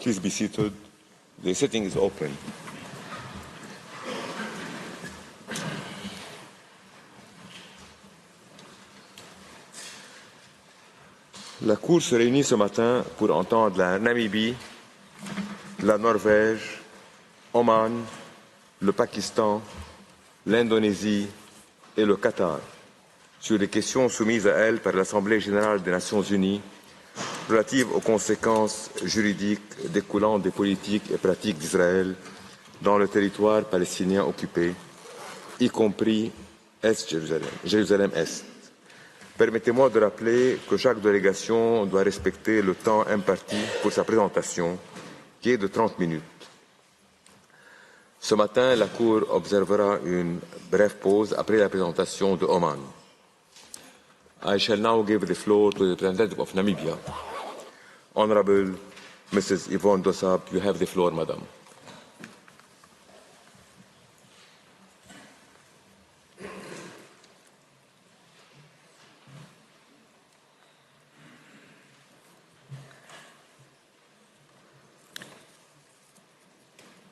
Please be seated. The sitting is open. La Cour se réunit ce matin pour entendre la Namibie, la Norvège, Oman, le Pakistan, l'Indonésie et le Qatar sur les questions soumises à elle par l'Assemblée générale des Nations unies relatives aux conséquences juridiques découlant des politiques et pratiques d'Israël dans le territoire palestinien occupé, y compris Jérusalem-Est. Permettez-moi de rappeler que chaque délégation doit respecter le temps imparti pour sa présentation, qui est de 30 minutes. Ce matin, la Cour observera une brève pause après la présentation de Oman. I shall now give the floor to the representative of Namibia. Honorable Mrs. Yvonne Dossab, you have the floor, Madam.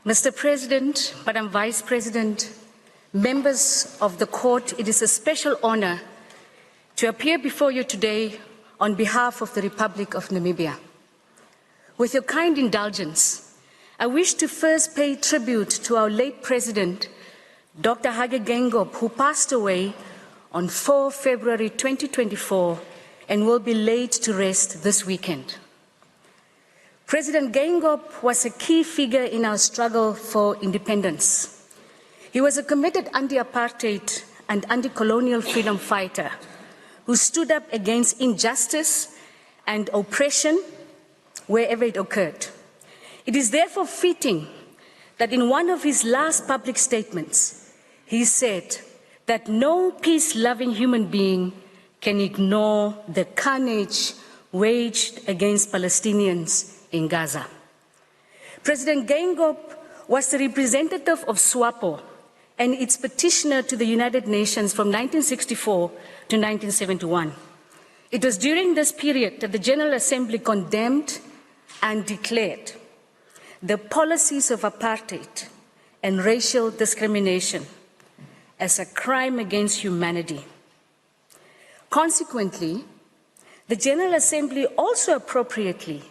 Mr. President, Madam Vice President, members of the Court, it is a special honor to appear before you today on behalf of the Republic of Namibia. With your kind indulgence, I wish to first pay tribute to our late President, Dr. Hage Geingob, who passed away on 4 February 2024 and will be laid to rest this weekend. President Geingob was a key figure in our struggle for independence. He was a committed anti-apartheid and anti-colonial freedom fighter who stood up against injustice and oppression wherever it occurred. It is therefore fitting that in one of his last public statements, he said that no peace-loving human being can ignore the carnage waged against Palestinians in Gaza. President Geingob was the representative of SWAPO and its petitioner to the United Nations from 1964 to 1971. It was during this period that the General Assembly condemned and declared the policies of apartheid and racial discrimination as a crime against humanity. Consequently, the General Assembly also appropriately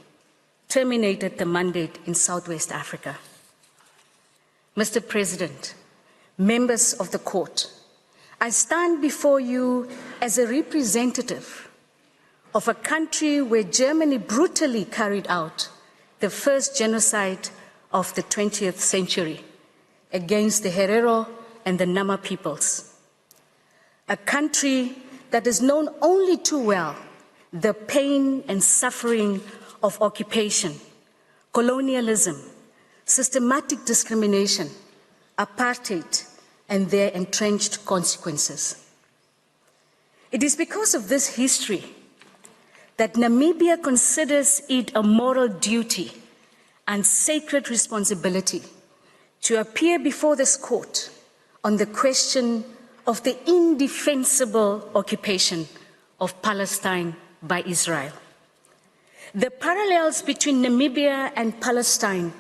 terminated the mandate in Southwest Africa. Mr. President, members of the Court, I stand before you as a representative of a country where Germany brutally carried out the first genocide of the 20th century against the Herero and the Nama peoples. A country that has known only too well the pain and suffering of occupation, colonialism, systematic discrimination, apartheid, and their entrenched consequences. It is because of this history that Namibia considers it a moral duty and sacred responsibility to appear before this court on the question of the indefensible occupation of Palestine by Israel. The parallels between Namibia and Palestine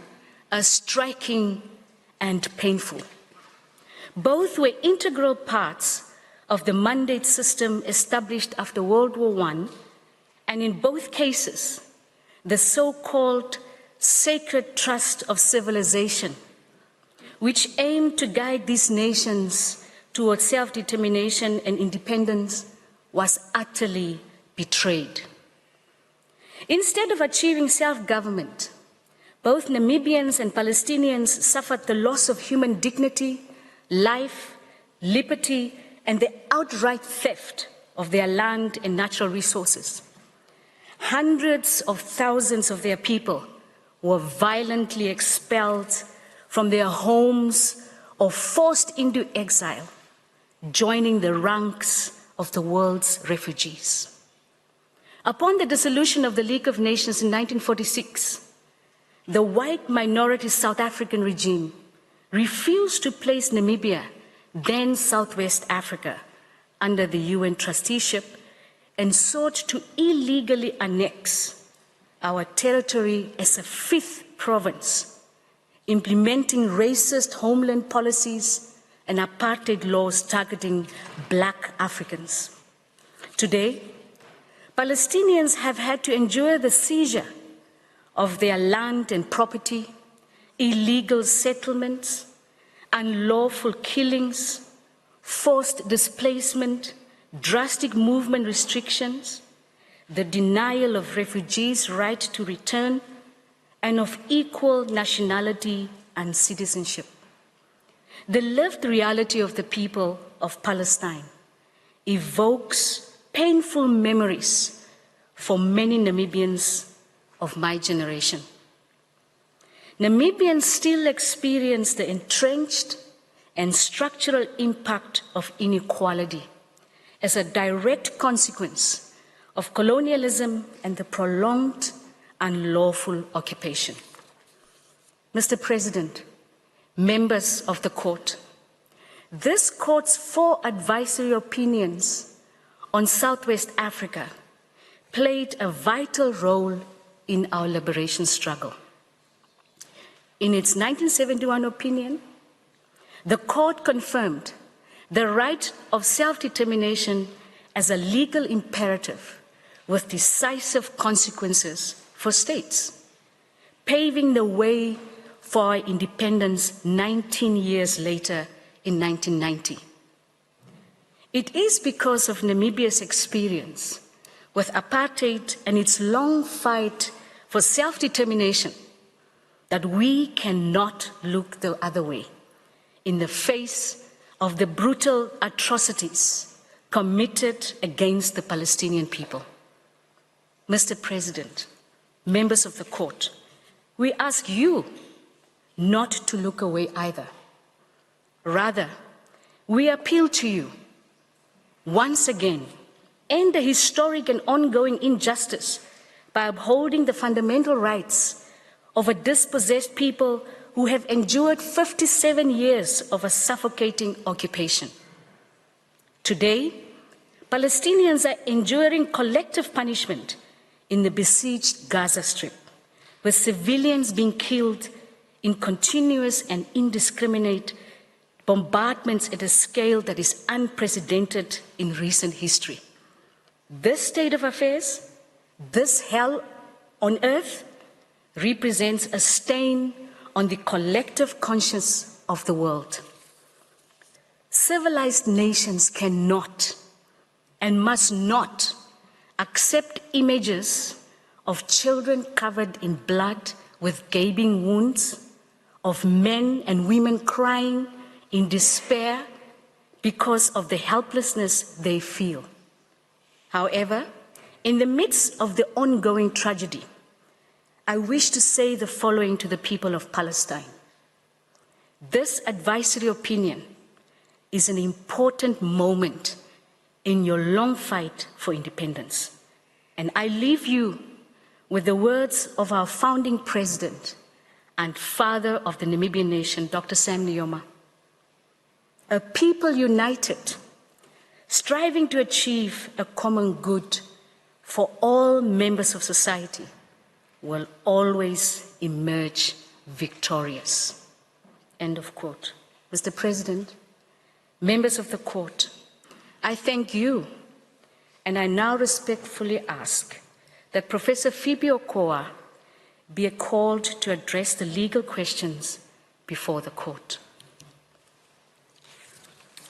are striking and painful. Both were integral parts of the mandate system established after World War I, and in both cases, the so-called sacred trust of civilization, which aimed to guide these nations towards self-determination and independence, was utterly betrayed. Instead of achieving self-government, both Namibians and Palestinians suffered the loss of human dignity, life, liberty, and the outright theft of their land and natural resources. Hundreds of thousands of their people were violently expelled from their homes or forced into exile, joining the ranks of the world's refugees. Upon the dissolution of the League of Nations in 1946, the white minority South African regime refused to place Namibia, then Southwest Africa, under the UN trusteeship and sought to illegally annex our territory as a fifth province, implementing racist homeland policies and apartheid laws targeting Black Africans. Today, Palestinians have had to endure the seizure of their land and property, illegal settlements, unlawful killings, forced displacement, drastic movement restrictions, the denial of refugees' right to return, and of equal nationality and citizenship. The lived reality of the people of Palestine evokes painful memories for many Namibians of my generation. Namibians still experience the entrenched and structural impact of inequality as a direct consequence of colonialism and the prolonged unlawful occupation. Mr. President, members of the court, this court's 4 advisory opinions on Southwest Africa played a vital role in our liberation struggle. In its 1971 opinion, the court confirmed the right of self-determination as a legal imperative with decisive consequences for states, paving the way for our independence 19 years later in 1990. It is because of Namibia's experience with apartheid and its long fight for self-determination that we cannot look the other way in the face of the brutal atrocities committed against the Palestinian people. Mr. President, members of the court, we ask you not to look away either. Rather, we appeal to you once again, end the historic and ongoing injustice by upholding the fundamental rights of a dispossessed people who have endured 57 years of a suffocating occupation. Today, Palestinians are enduring collective punishment in the besieged Gaza Strip, with civilians being killed in continuous and indiscriminate bombardments at a scale that is unprecedented in recent history. This state of affairs, this hell on earth, represents a stain on the collective conscience of the world. Civilized nations cannot and must not accept images of children covered in blood with gaping wounds, of men and women crying in despair because of the helplessness they feel. However, in the midst of the ongoing tragedy, I wish to say the following to the people of Palestine. This advisory opinion is an important moment in your long fight for independence. And I leave you with the words of our founding president and father of the Namibian nation, Dr. Sam Nujoma. A people united, striving to achieve a common good for all members of society, will always emerge victorious. End of quote. Mr. President, members of the court, I thank you, and I now respectfully ask that Professor Phoebe Okoa be called to address the legal questions before the court.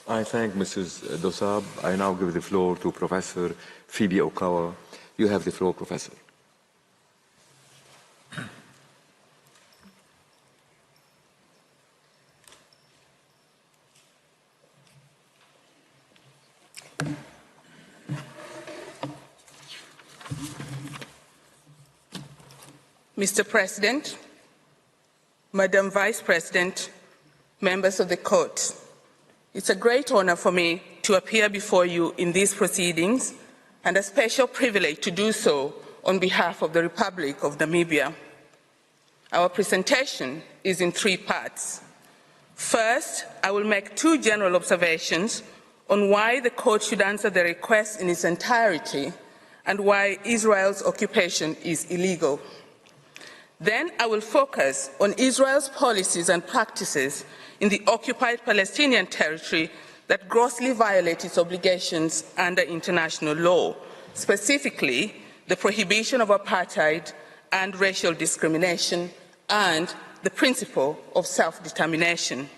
I thank Mrs. Dosab. I now give the floor to Professor Phoebe Okoa. You have the floor, Professor. Mr. President, Madam Vice President, members of the court, it's a great honor for me to appear before you in these proceedings and a special privilege to do so on behalf of the Republic of Namibia. Our presentation is in 3 parts. First, I will make 2 general observations on why the court should answer the request in its entirety and why Israel's occupation is illegal. Then I will focus on Israel's policies and practices in the occupied Palestinian territory that grossly violate its obligations under international law, specifically the prohibition of apartheid and racial discrimination and the principle of self-determination.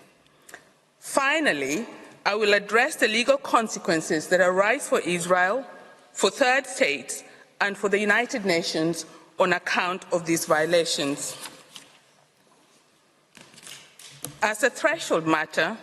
Finally, I will address the legal consequences that arise for Israel, for third states, and for the United Nations on account of these violations. As a threshold matter,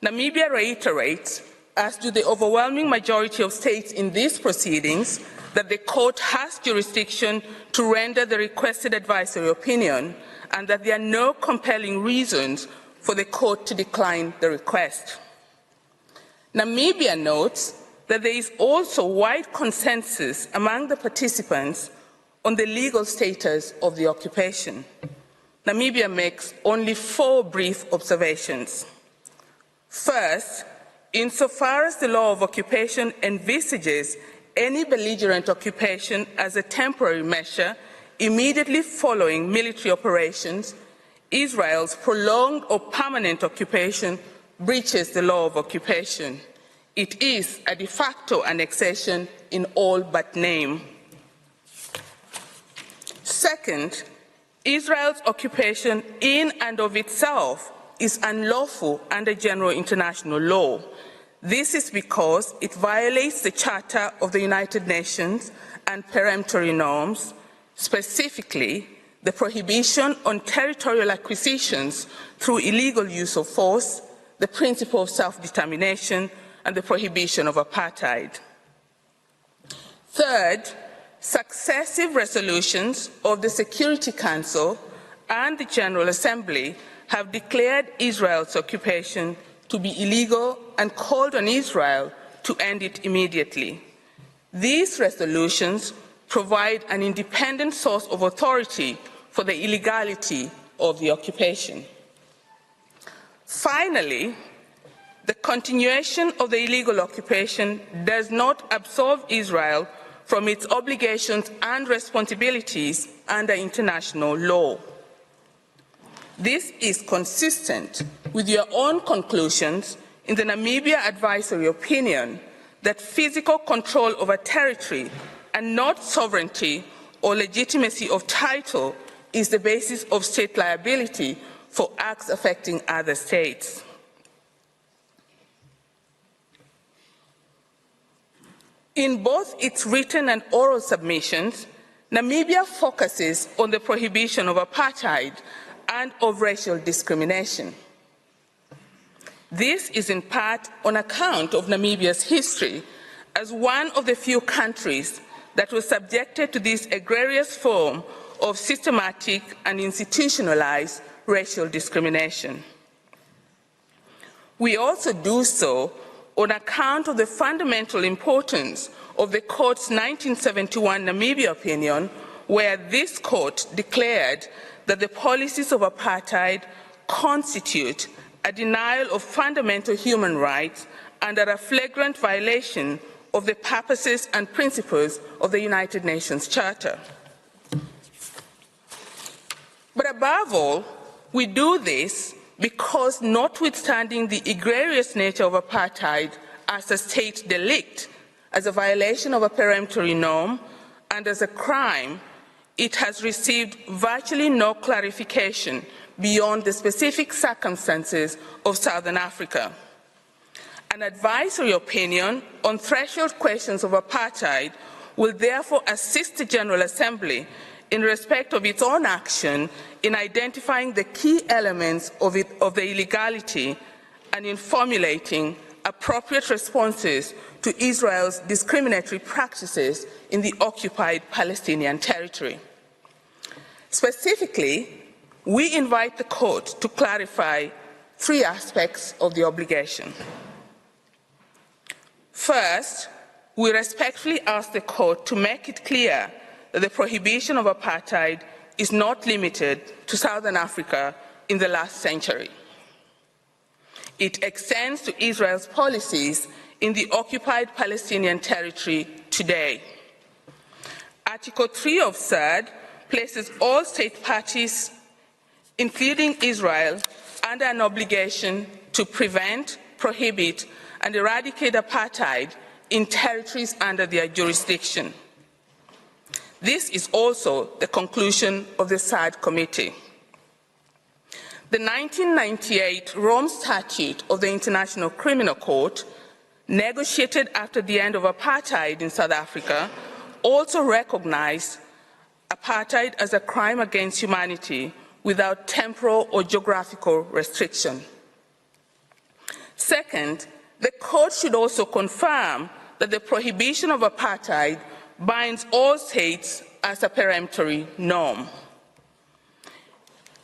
Namibia reiterates, as do the overwhelming majority of states in these proceedings, that the court has jurisdiction to render the requested advisory opinion and that there are no compelling reasons for the court to decline the request. Namibia notes that there is also wide consensus among the participants on the legal status of the occupation. Namibia makes only 4 brief observations. First, insofar as the law of occupation envisages any belligerent occupation as a temporary measure immediately following military operations, Israel's prolonged or permanent occupation breaches the law of occupation. It is a de facto annexation in all but name. Second, Israel's occupation in and of itself is unlawful under general international law. This is because it violates the Charter of the United Nations and peremptory norms, specifically the prohibition on territorial acquisitions through illegal use of force, the principle of self-determination, and the prohibition of apartheid. Third, successive resolutions of the Security Council and the General Assembly have declared Israel's occupation to be illegal and called on Israel to end it immediately. These resolutions provide an independent source of authority for the illegality of the occupation. Finally, the continuation of the illegal occupation does not absolve Israel from its obligations and responsibilities under international law. This is consistent with your own conclusions in the Namibia Advisory Opinion that physical control over territory and not sovereignty or legitimacy of title is the basis of state liability for acts affecting other states. In both its written and oral submissions, Namibia focuses on the prohibition of apartheid and of racial discrimination. This is in part on account of Namibia's history as one of the few countries that was subjected to this egregious form of systematic and institutionalized racial discrimination. We also do so on account of the fundamental importance of the court's 1971 Namibia opinion, where this court declared that the policies of apartheid constitute a denial of fundamental human rights and are a flagrant violation of the purposes and principles of the United Nations Charter. But above all, we do this because, notwithstanding the egregious nature of apartheid as a state delict, as a violation of a peremptory norm, and as a crime, it has received virtually no clarification beyond the specific circumstances of Southern Africa. An advisory opinion on threshold questions of apartheid will therefore assist the General Assembly in respect of its own action in identifying the key elements of the illegality and in formulating appropriate responses to Israel's discriminatory practices in the occupied Palestinian territory. Specifically, we invite the court to clarify 3 aspects of the obligation. First, we respectfully ask the court to make it clear that the prohibition of apartheid is not limited to Southern Africa in the last century. It extends to Israel's policies in the occupied Palestinian territory today. Article 3 of SAD places all state parties, including Israel, under an obligation to prevent, prohibit, and eradicate apartheid in territories under their jurisdiction. This is also the conclusion of the SAD Committee. The 1998 Rome Statute of the International Criminal Court, negotiated after the end of apartheid in South Africa, also recognized apartheid as a crime against humanity without temporal or geographical restriction. Second, the court should also confirm that the prohibition of apartheid binds all states as a peremptory norm.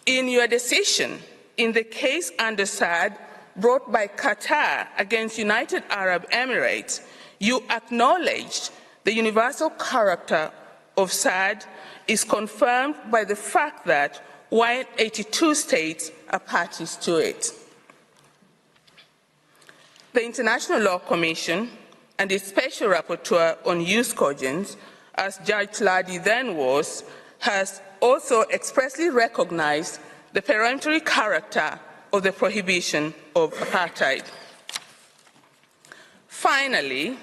In your decision, in the case under SAD brought by Qatar against United Arab Emirates, you acknowledged the universal character of SAD is confirmed by the fact that while 82 states are parties to it. The International Law Commission and its Special Rapporteur on Youth Cogents, as Judge Tladi then was, has also expressly recognized the peremptory character of the prohibition of apartheid. Finally,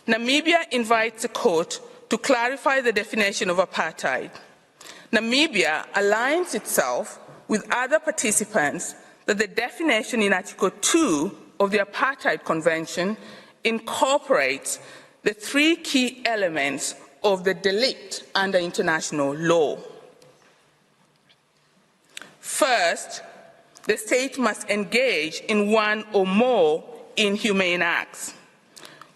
Namibia invites the court to clarify the definition of apartheid. Namibia aligns itself with other participants that the definition in Article 2 of the Apartheid Convention incorporates the three key elements of the delict under international law. First, the state must engage in one or more inhumane acts.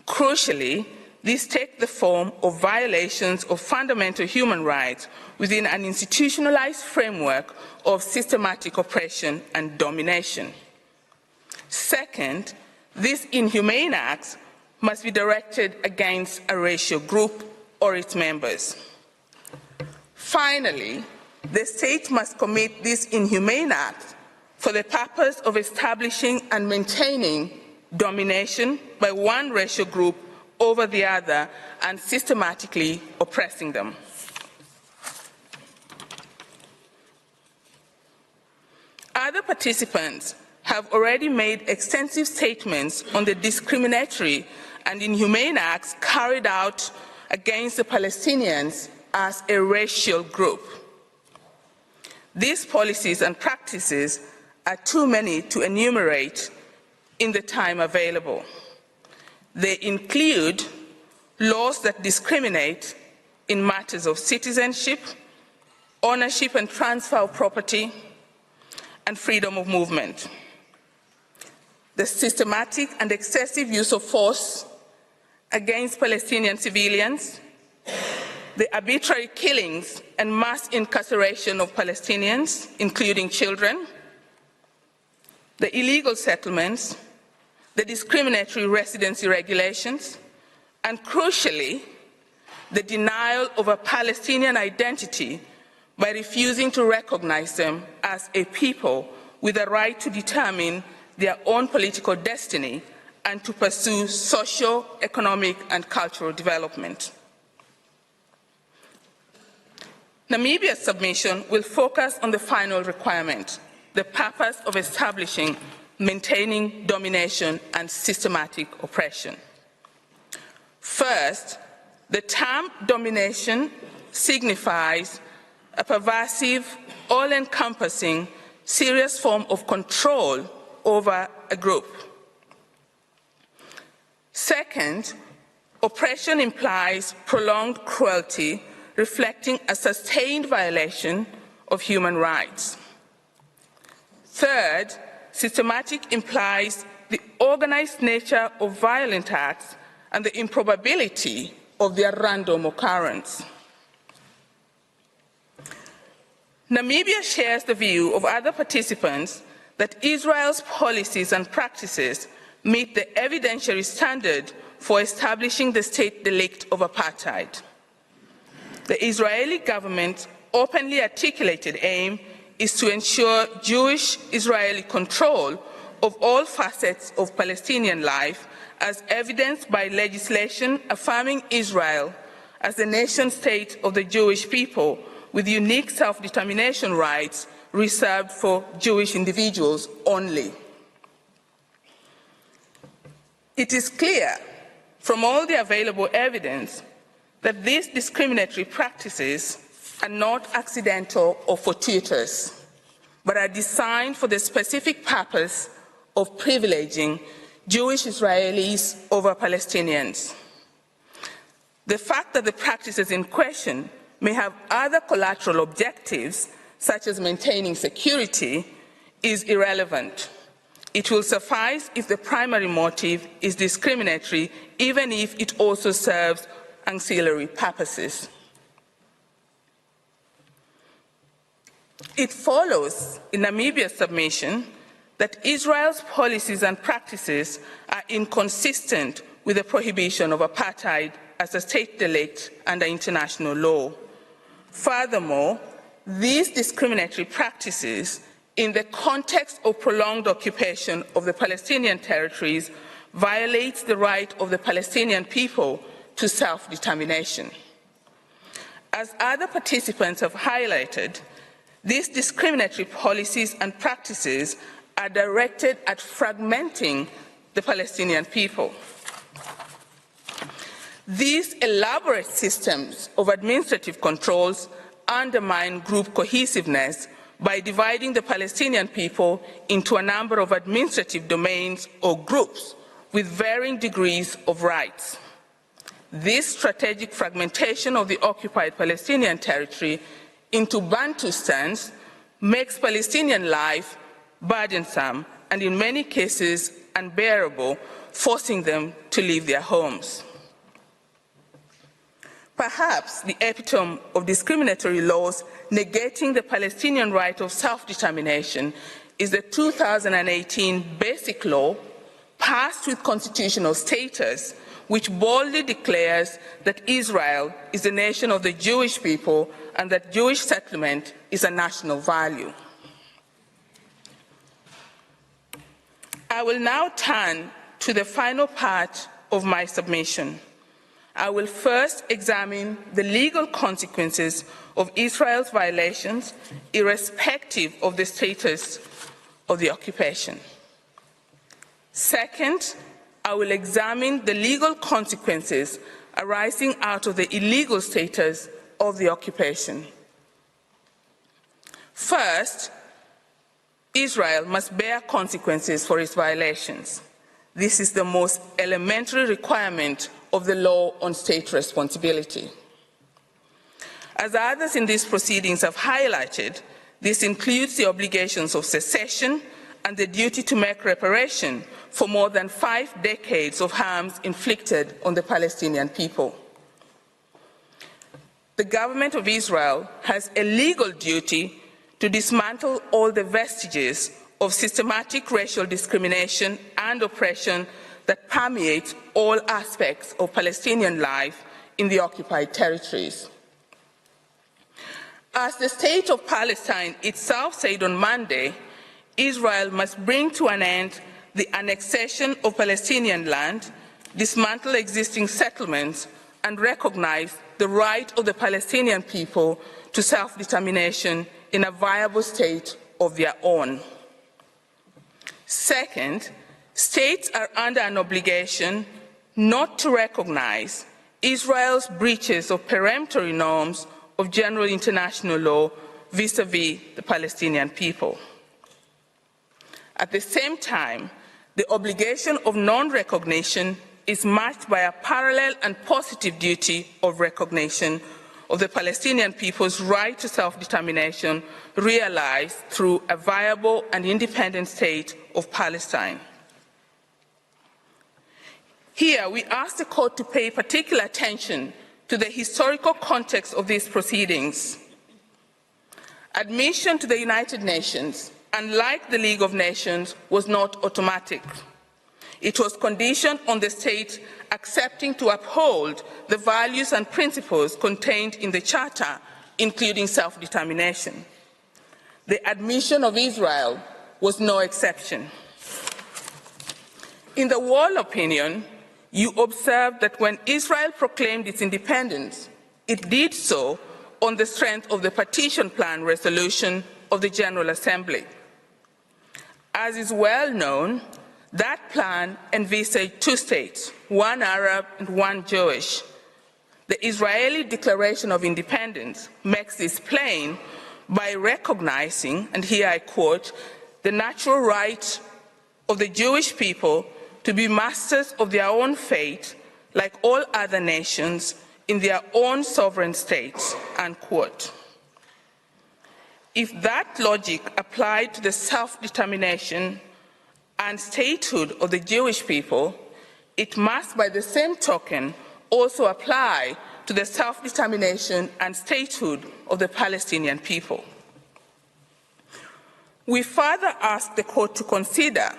Crucially, these take the form of violations of fundamental human rights within an institutionalized framework of systematic oppression and domination. Second, these inhumane acts must be directed against a racial group or its members. Finally, the state must commit these inhumane acts for the purpose of establishing and maintaining domination by one racial group over the other and systematically oppressing them. Other participants have already made extensive statements on the discriminatory and inhumane acts carried out against the Palestinians as a racial group. These policies and practices are too many to enumerate in the time available. They include laws that discriminate in matters of citizenship, ownership and transfer of property, and freedom of movement. The systematic and excessive use of force against Palestinian civilians, the arbitrary killings and mass incarceration of Palestinians, including children, the illegal settlements, the discriminatory residency regulations, and crucially, the denial of a Palestinian identity by refusing to recognize them as a people with a right to determine their own political destiny and to pursue social, economic, and cultural development. Namibia's submission will focus on the final requirement, the purpose of establishing, maintaining domination and systematic oppression. First, the term domination signifies a pervasive, all-encompassing, serious form of control over a group. Second, oppression implies prolonged cruelty, reflecting a sustained violation of human rights. Third, systematic implies the organized nature of violent acts and the improbability of their random occurrence. Namibia shares the view of other participants that Israel's policies and practices meet the evidentiary standard for establishing the state delict of apartheid. The Israeli government's openly articulated aim is to ensure Jewish-Israeli control of all facets of Palestinian life, as evidenced by legislation affirming Israel as the nation-state of the Jewish people, with unique self-determination rights reserved for Jewish individuals only. It is clear from all the available evidence that these discriminatory practices are not accidental or fortuitous, but are designed for the specific purpose of privileging Jewish Israelis over Palestinians. The fact that the practices in question may have other collateral objectives, such as maintaining security, is irrelevant. It will suffice if the primary motive is discriminatory, even if it also serves ancillary purposes. It follows in Namibia's submission that Israel's policies and practices are inconsistent with the prohibition of apartheid as a state delict under international law. Furthermore, these discriminatory practices in the context of prolonged occupation of the Palestinian territories violates the right of the Palestinian people to self-determination. As other participants have highlighted, these discriminatory policies and practices are directed at fragmenting the Palestinian people. These elaborate systems of administrative controls undermine group cohesiveness by dividing the Palestinian people into a number of administrative domains or groups with varying degrees of rights. This strategic fragmentation of the occupied Palestinian territory into Bantustans makes Palestinian life burdensome and in many cases unbearable, forcing them to leave their homes. Perhaps the epitome of discriminatory laws negating the Palestinian right of self-determination is the 2018 Basic Law, passed with constitutional status, which boldly declares that Israel is the nation of the Jewish people and that Jewish settlement is a national value. I will now turn to the final part of my submission. I will first examine the legal consequences of Israel's violations, irrespective of the status of the occupation. Second, I will examine the legal consequences arising out of the illegal status of the occupation. First, Israel must bear consequences for its violations. This is the most elementary requirement of the law on state responsibility. As others in these proceedings have highlighted, this includes the obligations of secession and the duty to make reparation for more than 5 decades of harms inflicted on the Palestinian people. The government of Israel has a legal duty to dismantle all the vestiges of systematic racial discrimination and oppression that permeate all aspects of Palestinian life in the occupied territories. As the State of Palestine itself said on Monday, Israel must bring to an end the annexation of Palestinian land, dismantle existing settlements, and recognize the right of the Palestinian people to self-determination in a viable state of their own. Second, states are under an obligation not to recognize Israel's breaches of peremptory norms of general international law vis-à-vis the Palestinian people. At the same time, the obligation of non-recognition is matched by a parallel and positive duty of recognition of the Palestinian people's right to self-determination realized through a viable and independent state of Palestine. Here, we ask the Court to pay particular attention to the historical context of these proceedings. Admission to the United Nations, unlike the League of Nations, was not automatic. It was conditioned on the state accepting to uphold the values and principles contained in the Charter, including self-determination. The admission of Israel was no exception. In the Wall opinion, you observe that when Israel proclaimed its independence, it did so on the strength of the partition plan resolution of the General Assembly. As is well known, that plan envisaged two states, one Arab and one Jewish. The Israeli Declaration of Independence makes this plain by recognizing, and here I quote, the natural right of the Jewish people to be masters of their own fate, like all other nations, in their own sovereign states, unquote. If that logic applied to the self-determination and statehood of the Jewish people, it must, by the same token, also apply to the self-determination and statehood of the Palestinian people. We further ask the court to consider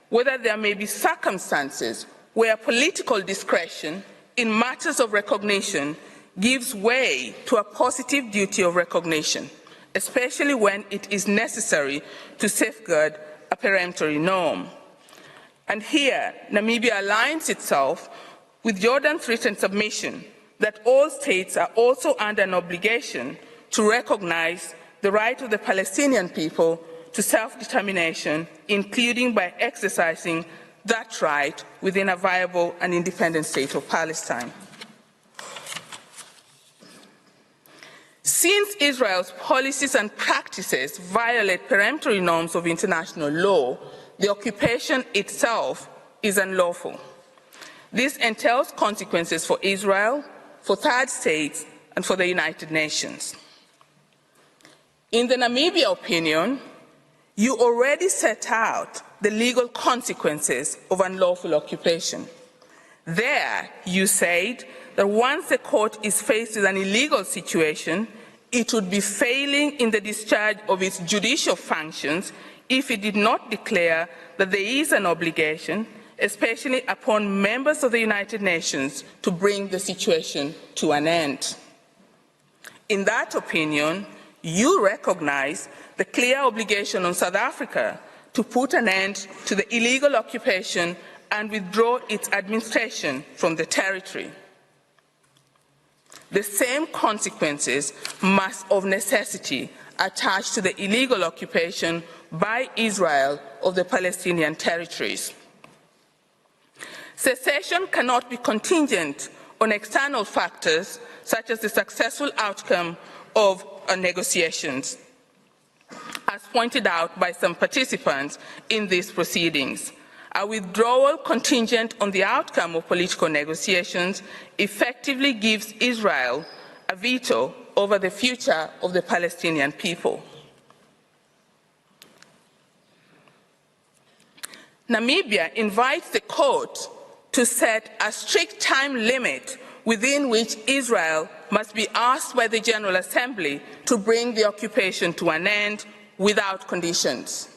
whether there may be circumstances where political discretion in matters of recognition gives way to a positive duty of recognition, especially when it is necessary to safeguard a peremptory norm. And here, Namibia aligns itself with Jordan's written submission that all states are also under an obligation to recognize the right of the Palestinian people to self-determination, including by exercising that right within a viable and independent state of Palestine. Since Israel's policies and practices violate peremptory norms of international law, the occupation itself is unlawful. This entails consequences for Israel, for third states, and for the United Nations. In the Namibia opinion, you already set out the legal consequences of unlawful occupation. There, you said that once the court is faced with an illegal situation, it would be failing in the discharge of its judicial functions if it did not declare that there is an obligation, especially upon members of the United Nations, to bring the situation to an end. In that opinion, you recognize the clear obligation on South Africa to put an end to the illegal occupation and withdraw its administration from the territory. The same consequences must of necessity attach to the illegal occupation by Israel of the Palestinian territories. Cessation cannot be contingent on external factors such as the successful outcome of negotiations, as pointed out by some participants in these proceedings. A withdrawal contingent on the outcome of political negotiations effectively gives Israel a veto over the future of the Palestinian people. Namibia invites the court to set a strict time limit within which Israel must be asked by the General Assembly to bring the occupation to an end without conditions.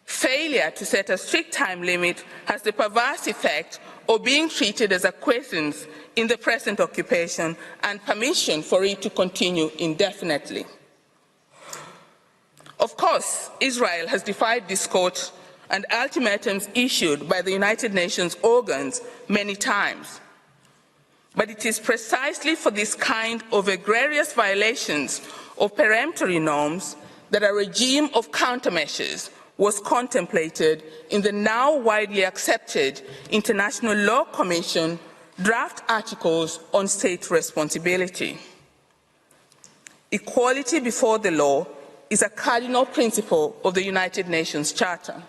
Failure to set a strict time limit has the perverse effect of being treated as a quiescence in the present occupation and permission for it to continue indefinitely. Of course, Israel has defied this court and ultimatums issued by the United Nations organs many times. But it is precisely for this kind of egregious violations of peremptory norms that a regime of countermeasures was contemplated in the now widely accepted International Law Commission draft articles on state responsibility. Equality before the law is a cardinal principle of the United Nations Charter.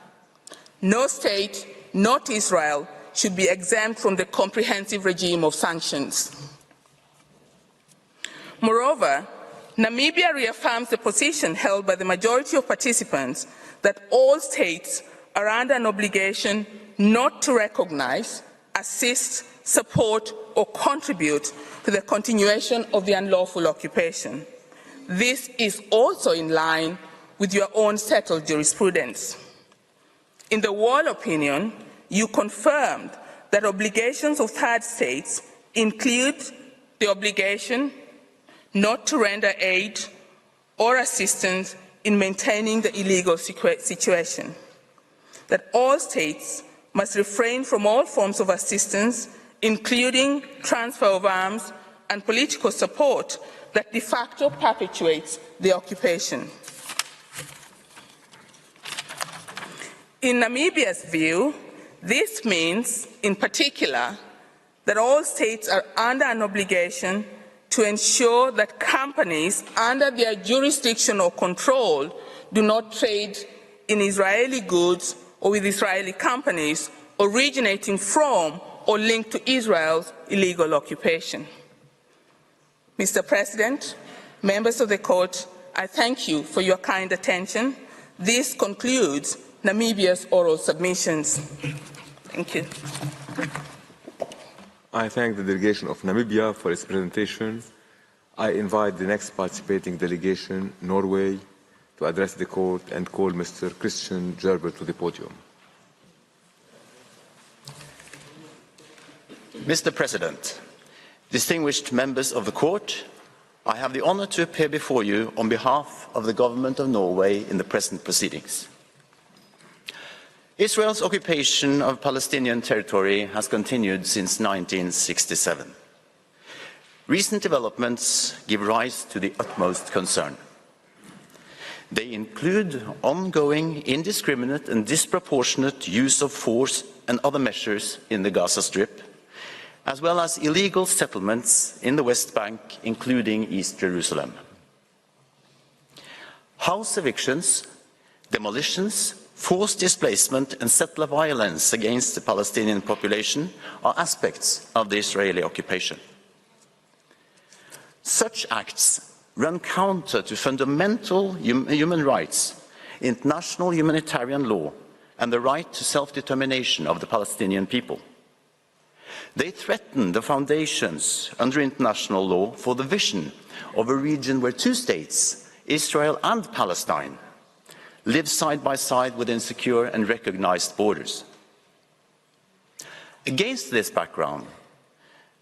No state, not Israel, should be exempt from the comprehensive regime of sanctions. Moreover, Namibia reaffirms the position held by the majority of participants that all states are under an obligation not to recognize, assist, support, or contribute to the continuation of the unlawful occupation. This is also in line with your own settled jurisprudence. In the Wall opinion, you confirmed that obligations of third states include the obligation not to render aid or assistance in maintaining the illegal situation, that all states must refrain from all forms of assistance, including transfer of arms and political support, that de facto perpetuates the occupation. In Namibia's view, this means, in particular, that all states are under an obligation to ensure that companies under their jurisdiction or control do not trade in Israeli goods or with Israeli companies originating from or linked to Israel's illegal occupation. Mr. President, members of the court, I thank you for your kind attention. This concludes Namibia's oral submissions. Thank you. I thank the delegation of Namibia for its presentation. I invite the next participating delegation, Norway, to address the court and call Mr. Christian Gerber to the podium. Mr. President, distinguished members of the court, I have the honor to appear before you on behalf of the government of Norway in the present proceedings. Israel's occupation of Palestinian territory has continued since 1967. Recent developments give rise to the utmost concern. They include ongoing indiscriminate and disproportionate use of force and other measures in the Gaza Strip, as well as illegal settlements in the West Bank, including East Jerusalem. House evictions, demolitions, forced displacement and settler violence against the Palestinian population are aspects of the Israeli occupation. Such acts run counter to fundamental human rights, international humanitarian law, and the right to self-determination of the Palestinian people. They threaten the foundations under international law for the vision of a region where two states, Israel and Palestine, live side by side within secure and recognized borders. Against this background,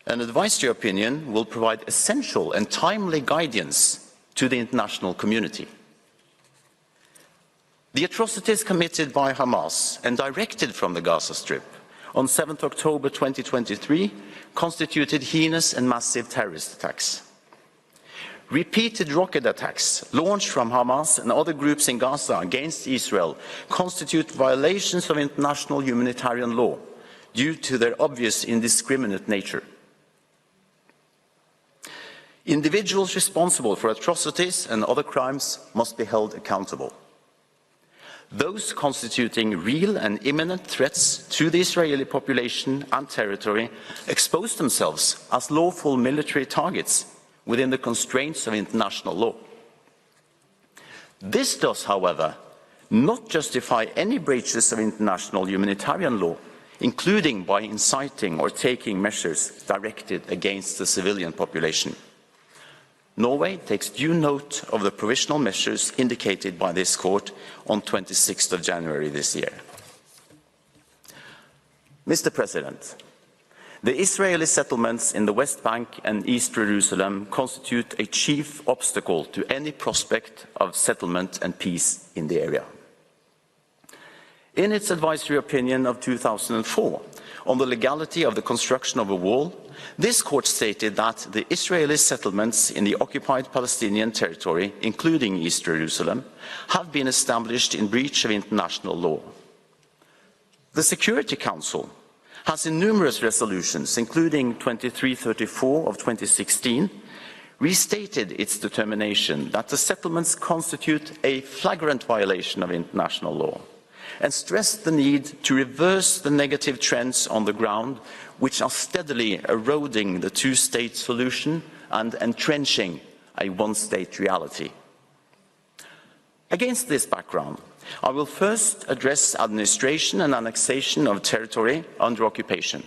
an advisory opinion will provide essential and timely guidance to the international community. The atrocities committed by Hamas and directed from the Gaza Strip on 7th October 2023 constituted heinous and massive terrorist attacks. Repeated rocket attacks launched from Hamas and other groups in Gaza against Israel constitute violations of international humanitarian law due to their obvious indiscriminate nature. Individuals responsible for atrocities and other crimes must be held accountable. Those constituting real and imminent threats to the Israeli population and territory expose themselves as lawful military targets within the constraints of international law. This does, however, not justify any breaches of international humanitarian law, including by inciting or taking measures directed against the civilian population. Norway takes due note of the provisional measures indicated by this court on 26th of January this year. Mr. President, the Israeli settlements in the West Bank and East Jerusalem constitute a chief obstacle to any prospect of settlement and peace in the area. In its advisory opinion of 2004 on the legality of the construction of a wall, this court stated that the Israeli settlements in the occupied Palestinian territory, including East Jerusalem, have been established in breach of international law. The Security Council has in numerous resolutions, including 2334 of 2016, restated its determination that the settlements constitute a flagrant violation of international law, and stressed the need to reverse the negative trends on the ground which are steadily eroding the two-state solution and entrenching a one-state reality. Against this background, I will first address administration and annexation of territory under occupation.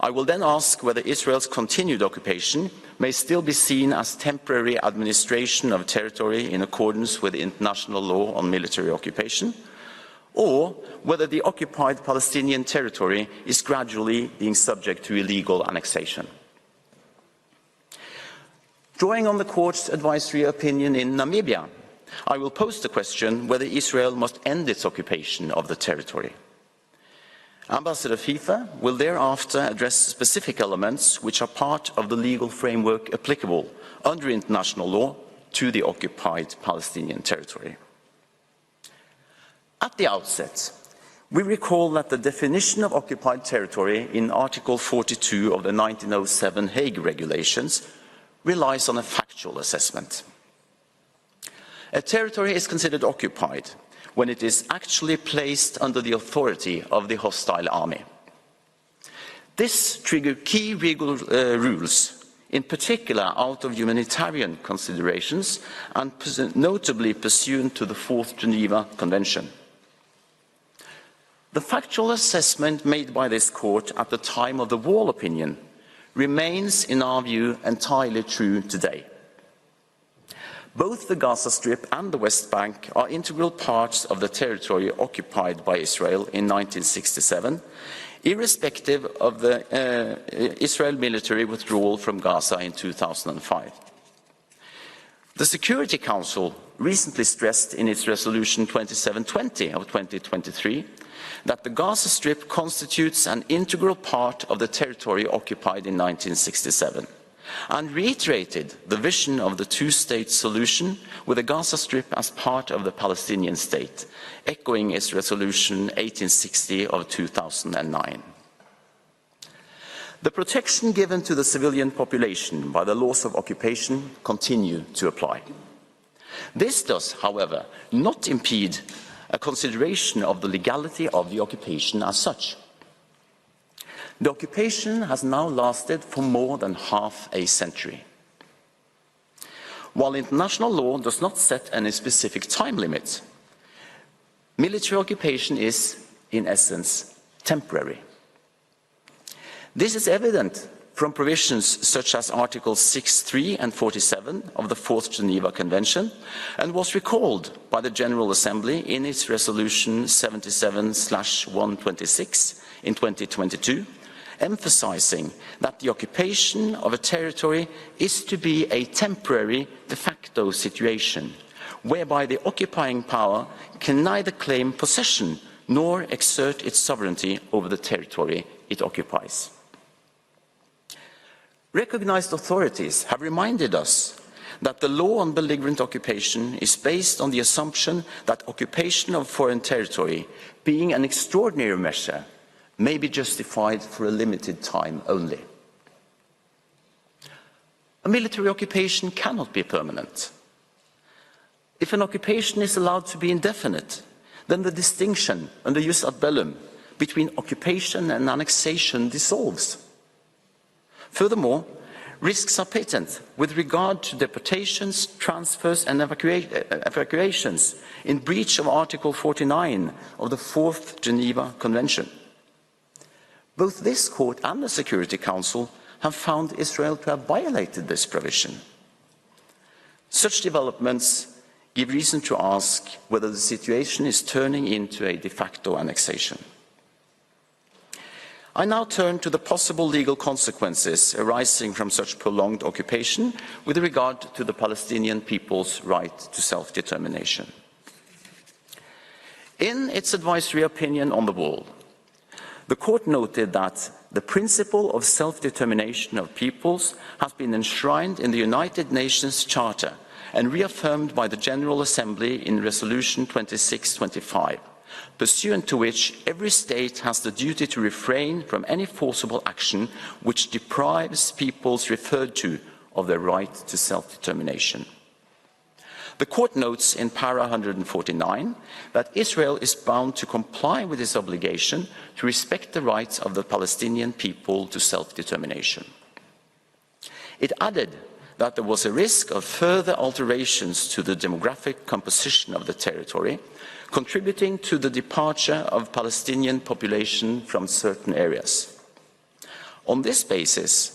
I will then ask whether Israel's continued occupation may still be seen as temporary administration of territory in accordance with international law on military occupation, or whether the occupied Palestinian territory is gradually being subject to illegal annexation. Drawing on the court's advisory opinion in Namibia, I will pose the question whether Israel must end its occupation of the territory. Ambassador FIFA will thereafter address specific elements which are part of the legal framework applicable under international law to the occupied Palestinian territory. At the outset, we recall that the definition of occupied territory in Article 42 of the 1907 Hague Regulations relies on a factual assessment. A territory is considered occupied when it is actually placed under the authority of the hostile army. This triggers key legal rules, in particular out of humanitarian considerations and notably pursuant to the Fourth Geneva Convention. The factual assessment made by this court at the time of the Wall opinion remains, in our view, entirely true today. Both the Gaza Strip and the West Bank are integral parts of the territory occupied by Israel in 1967, irrespective of the Israel military withdrawal from Gaza in 2005. The Security Council recently stressed in its resolution 2720 of 2023 that the Gaza Strip constitutes an integral part of the territory occupied in 1967, and reiterated the vision of the two-state solution with the Gaza Strip as part of the Palestinian state, echoing its resolution 1860 of 2009. The protection given to the civilian population by the laws of occupation continue to apply. This does, however, not impede a consideration of the legality of the occupation as such. The occupation has now lasted for more than half a century. While international law does not set any specific time limit, military occupation is, in essence, temporary. This is evident from provisions such as Articles 6.3 and 47 of the Fourth Geneva Convention, and was recalled by the General Assembly in its Resolution 77/126 in 2022, emphasizing that the occupation of a territory is to be a temporary de facto situation, whereby the occupying power can neither claim possession nor exert its sovereignty over the territory it occupies. Recognized authorities have reminded us that the law on belligerent occupation is based on the assumption that occupation of foreign territory, being an extraordinary measure, may be justified for a limited time only. A military occupation cannot be permanent. If an occupation is allowed to be indefinite, then the distinction under jus ad bellum between occupation and annexation dissolves. Furthermore, risks are patent with regard to deportations, transfers and evacuations in breach of Article 49 of the Fourth Geneva Convention. Both this court and the Security Council have found Israel to have violated this provision. Such developments give reason to ask whether the situation is turning into a de facto annexation. I now turn to the possible legal consequences arising from such prolonged occupation with regard to the Palestinian people's right to self-determination. In its advisory opinion on the Wall, the court noted that the principle of self-determination of peoples has been enshrined in the United Nations Charter and reaffirmed by the General Assembly in Resolution 2625. Pursuant to which every state has the duty to refrain from any forcible action which deprives peoples referred to of their right to self-determination. The court notes in para 149 that Israel is bound to comply with its obligation to respect the rights of the Palestinian people to self-determination. It added that there was a risk of further alterations to the demographic composition of the territory, contributing to the departure of Palestinian population from certain areas. On this basis,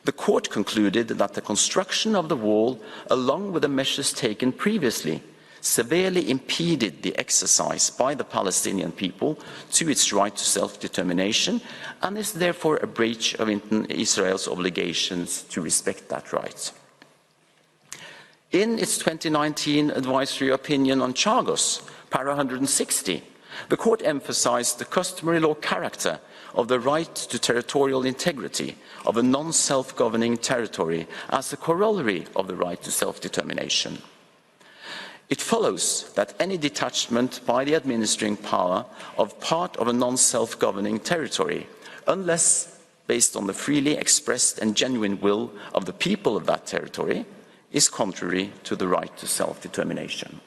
the court concluded that the construction of the wall, along with the measures taken previously, severely impeded the exercise by the Palestinian people to its right to self-determination and is therefore a breach of Israel's obligations to respect that right. In its 2019 advisory opinion on Chagos, para 160, The court emphasized the customary law character of the right to territorial integrity of a non-self-governing territory as a corollary of the right to self-determination. It follows that any detachment by the administering power of part of a non-self-governing territory, unless based on the freely expressed and genuine will of the people of that territory, is contrary to the right to self-determination.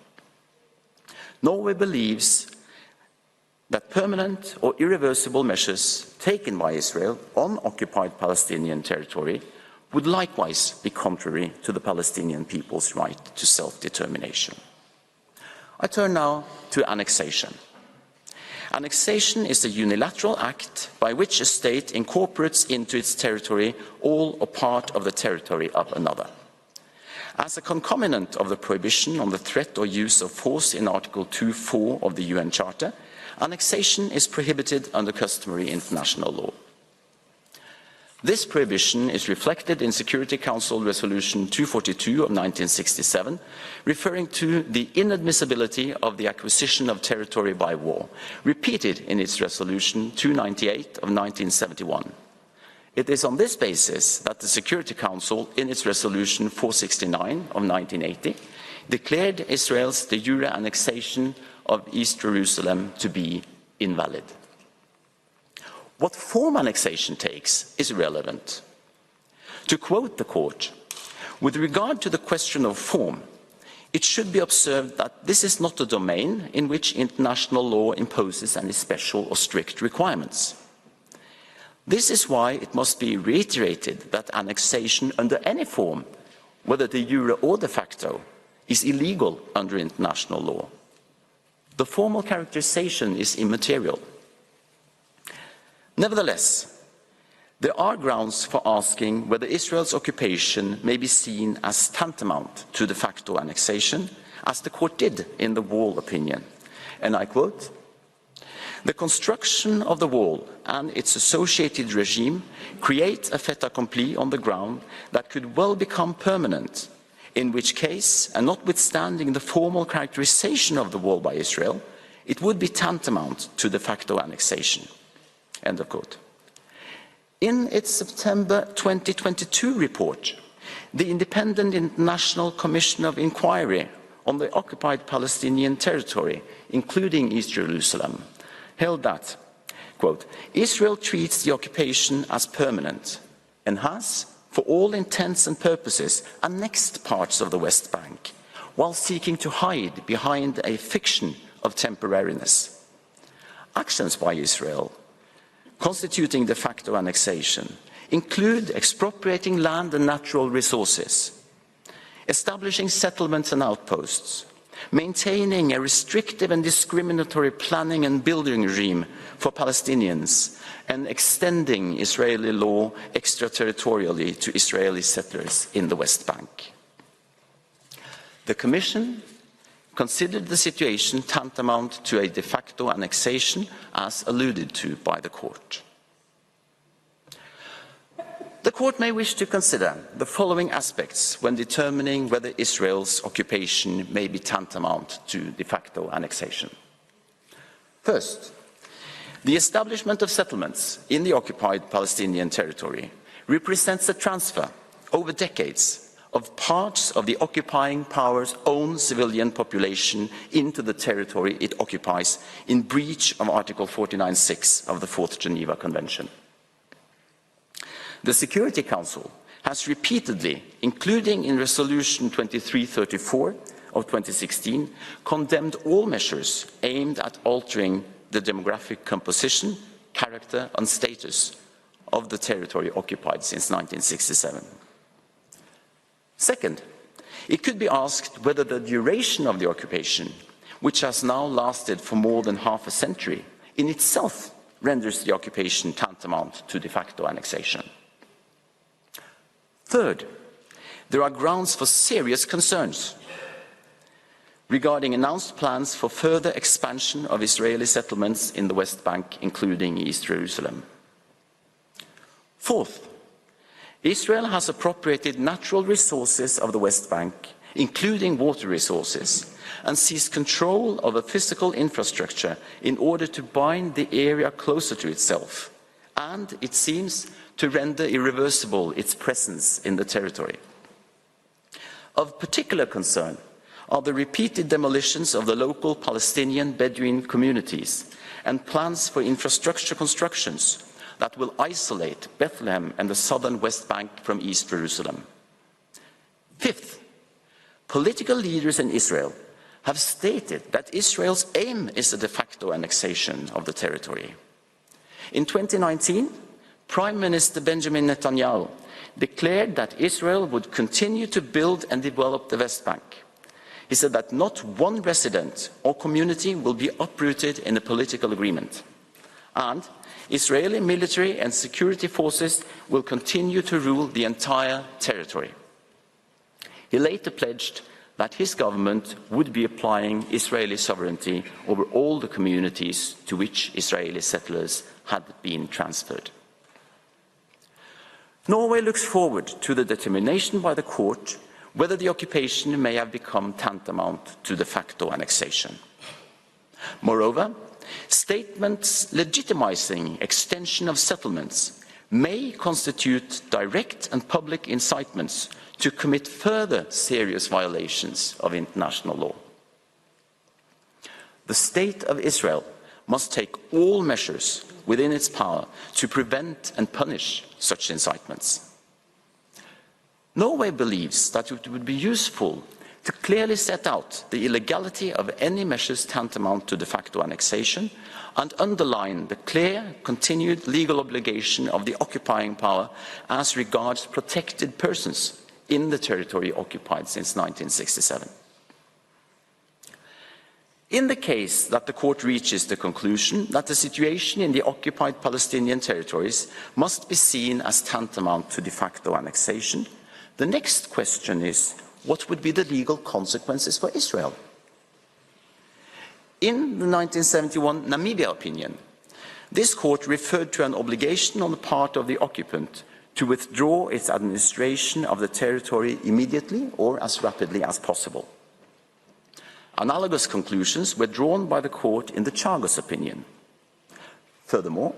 Norway believes that permanent or irreversible measures taken by Israel on occupied Palestinian territory would likewise be contrary to the Palestinian people's right to self-determination. I turn now to annexation. Annexation is a unilateral act by which a state incorporates into its territory all or part of the territory of another. As a concomitant of the prohibition on the threat or use of force in Article 2.4 of the UN Charter, annexation is prohibited under customary international law. This prohibition is reflected in Security Council Resolution 242 of 1967, referring to the inadmissibility of the acquisition of territory by war, repeated in its Resolution 298 of 1971. It is on this basis that the Security Council, in its Resolution 469 of 1980, declared Israel's de jure annexation of East Jerusalem to be invalid. What form annexation takes is irrelevant. To quote the court, with regard to the question of form, it should be observed that this is not a domain in which international law imposes any special or strict requirements. This is why it must be reiterated that annexation under any form, whether de jure or de facto, is illegal under international law. The formal characterization is immaterial. Nevertheless, there are grounds for asking whether Israel's occupation may be seen as tantamount to de facto annexation, as the court did in the Wall opinion. And I quote, "The construction of the wall and its associated regime create a fait accompli on the ground that could well become permanent, in which case, and notwithstanding the formal characterization of the wall by Israel, it would be tantamount to de facto annexation." End of quote. In its September 2022 report, the Independent International Commission of Inquiry on the occupied Palestinian territory, including East Jerusalem, held that, quote, "Israel treats the occupation as permanent and has, for all intents and purposes, annexed parts of the West Bank, while seeking to hide behind a fiction of temporariness. Actions by Israel constituting de facto annexation include expropriating land and natural resources, establishing settlements and outposts, maintaining a restrictive and discriminatory planning and building regime for Palestinians, and extending Israeli law extraterritorially to Israeli settlers in the West Bank." The Commission considered the situation tantamount to a de facto annexation as alluded to by the court. The court may wish to consider the following aspects when determining whether Israel's occupation may be tantamount to de facto annexation. First, the establishment of settlements in the occupied Palestinian territory represents a transfer over decades of parts of the occupying power's own civilian population into the territory it occupies in breach of Article 49.6 of the Fourth Geneva Convention. The Security Council has repeatedly, including in Resolution 2334 of 2016, condemned all measures aimed at altering the demographic composition, character and status of the territory occupied since 1967. Second, it could be asked whether the duration of the occupation, which has now lasted for more than half a century, in itself renders the occupation tantamount to de facto annexation. Third, there are grounds for serious concerns regarding announced plans for further expansion of Israeli settlements in the West Bank, including East Jerusalem. Fourth, Israel has appropriated natural resources of the West Bank, including water resources, and seized control of a physical infrastructure in order to bind the area closer to itself, and, it seems, to render irreversible its presence in the territory. Of particular concern are the repeated demolitions of the local Palestinian Bedouin communities and plans for infrastructure constructions that will isolate Bethlehem and the southern West Bank from East Jerusalem. Fifth, political leaders in Israel have stated that Israel's aim is a de facto annexation of the territory. In 2019, Prime Minister Benjamin Netanyahu declared that Israel would continue to build and develop the West Bank. He said that not one resident or community will be uprooted in a political agreement, and Israeli military and security forces will continue to rule the entire territory. He later pledged that his government would be applying Israeli sovereignty over all the communities to which Israeli settlers had been transferred. Norway looks forward to the determination by the court whether the occupation may have become tantamount to de facto annexation. Moreover, statements legitimizing extension of settlements may constitute direct and public incitements to commit further serious violations of international law. The State of Israel must take all measures within its power to prevent and punish such incitements. Norway believes that it would be useful to clearly set out the illegality of any measures tantamount to de facto annexation and underline the clear, continued legal obligation of the occupying power as regards protected persons in the territory occupied since 1967. In the case that the court reaches the conclusion that the situation in the occupied Palestinian territories must be seen as tantamount to de facto annexation, the next question is, what would be the legal consequences for Israel? In the 1971 Namibia opinion, this court referred to an obligation on the part of the occupant to withdraw its administration of the territory immediately or as rapidly as possible. Analogous conclusions were drawn by the court in the Chagos opinion. Furthermore,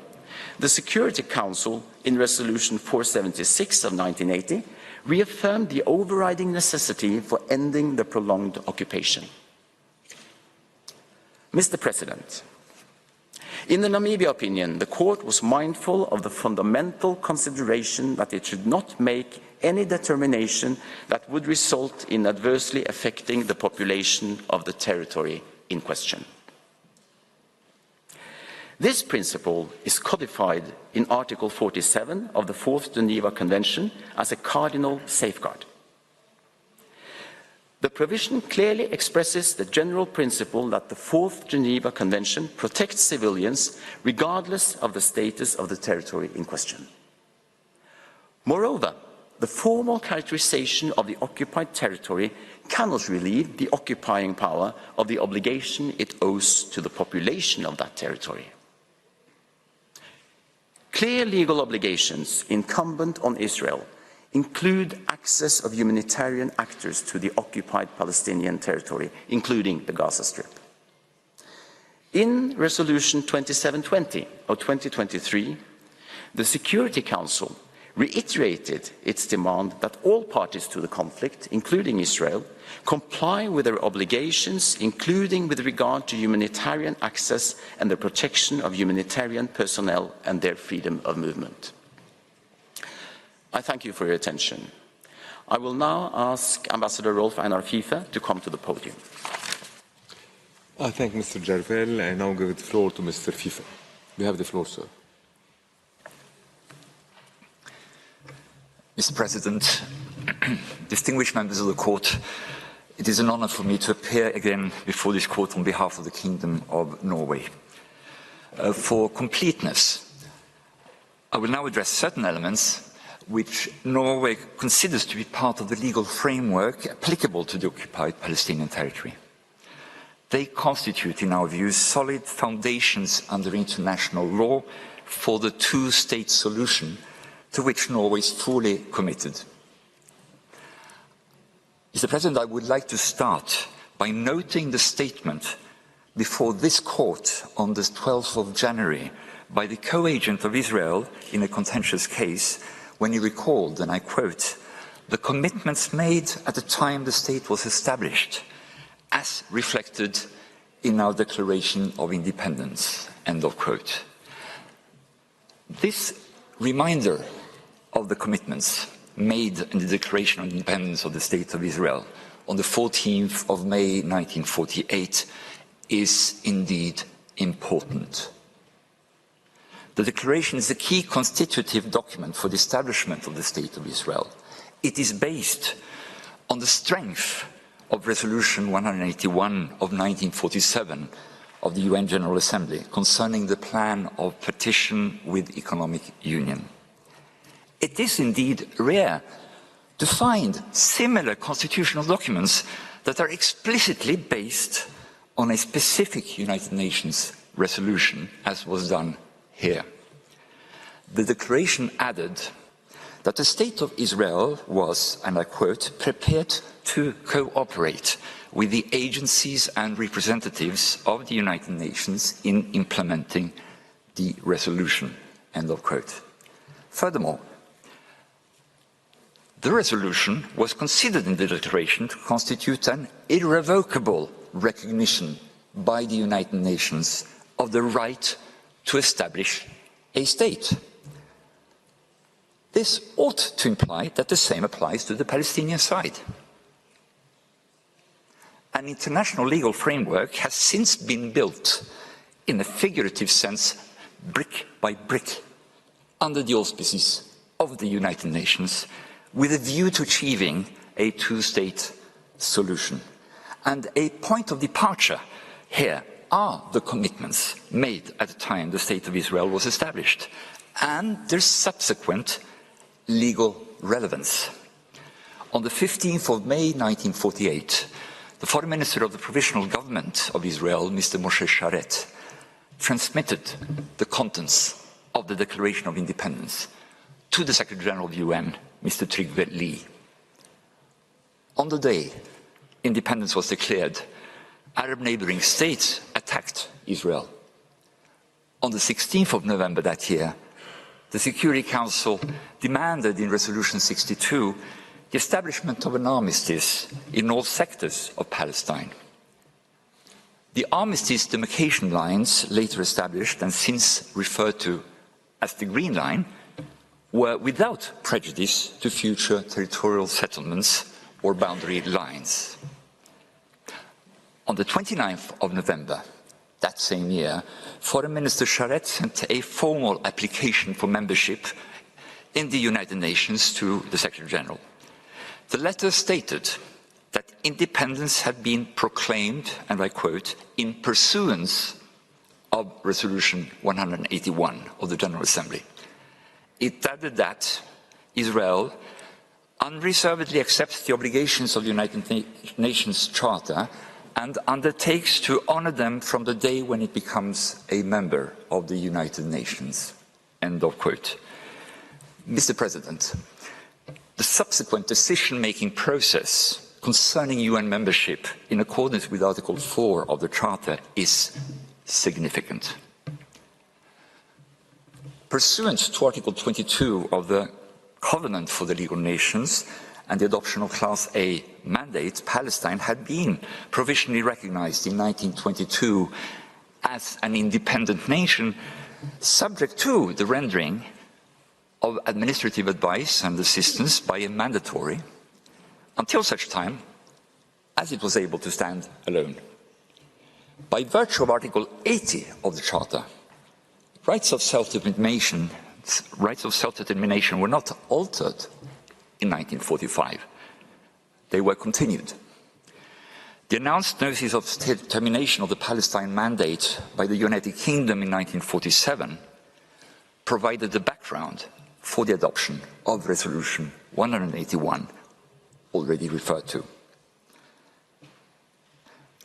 the Security Council, in Resolution 476 of 1980, reaffirmed the overriding necessity for ending the prolonged occupation. Mr. President, in the Namibia opinion, the court was mindful of the fundamental consideration that it should not make any determination that would result in adversely affecting the population of the territory in question. This principle is codified in Article 47 of the Fourth Geneva Convention as a cardinal safeguard. The provision clearly expresses the general principle that the Fourth Geneva Convention protects civilians regardless of the status of the territory in question. Moreover, the formal characterization of the occupied territory cannot relieve the occupying power of the obligation it owes to the population of that territory. Clear legal obligations incumbent on Israel include access of humanitarian actors to the occupied Palestinian territory, including the Gaza Strip. In Resolution 2720 of 2023, the Security Council reiterated its demand that all parties to the conflict, including Israel, comply with their obligations, including with regard to humanitarian access and the protection of humanitarian personnel and their freedom of movement. I thank you for your attention. I will now ask Ambassador Rolf Einar Fife to come to the podium. I thank Mr. Jarvel. I now give the floor to Mr. Fife. You have the floor, sir. Mr. President, distinguished members of the Court, it is an honor for me to appear again before this Court on behalf of the Kingdom of Norway. For completeness, I will now address certain elements which Norway considers to be part of the legal framework applicable to the occupied Palestinian territory. They constitute, in our view, solid foundations under international law for the two-state solution to which Norway is fully committed. Mr. President, I would like to start by noting the statement before this court on the 12th of January by the co-agent of Israel in a contentious case, when he recalled, and I quote, "the commitments made at the time the state was established, as reflected in our Declaration of Independence," end of quote. This reminder of the commitments made in the Declaration of Independence of the State of Israel on the 14th of May 1948 is indeed important. The Declaration is a key constitutive document for the establishment of the State of Israel. It is based on the strength of Resolution 181 of 1947 of the UN General Assembly concerning the plan of partition with economic union. It is indeed rare to find similar constitutional documents that are explicitly based on a specific United Nations resolution, as was done here. The Declaration added that the State of Israel was, and I quote, "prepared to cooperate with the agencies and representatives of the United Nations in implementing the resolution," end of quote. Furthermore, the resolution was considered in the Declaration to constitute an irrevocable recognition by the United Nations of the right to establish a state. This ought to imply that the same applies to the Palestinian side. An international legal framework has since been built, in a figurative sense, brick by brick, under the auspices of the United Nations, with a view to achieving a two-state solution. And a point of departure here are the commitments made at the time the State of Israel was established, and their subsequent legal relevance. On the 15th of May 1948, the Foreign Minister of the Provisional Government of Israel, Mr. Moshe Sharet, transmitted the contents of the Declaration of Independence to the Secretary General of the UN, Mr. Trygve Lie. On the day independence was declared, Arab neighboring states attacked Israel. On the 16th of November that year, the Security Council demanded in Resolution 62 the establishment of an armistice in all sectors of Palestine. The armistice demarcation lines, later established and since referred to as the Green Line, were without prejudice to future territorial settlements or boundary lines. On the 29th of November that same year, Foreign Minister Sharet sent a formal application for membership in the United Nations to the Secretary General. The letter stated that independence had been proclaimed, and I quote, "in pursuance of Resolution 181 of the General Assembly." It added that Israel unreservedly accepts the obligations of the United Nations Charter and undertakes to honor them from the day when it becomes a member of the United Nations, end of quote. Mr. President, the subsequent decision-making process concerning UN membership in accordance with Article 4 of the Charter is significant. Pursuant to Article 22 of the Covenant for the League of Nations and the adoption of Class A mandate, Palestine had been provisionally recognized in 1922 as an independent nation, subject to the rendering of administrative advice and assistance by a mandatory, until such time as it was able to stand alone. By virtue of Article 80 of the Charter, rights of self-determination were not altered in 1945. They were continued. The announced notice of termination of the Palestine Mandate by the United Kingdom in 1947 provided the background for the adoption of Resolution 181, already referred to.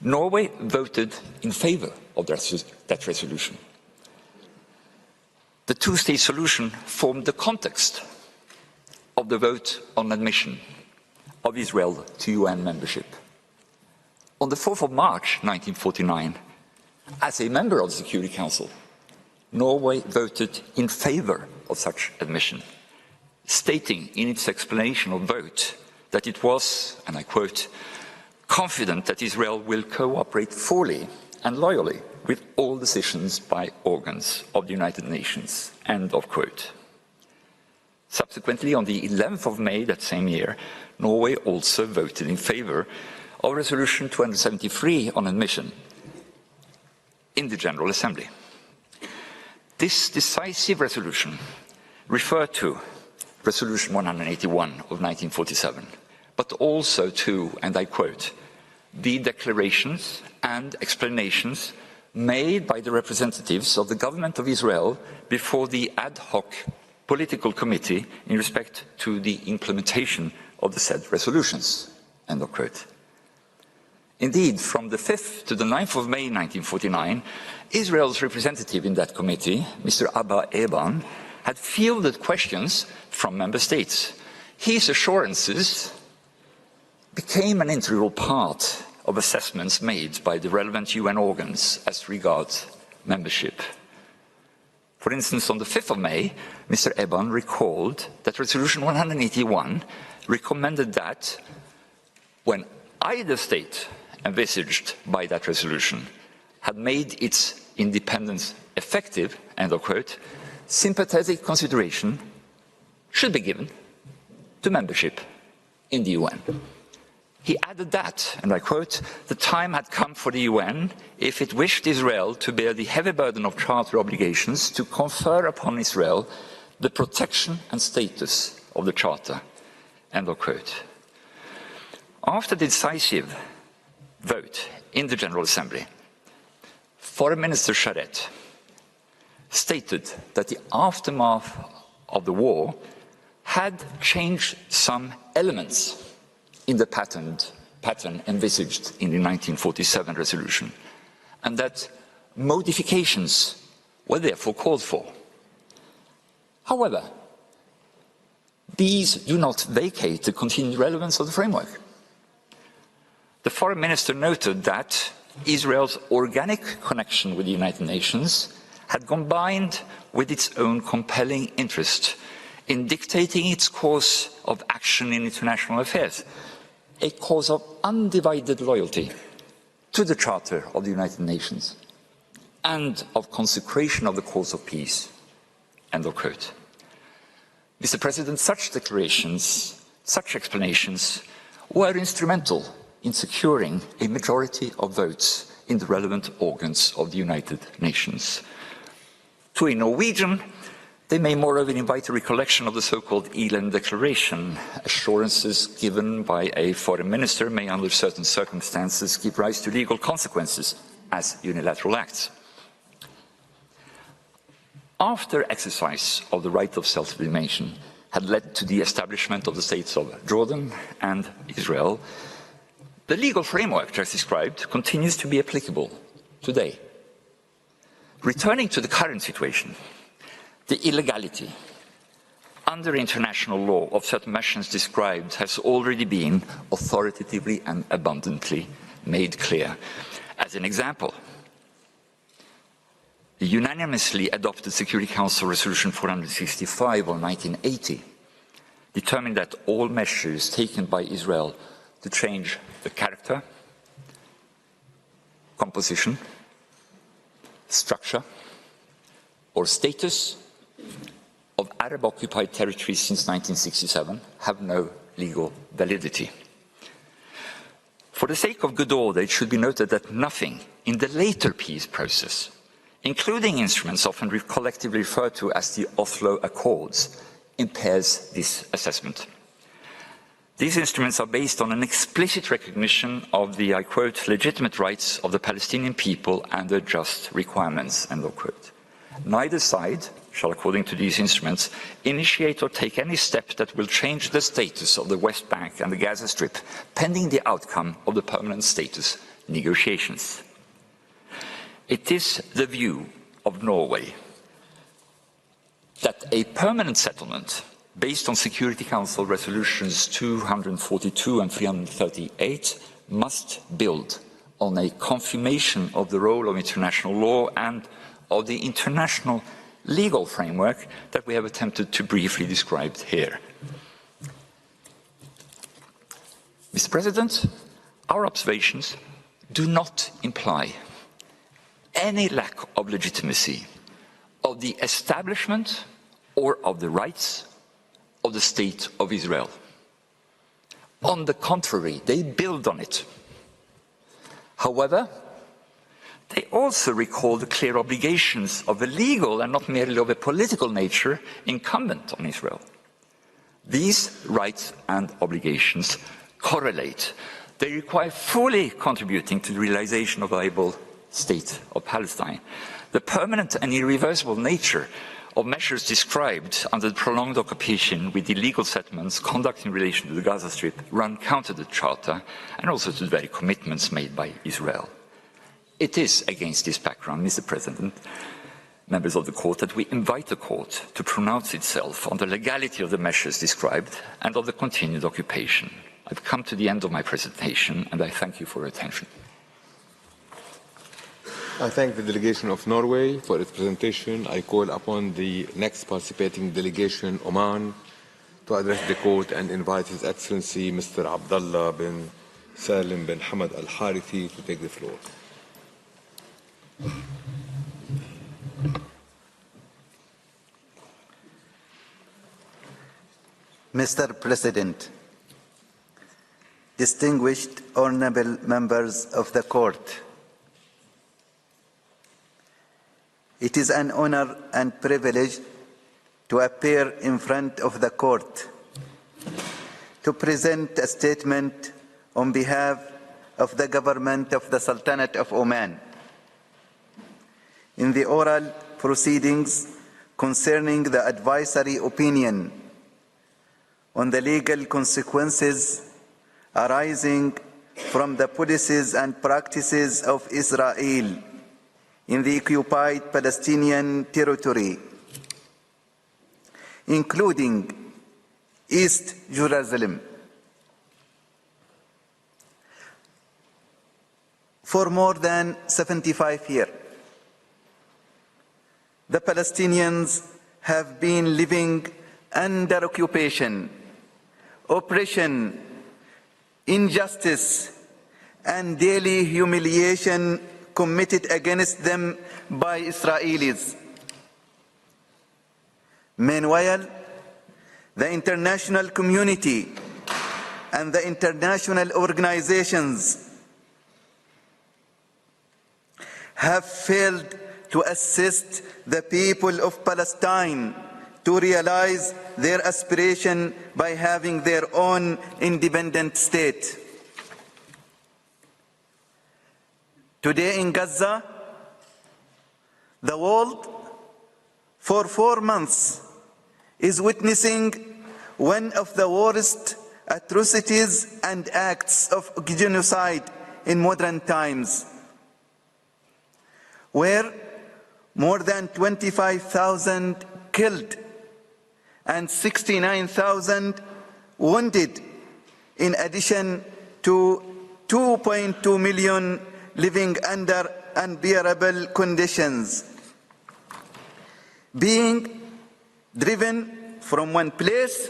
Norway voted in favor of that resolution. The two-state solution formed the context of the vote on admission of Israel to UN membership. On the 4th of March 1949, as a member of the Security Council, Norway voted in favour of such admission, stating in its explanation of vote that it was, and I quote, confident that Israel will cooperate fully and loyally with all decisions by organs of the United Nations, end of quote. Subsequently, on the 11th of May that same year, Norway also voted in favour of Resolution 273 on admission in the General Assembly. This decisive resolution referred to Resolution 181 of 1947, but also to, and I quote, the declarations and explanations made by the representatives of the government of Israel before the ad hoc political committee in respect to the implementation of the said resolutions, end of quote. Indeed, from the 5th to the 9th of May 1949, Israel's representative in that committee, Mr. Abba Eban, had fielded questions from member states. His assurances became an integral part of assessments made by the relevant UN organs as regards membership. For instance, on the 5th of May, Mr. Eban recalled that Resolution 181 recommended that when either state envisaged by that resolution had made its independence effective, end of quote, sympathetic consideration should be given to membership in the UN. He added that, and I quote, the time had come for the UN, if it wished Israel to bear the heavy burden of charter obligations, to confer upon Israel the protection and status of the charter, end of quote. After the decisive vote in the General Assembly, Foreign Minister Sharet stated that the aftermath of the war had changed some elements in the pattern envisaged in the 1947 resolution, and that modifications were therefore called for. However, these do not vacate the continued relevance of the framework. The Foreign Minister noted that Israel's organic connection with the United Nations had combined with its own compelling interest in dictating its course of action in international affairs, a cause of undivided loyalty to the Charter of the United Nations and of consecration of the cause of peace, end of quote. Mr. President, such declarations, such explanations were instrumental in securing a majority of votes in the relevant organs of the United Nations. To a Norwegian, they may moreover invite a recollection of the so-called Eland Declaration. Assurances given by a foreign minister may, under certain circumstances, give rise to legal consequences as unilateral acts. After exercise of the right of self-determination had led to the establishment of the states of Jordan and Israel, the legal framework just described continues to be applicable today. Returning to the current situation, the illegality under international law of certain measures described has already been authoritatively and abundantly made clear. As an example, the unanimously adopted Security Council Resolution 465 of 1980 determined that all measures taken by Israel to change the character, composition, structure, or status of Arab-occupied territories since 1967 have no legal validity. For the sake of good order, it should be noted that nothing in the later peace process, including instruments often collectively referred to as the Oslo Accords, impairs this assessment. These instruments are based on an explicit recognition of the, I quote, legitimate rights of the Palestinian people and their just requirements, end of quote. Neither side shall, according to these instruments, initiate or take any step that will change the status of the West Bank and the Gaza Strip, pending the outcome of the permanent status negotiations. It is the view of Norway that a permanent settlement based on Security Council resolutions 242 and 338, must build on a confirmation of the role of international law and of the international legal framework that we have attempted to briefly describe here. Mr. President, our observations do not imply any lack of legitimacy of the establishment or of the rights of the State of Israel. On the contrary, they build on it. However, they also recall the clear obligations of a legal and not merely of a political nature incumbent on Israel. These rights and obligations correlate. They require fully contributing to the realization of a viable state of Palestine. The permanent and irreversible nature of measures described under the prolonged occupation with illegal settlements conducted in relation to the Gaza Strip run counter to the Charter and also to the very commitments made by Israel. It is against this background, Mr. President, members of the Court, that we invite the Court to pronounce itself on the legality of the measures described and of the continued occupation. I've come to the end of my presentation and I thank you for your attention. I thank the delegation of Norway for its presentation. I call upon the next participating delegation, Oman, to address the court and invite His Excellency Mr. Abdullah bin Salim bin Hamad al-Harithi to take the floor. Mr. President, distinguished honorable members of the court, it is an honor and privilege to appear in front of the court to present a statement on behalf of the government of the Sultanate of Oman in the oral proceedings concerning the advisory opinion on the legal consequences arising from the policies and practices of Israel in the occupied Palestinian territory, including East Jerusalem. For more than 75 years, the Palestinians have been living under occupation, oppression, injustice, and daily humiliation committed against them by Israelis. Meanwhile, the international community and the international organizations have failed to assist the people of Palestine to realize their aspiration by having their own independent state. Today in Gaza, the world for 4 months is witnessing one of the worst atrocities and acts of genocide in modern times, where more than 25,000 killed and 69,000 wounded, in addition to 2.2 million living under unbearable conditions, being driven from one place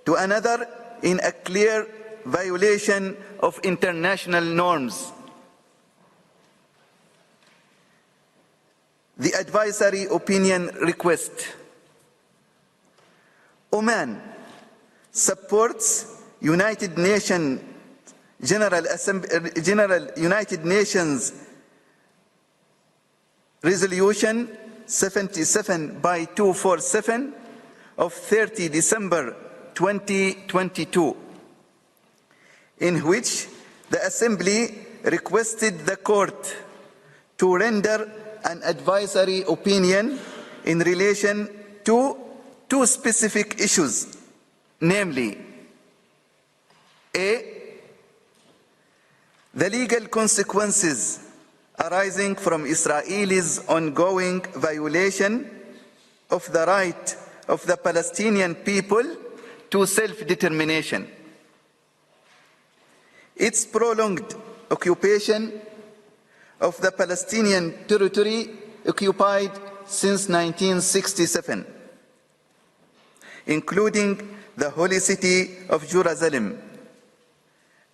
to another in a clear violation of international norms. The advisory opinion request. Oman supports United Nations General United Nations Resolution 77/247 of 30 December 2022, in which the Assembly requested the Court to render an advisory opinion in relation to 2 specific issues, namely, A, the legal consequences arising from Israel's ongoing violation of the right of the Palestinian people to self-determination. Its prolonged occupation of the Palestinian territory occupied since 1967, including the holy city of Jerusalem,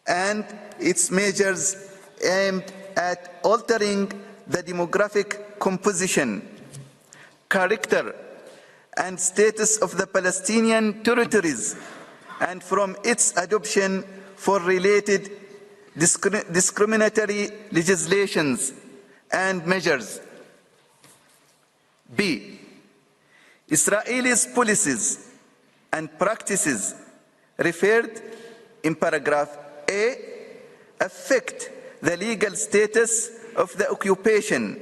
and its measures aimed at altering the demographic composition, character, and status of the Palestinian territories, and from its adoption for related discriminatory legislations and measures. B. Israel's policies and practices referred in paragraph A affect the legal status of the occupation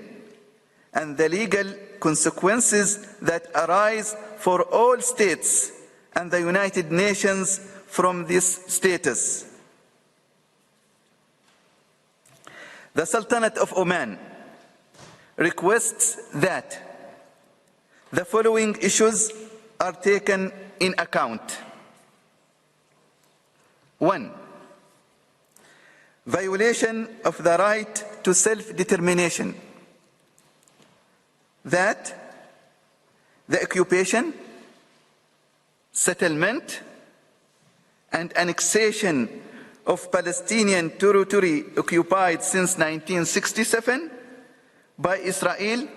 and the legal consequences that arise for all states and the United Nations from this status. The Sultanate of Oman requests that the following issues are taken in account. 1. Violation of the right to self-determination. That the occupation, settlement, and annexation of Palestinian territory occupied since 1967 by Israel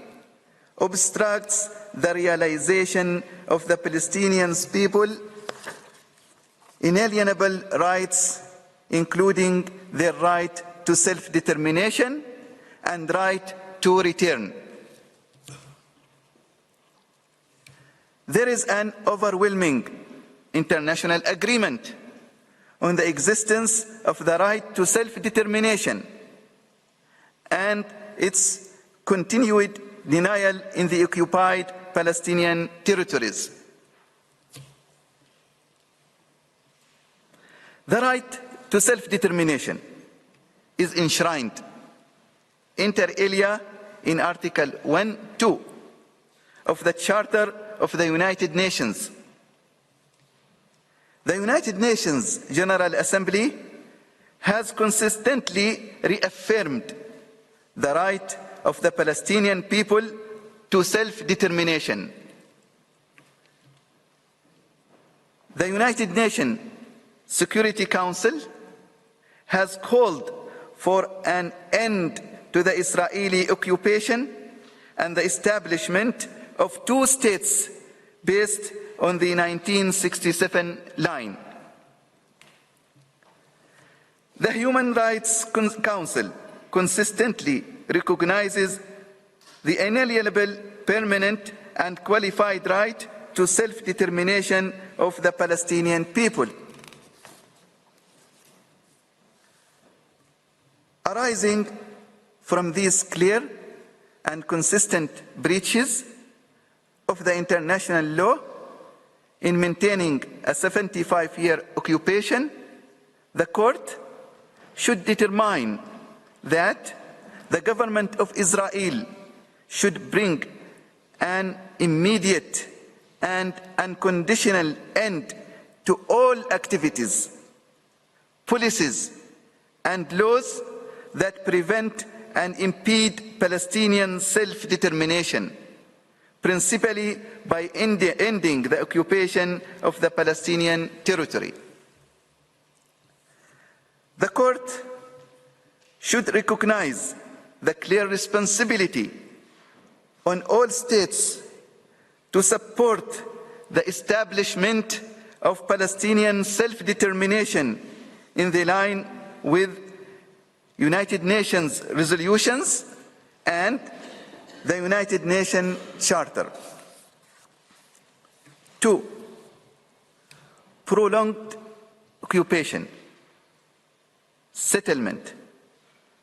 obstructs the realization of the Palestinian people's inalienable rights, including their right to self-determination and right to return. There is an overwhelming international agreement on the existence of the right to self-determination and its continued denial in the occupied Palestinian territories. The right to self-determination is enshrined inter alia in Article 1(2) of the Charter of the United Nations. The United Nations General Assembly has consistently reaffirmed the right of the Palestinian people to self-determination. The United Nations Security Council has called for an end to the Israeli occupation and the establishment of two states based on the 1967 line. The Human Rights Council consistently recognizes the inalienable, permanent, and qualified right to self-determination of the Palestinian people. Arising from these clear and consistent breaches of the international law in maintaining a 75-year occupation, the court should determine that the government of Israel should bring an immediate and unconditional end to all activities, policies, and laws that prevent and impede Palestinian self-determination, principally by ending the occupation of the Palestinian territory. The court should recognize the clear responsibility on all states to support the establishment of Palestinian self-determination in the line with United Nations resolutions and the United Nations Charter. 2. Prolonged occupation, settlement,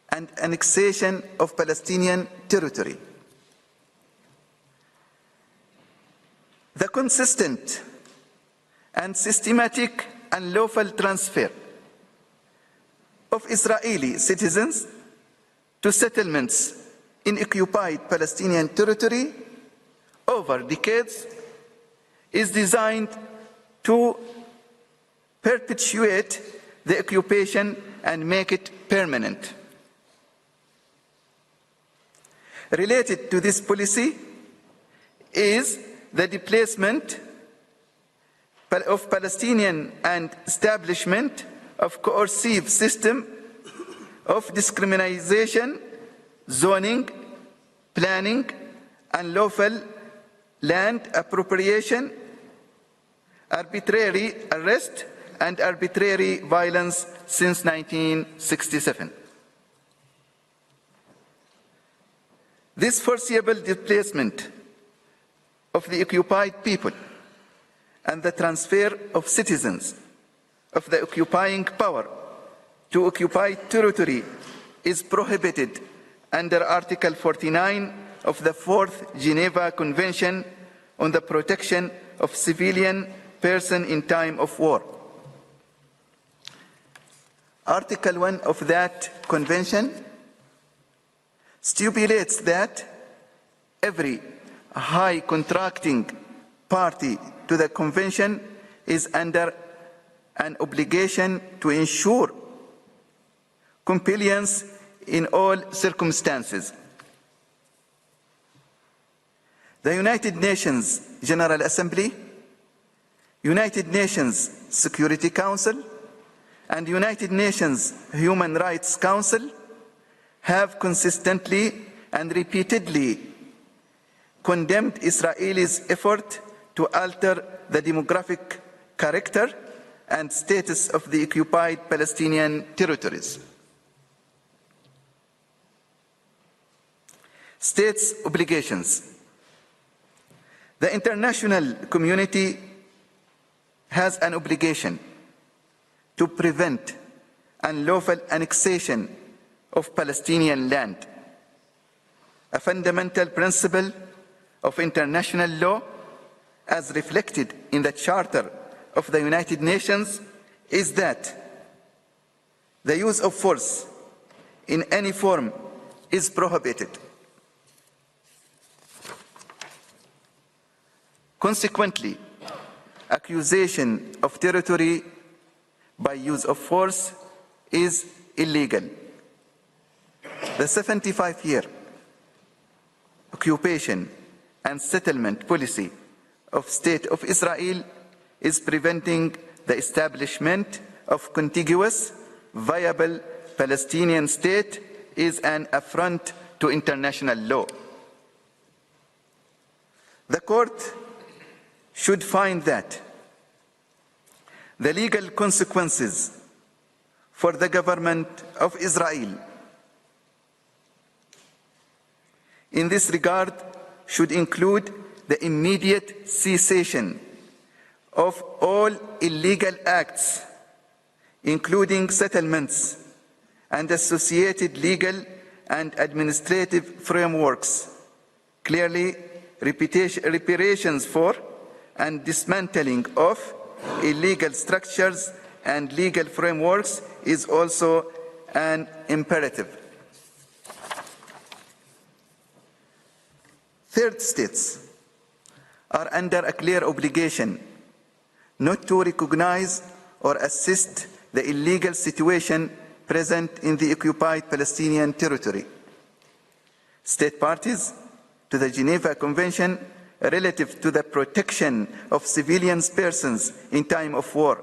and annexation of Palestinian territory. The consistent and systematic and lawful transfer of Israeli citizens to settlements in occupied Palestinian territory over decades is designed to perpetuate the occupation and make it permanent. Related to this policy is the displacement of Palestinians and establishment of coercive system of discrimination, zoning, planning, unlawful land appropriation, arbitrary arrest, and arbitrary violence since 1967. This foreseeable displacement of the occupied people and the transfer of citizens of the occupying power to occupied territory is prohibited under Article 49 of the Fourth Geneva Convention on the Protection of Civilian Persons in Time of War. Article 1 of that convention stipulates that every high contracting party to the convention is under an obligation to ensure compliance in all circumstances. The United Nations General Assembly, United Nations Security Council, and United Nations Human Rights Council have consistently and repeatedly condemned Israel's effort to alter the demographic character and status of the occupied Palestinian territories. States' obligations. The international community has an obligation to prevent unlawful annexation of Palestinian land. A fundamental principle of international law, as reflected in the Charter of the United Nations, is that the use of force in any form is prohibited. Consequently, accusation of territory by use of force is illegal. The 75-year occupation and settlement policy of State of Israel is preventing the establishment of contiguous, viable Palestinian state is an affront to international law. The court should find that the legal consequences for the government of Israel in this regard should include the immediate cessation of all illegal acts, including settlements and associated legal and administrative frameworks, clearly reparations for and dismantling of illegal structures and legal frameworks is also an imperative. Third states are under a clear obligation not to recognize or assist the illegal situation present in the occupied Palestinian territory. State parties to the Geneva Convention relative to the protection of civilian persons in time of war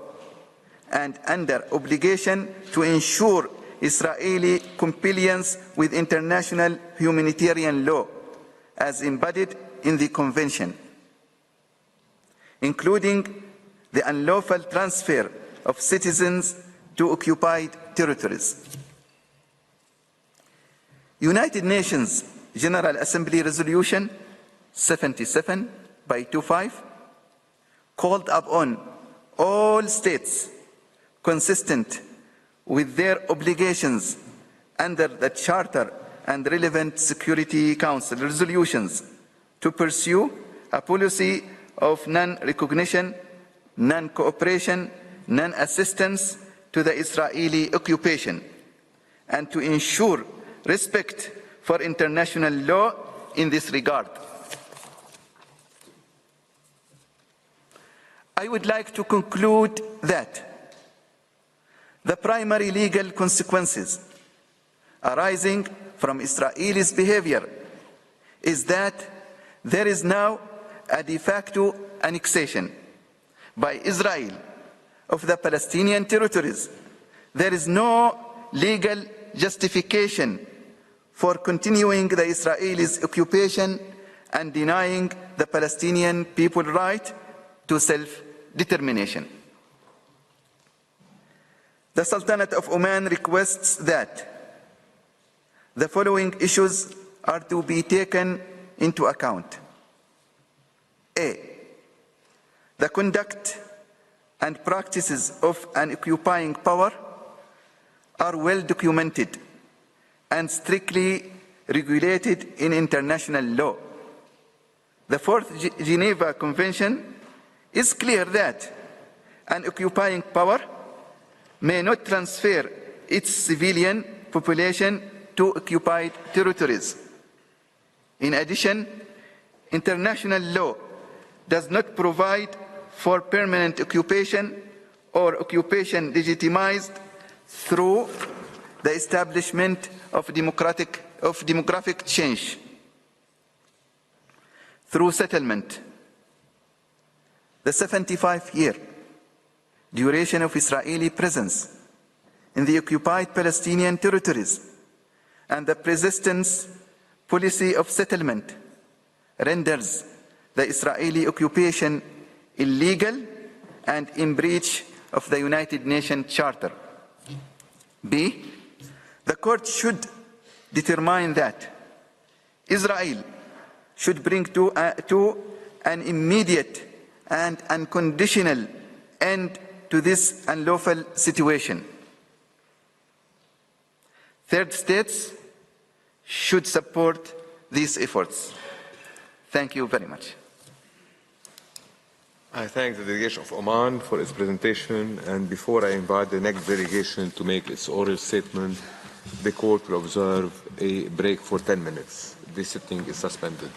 and under obligation to ensure Israeli compliance with international humanitarian law as embodied in the Convention, including the unlawful transfer of citizens to occupied territories. United Nations General Assembly Resolution 77/25 called upon all states consistent with their obligations under the Charter and relevant Security Council resolutions to pursue a policy of non-recognition, non-cooperation, non-assistance to the Israeli occupation, and to ensure respect for international law in this regard. I would like to conclude that the primary legal consequences arising from Israel's behavior is that there is now a de facto annexation by Israel of the Palestinian territories. There is no legal justification for continuing the Israelis' occupation and denying the Palestinian people right to self-determination. The Sultanate of Oman requests that the following issues are to be taken into account. A. The conduct and practices of an occupying power are well documented and strictly regulated in international law. The Fourth Geneva Convention is clear that an occupying power may not transfer its civilian population to occupied territories. In addition, international law does not provide for permanent occupation or occupation legitimized through the establishment of demographic change through settlement. The 75-year duration of Israeli presence in the occupied Palestinian territories and the persistence policy of settlement renders the Israeli occupation illegal and in breach of the United Nations Charter. B. The court should determine that Israel should bring to an immediate and unconditional end to this unlawful situation. Third states should support these efforts. Thank you very much. I thank the delegation of Oman for its presentation, and before I invite the next delegation to make its oral statement, the court will observe a break for 10 minutes. This sitting is suspended.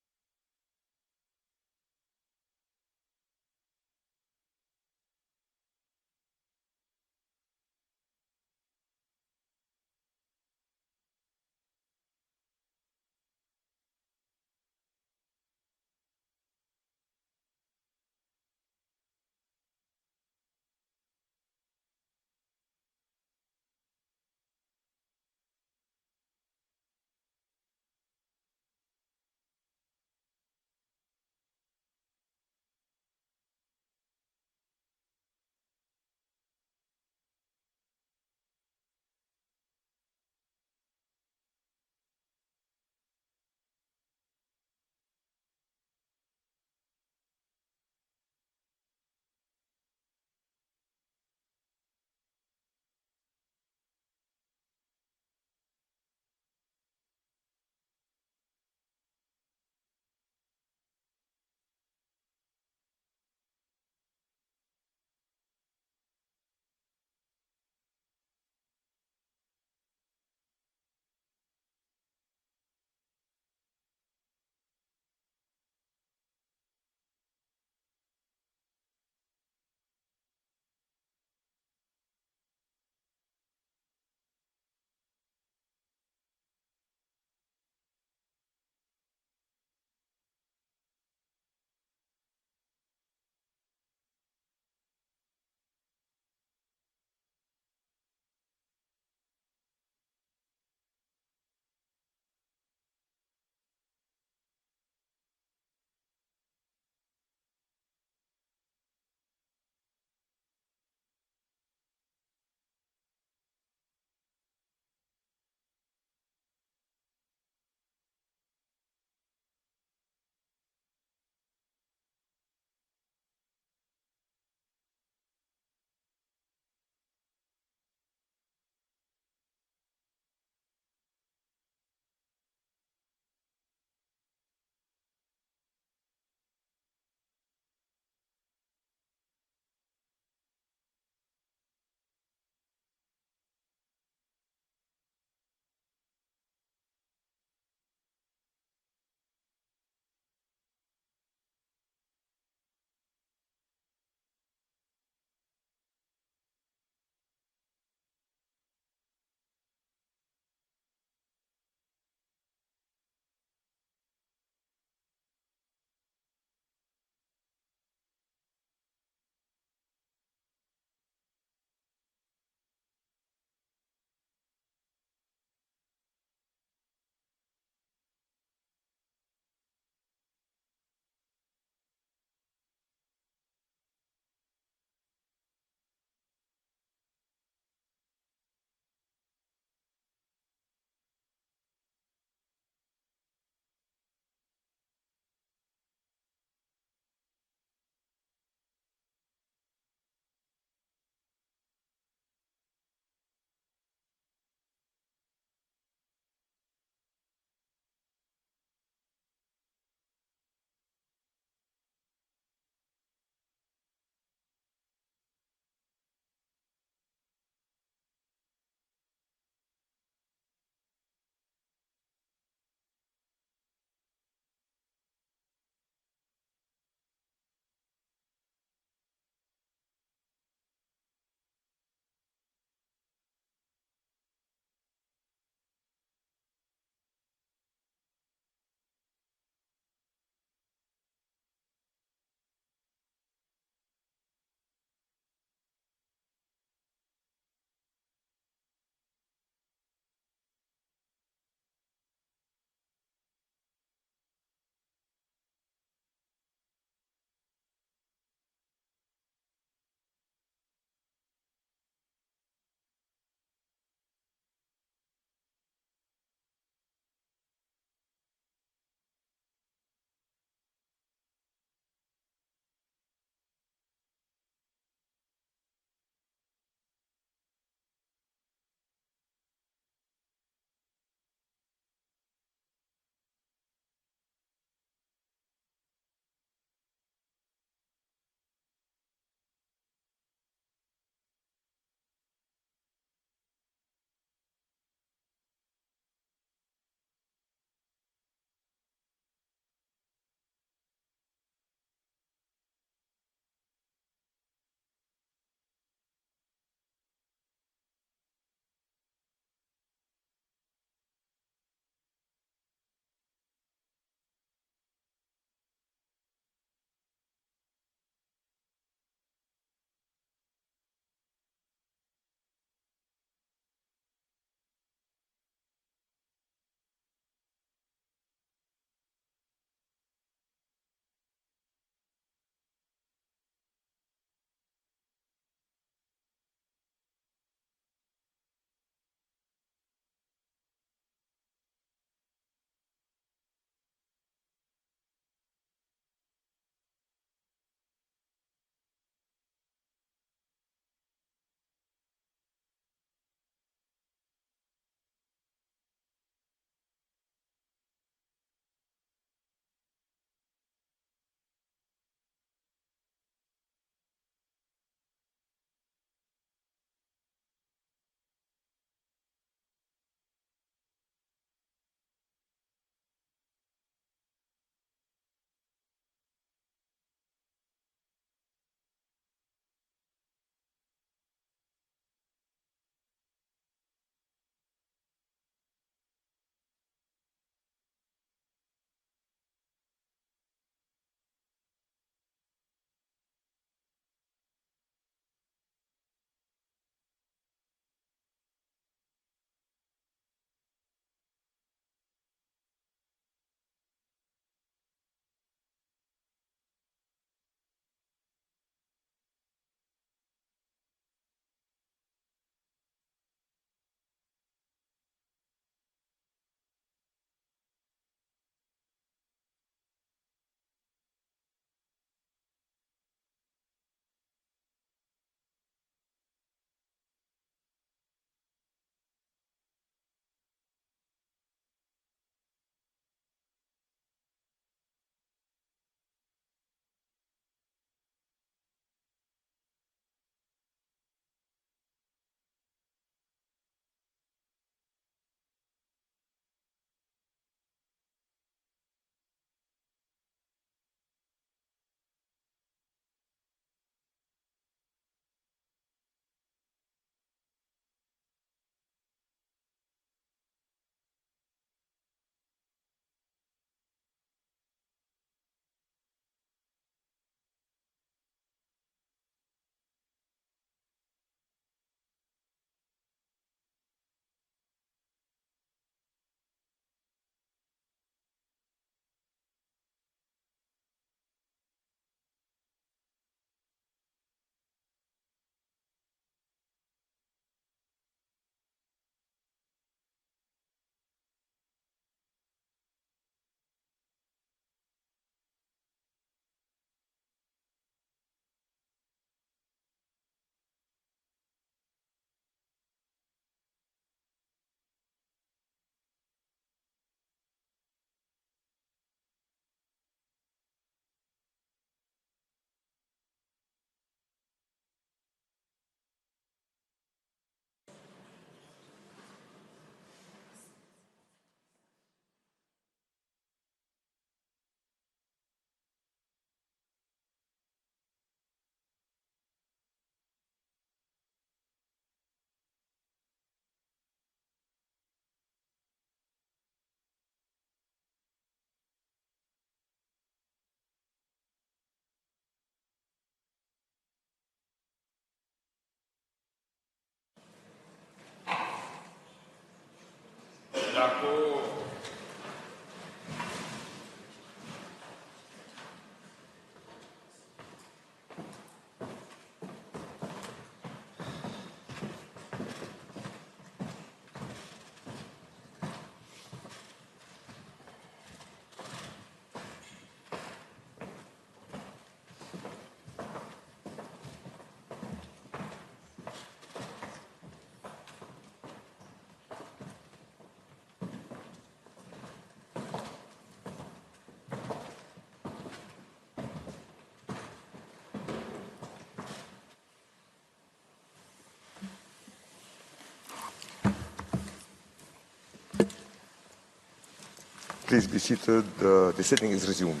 Please be seated. The sitting is resumed.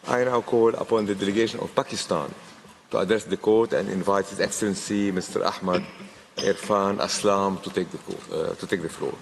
I now call upon the delegation of Pakistan to address the court and invite His Excellency Mr. Ahmad Irfan Aslam to take the floor.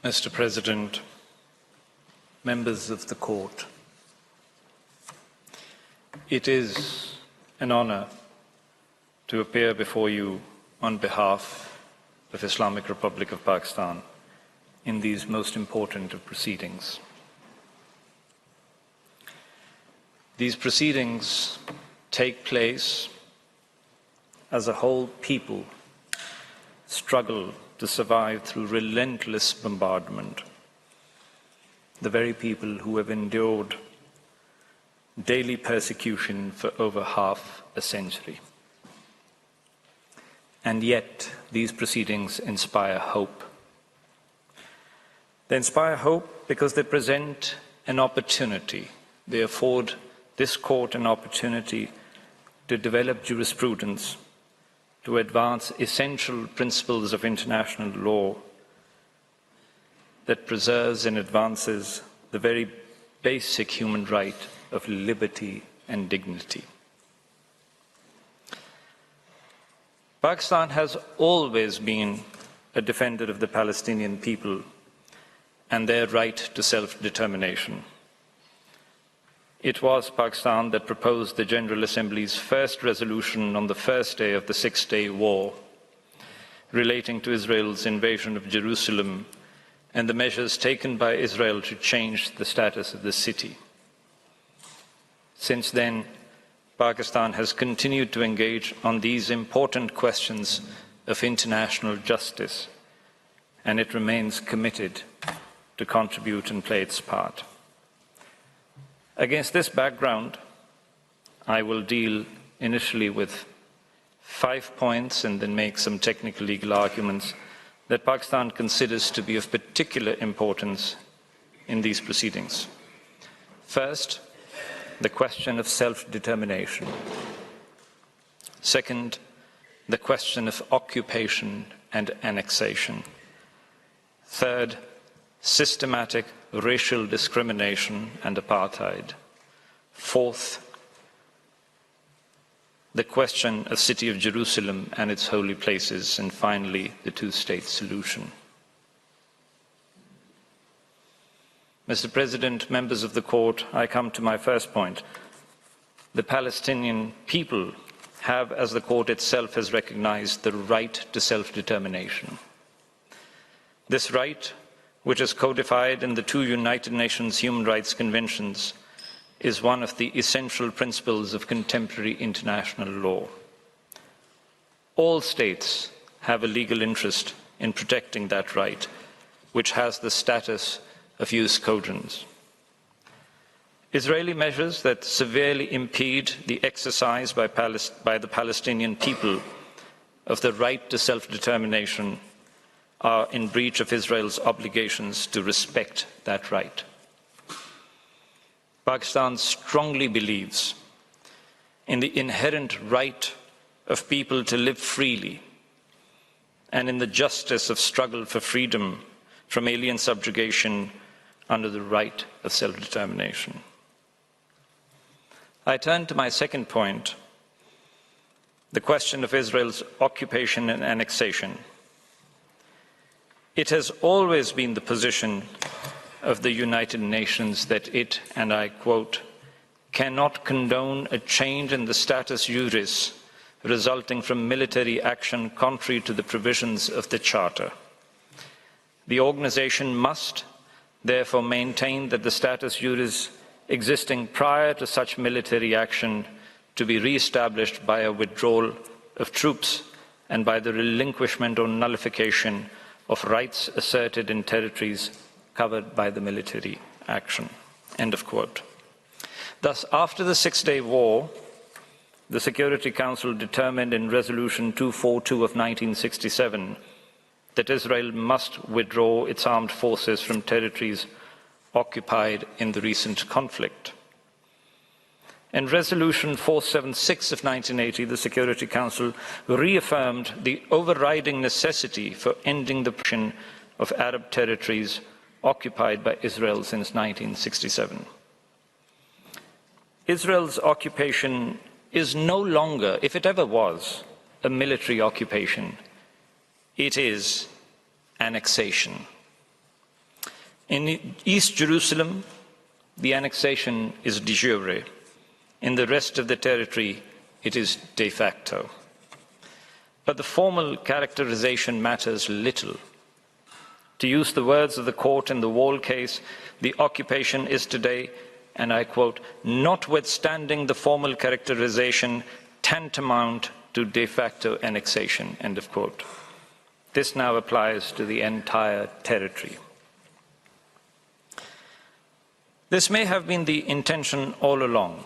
Mr. President, members of the court, it is an honor to appear before you on behalf of Islamic Republic of Pakistan in these most important of proceedings. These proceedings take place as a whole people struggle to survive through relentless bombardment. The very people who have endured daily persecution for over half a century. And yet, these proceedings inspire hope. They inspire hope because they present an opportunity. They afford this court an opportunity to develop jurisprudence, to advance essential principles of international law that preserves and advances the very basic human right of liberty and dignity. Pakistan has always been a defender of the Palestinian people and their right to self-determination. It was Pakistan that proposed the General Assembly's first resolution on the first day of the Six-Day War relating to Israel's invasion of Jerusalem and the measures taken by Israel to change the status of the city. Since then, Pakistan has continued to engage on these important questions of international justice, and it remains committed to contribute and play its part. Against this background, I will deal initially with 5 points and then make some technical legal arguments that Pakistan considers to be of particular importance in these proceedings. First, the question of self-determination. Second, the question of occupation and annexation. Third, systematic racial discrimination and apartheid. Fourth, the question of City of Jerusalem and its holy places. And finally, the two-state solution. Mr. President, members of the court, I come to my first point. The Palestinian people have, as the court itself has recognized, the right to self-determination. This right, which is codified in the two United Nations Human Rights Conventions, is one of the essential principles of contemporary international law. All states have a legal interest in protecting that right, which has the status of jus cogens. Israeli measures that severely impede the exercise by the Palestinian people of the right to self-determination are in breach of Israel's obligations to respect that right. Pakistan strongly believes in the inherent right of people to live freely and in the justice of struggle for freedom from alien subjugation under the right of self-determination. I turn to my second point, the question of Israel's occupation and annexation. It has always been the position of the United Nations that it, and I quote, cannot condone a change in the status juris resulting from military action contrary to the provisions of the Charter. The organization must therefore maintain that the status juris existing prior to such military action to be re-established by a withdrawal of troops and by the relinquishment or nullification of rights asserted in territories covered by the military action." End of quote. Thus, after the Six-Day War, the Security Council determined in Resolution 242 of 1967 that Israel must withdraw its armed forces from territories occupied in the recent conflict. In Resolution 476 of 1980, the Security Council reaffirmed the overriding necessity for ending the oppression of Arab territories occupied by Israel since 1967. Israel's occupation is no longer, if it ever was, a military occupation. It is annexation. In East Jerusalem, the annexation is de jure. In the rest of the territory, it is de facto. But the formal characterization matters little. To use the words of the court in the Wall case, the occupation is today, and I quote, "notwithstanding the formal characterization, tantamount to de facto annexation," end of quote. This now applies to the entire territory. This may have been the intention all along.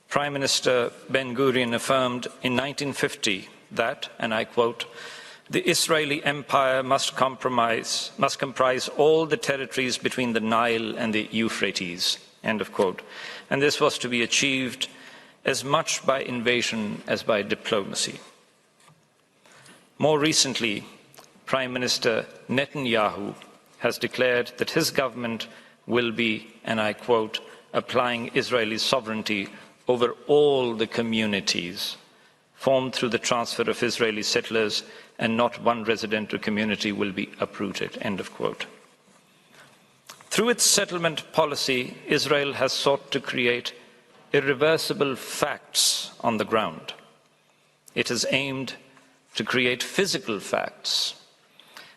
Prime Minister Ben-Gurion affirmed in 1950 that, and I quote, "the Israeli empire must comprise all the territories between the Nile and the Euphrates," end of quote. And this was to be achieved as much by invasion as by diplomacy. More recently, Prime Minister Netanyahu has declared that his government will be, and I quote, "applying Israeli sovereignty over all the communities formed through the transfer of Israeli settlers, and not one resident or community will be uprooted," end of quote. Through its settlement policy, Israel has sought to create irreversible facts on the ground. It has aimed to create physical facts,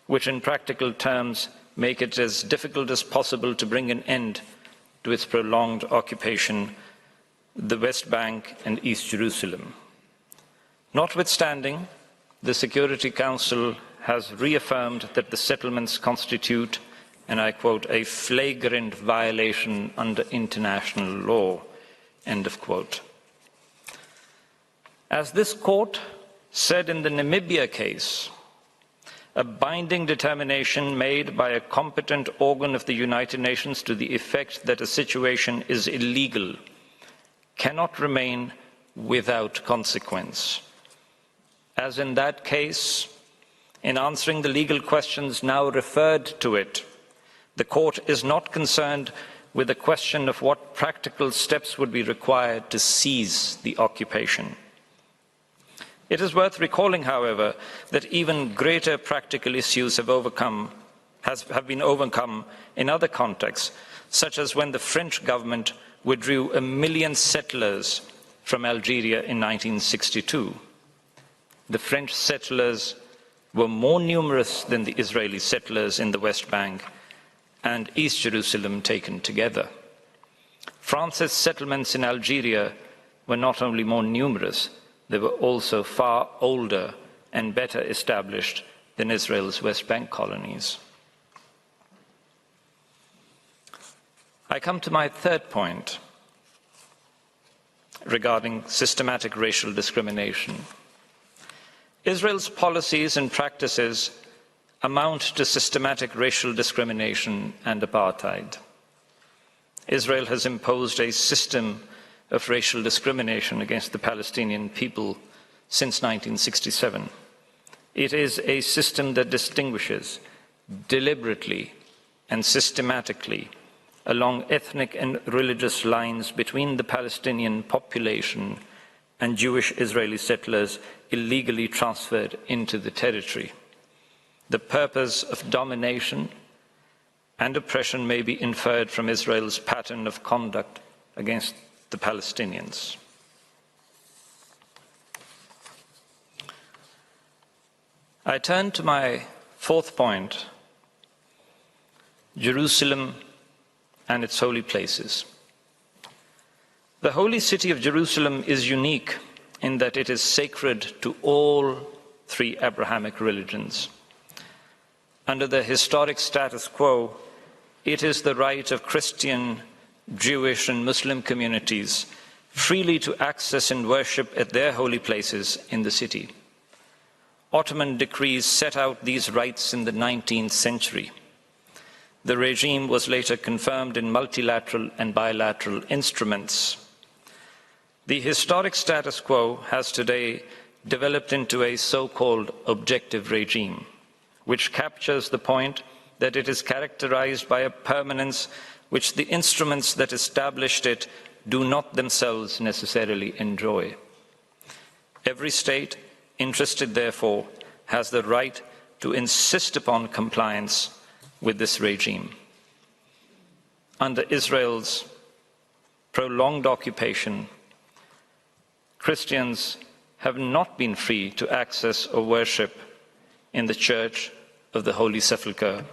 which in practical terms make it as difficult as possible to bring an end to its prolonged occupation, the West Bank and East Jerusalem. Notwithstanding, the Security Council has reaffirmed that the settlements constitute, and I quote, "a flagrant violation under international law," end of quote. As this court said in the Namibia case, a binding determination made by a competent organ of the United Nations to the effect that a situation is illegal cannot remain without consequence. As in that case, in answering the legal questions now referred to it, the court is not concerned with the question of what practical steps would be required to seize the occupation. It is worth recalling, however, that even greater practical issues have been overcome in other contexts, such as when the French government withdrew 1 million settlers from Algeria in 1962. The French settlers were more numerous than the Israeli settlers in the West Bank and East Jerusalem taken together. France's settlements in Algeria were not only more numerous, they were also far older and better established than Israel's West Bank colonies. I come to my third point regarding systematic racial discrimination. Israel's policies and practices amount to systematic racial discrimination and apartheid. Israel has imposed a system of racial discrimination against the Palestinian people since 1967. It is a system that distinguishes deliberately and systematically along ethnic and religious lines between the Palestinian population and Jewish Israeli settlers illegally transferred into the territory. The purpose of domination and oppression may be inferred from Israel's pattern of conduct against the Palestinians. I turn to my fourth point, Jerusalem and its holy places. The holy city of Jerusalem is unique in that it is sacred to all three Abrahamic religions. Under the historic status quo, it is the right of Christian, Jewish and Muslim communities freely to access and worship at their holy places in the city. Ottoman decrees set out these rights in the 19th century. The regime was later confirmed in multilateral and bilateral instruments. The historic status quo has today developed into a so-called objective regime, which captures the point that it is characterized by a permanence which the instruments that established it do not themselves necessarily enjoy. Every state interested, therefore, has the right to insist upon compliance with this regime. Under Israel's prolonged occupation, Christians have not been free to access or worship in the Church of the Holy Sepulchre,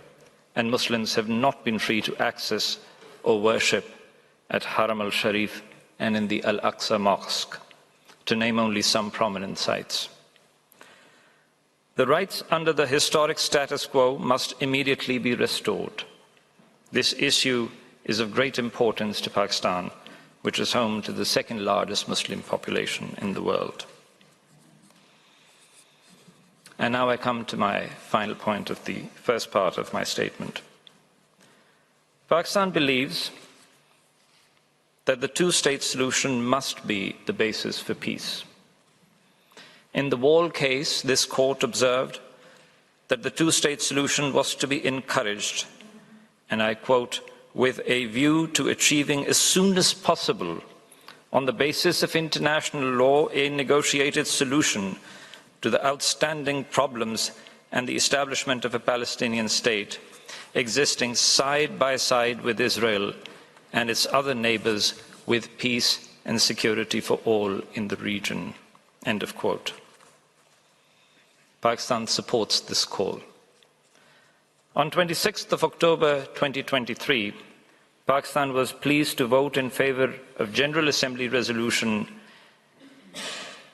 and Muslims have not been free to access or worship at Haram al-Sharif and in the Al-Aqsa Mosque, to name only some prominent sites. The rights under the historic status quo must immediately be restored. This issue is of great importance to Pakistan, which is home to the second largest Muslim population in the world. And now I come to my final point of the first part of my statement. Pakistan believes that the two-state solution must be the basis for peace. In the Wall case, this court observed that the two-state solution was to be encouraged, and I quote, with a view to achieving as soon as possible, on the basis of international law, a negotiated solution to the outstanding problems and the establishment of a Palestinian state existing side by side with Israel and its other neighbors, with peace and security for all in the region. End of quote. Pakistan supports this call. On 26th of October 2023, Pakistan was pleased to vote in favor of General Assembly resolution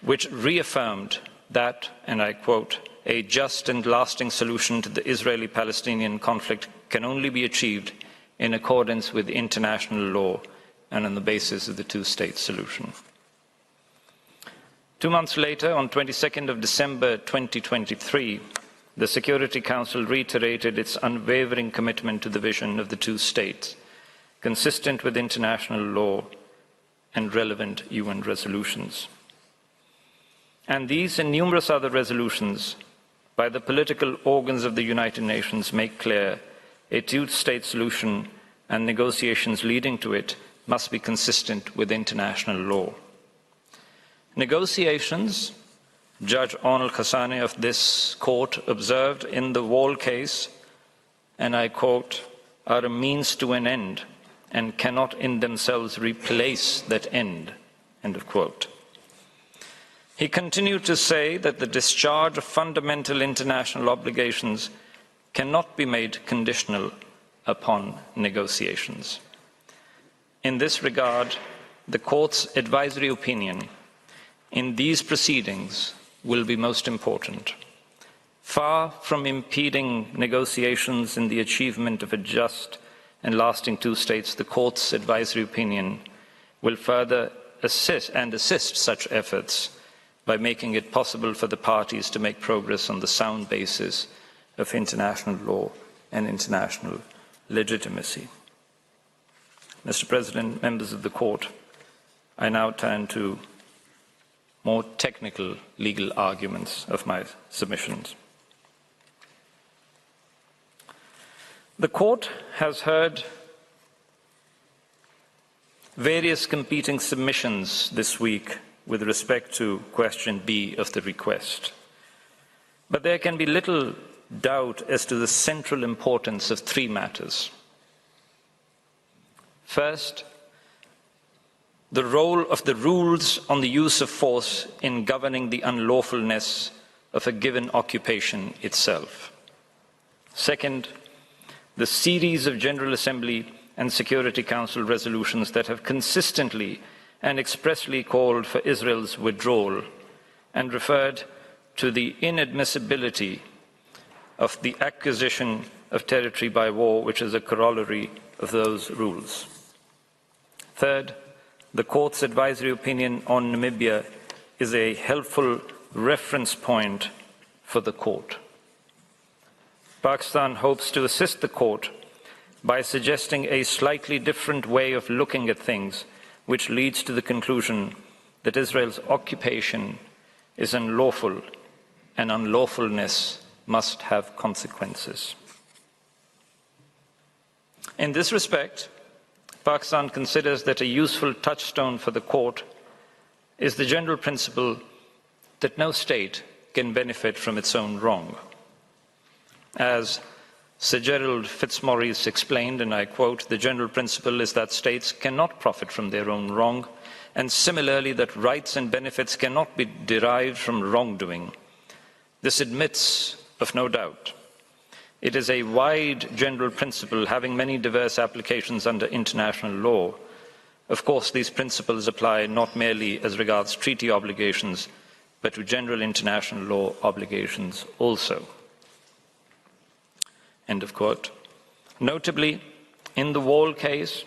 which reaffirmed that, and I quote, a just and lasting solution to the Israeli-Palestinian conflict can only be achieved in accordance with international law and on the basis of the two-state solution. 2 months later, on 22nd of December 2023, the Security Council reiterated its unwavering commitment to the vision of the two states, consistent with international law and relevant UN resolutions. And these and numerous other resolutions by the political organs of the United Nations make clear a two-state solution and negotiations leading to it must be consistent with international law. Negotiations, Judge Onal Khasani of this court observed in the Wall case, and I quote, are a means to an end and cannot in themselves replace that end, end of quote. He continued to say that the discharge of fundamental international obligations cannot be made conditional upon negotiations. In this regard, the court's advisory opinion in these proceedings will be most important. Far from impeding negotiations in the achievement of a just and lasting two states, the court's advisory opinion will further assist such efforts by making it possible for the parties to make progress on the sound basis of international law and international legitimacy. Mr. President, members of the court, I now turn to more technical legal arguments of my submissions. The court has heard various competing submissions this week with respect to question B of the request. But there can be little doubt as to the central importance of three matters. First, the role of the rules on the use of force in governing the unlawfulness of a given occupation itself. Second, the series of General Assembly and Security Council resolutions that have consistently and expressly called for Israel's withdrawal and referred to the inadmissibility of the acquisition of territory by war, which is a corollary of those rules. Third, the Court's advisory opinion on Namibia is a helpful reference point for the Court. Pakistan hopes to assist the Court by suggesting a slightly different way of looking at things, which leads to the conclusion that Israel's occupation is unlawful and unlawfulness must have consequences. In this respect, Pakistan considers that a useful touchstone for the Court is the general principle that no state can benefit from its own wrong. As Sir Gerald Fitzmaurice explained, and I quote, "The general principle is that states cannot profit from their own wrong, and similarly that rights and benefits cannot be derived from wrongdoing. This admits of no doubt. It is a wide general principle having many diverse applications under international law. Of course, these principles apply not merely as regards treaty obligations, but to general international law obligations also." End of quote. Notably, in the Wall case,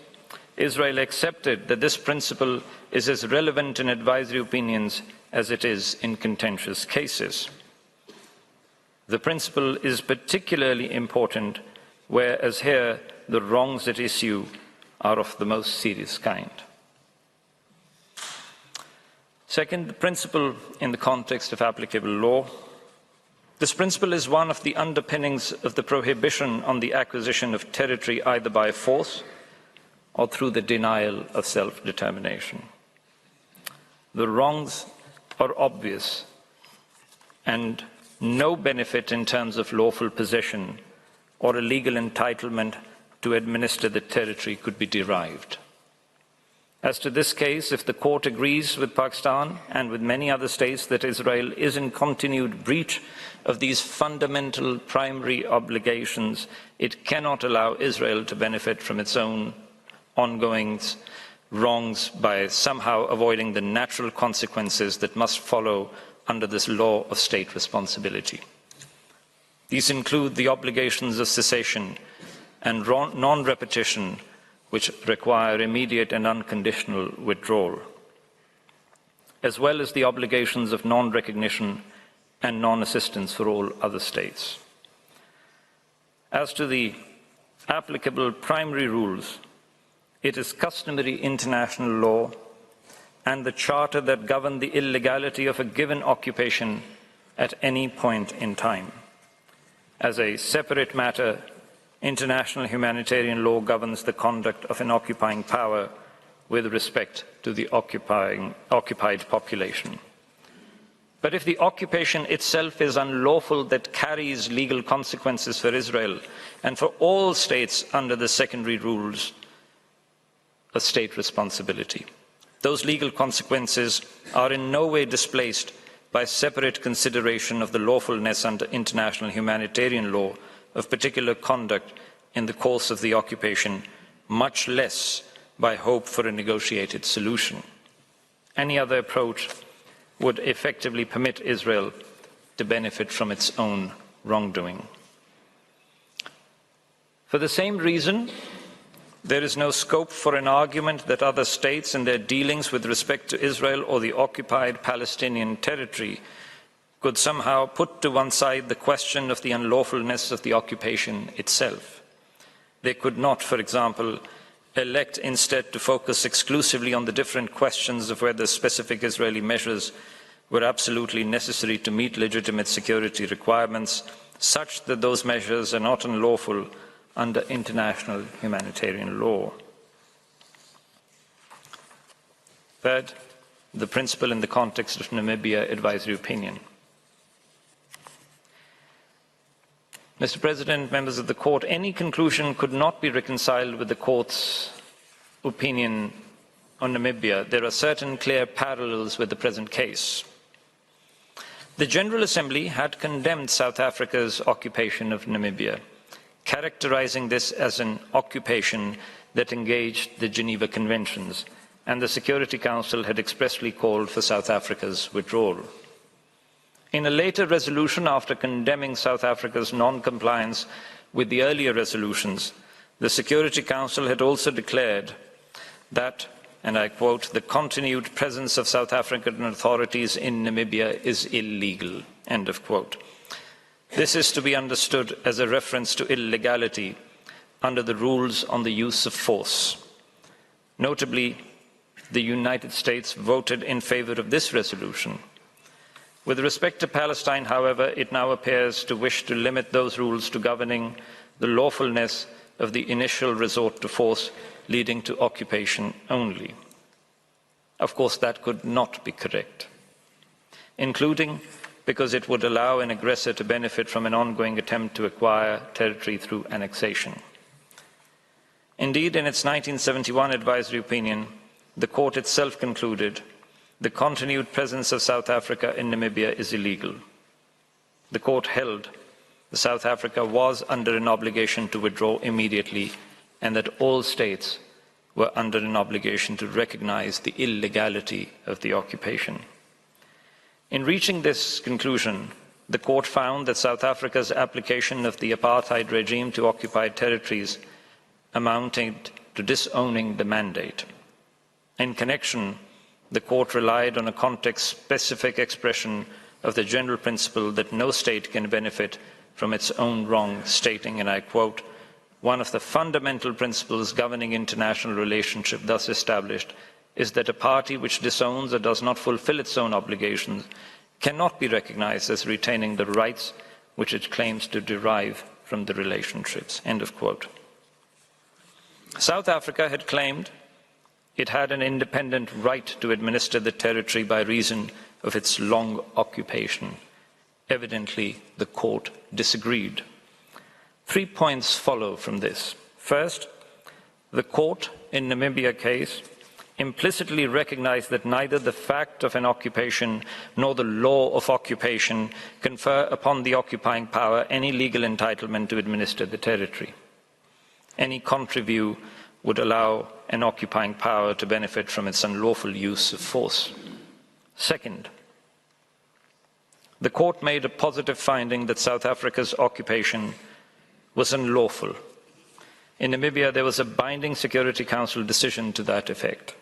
Israel accepted that this principle is as relevant in advisory opinions as it is in contentious cases. The principle is particularly important, whereas here the wrongs at issue are of the most serious kind. Second, the principle in the context of applicable law. This principle is one of the underpinnings of the prohibition on the acquisition of territory either by force or through the denial of self-determination. The wrongs are obvious, and no benefit in terms of lawful possession or a legal entitlement to administer the territory could be derived. As to this case, if the Court agrees with Pakistan and with many other states that Israel is in continued breach of these fundamental primary obligations, it cannot allow Israel to benefit from its own ongoing wrongs by somehow avoiding the natural consequences that must follow under this law of state responsibility. These include the obligations of cessation and non-repetition, which require immediate and unconditional withdrawal, as well as the obligations of non-recognition and non-assistance for all other states. As to the applicable primary rules, it is customary international law and the charter that govern the illegality of a given occupation at any point in time. As a separate matter, international humanitarian law governs the conduct of an occupying power with respect to the occupied population. But if the occupation itself is unlawful, that carries legal consequences for Israel and for all states under the secondary rules of state responsibility. Those legal consequences are in no way displaced by separate consideration of the lawfulness under international humanitarian law of particular conduct in the course of the occupation, much less by hope for a negotiated solution. Any other approach would effectively permit Israel to benefit from its own wrongdoing. For the same reason, there is no scope for an argument that other states in their dealings with respect to Israel or the occupied Palestinian territory could somehow put to one side the question of the unlawfulness of the occupation itself. They could not, for example, elect instead to focus exclusively on the different questions of whether specific Israeli measures were absolutely necessary to meet legitimate security requirements, such that those measures are not unlawful under international humanitarian law. Third, the principle in the context of Namibia advisory opinion. Mr. President, members of the Court, any conclusion could not be reconciled with the Court's opinion on Namibia. There are certain clear parallels with the present case. The General Assembly had condemned South Africa's occupation of Namibia, characterizing this as an occupation that engaged the Geneva Conventions, and the Security Council had expressly called for South Africa's withdrawal. In a later resolution, after condemning South Africa's non-compliance with the earlier resolutions, the Security Council had also declared that, and I quote, "the continued presence of South African authorities in Namibia is illegal," end of quote. This is to be understood as a reference to illegality under the rules on the use of force. Notably, the United States voted in favor of this resolution. With respect to Palestine, however, it now appears to wish to limit those rules to governing the lawfulness of the initial resort to force leading to occupation only. Of course, that could not be correct, including because it would allow an aggressor to benefit from an ongoing attempt to acquire territory through annexation. Indeed, in its 1971 advisory opinion, the court itself concluded the continued presence of South Africa in Namibia is illegal. The court held that South Africa was under an obligation to withdraw immediately and that all states were under an obligation to recognize the illegality of the occupation. In reaching this conclusion, the court found that South Africa's application of the apartheid regime to occupied territories amounted to disowning the mandate. In connection, the court relied on a context-specific expression of the general principle that no state can benefit from its own wrong, stating, and I quote, "One of the fundamental principles governing international relationship thus established is that a party which disowns or does not fulfill its own obligations cannot be recognized as retaining the rights which it claims to derive from the relationships," end of quote. South Africa had claimed it had an independent right to administer the territory by reason of its long occupation. Evidently, the court disagreed. 3 points follow from this. First, the court in Namibia case implicitly recognized that neither the fact of an occupation nor the law of occupation confer upon the occupying power any legal entitlement to administer the territory. Any contrary view would allow an occupying power to benefit from its unlawful use of force. Second, the court made a positive finding that South Africa's occupation was unlawful. In Namibia, there was a binding Security Council decision to that effect.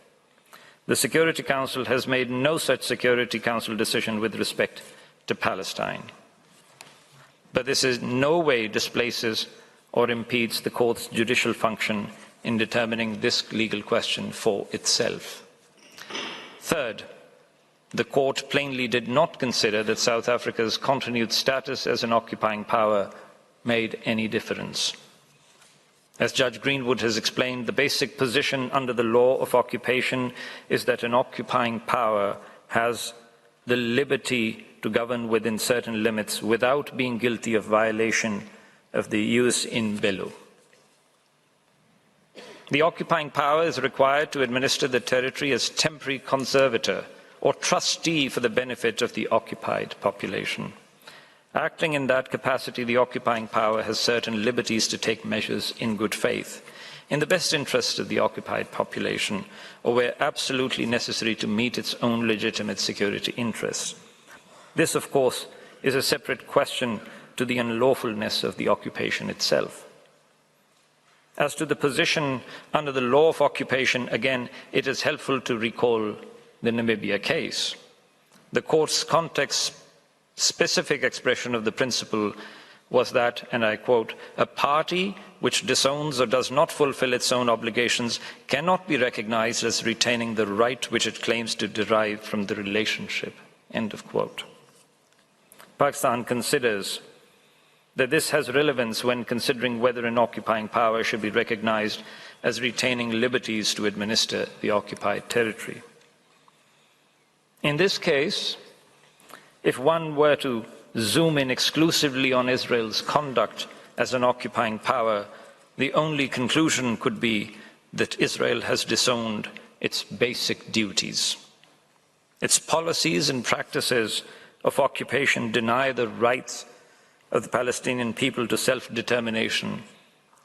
The Security Council has made no such Security Council decision with respect to Palestine. But this in no way displaces or impedes the court's judicial function in determining this legal question for itself. Third, the court plainly did not consider that South Africa's continued status as an occupying power made any difference. As Judge Greenwood has explained, the basic position under the law of occupation is that an occupying power has the liberty to govern within certain limits without being guilty of violation of the jus in bello. The occupying power is required to administer the territory as temporary conservator or trustee for the benefit of the occupied population. Acting in that capacity, the occupying power has certain liberties to take measures in good faith, in the best interest of the occupied population, or where absolutely necessary to meet its own legitimate security interests. This, of course, is a separate question to the unlawfulness of the occupation itself. As to the position under the law of occupation, again, it is helpful to recall the Namibia case. The court's context-specific expression of the principle was that, and I quote, "a party which disowns or does not fulfill its own obligations cannot be recognized as retaining the right which it claims to derive from the relationship," end of quote. Pakistan considers that this has relevance when considering whether an occupying power should be recognized as retaining liberties to administer the occupied territory. In this case, if one were to zoom in exclusively on Israel's conduct as an occupying power, the only conclusion could be that Israel has disowned its basic duties. Its policies and practices of occupation deny the rights of the Palestinian people to self-determination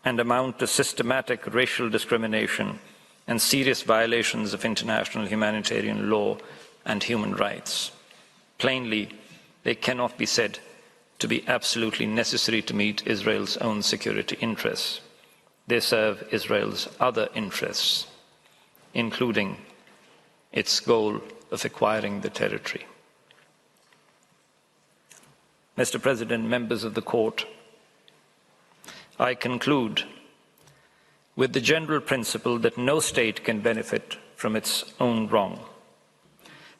and amount to systematic racial discrimination and serious violations of international humanitarian law and human rights. Plainly, they cannot be said to be absolutely necessary to meet Israel's own security interests. They serve Israel's other interests, including its goal of acquiring the territory. Mr. President, members of the Court, I conclude with the general principle that no state can benefit from its own wrong.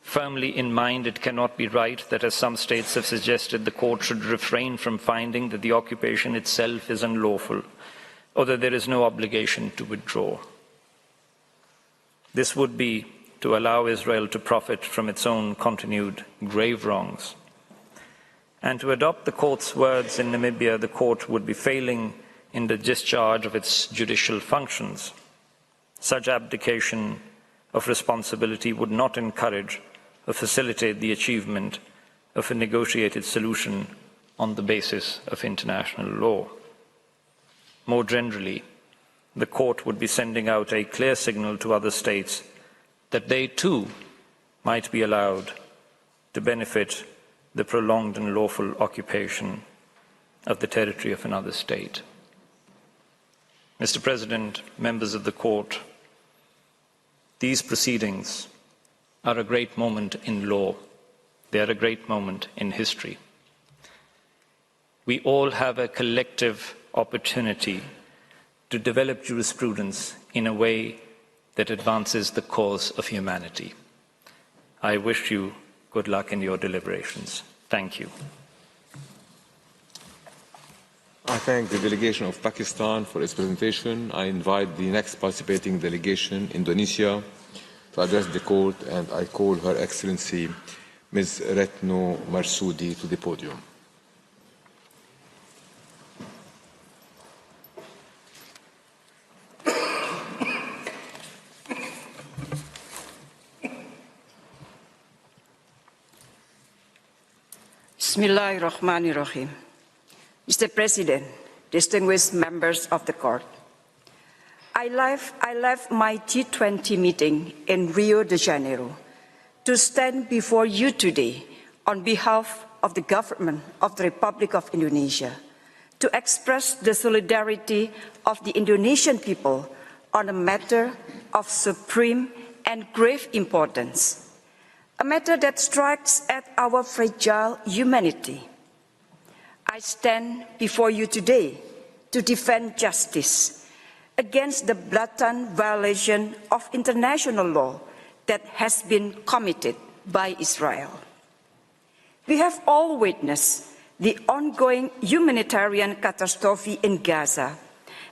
Firmly in mind, it cannot be right that, as some states have suggested, the Court should refrain from finding that the occupation itself is unlawful or that there is no obligation to withdraw. This would be to allow Israel to profit from its own continued grave wrongs. And to adopt the Court's words in Namibia, the Court would be failing in the discharge of its judicial functions. Such abdication of responsibility would not encourage or facilitate the achievement of a negotiated solution on the basis of international law. More generally, the Court would be sending out a clear signal to other states that they too might be allowed to benefit the prolonged and lawful occupation of the territory of another state. Mr. President, members of the Court, these proceedings are a great moment in law. They are a great moment in history. We all have a collective opportunity to develop jurisprudence in a way that advances the cause of humanity. I wish you good luck in your deliberations. Thank you. I thank the delegation of Pakistan for its presentation. I invite the next participating delegation, Indonesia, to address the Court, and I call Her Excellency Ms. Retno Marsudi to the podium. Bismillahirrahmanirrahim. Mr. President, distinguished members of the Court, I left my G20 meeting in Rio de Janeiro to stand before you today on behalf of the government of the Republic of Indonesia to express the solidarity of the Indonesian people on a matter of supreme and grave importance, a matter that strikes at our fragile humanity. I stand before you today to defend justice against the blatant violation of international law that has been committed by Israel. We have all witnessed the ongoing humanitarian catastrophe in Gaza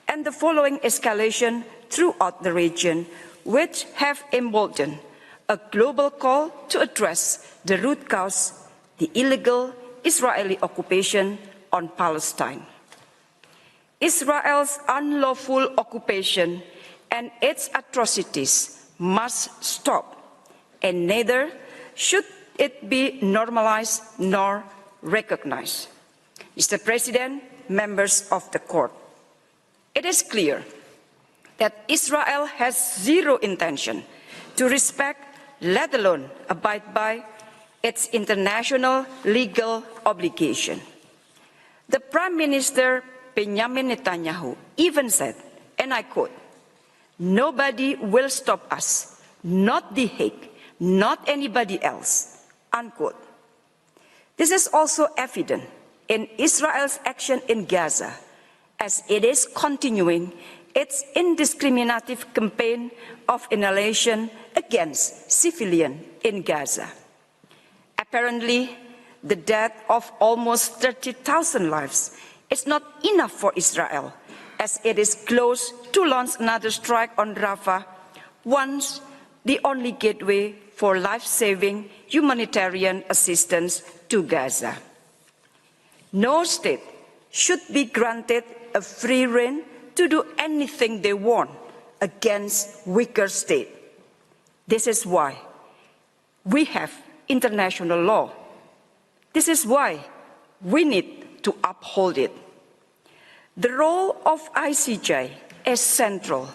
and the following escalation throughout the region, which have emboldened a global call to address the root cause, the illegal Israeli occupation on Palestine. Israel's unlawful occupation and its atrocities must stop, and neither should it be normalized nor recognized. Mr. President, members of the Court, it is clear that Israel has zero intention to respect, let alone abide by, its international legal obligation. The Prime Minister Benjamin Netanyahu even said, and I quote, "Nobody will stop us, not The Hague, not anybody else," unquote. This is also evident in Israel's action in Gaza, as it is continuing its indiscriminative campaign of annihilation against civilians in Gaza. Apparently, the death of almost 30,000 lives is not enough for Israel, as it is close to launch another strike on Rafah, once the only gateway for life-saving humanitarian assistance to Gaza. No state should be granted a free rein to do anything they want against weaker state. This is why we have international law. This is why we need to uphold it. The role of ICJ is central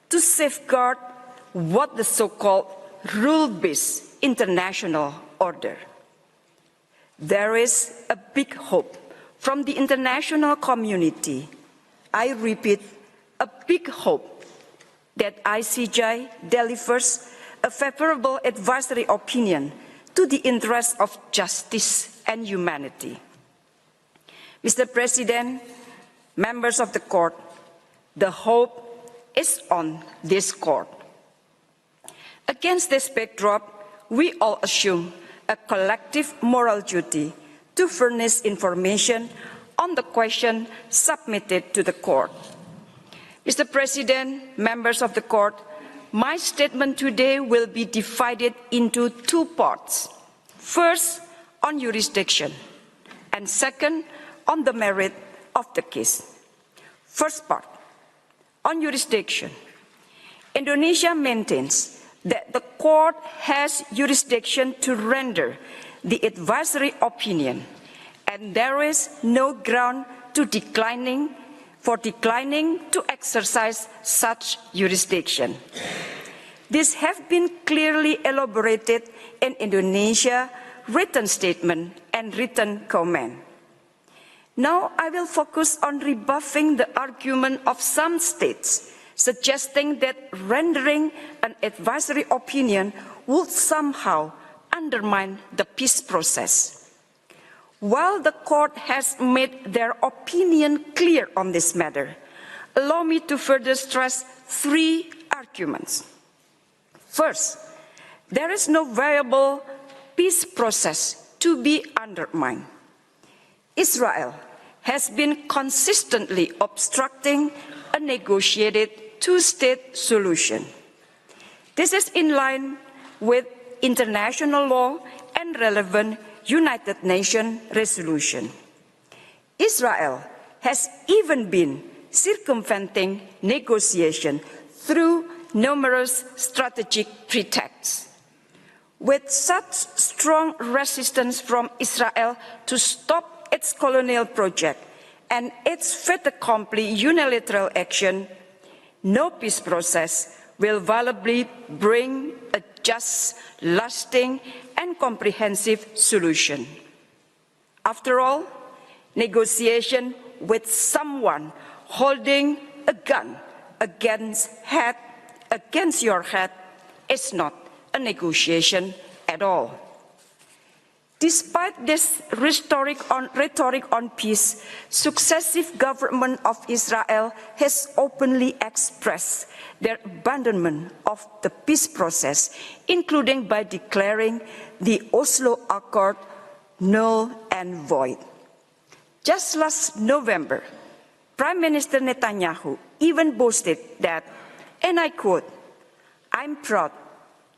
to safeguard what the so-called rule-based international order. There is a big hope from the international community. I repeat, a big hope that ICJ delivers a favorable advisory opinion to the interests of justice and humanity. Mr. President, members of the court, the hope is on this court. Against this backdrop, we all assume a collective moral duty to furnish information on the question submitted to the court. Mr. President, members of the court, my statement today will be divided into two parts. First, on jurisdiction, and second, on the merit of the case. First part, on jurisdiction. Indonesia maintains that the court has jurisdiction to render the advisory opinion, and there is no ground for declining to exercise such jurisdiction. This has been clearly elaborated in Indonesia's written statement and written comment. Now I will focus on rebuffing the argument of some states, suggesting that rendering an advisory opinion would somehow undermine the peace process. While the court has made their opinion clear on this matter, allow me to further stress three arguments. First, there is no viable peace process to be undermined. Israel has been consistently obstructing a negotiated two-state solution. This is in line with international law and relevant United Nations resolution. Israel has even been circumventing negotiation through numerous strategic pretexts. With such strong resistance from Israel to stop its colonial project and its fait accompli unilateral action, no peace process will validly bring a just, lasting, and comprehensive solution. After all, negotiation with someone holding a gun against your head is not a negotiation at all. Despite this rhetoric on peace, successive government of Israel has openly expressed their abandonment of the peace process, including by declaring the Oslo Accord null and void. Just last November, Prime Minister Netanyahu even boasted that, and I quote, "I'm proud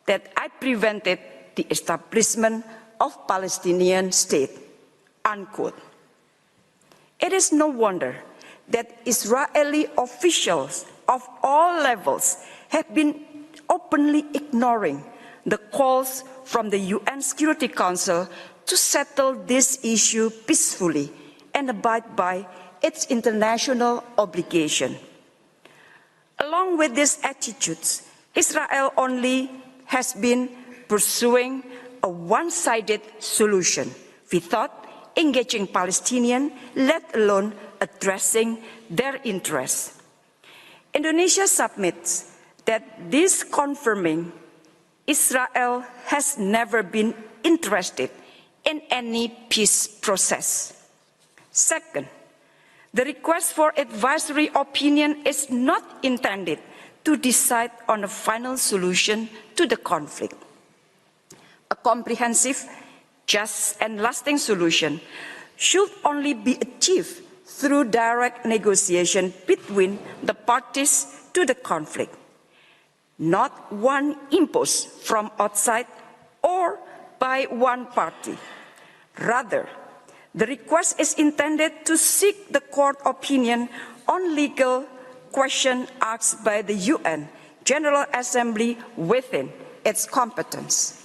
that I prevented the establishment of Palestinian state," unquote. It is no wonder that Israeli officials of all levels have been openly ignoring the calls from the UN Security Council to settle this issue peacefully and abide by its international obligation. Along with these attitudes, Israel only has been pursuing a one-sided solution without engaging Palestinians, let alone addressing their interests. Indonesia submits that this confirming Israel has never been interested in any peace process. Second, the request for advisory opinion is not intended to decide on a final solution to the conflict. A comprehensive, just, and lasting solution should only be achieved through direct negotiation between the parties to the conflict, not one imposed from outside or by one party. Rather, the request is intended to seek the court opinion on legal questions asked by the UN General Assembly within its competence.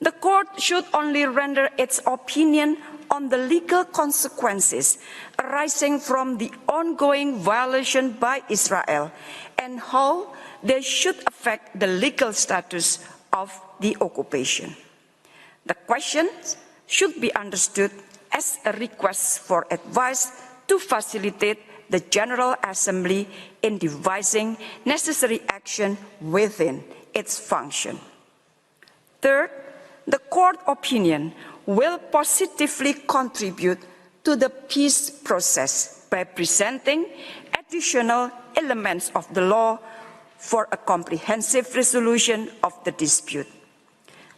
The court should only render its opinion on the legal consequences arising from the ongoing violation by Israel and how they should affect the legal status of the occupation. The questions should be understood as a request for advice to facilitate the General Assembly in devising necessary action within its function. Third, the court opinion will positively contribute to the peace process by presenting additional elements of the law for a comprehensive resolution of the dispute.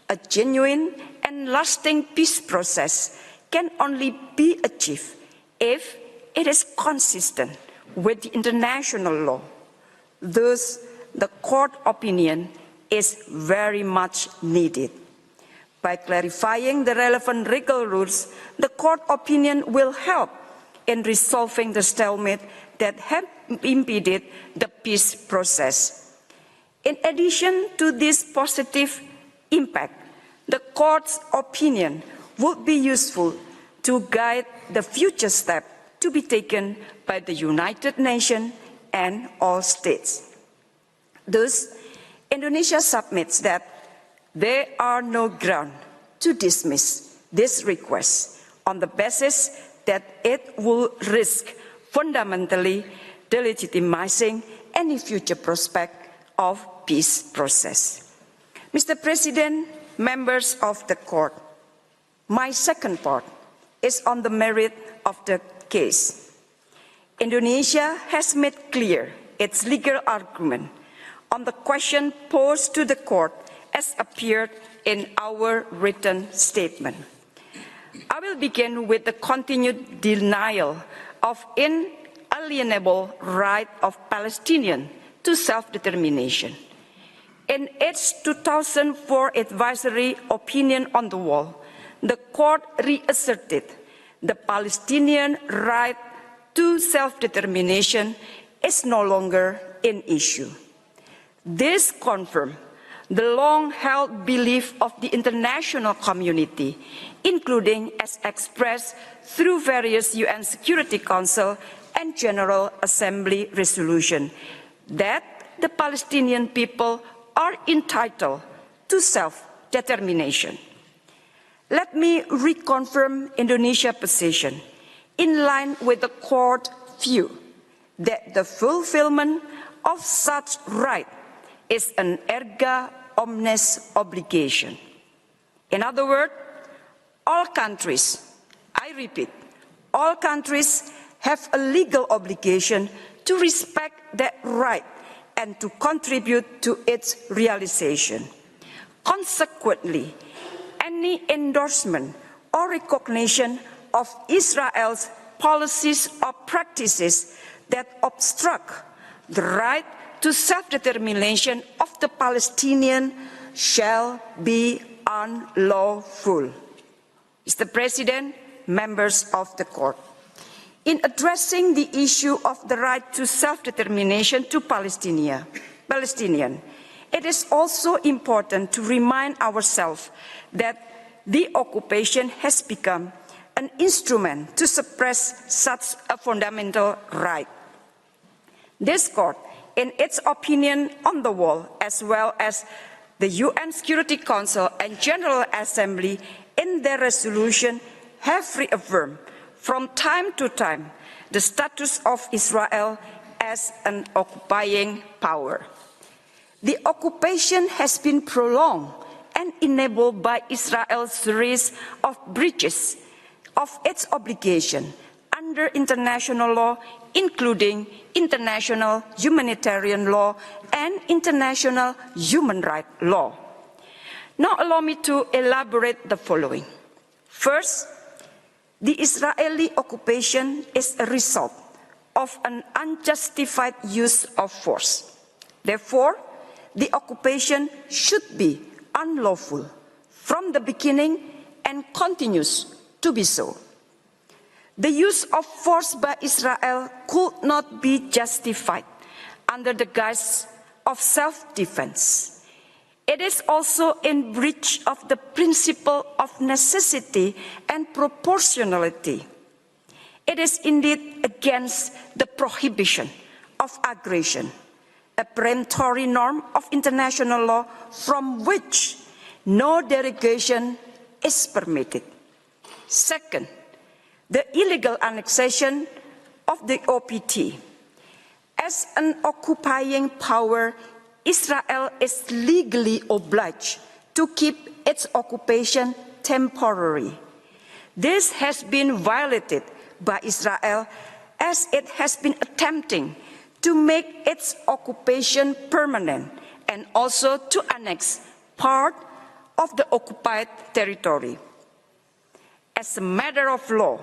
A genuine and lasting peace process can only be achieved if it is consistent with the international law. Thus, the court opinion is very much needed. By clarifying the relevant legal rules, the court opinion will help in resolving the stalemate that have impeded the peace process. In addition to this positive impact, the court's opinion would be useful to guide the future step to be taken by the United Nations and all states. Thus, Indonesia submits that there are no grounds to dismiss this request on the basis that it will risk fundamentally delegitimizing any future prospect of peace process. Mr. President, members of the court, my second part is on the merit of the case. Indonesia has made clear its legal argument on the question posed to the court as appeared in our written statement. I will begin with the continued denial of inalienable right of Palestinians to self-determination. In its 2004 advisory opinion on the wall, the court reasserted the Palestinian right to self-determination is no longer an issue. This confirmed the long-held belief of the international community, including as expressed through various UN Security Council and General Assembly resolutions, that the Palestinian people are entitled to self-determination. Let me reconfirm Indonesia's position in line with the court view that the fulfillment of such right is an erga omnes obligation. In other words, all countries, I repeat, all countries have a legal obligation to respect that right and to contribute to its realization. Consequently, any endorsement or recognition of Israel's policies or practices that obstruct the right to self-determination of the Palestinians shall be unlawful. Mr. President, members of the court, in addressing the issue of the right to self-determination to Palestinians, it is also important to remind ourselves that the occupation has become an instrument to suppress such a fundamental right. This court, in its opinion on the wall, as well as the UN Security Council and General Assembly in their resolution, have reaffirmed from time to time the status of Israel as an occupying power. The occupation has been prolonged and enabled by Israel's series of breaches of its obligation under international law, including international humanitarian law and international human rights law. Now allow me to elaborate the following. First, the Israeli occupation is a result of an unjustified use of force. Therefore, the occupation should be unlawful from the beginning and continues to be so. The use of force by Israel could not be justified under the guise of self-defense. It is also in breach of the principle of necessity and proportionality. It is indeed against the prohibition of aggression, a peremptory norm of international law from which no derogation is permitted. Second, the illegal annexation of the OPT. As an occupying power, Israel is legally obliged to keep its occupation temporary. This has been violated by Israel as it has been attempting to make its occupation permanent and also to annex part of the occupied territory. As a matter of law,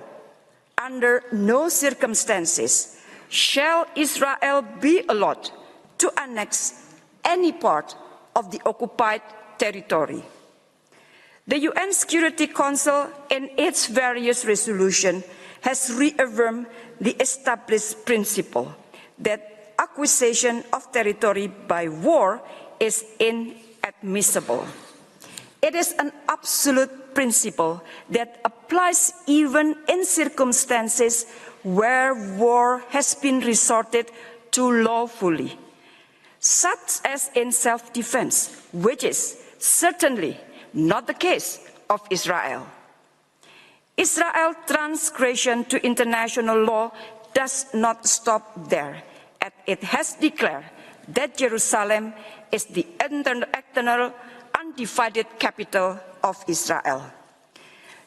under no circumstances shall Israel be allowed to annex any part of the occupied territory. The UN Security Council, in its various resolutions, has reaffirmed the established principle that acquisition of territory by war is inadmissible. It is an absolute principle that applies even in circumstances where war has been resorted to lawfully, such as in self-defense, which is certainly not the case of Israel. Israel's transgression to international law does not stop there, as it has declared that Jerusalem is the eternal, undivided capital of Israel.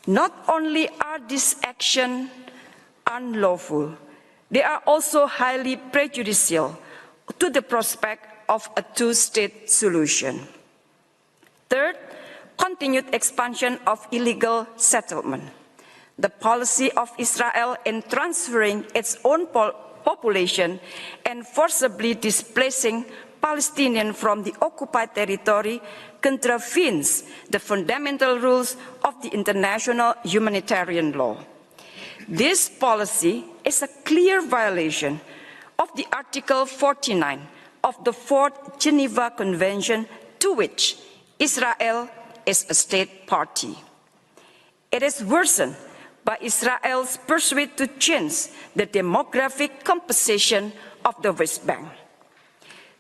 Not only are these actions unlawful, they are also highly prejudicial to the prospect of a two-state solution. Third, continued expansion of illegal settlement. The policy of Israel in transferring its own population and forcibly displacing Palestinians from the occupied territory contravenes the fundamental rules of the international humanitarian law. This policy is a clear violation of the Article 49 of the Fourth Geneva Convention, to which Israel is a state party. It is worsened by Israel's pursuit to change the demographic composition of the West Bank.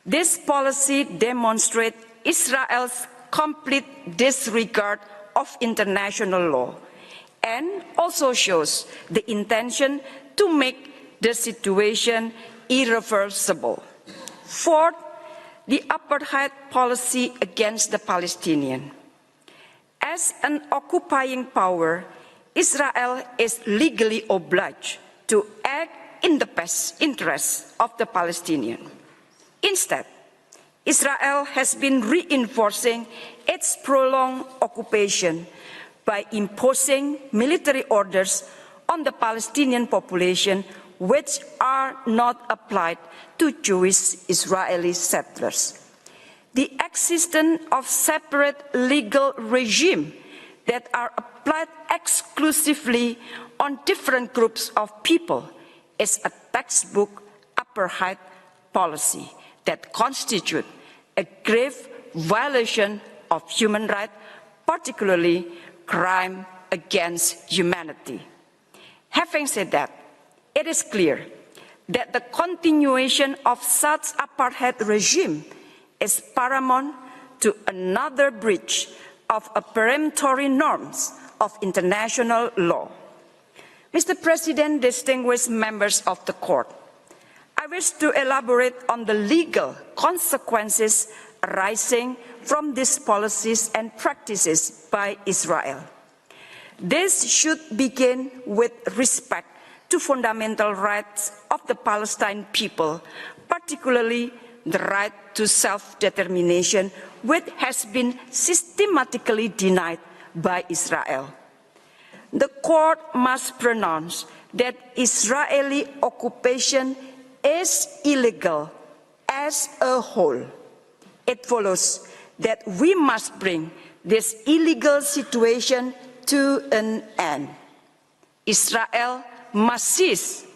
This policy demonstrates Israel's complete disregard of international law and also shows the intention to make the situation irreversible. Fourth, the apartheid policy against the Palestinians. As an occupying power, Israel is legally obliged to act in the best interests of the Palestinians. Instead, Israel has been reinforcing its prolonged occupation by imposing military orders on the Palestinian population which are not applied to Jewish Israeli settlers. The existence of separate legal regimes that are applied exclusively on different groups of people is a textbook apartheid policy that constitutes a grave violation of human rights, particularly crime against humanity. Having said that, it is clear that the continuation of such apartheid regime is paramount to another breach of peremptory norms of international law. Mr. President, distinguished members of the Court, I wish to elaborate on the legal consequences arising from these policies and practices by Israel. This should begin with respect to fundamental rights of the Palestinian people, particularly the right to self-determination, which has been systematically denied by Israel. The Court must pronounce that Israeli occupation is illegal as a whole. It follows that we must bring this illegal situation to an end. Israel must cease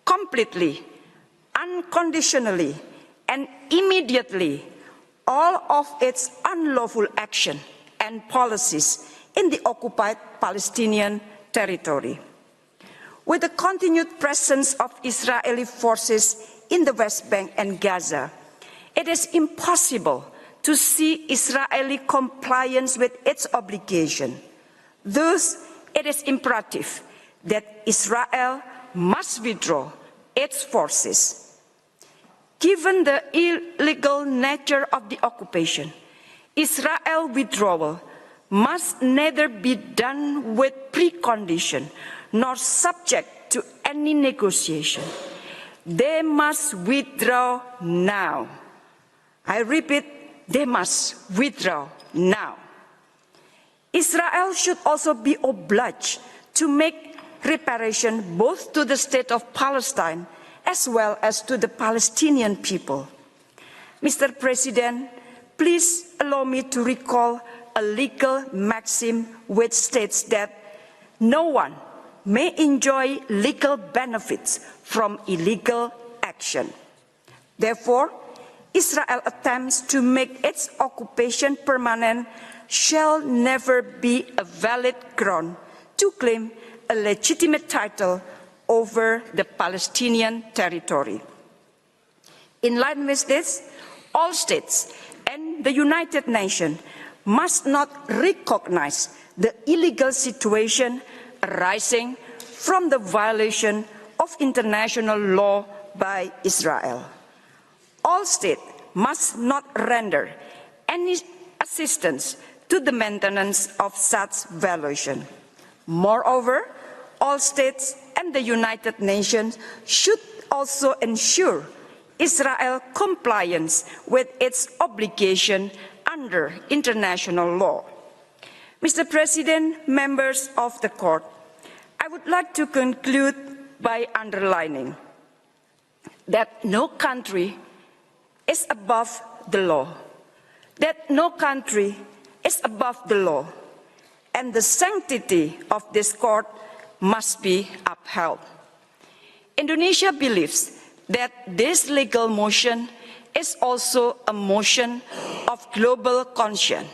completely, unconditionally, and immediately all of its unlawful action and policies in the occupied Palestinian territory. With the continued presence of Israeli forces in the West Bank and Gaza, it is impossible to see Israeli compliance with its obligation. Thus, it is imperative that Israel must withdraw its forces. Given the illegal nature of the occupation, Israel withdrawal must neither be done with precondition nor subject to any negotiation. They must withdraw now. I repeat, they must withdraw now. Israel should also be obliged to make reparation both to the state of Palestine as well as to the Palestinian people. Mr. President, please allow me to recall a legal maxim which states that no one may enjoy legal benefits from illegal action. Therefore, Israel attempts to make its occupation permanent shall never be a valid ground to claim a legitimate title over the Palestinian territory. In line with this, all states and the United Nations must not recognize the illegal situation arising from the violation of international law by Israel. All states must not render any assistance to the maintenance of such violation. Moreover, all states and the United Nations should also ensure Israel compliance with its obligation under international law. Mr. President, members of the court, I would like to conclude by underlining that no country is above the law, that no country is above the law, and the sanctity of this court must be upheld. Indonesia believes that this legal motion is also a motion of global conscience.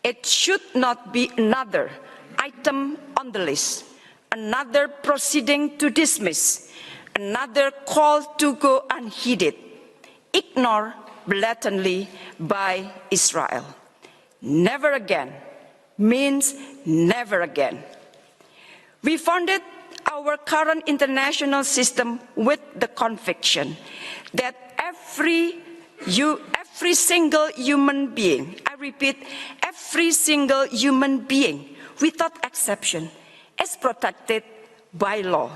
It should not be another item on the list, another proceeding to dismiss, another call to go unheeded, ignored blatantly by Israel. Never again means never again. We founded our current international system with the conviction that every single human being, I repeat, every single human being, without exception, is protected by law.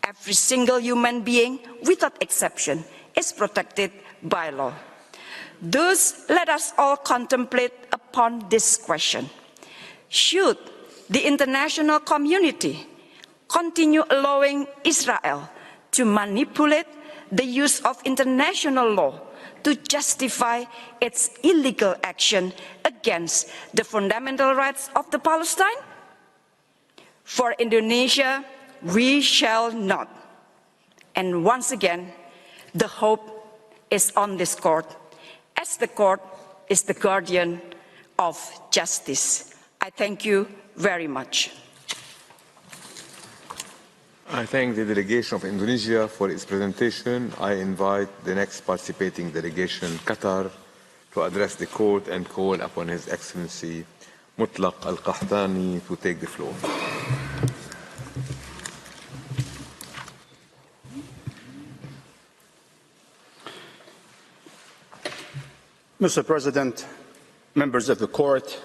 Every single human being, without exception, is protected by law. Thus, let us all contemplate upon this question. Should the international community continue allowing Israel to manipulate the use of international law to justify its illegal action against the fundamental rights of the Palestine? For Indonesia, we shall not. And once again, the hope is on this court, as the court is the guardian of justice. I thank you very much. I thank the delegation of Indonesia for its presentation. I invite the next participating delegation, Qatar, to address the court and call upon His Excellency Mutlaq Al-Qahtani to take the floor. Mr. President, members of the court,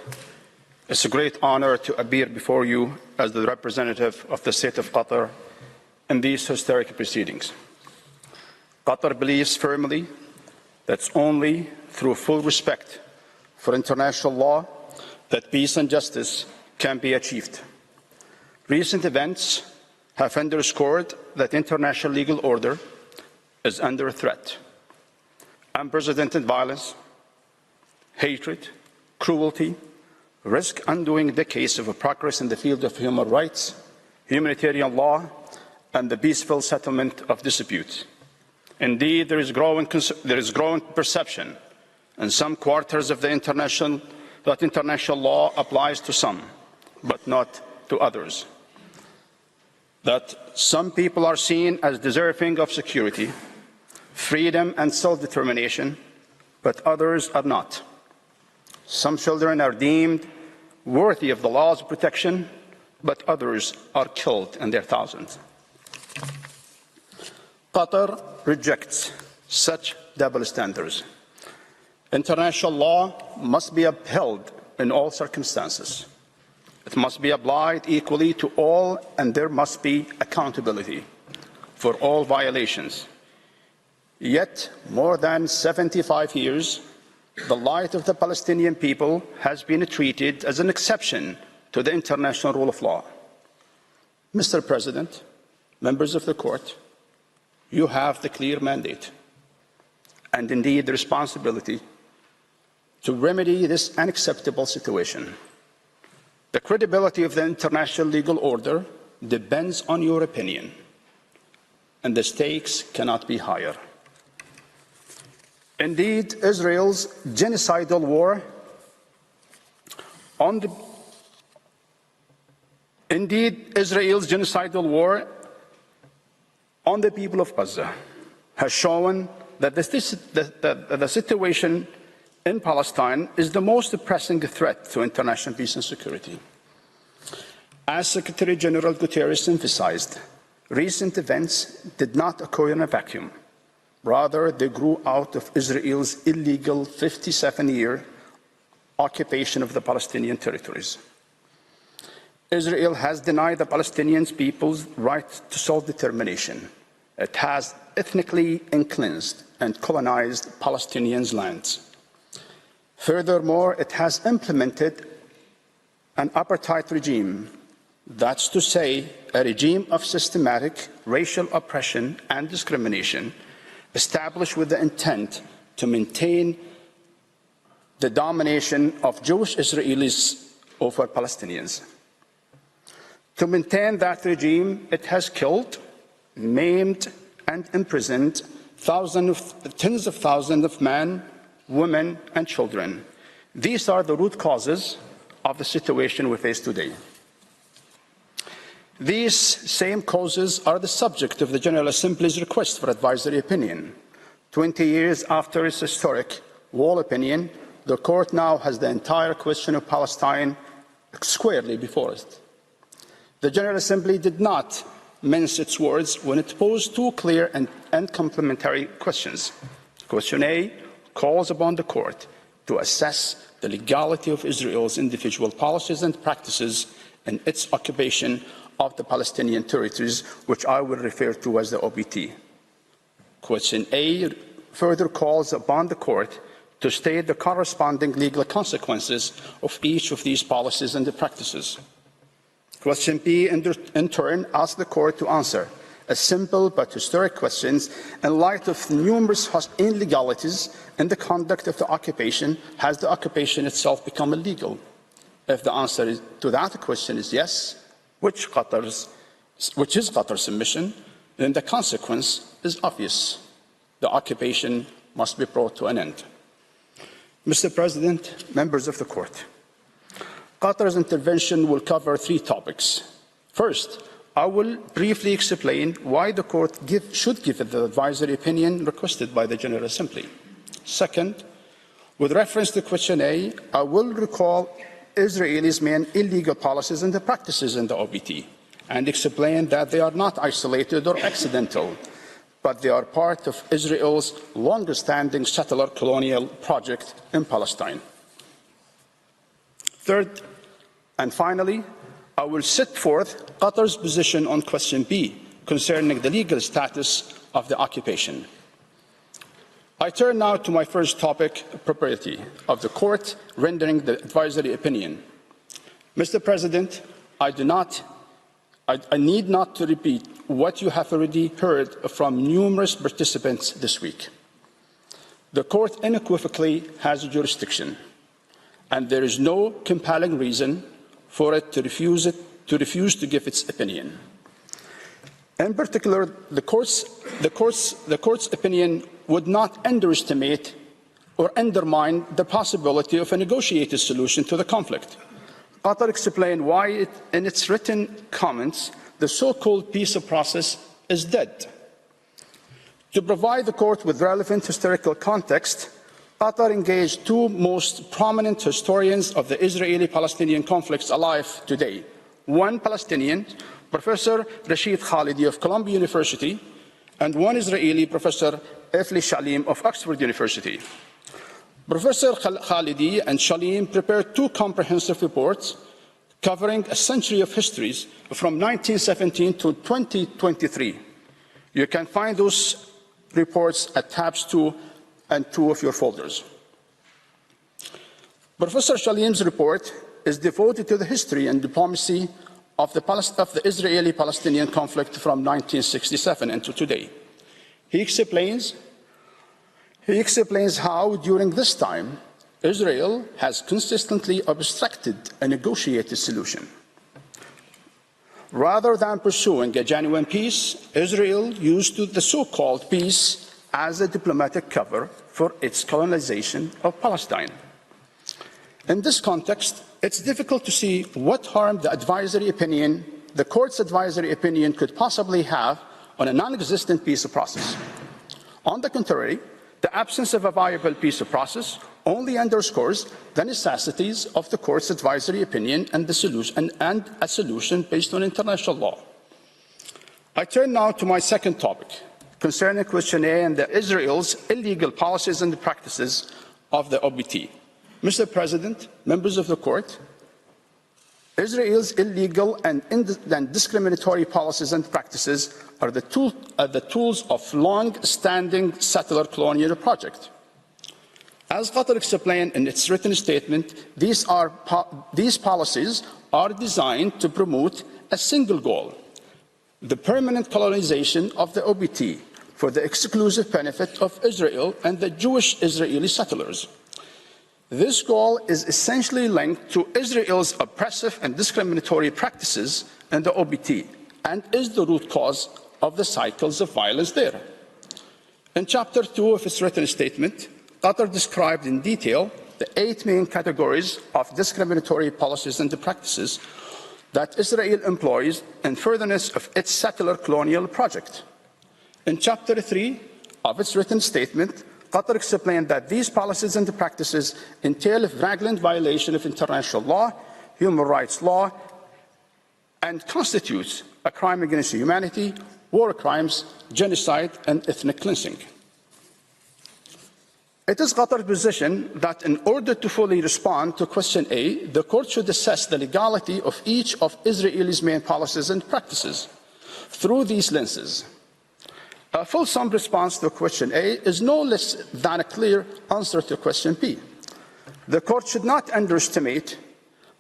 it's a great honor to appear before you as the representative of the state of Qatar in these historic proceedings. Qatar believes firmly that it's only through full respect for international law that peace and justice can be achieved. Recent events have underscored that international legal order is under threat. Unprecedented violence, hatred, cruelty, risk undoing decades of progress in the field of human rights, humanitarian law, and the peaceful settlement of disputes. Indeed, there is growing perception in some quarters of the that international law applies to some, but not to others. That some people are seen as deserving of security, freedom, and self-determination, but others are not. Some children are deemed worthy of the law's protection, but others are killed in their thousands. Qatar rejects such double standards. International law must be upheld in all circumstances. It must be applied equally to all, and there must be accountability for all violations. Yet, more than 75 years, the light of the Palestinian people has been treated as an exception to the international rule of law. Mr. President, members of the court, you have the clear mandate and indeed the responsibility to remedy this unacceptable situation. The credibility of the international legal order depends on your opinion, and the stakes cannot be higher. Indeed, Israel's genocidal war on the people of Gaza has shown that the situation in Palestine is the most pressing threat to international peace and security. As Secretary General Guterres emphasized, recent events did not occur in a vacuum. Rather, they grew out of Israel's illegal 57-year occupation of the Palestinian territories. Israel has denied the Palestinian people's right to self-determination. It has ethnically cleansed and colonized Palestinians' lands. Furthermore, it has implemented an apartheid regime, that's to say, a regime of systematic racial oppression and discrimination established with the intent to maintain the domination of Jewish Israelis over Palestinians. To maintain that regime, it has killed, maimed, and imprisoned tens of thousands of men, women, and children. These are the root causes of the situation we face today. These same causes are the subject of the General Assembly's request for advisory opinion. 20 years after its historic wall opinion, the Court now has the entire question of Palestine squarely before it. The General Assembly did not mince its words when it posed two clear and complementary questions. Question A calls upon the Court to assess the legality of Israel's individual policies and practices in its occupation of the Palestinian territories, which I will refer to as the OPT. Question A further calls upon the Court to state the corresponding legal consequences of each of these policies and the practices. Question B, in turn, asks the Court to answer a simple but historic question in light of numerous illegalities in the conduct of the occupation. Has the occupation itself become illegal? If the answer to that question is yes, which is Qatar's submission, then the consequence is obvious. The occupation must be brought to an end. Mr. President, members of the Court, Qatar's intervention will cover three topics. First, I will briefly explain why the Court should give the advisory opinion requested by the General Assembly. Second, with reference to question A, I will recall Israel's main illegal policies and the practices in the OPT and explain that they are not isolated or accidental, but they are part of Israel's longest-standing settler colonial project in Palestine. Third, and finally, I will set forth Qatar's position on question B concerning the legal status of the occupation. I turn now to my first topic, propriety of the Court rendering the advisory opinion. Mr. President, I need not to repeat what you have already heard from numerous participants this week. The Court unequivocally has jurisdiction, and there is no compelling reason for it to refuse to give its opinion. In particular, the Court's opinion would not underestimate or undermine the possibility of a negotiated solution to the conflict. Qatar explained why, in its written comments, the so-called peace process is dead. To provide the Court with relevant historical context, Qatar engaged two most prominent historians of the Israeli-Palestinian conflicts alive today. one Palestinian, Professor Rashid Khalidi of Columbia University, and one Israeli, Professor Efli Shalim of Oxford University. Professor Khalidi and Shalim prepared two comprehensive reports covering a century of histories from 1917 to 2023. You can find those reports at tabs 2 and 2 of your folders. Professor Shalim's report is devoted to the history and diplomacy of the Israeli-Palestinian conflict from 1967 and to today. He explains how, during this time, Israel has consistently obstructed a negotiated solution. Rather than pursuing a genuine peace, Israel used the so-called peace as a diplomatic cover for its colonization of Palestine. In this context, it's difficult to see what harm the court's advisory opinion could possibly have on a non-existent peace process. On the contrary, the absence of a viable peace process only underscores the necessities of the court's advisory opinion and a solution based on international law. I turn now to my second topic, concerning question A and Israel's illegal policies and practices of the OBT. Mr. President, members of the court, Israel's illegal and discriminatory policies and practices are the tools of long-standing settler colonial project. As Qatar explained in its written statement, these policies are designed to promote a single goal: the permanent colonization of the OBT for the exclusive benefit of Israel and the Jewish Israeli settlers. This goal is essentially linked to Israel's oppressive and discriminatory practices in the OBT and is the root cause of the cycles of violence there. In Chapter 2 of its written statement, Qatar described in detail the 8 main categories of discriminatory policies and practices that Israel employs in furtherance of its settler colonial project. In Chapter 3 of its written statement, Qatar explained that these policies and practices entail a flagrant violation of international law, human rights law, and constitutes a crime against humanity, war crimes, genocide, and ethnic cleansing. It is Qatar's position that in order to fully respond to question A, the court should assess the legality of each of Israel's main policies and practices through these lenses. A fulsome response to question A is no less than a clear answer to question B. The court should not underestimate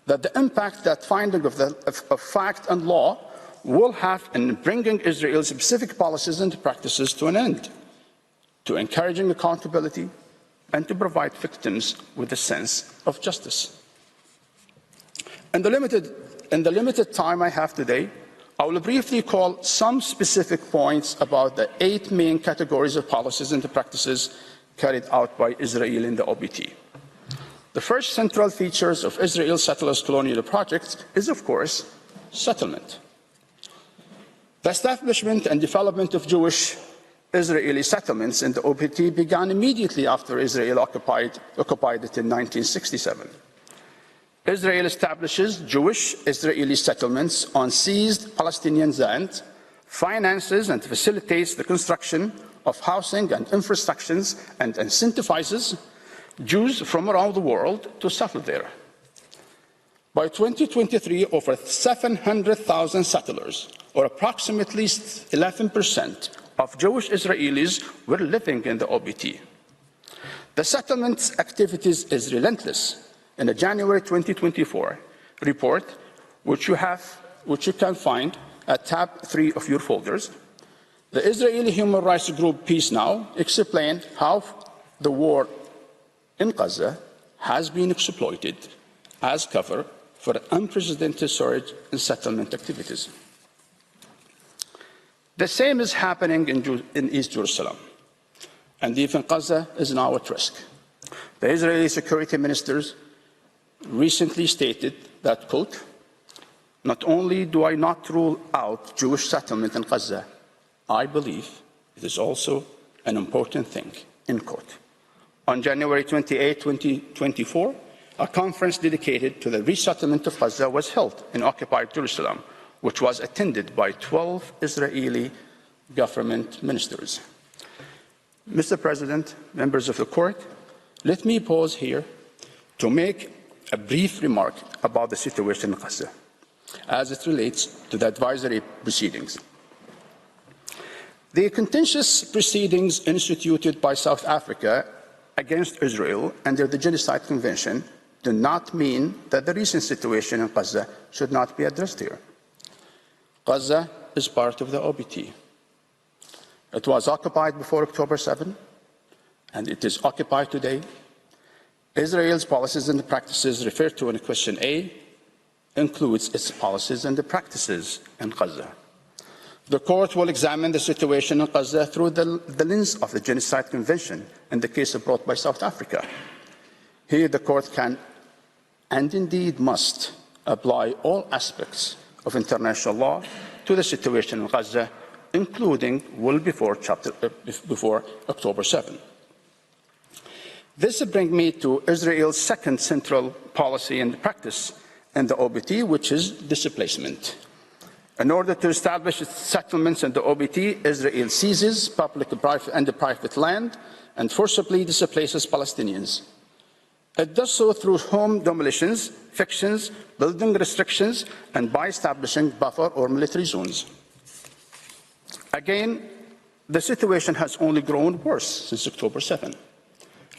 that the impact that finding of fact and law will have in bringing Israel's specific policies and practices to an end, to encouraging accountability, and to provide victims with a sense of justice. In the limited time I have today, I will briefly call some specific points about the 8 main categories of policies and practices carried out by Israel in the OBT. The first central features of Israel's settlers' colonial project is, of course, settlement. The establishment and development of Jewish Israeli settlements in the OBT began immediately after Israel occupied it in 1967. Israel establishes Jewish Israeli settlements on seized Palestinian land, finances and facilitates the construction of housing and infrastructures, and incentivizes Jews from around the world to settle there. By 2023, over 700,000 settlers, or approximately 11% of Jewish Israelis, were living in the OBT. The settlement activities is relentless. In a January 2024 report, which you can find at tab 3 of your folders, the Israeli human rights group Peace Now explained how the war in Gaza has been exploited as cover for an unprecedented surge in settlement activities. The same is happening in East Jerusalem, and even Gaza is now at risk. The Israeli security ministers recently stated that, quote, "Not only do I not rule out Jewish settlement in Gaza, I believe it is also an important thing," end quote. On January 28, 2024, a conference dedicated to the resettlement of Gaza was held in occupied Jerusalem, which was attended by 12 Israeli government ministers. Mr. President, members of the court, let me pause here to make a brief remark about the situation in Gaza as it relates to the advisory proceedings. The contentious proceedings instituted by South Africa against Israel under the Genocide Convention do not mean that the recent situation in Gaza should not be addressed here. Gaza is part of the OBT. It was occupied before October 7, and it is occupied today. Israel's policies and practices referred to in question A includes its policies and the practices in Gaza. The court will examine the situation in Gaza through the lens of the Genocide Convention in the case brought by South Africa. Here the court can and indeed must apply all aspects of international law to the situation in Gaza, including well before October 7. This brings me to Israel's second central policy and practice in the OBT, which is displacement. In order to establish its settlements in the OBT, Israel seizes public and private land and forcibly displaces Palestinians. It does so through home demolitions, evictions, building restrictions, and by establishing buffer or military zones. Again, the situation has only grown worse since October 7.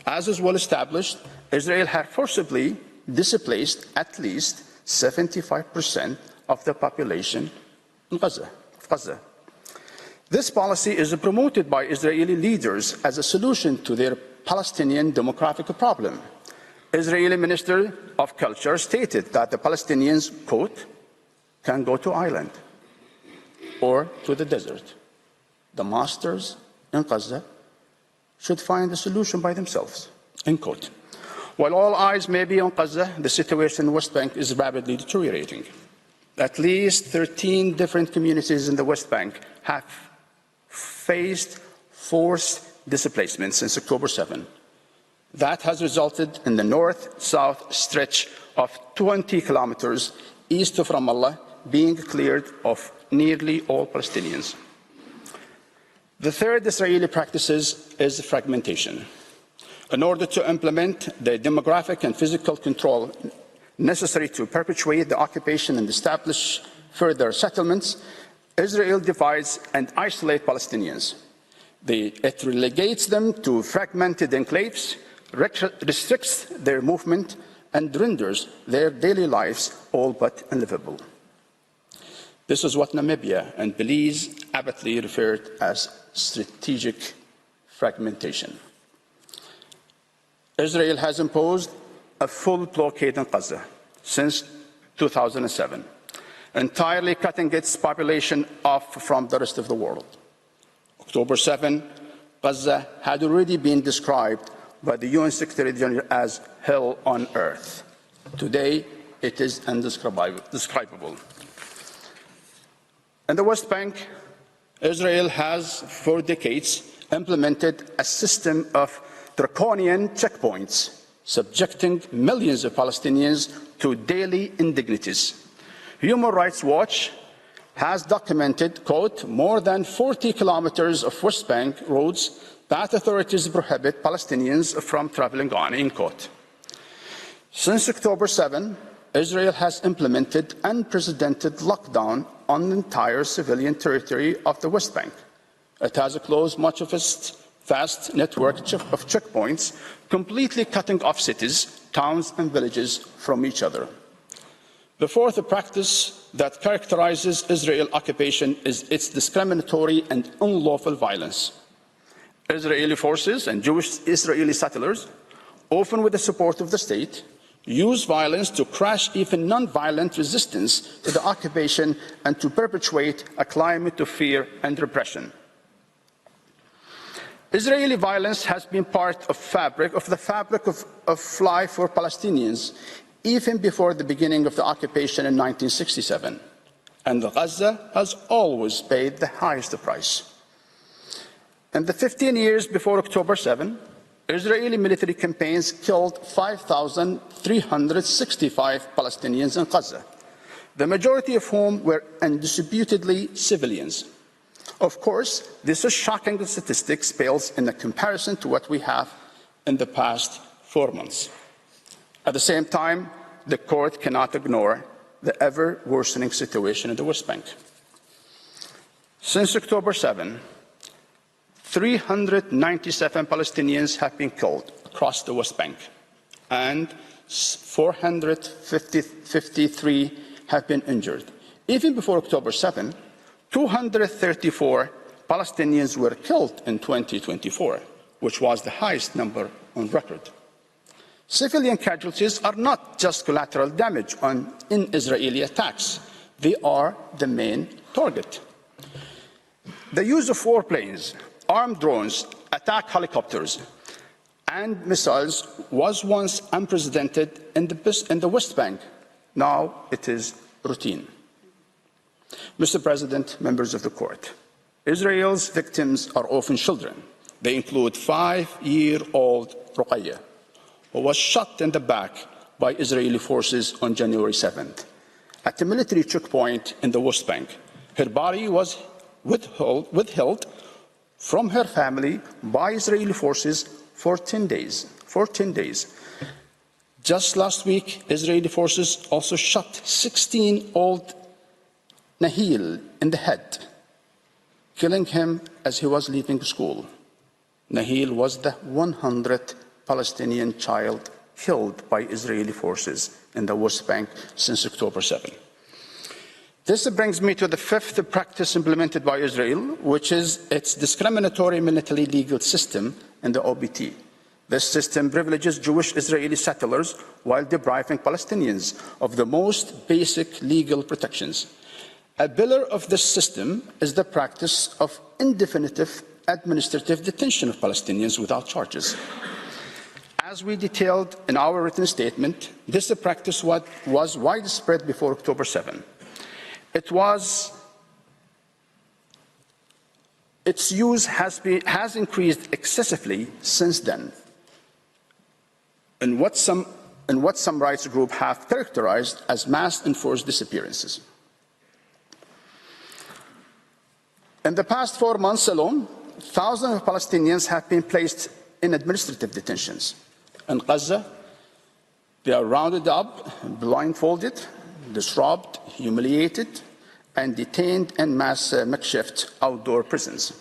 As is well established, Israel has forcibly displaced at least 75% of the population in Gaza. This policy is promoted by Israeli leaders as a solution to their Palestinian demographic problem. Israeli Minister of Culture stated that the Palestinians, quote, can go to island or to the desert. The masters in Gaza should find a solution by themselves, end quote. While all eyes may be on Gaza, the situation in the West Bank is rapidly deteriorating. At least 13 different communities in the West Bank have faced forced displacement since October 7. That has resulted in the north-south stretch of 20 kilometers east of Ramallah being cleared of nearly all Palestinians. The third Israeli practice is fragmentation. In order to implement the demographic and physical control necessary to perpetuate the occupation and establish further settlements, Israel divides and isolates Palestinians. It relegates them to fragmented enclaves, restricts their movement, and renders their daily lives all but unlivable. This is what Namibia and Belize aptly referred as strategic fragmentation. Israel has imposed a full blockade on Gaza since 2007, entirely cutting its population off from the rest of the world. October 7, Gaza had already been described by the UN Secretary General as hell on earth. Today, it is indescribable. In the West Bank, Israel has for decades implemented a system of draconian checkpoints, subjecting millions of Palestinians to daily indignities. Human Rights Watch has documented, quote, more than 40 kilometers of West Bank roads that authorities prohibit Palestinians from traveling on, end quote. Since October 7, Israel has implemented unprecedented lockdown on the entire civilian territory of the West Bank. It has closed much of its vast network of checkpoints, completely cutting off cities, towns, and villages from each other. The fourth practice that characterizes Israel occupation is its discriminatory and unlawful violence. Israeli forces and Jewish Israeli settlers, often with the support of the state, use violence to crush even non-violent resistance to the occupation and to perpetuate a climate of fear and repression. Israeli violence has been part of the fabric of life for Palestinians even before the beginning of the occupation in 1967, and Gaza has always paid the highest price. In the 15 years before October 7, Israeli military campaigns killed 5,365 Palestinians in Gaza, the majority of whom were undisputedly civilians. Of course, this is shocking statistics pales in comparison to what we have in the past 4 months. At the same time, the court cannot ignore the ever-worsening situation in the West Bank. Since October 7, 397 Palestinians have been killed across the West Bank, and 453 have been injured. Even before October 7, 234 Palestinians were killed in 2024, which was the highest number on record. Civilian casualties are not just collateral damage in Israeli attacks. They are the main target. The use of warplanes, armed drones, attack helicopters, and missiles was once unprecedented in the West Bank. Now it is routine. Mr. President, members of the court, Israel's victims are often children. They include 5-year-old Ruqayya, who was shot in the back by Israeli forces on January 7th at a military checkpoint in the West Bank. Her body was withheld from her family by Israeli forces for 10 days. Just last week, Israeli forces also shot 16-year-old Nahil in the head, killing him as he was leaving school. Nahil was the 100th Palestinian child killed by Israeli forces in the West Bank since October 7. This brings me to the fifth practice implemented by Israel, which is its discriminatory military legal system in the OBT. This system privileges Jewish Israeli settlers while depriving Palestinians of the most basic legal protections. A pillar of this system is the practice of indefinite administrative detention of Palestinians without charges. As we detailed in our written statement, this practice was widespread before October 7. Its use has increased excessively since then, in what some rights groups have characterized as mass enforced disappearances. In the past 4 months alone, thousands of Palestinians have been placed in administrative detentions. In Gaza, they are rounded up, blindfolded, disrobed, humiliated, and detained in mass makeshift outdoor prisons.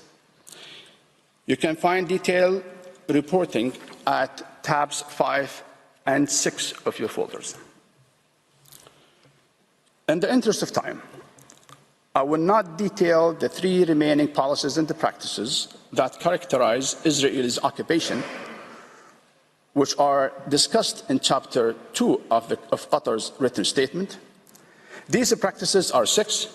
You can find detailed reporting at tabs 5 and 6 of your folders. In the interest of time, I will not detail the 3 remaining policies and the practices that characterize Israel's occupation, which are discussed in Chapter 2 of Qatar's written statement. These practices are 6: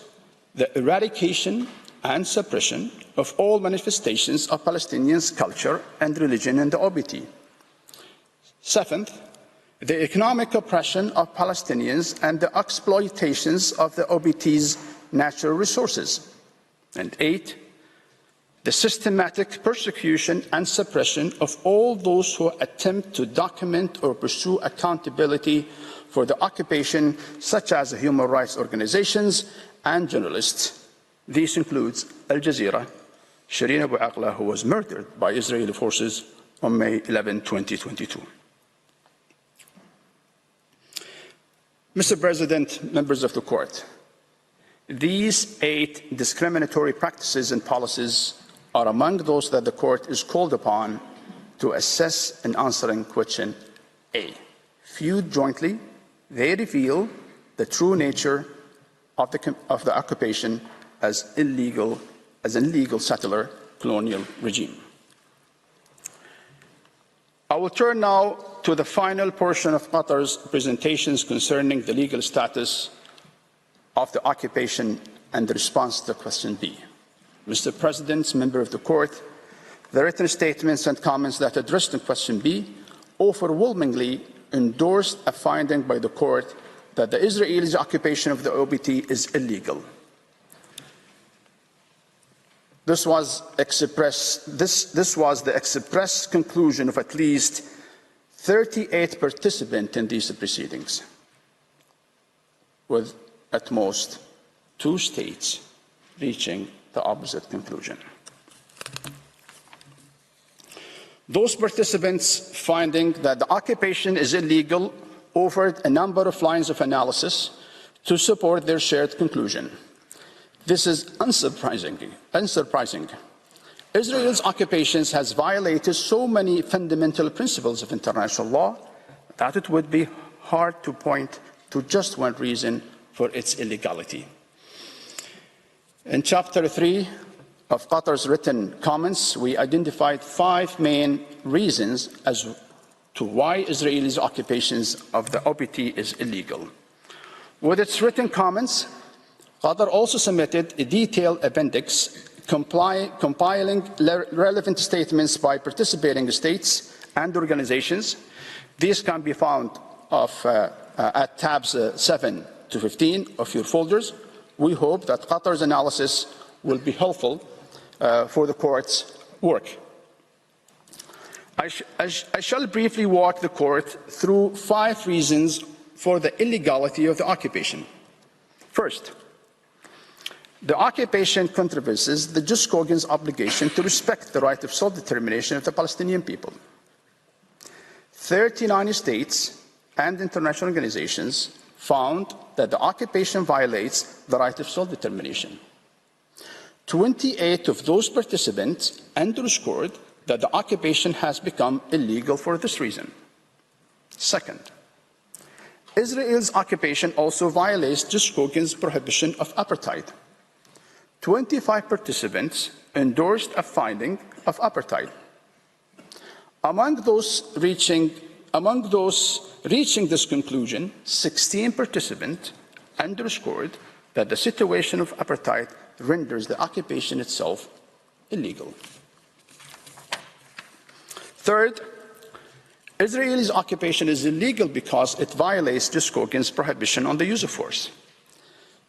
the eradication and suppression of all manifestations of Palestinians' culture and religion in the OBT. 7th, the economic oppression of Palestinians and the exploitations of the OBT's natural resources. And 8, the systematic persecution and suppression of all those who attempt to document or pursue accountability for the occupation, such as human rights organizations and journalists. This includes Al Jazeera, Shireen Abu Akleh, who was murdered by Israeli forces on May 11, 2022. Mr. President, members of the court, these 8 discriminatory practices and policies are among those that the court is called upon to assess in answering question A. Viewed jointly, they reveal the true nature of the occupation as an illegal settler colonial regime. I will turn now to the final portion of Qatar's presentations concerning the legal status of the occupation and the response to question B. Mr. President, member of the court, the written statements and comments that addressed in question B overwhelmingly endorsed a finding by the court that the Israeli occupation of the OBT is illegal. This was the express conclusion of at least 38 participants in these proceedings, with at most 2 states reaching the opposite conclusion. Those participants finding that the occupation is illegal offered a number of lines of analysis to support their shared conclusion. This is unsurprising. Israel's occupations has violated so many fundamental principles of international law that it would be hard to point to just one reason for its illegality. In Chapter 3 of Qatar's written comments, we identified 5 main reasons as to why Israel's occupations of the OPT is illegal. With its written comments, Qatar also submitted a detailed appendix compiling relevant statements by participating states and organizations. These can be found at tabs 7 to 15 of your folders. We hope that Qatar's analysis will be helpful for the court's work. I shall briefly walk the court through 5 reasons for the illegality of the occupation. First, the occupation contravenes the Jus Cogens obligation to respect the right of self-determination of the Palestinian people. 39 states and international organizations found that the occupation violates the right of self-determination. 28 of those participants underscored that the occupation has become illegal for this reason. Second, Israel's occupation also violates Jus Cogens' prohibition of apartheid. 25 participants endorsed a finding of apartheid. Among those reaching this conclusion, 16 participants underscored that the situation of apartheid renders the occupation itself illegal. Third, Israel's occupation is illegal because it violates Jus Cogens' prohibition on the use of force.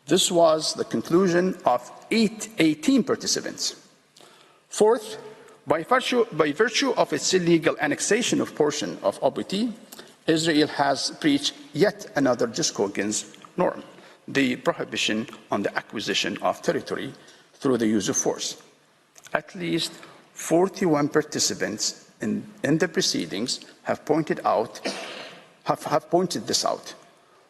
This was the conclusion of 18 participants. Fourth, by virtue of its illegal annexation of portion of OPT, Israel has breached yet another Jus Cogens norm, the prohibition on the acquisition of territory through the use of force. At least 41 participants in the proceedings have pointed this out,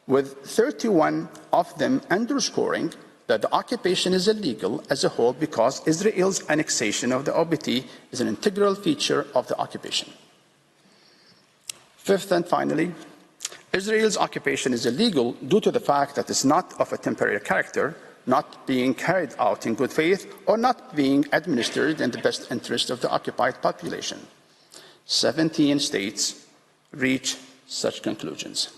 with 31 of them underscoring that the occupation is illegal as a whole because Israel's annexation of the OPT is an integral feature of the occupation. Fifth and finally, Israel's occupation is illegal due to the fact that it's not of a temporary character, not being carried out in good faith, or not being administered in the best interest of the occupied population. 17 states reach such conclusions.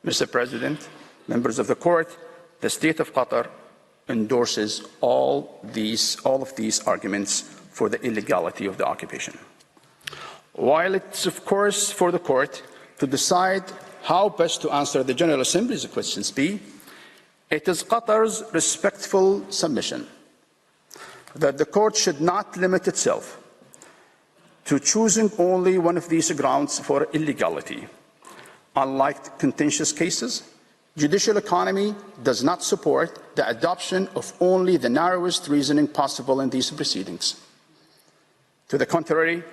Mr. President, members of the court, the state of Qatar endorses all of these arguments for the illegality of the occupation. While it's of course for the court to decide how best to answer the General Assembly's questions be, it is Qatar's respectful submission that the court should not limit itself to choosing only one of these grounds for illegality. Unlike contentious cases, judicial economy does not support the adoption of only the narrowest reasoning possible in these proceedings. To the contrary,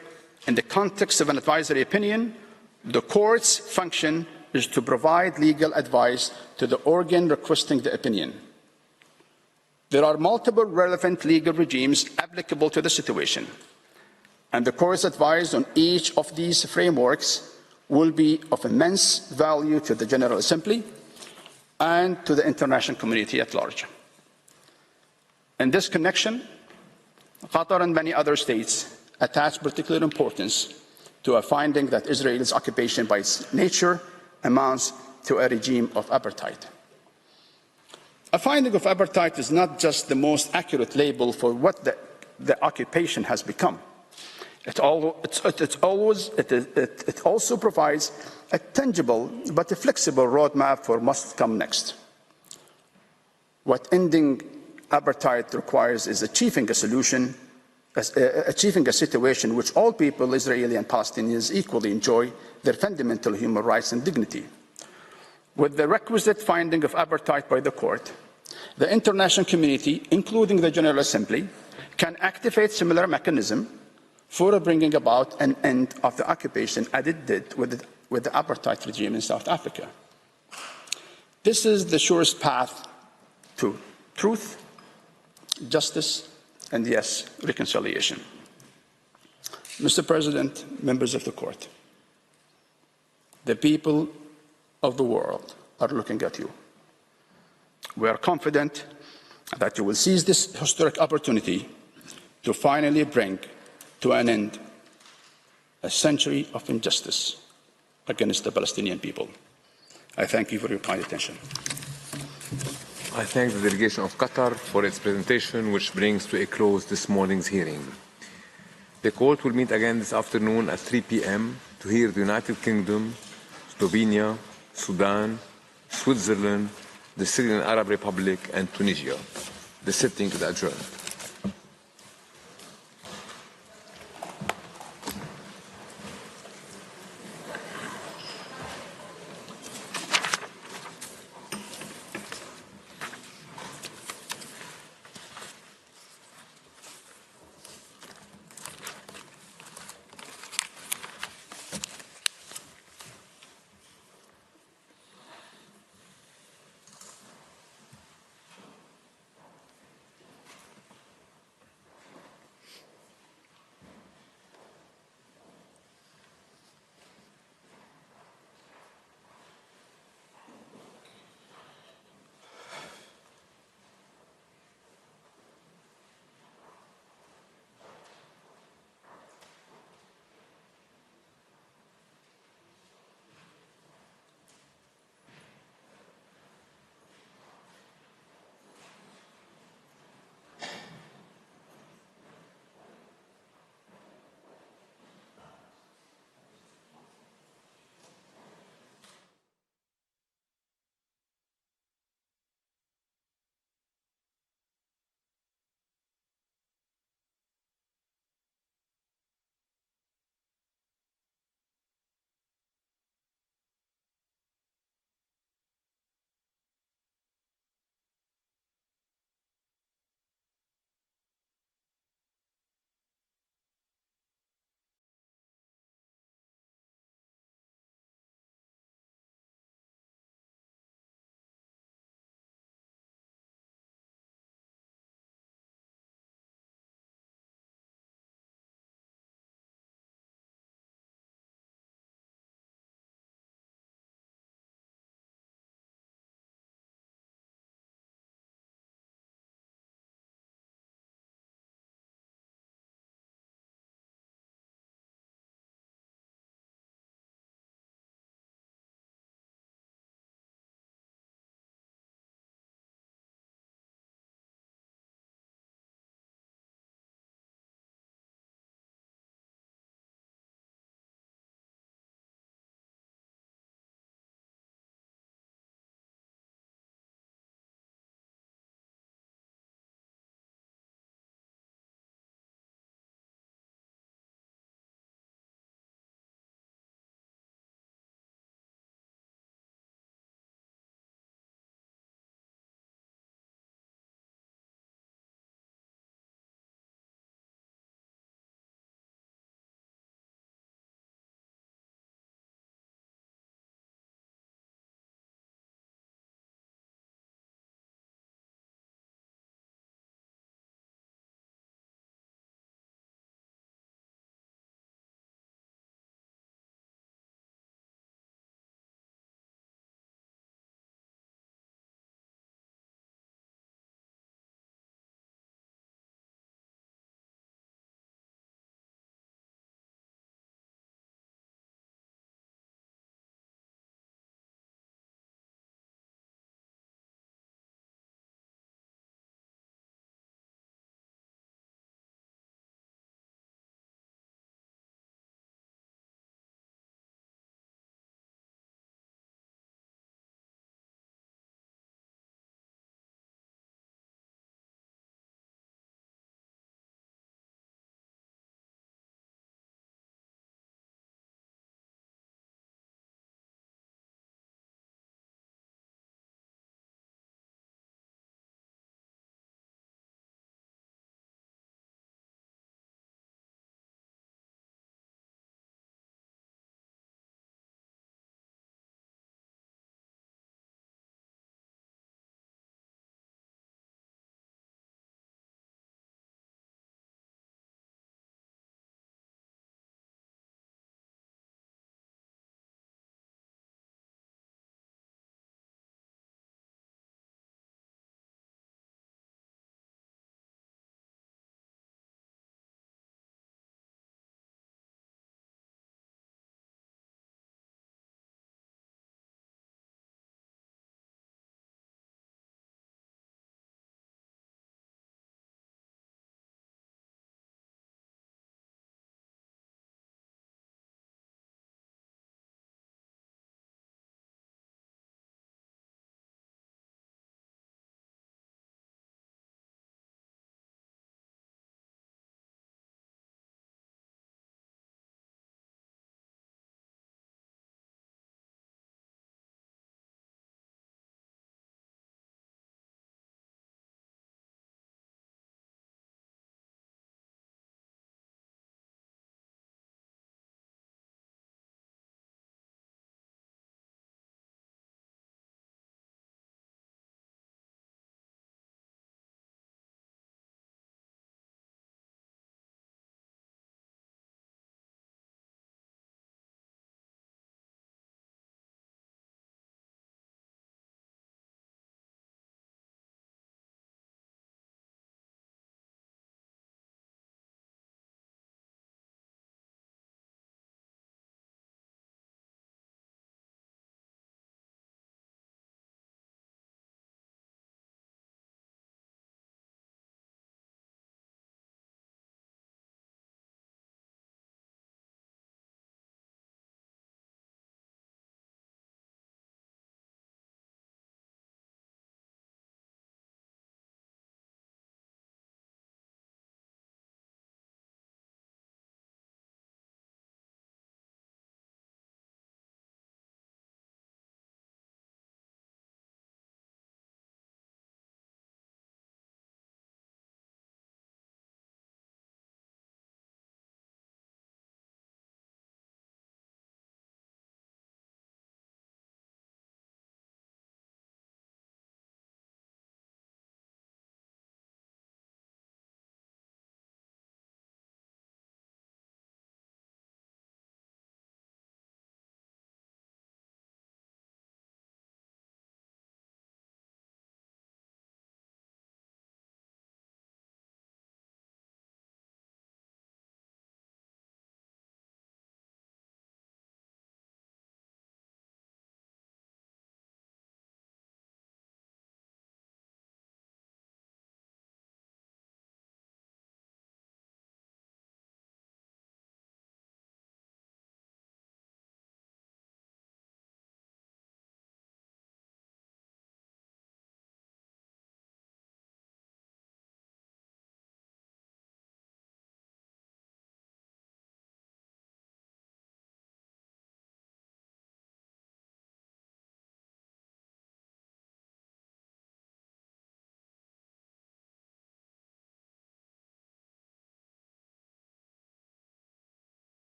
in the context of an advisory opinion, the court's function is to provide legal advice to the organ requesting the opinion. There are multiple relevant legal regimes applicable to the situation, and the court's advice on each of these frameworks will be of immense value to the General Assembly and to the international community at large. In this connection, Qatar and many other states attach particular importance to a finding that Israel's occupation by its nature amounts to a regime of apartheid. A finding of apartheid is not just the most accurate label for what the occupation has become. It also provides a tangible but a flexible roadmap for what must come next. What ending apartheid requires is achieving a solution, achieving a situation in which all people, Israeli and Palestinians, equally enjoy their fundamental human rights and dignity. With the requisite finding of apartheid by the court, the international community, including the General Assembly, can activate similar mechanism for bringing about an end of the occupation as it did with the apartheid regime in South Africa. This is the surest path to truth, justice, and yes, reconciliation. Mr. President, members of the court, the people of the world are looking at you. We are confident that you will seize this historic opportunity to finally bring to an end a century of injustice against the Palestinian people. I thank you for your kind attention. I thank the delegation of Qatar for its presentation, which brings to a close this morning's hearing. The court will meet again this afternoon at 3 p.m. to hear the United Kingdom, Slovenia, Sudan, Switzerland, the Syrian Arab Republic, and Tunisia. The sitting is adjourned.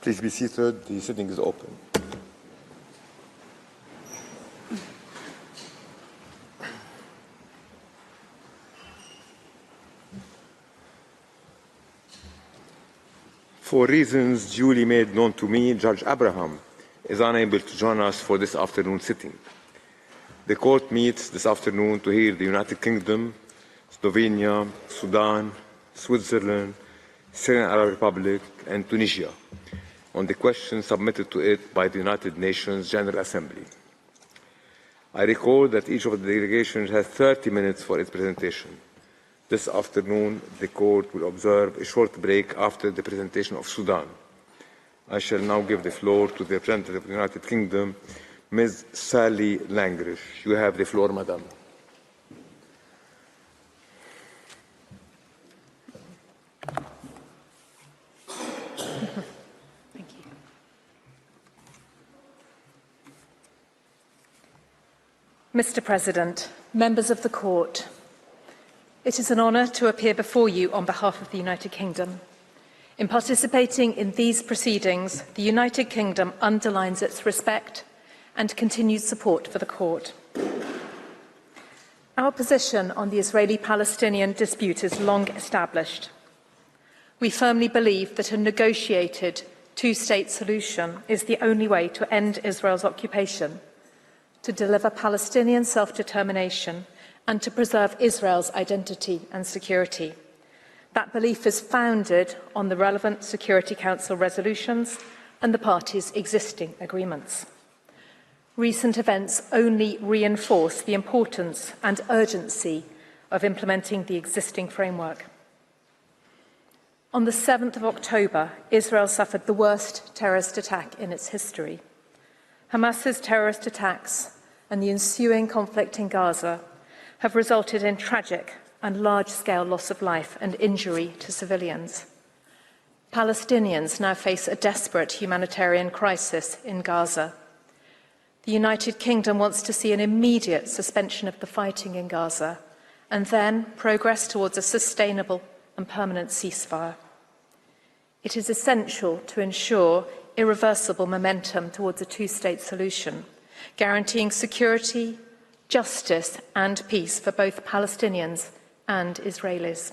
Please be seated. The sitting is open. For reasons duly made known to me, Judge Abraham is unable to join us for this afternoon sitting. The court meets this afternoon to hear the United Kingdom, Slovenia, Sudan, Switzerland, Syrian Arab Republic, and Tunisia on the questions submitted to it by the United Nations General Assembly. I recall that each of the delegations has 30 minutes for its presentation. This afternoon, the court will observe a short break after the presentation of Sudan. I shall now give the floor to the representative of the United Kingdom, Ms. Sally Langrish. You have the floor, Madam. Thank you. Mr. President, members of the court, it is an honour to appear before you on behalf of the United Kingdom. In participating in these proceedings, the United Kingdom underlines its respect and continued support for the court. Our position on the Israeli-Palestinian dispute is long established. We firmly believe that a negotiated two-state solution is the only way to end Israel's occupation, to deliver Palestinian self-determination, and to preserve Israel's identity and security. That belief is founded on the relevant Security Council resolutions and the parties' existing agreements. Recent events only reinforce the importance and urgency of implementing the existing framework. On the 7th of October, Israel suffered the worst terrorist attack in its history. Hamas's terrorist attacks and the ensuing conflict in Gaza have resulted in tragic and large-scale loss of life and injury to civilians. Palestinians now face a desperate humanitarian crisis in Gaza. The United Kingdom wants to see an immediate suspension of the fighting in Gaza and then progress towards a sustainable and permanent ceasefire. It is essential to ensure irreversible momentum towards a two-state solution, guaranteeing security, justice and peace for both Palestinians and Israelis.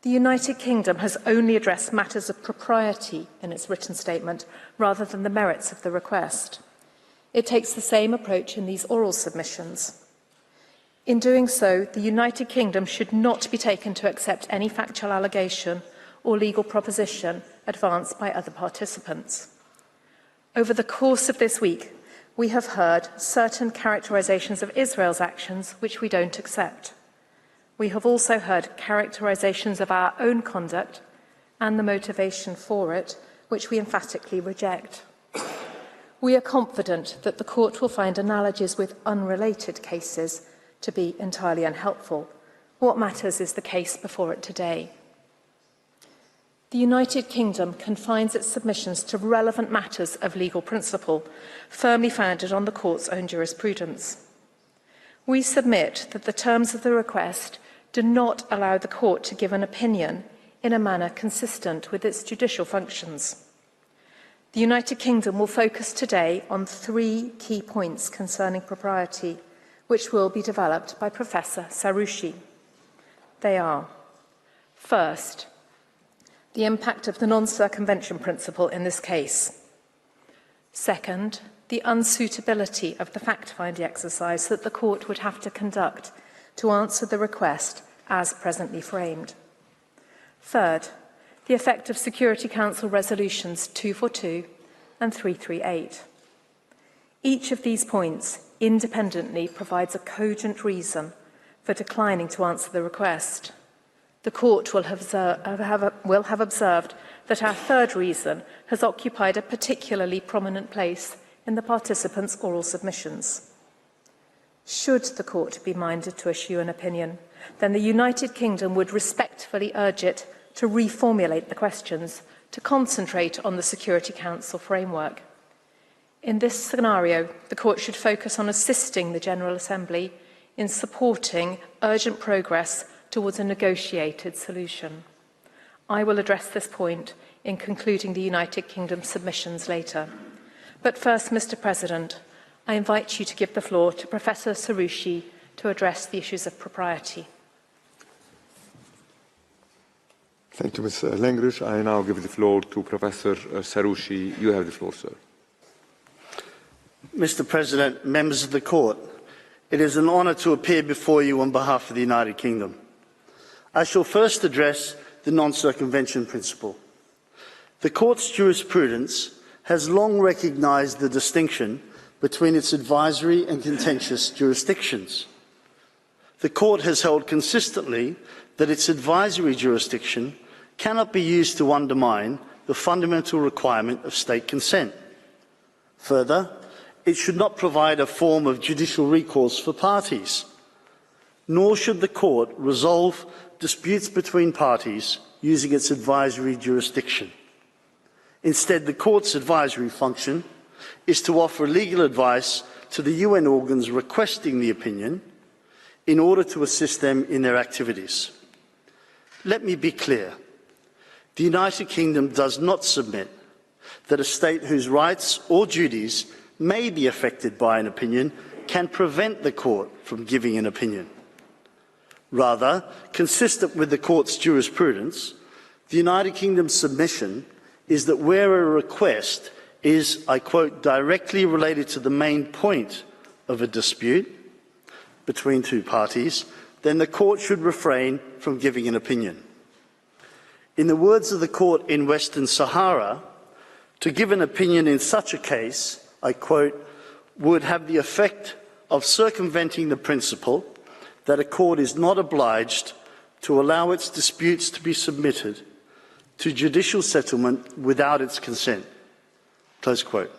The United Kingdom has only addressed matters of propriety in its written statement rather than the merits of the request. It takes the same approach in these oral submissions. In doing so, the United Kingdom should not be taken to accept any factual allegation or legal proposition advanced by other participants. Over the course of this week, we have heard certain characterizations of Israel's actions which we don't accept. We have also heard characterizations of our own conduct and the motivation for it, which we emphatically reject. We are confident that the court will find analogies with unrelated cases to be entirely unhelpful. What matters is the case before it today. The United Kingdom confines its submissions to relevant matters of legal principle, firmly founded on the court's own jurisprudence. We submit that the terms of the request do not allow the court to give an opinion in a manner consistent with its judicial functions. The United Kingdom will focus today on 3 key points concerning propriety, which will be developed by Professor Saroushi. They are: first, the impact of the non-circumvention principle in this case. Second, the unsuitability of the fact-finding exercise that the court would have to conduct to answer the request as presently framed. Third, the effect of Security Council resolutions 242 and 338. Each of these points independently provides a cogent reason for declining to answer the request. The court will have observed that our third reason has occupied a particularly prominent place in the participants' oral submissions. Should the court be minded to issue an opinion, then the United Kingdom would respectfully urge it to reformulate the questions to concentrate on the Security Council framework. In this scenario, the court should focus on assisting the General Assembly in supporting urgent progress towards a negotiated solution. I will address this point in concluding the United Kingdom submissions later. But first, Mr. President, I invite you to give the floor to Professor Saroushi to address the issues of propriety. Thank you, Ms. Langridge. I now give the floor to Professor Saroushi. You have the floor, sir. Mr. President, members of the Court, it is an honour to appear before you on behalf of the United Kingdom. I shall first address the non-circumvention principle. The Court's jurisprudence has long recognised the distinction between its advisory and contentious jurisdictions. The Court has held consistently that its advisory jurisdiction cannot be used to undermine the fundamental requirement of state consent. Further, it should not provide a form of judicial recourse for parties, nor should the Court resolve disputes between parties using its advisory jurisdiction. Instead, the Court's advisory function is to offer legal advice to the UN organs requesting the opinion in order to assist them in their activities. Let me be clear. The United Kingdom does not submit that a state whose rights or duties may be affected by an opinion can prevent the Court from giving an opinion. Rather, consistent with the Court's jurisprudence, the United Kingdom's submission is that where a request is, I quote, directly related to the main point of a dispute between two parties, then the Court should refrain from giving an opinion. In the words of the Court in Western Sahara, to give an opinion in such a case, I quote, would have the effect of circumventing the principle that a court is not obliged to allow its disputes to be submitted to judicial settlement without its consent. Close quote.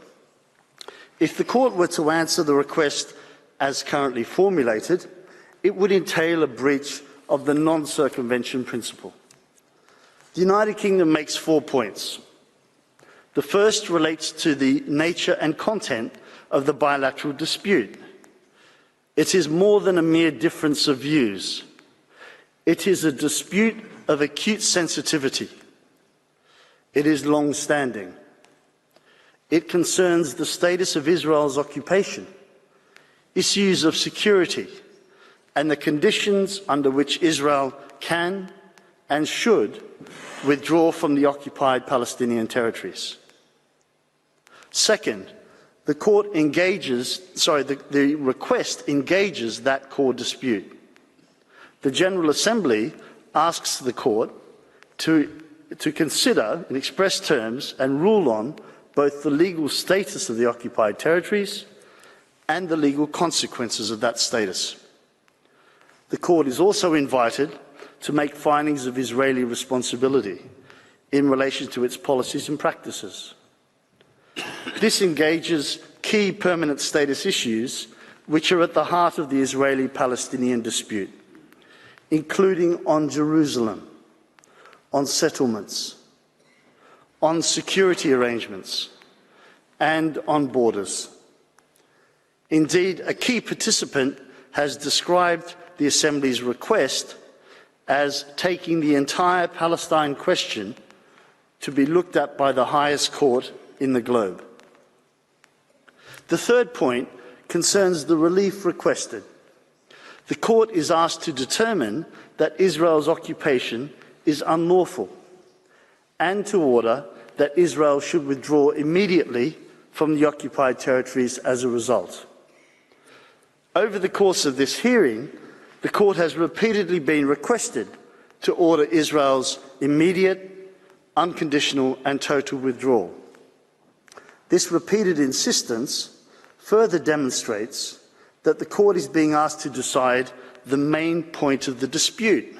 If the Court were to answer the request as currently formulated, it would entail a breach of the non-circumvention principle. The United Kingdom makes 4 points. The first relates to the nature and content of the bilateral dispute. It is more than a mere difference of views. It is a dispute of acute sensitivity. It is long-standing. It concerns the status of Israel's occupation, issues of security, and the conditions under which Israel can and should withdraw from the occupied Palestinian territories. Second, the request engages that core dispute. The General Assembly asks the Court to consider in express terms and rule on both the legal status of the occupied territories and the legal consequences of that status. The Court is also invited to make findings of Israeli responsibility in relation to its policies and practices. This engages key permanent status issues which are at the heart of the Israeli-Palestinian dispute, including on Jerusalem, on settlements, on security arrangements, and on borders. Indeed, a key participant has described the Assembly's request as taking the entire Palestine question to be looked at by the highest court in the globe. The third point concerns the relief requested. The Court is asked to determine that Israel's occupation is unlawful and to order that Israel should withdraw immediately from the occupied territories as a result. Over the course of this hearing, the Court has repeatedly been requested to order Israel's immediate, unconditional and total withdrawal. This repeated insistence further demonstrates that the Court is being asked to decide the main point of the dispute,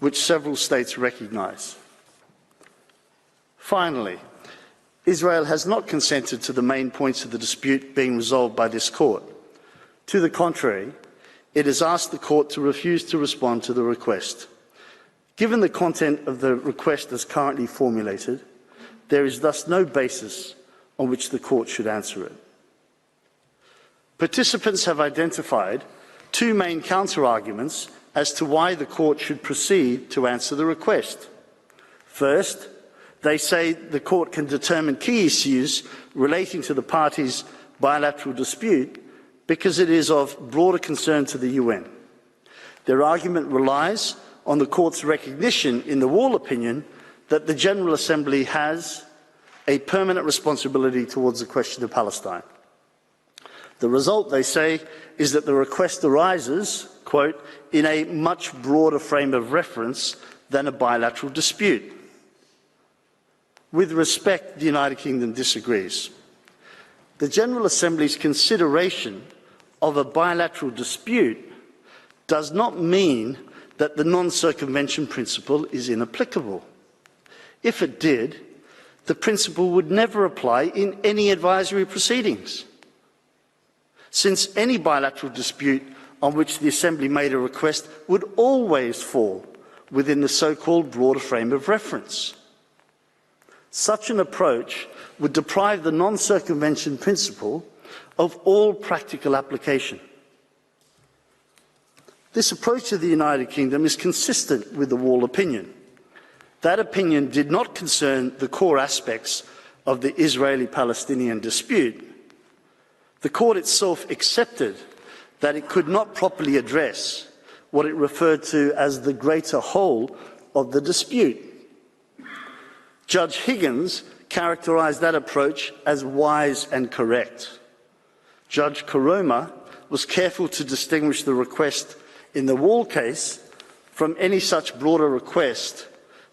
which several states recognise. Finally, Israel has not consented to the main points of the dispute being resolved by this Court. To the contrary, it has asked the Court to refuse to respond to the request. Given the content of the request as currently formulated, there is thus no basis on which the Court should answer it. Participants have identified 2 main counter-arguments as to why the Court should proceed to answer the request. First, they say the court can determine key issues relating to the parties' bilateral dispute because it is of broader concern to the UN. Their argument relies on the court's recognition in the Wall opinion that the General Assembly has a permanent responsibility towards the question of Palestine. The result, they say, is that the request arises, quote, in a much broader frame of reference than a bilateral dispute. With respect, the United Kingdom disagrees. The General Assembly's consideration of a bilateral dispute does not mean that the non-circumvention principle is inapplicable. If it did, the principle would never apply in any advisory proceedings, since any bilateral dispute on which the Assembly made a request would always fall within the so-called broader frame of reference. Such an approach would deprive the non-circumvention principle of all practical application. This approach to the United Kingdom is consistent with the Wall opinion. That opinion did not concern the core aspects of the Israeli-Palestinian dispute. The court itself accepted that it could not properly address what it referred to as the greater whole of the dispute. Judge Higgins characterised that approach as wise and correct. Judge Karoma was careful to distinguish the request in the Wall case from any such broader request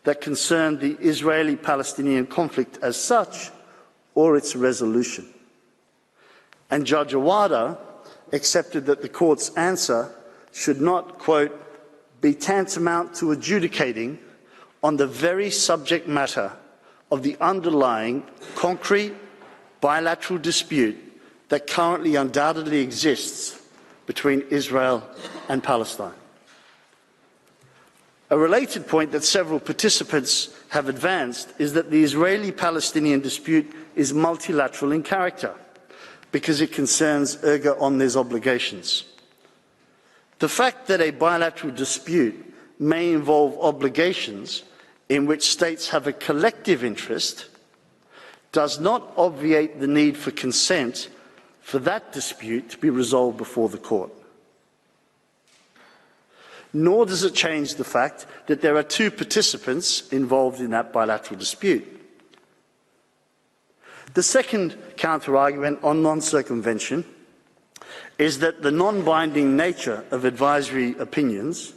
that concerned the Israeli-Palestinian conflict as such or its resolution. And Judge Awada accepted that the court's answer should not, quote, be tantamount to adjudicating on the very subject matter of the underlying concrete bilateral dispute that currently undoubtedly exists between Israel and Palestine. A related point that several participants have advanced is that the Israeli-Palestinian dispute is multilateral in character because it concerns erga omnes obligations. The fact that a bilateral dispute may involve obligations in which states have a collective interest does not obviate the need for consent for that dispute to be resolved before the court. Nor does it change the fact that there are two participants involved in that bilateral dispute. The second counter-argument on non-circumvention is that the non-binding nature of advisory opinions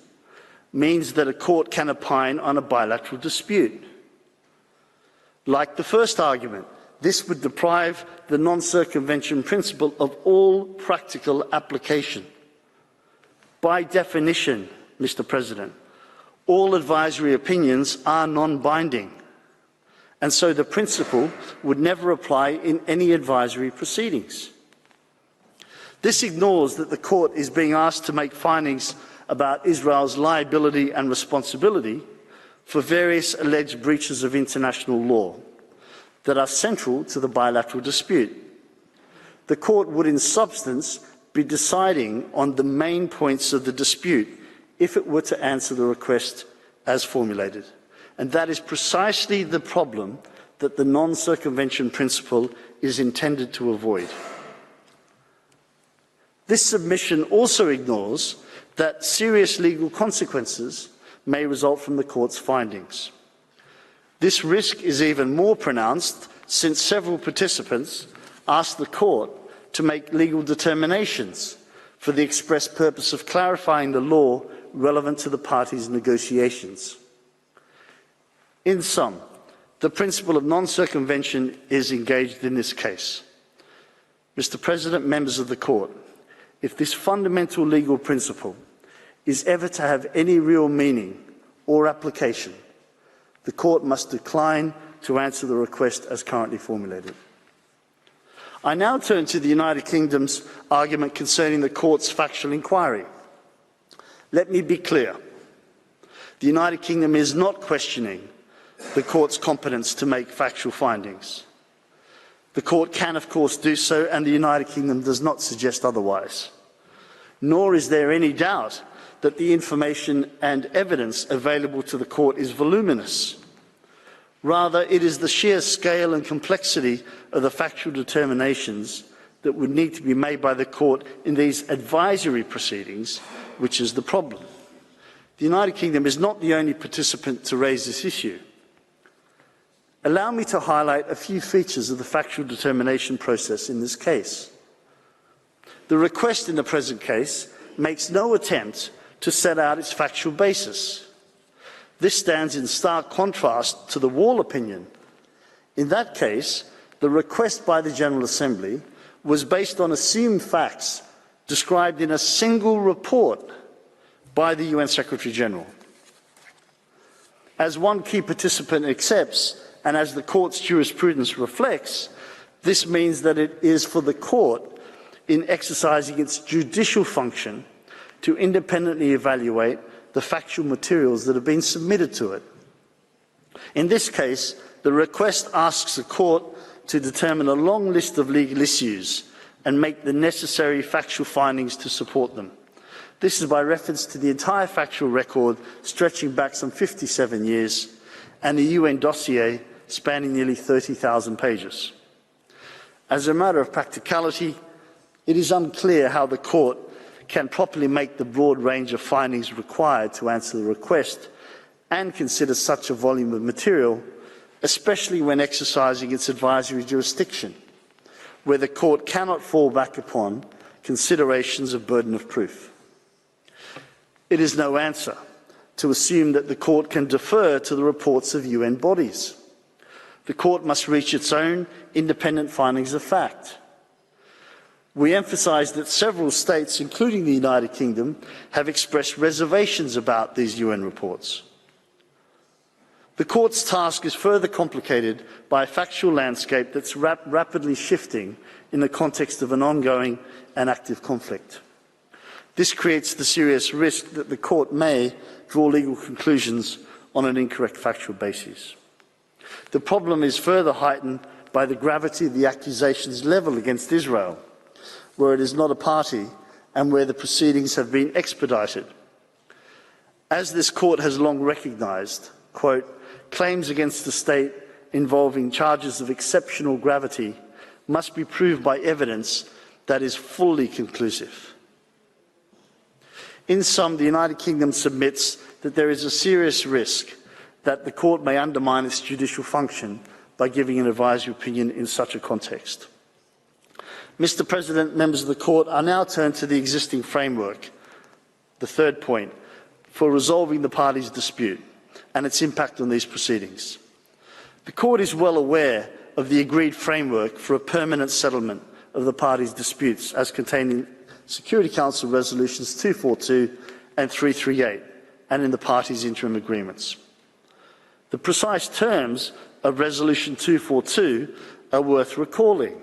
means that a court can opine on a bilateral dispute. Like the first argument, this would deprive the non-circumvention principle of all practical application. By definition, Mr. President, all advisory opinions are non-binding, and so the principle would never apply in any advisory proceedings. This ignores that the court is being asked to make findings about Israel's liability and responsibility for various alleged breaches of international law that are central to the bilateral dispute. The court would in substance be deciding on the main points of the dispute if it were to answer the request as formulated. And that is precisely the problem that the non-circumvention principle is intended to avoid. This submission also ignores that serious legal consequences may result from the court's findings. This risk is even more pronounced since several participants asked the court to make legal determinations for the express purpose of clarifying the law relevant to the parties' negotiations. In sum, the principle of non-circumvention is engaged in this case. Mr. President, members of the court, if this fundamental legal principle is ever to have any real meaning or application, the court must decline to answer the request as currently formulated. I now turn to the United Kingdom's argument concerning the court's factual inquiry. Let me be clear. The United Kingdom is not questioning the court's competence to make factual findings. The court can, of course, do so, and the United Kingdom does not suggest otherwise. Nor is there any doubt that the information and evidence available to the court is voluminous. Rather, it is the sheer scale and complexity of the factual determinations that would need to be made by the Court in these advisory proceedings which is the problem. The United Kingdom is not the only participant to raise this issue. Allow me to highlight a few features of the factual determination process in this case. The request in the present case makes no attempt to set out its factual basis. This stands in stark contrast to the Wall opinion. In that case, the request by the General Assembly was based on assumed facts described in a single report by the UN Secretary-General. As one key participant accepts, and as the Court's jurisprudence reflects, this means that it is for the Court, in exercising its judicial function, to independently evaluate the factual materials that have been submitted to it. In this case, the request asks the Court to determine a long list of legal issues and make the necessary factual findings to support them. This is by reference to the entire factual record stretching back some 57 years and the UN dossier spanning nearly 30,000 pages. As a matter of practicality, it is unclear how the Court can properly make the broad range of findings required to answer the request and consider such a volume of material, especially when exercising its advisory jurisdiction, where the Court cannot fall back upon considerations of burden of proof. It is no answer to assume that the Court can defer to the reports of UN bodies. The Court must reach its own independent findings of fact. We emphasise that several states, including the United Kingdom, have expressed reservations about these UN reports. The Court's task is further complicated by a factual landscape that's rapidly shifting in the context of an ongoing and active conflict. This creates the serious risk that the Court may draw legal conclusions on an incorrect factual basis. The problem is further heightened by the gravity of the accusations levelled against Israel, where it is not a party and where the proceedings have been expedited. As this Court has long recognised, quote, claims against the state involving charges of exceptional gravity must be proved by evidence that is fully conclusive. In sum, the United Kingdom submits that there is a serious risk that the Court may undermine its judicial function by giving an advisory opinion in such a context. Mr. President, members of the Court, I now turn to the existing framework, the third point, for resolving the parties' dispute and its impact on these proceedings. The Court is well aware of the agreed framework for a permanent settlement of the parties' disputes as contained in Security Council Resolutions 242 and 338 and in the parties' interim agreements. The precise terms of Resolution 242 are worth recalling.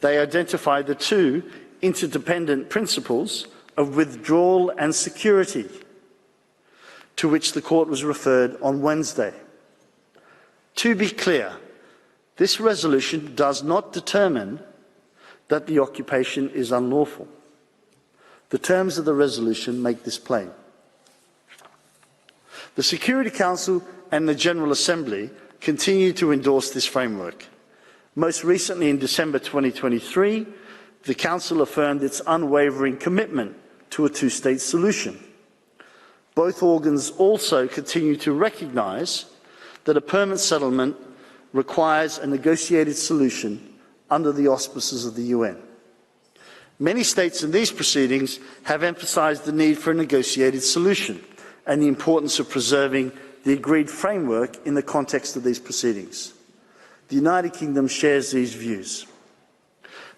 They identify the two interdependent principles of withdrawal and security, to which the Court was referred on Wednesday. To be clear, this resolution does not determine that the occupation is unlawful. The terms of the resolution make this plain. The Security Council and the General Assembly continue to endorse this framework. Most recently, in December 2023, the Council affirmed its unwavering commitment to a two-state solution. Both organs also continue to recognise that a permanent settlement requires a negotiated solution under the auspices of the UN. Many states in these proceedings have emphasised the need for a negotiated solution and the importance of preserving the agreed framework in the context of these proceedings. The United Kingdom shares these views.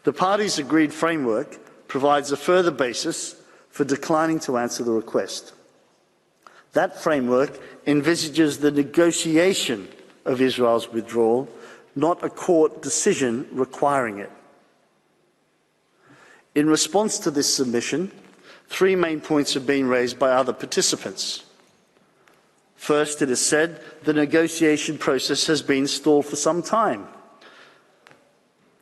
The parties' agreed framework provides a further basis for declining to answer the request. That framework envisages the negotiation of Israel's withdrawal, not a court decision requiring it. In response to this submission, three main points have been raised by other participants. First, it is said the negotiation process has been stalled for some time.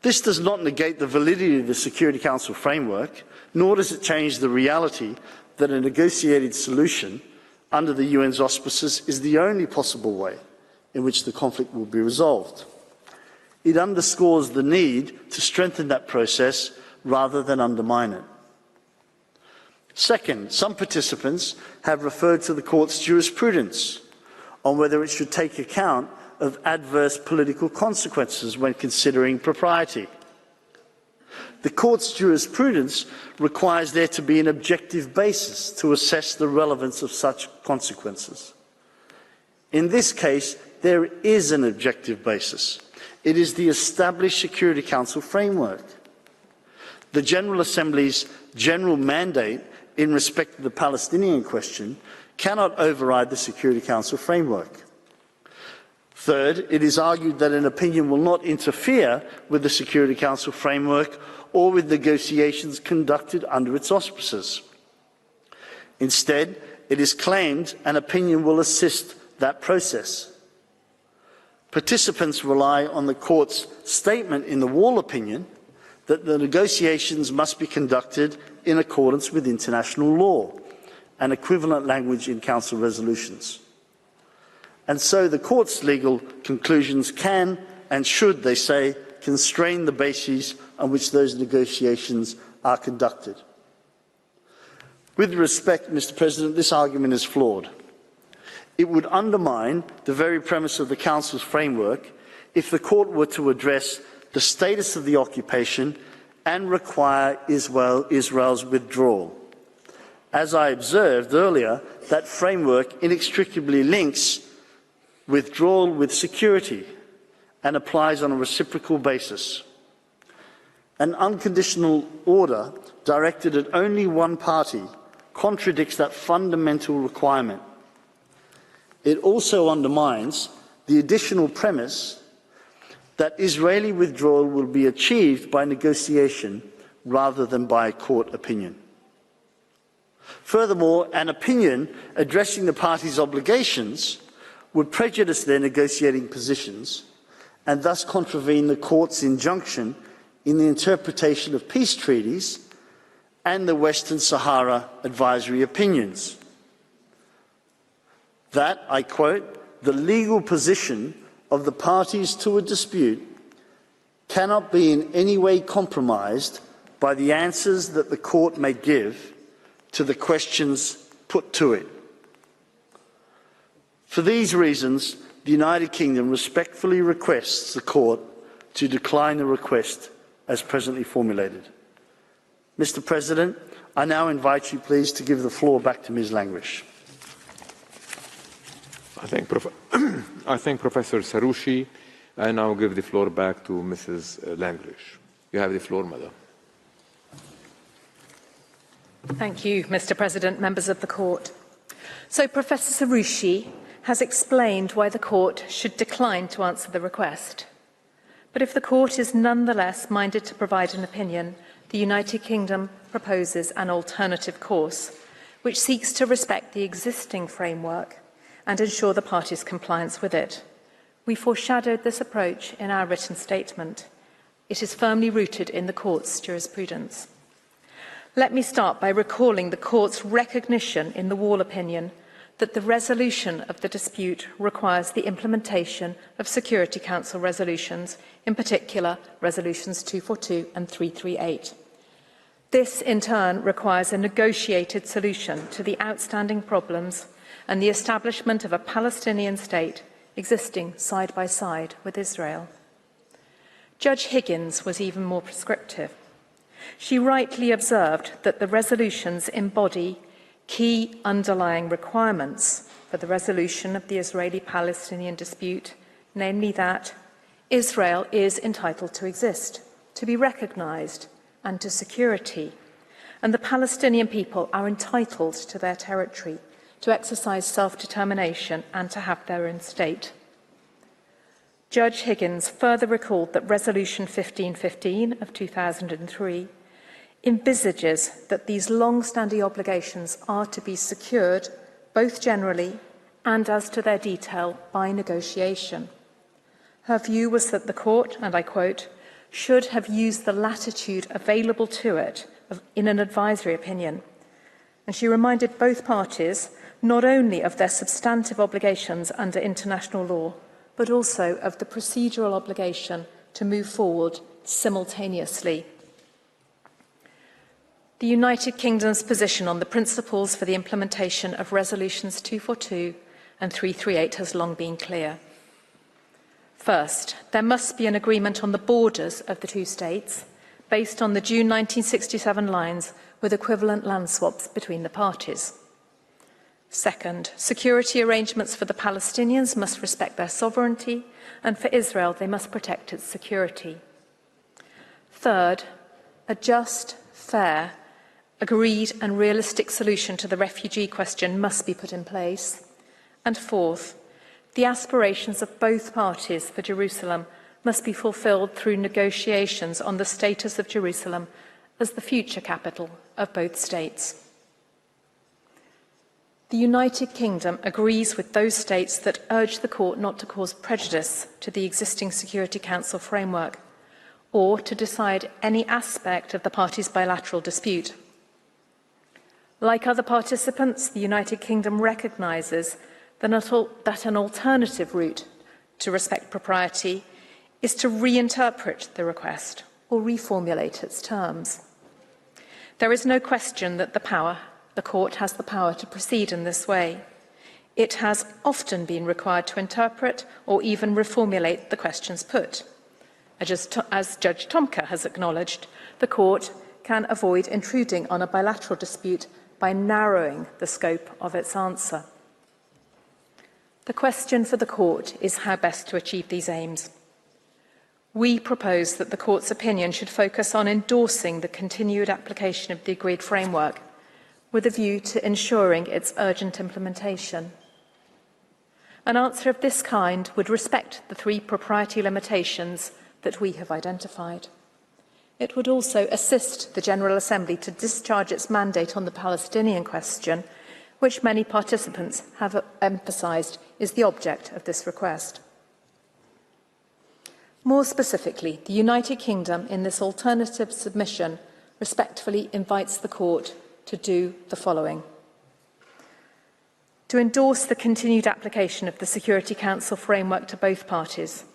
This does not negate the validity of the Security Council framework, nor does it change the reality that a negotiated solution under the UN's auspices is the only possible way in which the conflict will be resolved. It underscores the need to strengthen that process rather than undermine it. Second, some participants have referred to the court's jurisprudence on whether it should take account of adverse political consequences when considering propriety. The court's jurisprudence requires there to be an objective basis to assess the relevance of such consequences. In this case, there is an objective basis. It is the established Security Council framework. The General Assembly's general mandate in respect to the Palestinian question cannot override the Security Council framework. Third, it is argued that an opinion will not interfere with the Security Council framework or with negotiations conducted under its auspices. Instead, it is claimed an opinion will assist that process. Participants rely on the court's statement in the Wall opinion that the negotiations must be conducted in accordance with international law and equivalent language in Council resolutions. And so the court's legal conclusions can and should, they say, constrain the bases on which those negotiations are conducted. With respect, Mr. President, this argument is flawed. It would undermine the very premise of the Council's framework if the court were to address the status of the occupation and require Israel's withdrawal. As I observed earlier, that framework inextricably links withdrawal with security and applies on a reciprocal basis. An unconditional order directed at only one party contradicts that fundamental requirement. It also undermines the additional premise that Israeli withdrawal will be achieved by negotiation rather than by court opinion. Furthermore, an opinion addressing the parties' obligations would prejudice their negotiating positions and thus contravene the court's injunction in the interpretation of peace treaties and the Western Sahara advisory opinions. That, I quote, "the legal position of the parties to a dispute cannot be in any way compromised by the answers that the court may give to the questions put to it." For these reasons, the United Kingdom respectfully requests the court to decline the request as presently formulated. Mr. President, I now invite you please to give the floor back to Ms. Langrish. I thank Professor Saroushi. I now give the floor back to Mrs. Langrish. You have the floor, Madam. Thank you, Mr. President, members of the court. So Professor Saroushi has explained why the court should decline to answer the request. But if the court is nonetheless minded to provide an opinion, the United Kingdom proposes an alternative course, which seeks to respect the existing framework and ensure the parties' compliance with it. We foreshadowed this approach in our written statement. It is firmly rooted in the court's jurisprudence. Let me start by recalling the court's recognition in the Wall opinion that the resolution of the dispute requires the implementation of Security Council resolutions, in particular resolutions 242 and 338. This, in turn, requires a negotiated solution to the outstanding problems and the establishment of a Palestinian state existing side by side with Israel. Judge Higgins was even more prescriptive. She rightly observed that the resolutions embody key underlying requirements for the resolution of the Israeli-Palestinian dispute, namely that Israel is entitled to exist, to be recognised, and to security, and the Palestinian people are entitled to their territory, to exercise self-determination, and to have their own state. Judge Higgins further recalled that Resolution 1515 of 2003 envisages that these long-standing obligations are to be secured both generally and as to their detail by negotiation. Her view was that the court, and I quote, should have used the latitude available to it in an advisory opinion. And she reminded both parties not only of their substantive obligations under international law, but also of the procedural obligation to move forward simultaneously. The United Kingdom's position on the principles for the implementation of Resolutions 242 and 338 has long been clear. First, there must be an agreement on the borders of the two states based on the June 1967 lines with equivalent land swaps between the parties. Second, security arrangements for the Palestinians must respect their sovereignty, and for Israel, they must protect its security. Third, a just, fair, agreed and realistic solution to the refugee question must be put in place. And fourth, the aspirations of both parties for Jerusalem must be fulfilled through negotiations on the status of Jerusalem as the future capital of both states. The United Kingdom agrees with those states that urge the Court not to cause prejudice to the existing Security Council framework or to decide any aspect of the parties' bilateral dispute. Like other participants, the United Kingdom recognises that an alternative route to respect propriety is to reinterpret the request or reformulate its terms. There is no question that the Court has the power to proceed in this way. It has often been required to interpret or even reformulate the questions put. As Judge Tomka has acknowledged, the Court can avoid intruding on a bilateral dispute by narrowing the scope of its answer. The question for the Court is how best to achieve these aims. We propose that the Court's opinion should focus on endorsing the continued application of the agreed framework with a view to ensuring its urgent implementation. An answer of this kind would respect the three propriety limitations that we have identified. It would also assist the General Assembly to discharge its mandate on the Palestinian question, which many participants have emphasised is the object of this request. More specifically, the United Kingdom, in this alternative submission, respectfully invites the Court to do the following: to endorse the continued application of the Security Council framework to both parties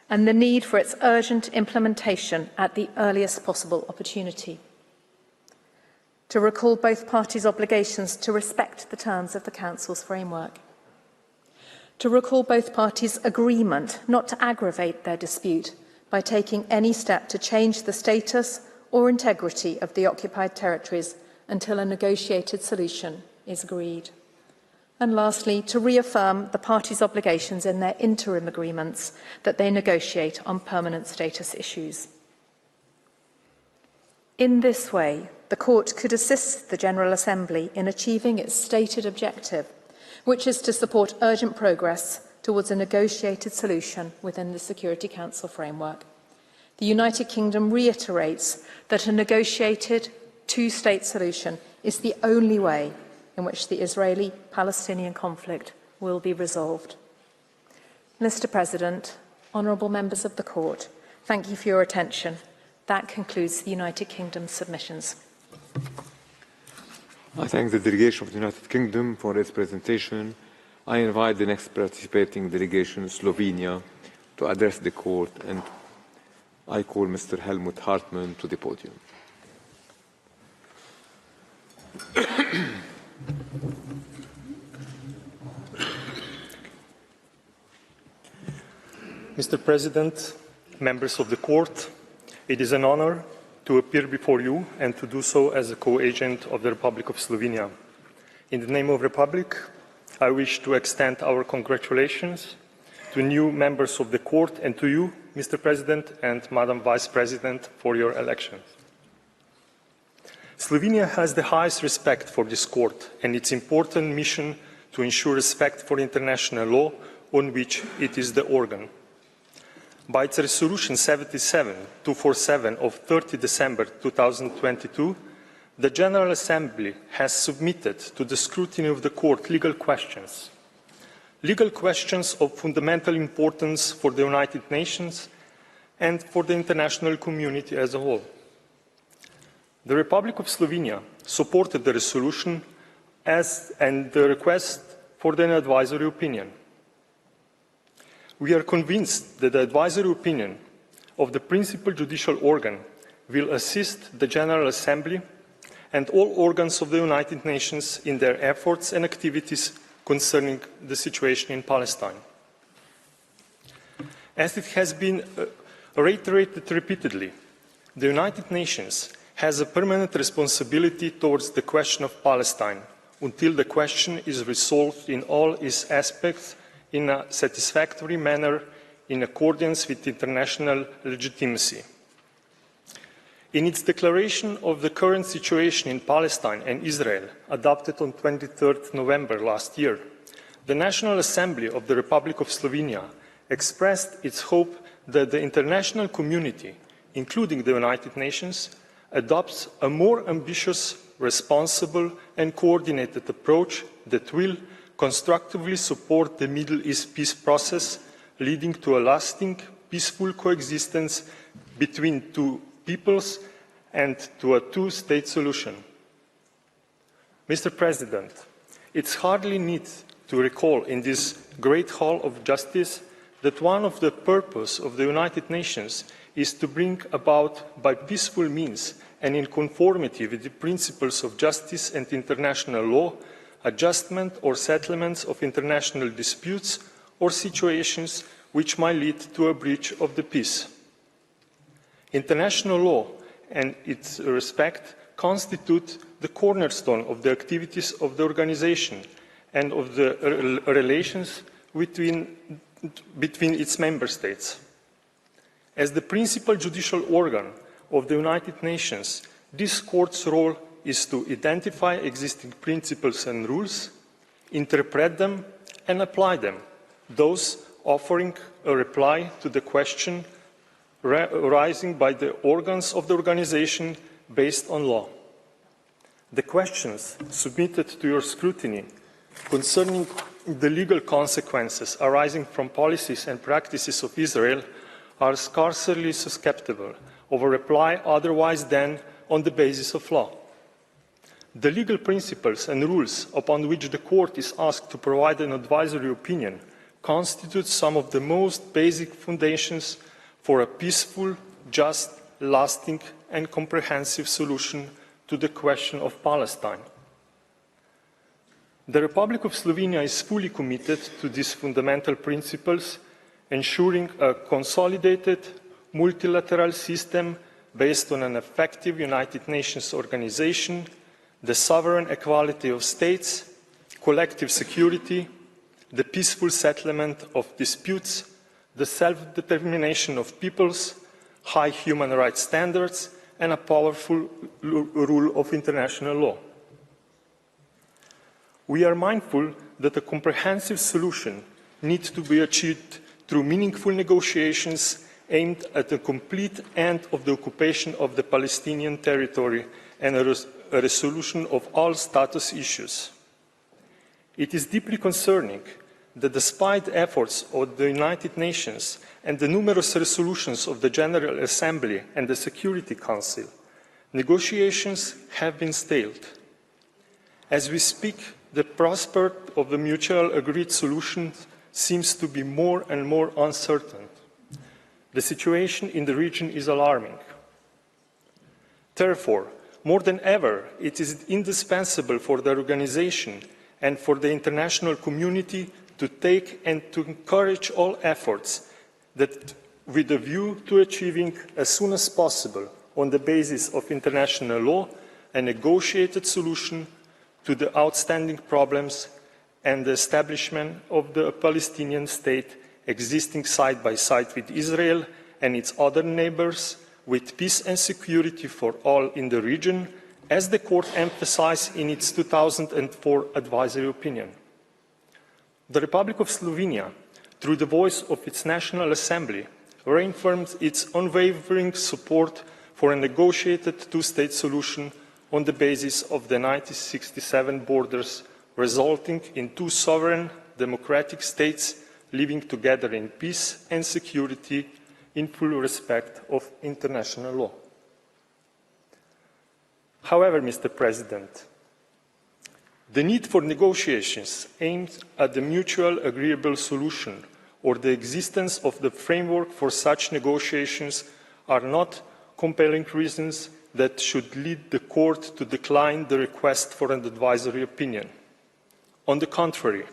and the need for its urgent implementation at the earliest possible opportunity, to recall both parties' obligations to respect the terms of the Council's framework, to recall both parties' agreement not to aggravate their dispute by taking any step to change the status or integrity of the occupied territories until a negotiated solution is agreed. And lastly, to reaffirm the parties' obligations in their interim agreements that they negotiate on permanent status issues. In this way, the Court could assist the General Assembly in achieving its stated objective, which is to support urgent progress towards a negotiated solution within the Security Council framework. The United Kingdom reiterates that a negotiated two-state solution is the only way in which the Israeli-Palestinian conflict will be resolved. Mr. President, honourable members of the Court, thank you for your attention. That concludes the United Kingdom's submissions. I thank the delegation of the United Kingdom for its presentation. I invite the next participating delegation, Slovenia, to address the Court, and I call Mr. Helmut Hartmann to the podium. Mr. President, members of the Court, it is an honor to appear before you and to do so as a co-agent of the Republic of Slovenia. In the name of the Republic, I wish to extend our congratulations to new members of the Court and to you, Mr. President and Madam Vice President, for your elections. Slovenia has the highest respect for this Court and its important mission to ensure respect for international law on which it is the organ. By its Resolution 77-247 of 30 December 2022, the General Assembly has submitted to the scrutiny of the Court legal questions of fundamental importance for the United Nations and for the international community as a whole. The Republic of Slovenia supported the resolution and the request for an advisory opinion. We are convinced that the advisory opinion of the principal judicial organ will assist the General Assembly and all organs of the United Nations in their efforts and activities concerning the situation in Palestine. As it has been reiterated repeatedly, the United Nations has a permanent responsibility towards the question of Palestine until the question is resolved in all its aspects in a satisfactory manner in accordance with international legitimacy. In its declaration of the current situation in Palestine and Israel, adopted on 23 November last year, the National Assembly of the Republic of Slovenia expressed its hope that the international community, including the United Nations, adopts a more ambitious, responsible and coordinated approach that will constructively support the Middle East peace process, leading to a lasting, peaceful coexistence between two peoples and to a two-state solution. Mr. President, it's hardly need to recall in this great hall of justice that one of the purposes of the United Nations is to bring about by peaceful means and in conformity with the principles of justice and international law, adjustment or settlements of international disputes or situations which might lead to a breach of the peace. International law and its respect constitute the cornerstone of the activities of the organization and of the relations between its member states. As the principal judicial organ of the United Nations, this court's role is to identify existing principles and rules, interpret them and apply them, thus offering a reply to the question arising by the organs of the organization based on law. The questions submitted to your scrutiny concerning the legal consequences arising from policies and practices of Israel are scarcely susceptible of a reply otherwise than on the basis of law. The legal principles and rules upon which the court is asked to provide an advisory opinion constitute some of the most basic foundations for a peaceful, just, lasting and comprehensive solution to the question of Palestine. The Republic of Slovenia is fully committed to these fundamental principles, ensuring a consolidated multilateral system based on an effective United Nations organization, the sovereign equality of states, collective security, the peaceful settlement of disputes, the self-determination of peoples, high human rights standards, and a powerful rule of international law. We are mindful that a comprehensive solution needs to be achieved through meaningful negotiations aimed at the complete end of the occupation of the Palestinian territory and a resolution of all status issues. It is deeply concerning that despite the efforts of the United Nations and the numerous resolutions of the General Assembly and the Security Council, negotiations have been stalled. As we speak, the prospect of the mutual agreed solution seems to be more and more uncertain. The situation in the region is alarming. Therefore, more than ever, it is indispensable for the organization and for the international community to take and to encourage all efforts that, with a view to achieving as soon as possible, on the basis of international law, a negotiated solution to the outstanding problems and the establishment of the Palestinian state existing side by side with Israel and its other neighbors, with peace and security for all in the region, as the court emphasized in its 2004 advisory opinion. The Republic of Slovenia, through the voice of its National Assembly, reaffirmed its unwavering support for a negotiated two-state solution on the basis of the 1967 borders, resulting in two sovereign democratic states living together in peace and security in full respect of international law. However, Mr. President, the need for negotiations aimed at the mutual agreeable solution or the existence of the framework for such negotiations are not compelling reasons that should lead the Court to decline the request for an advisory opinion. On the contrary,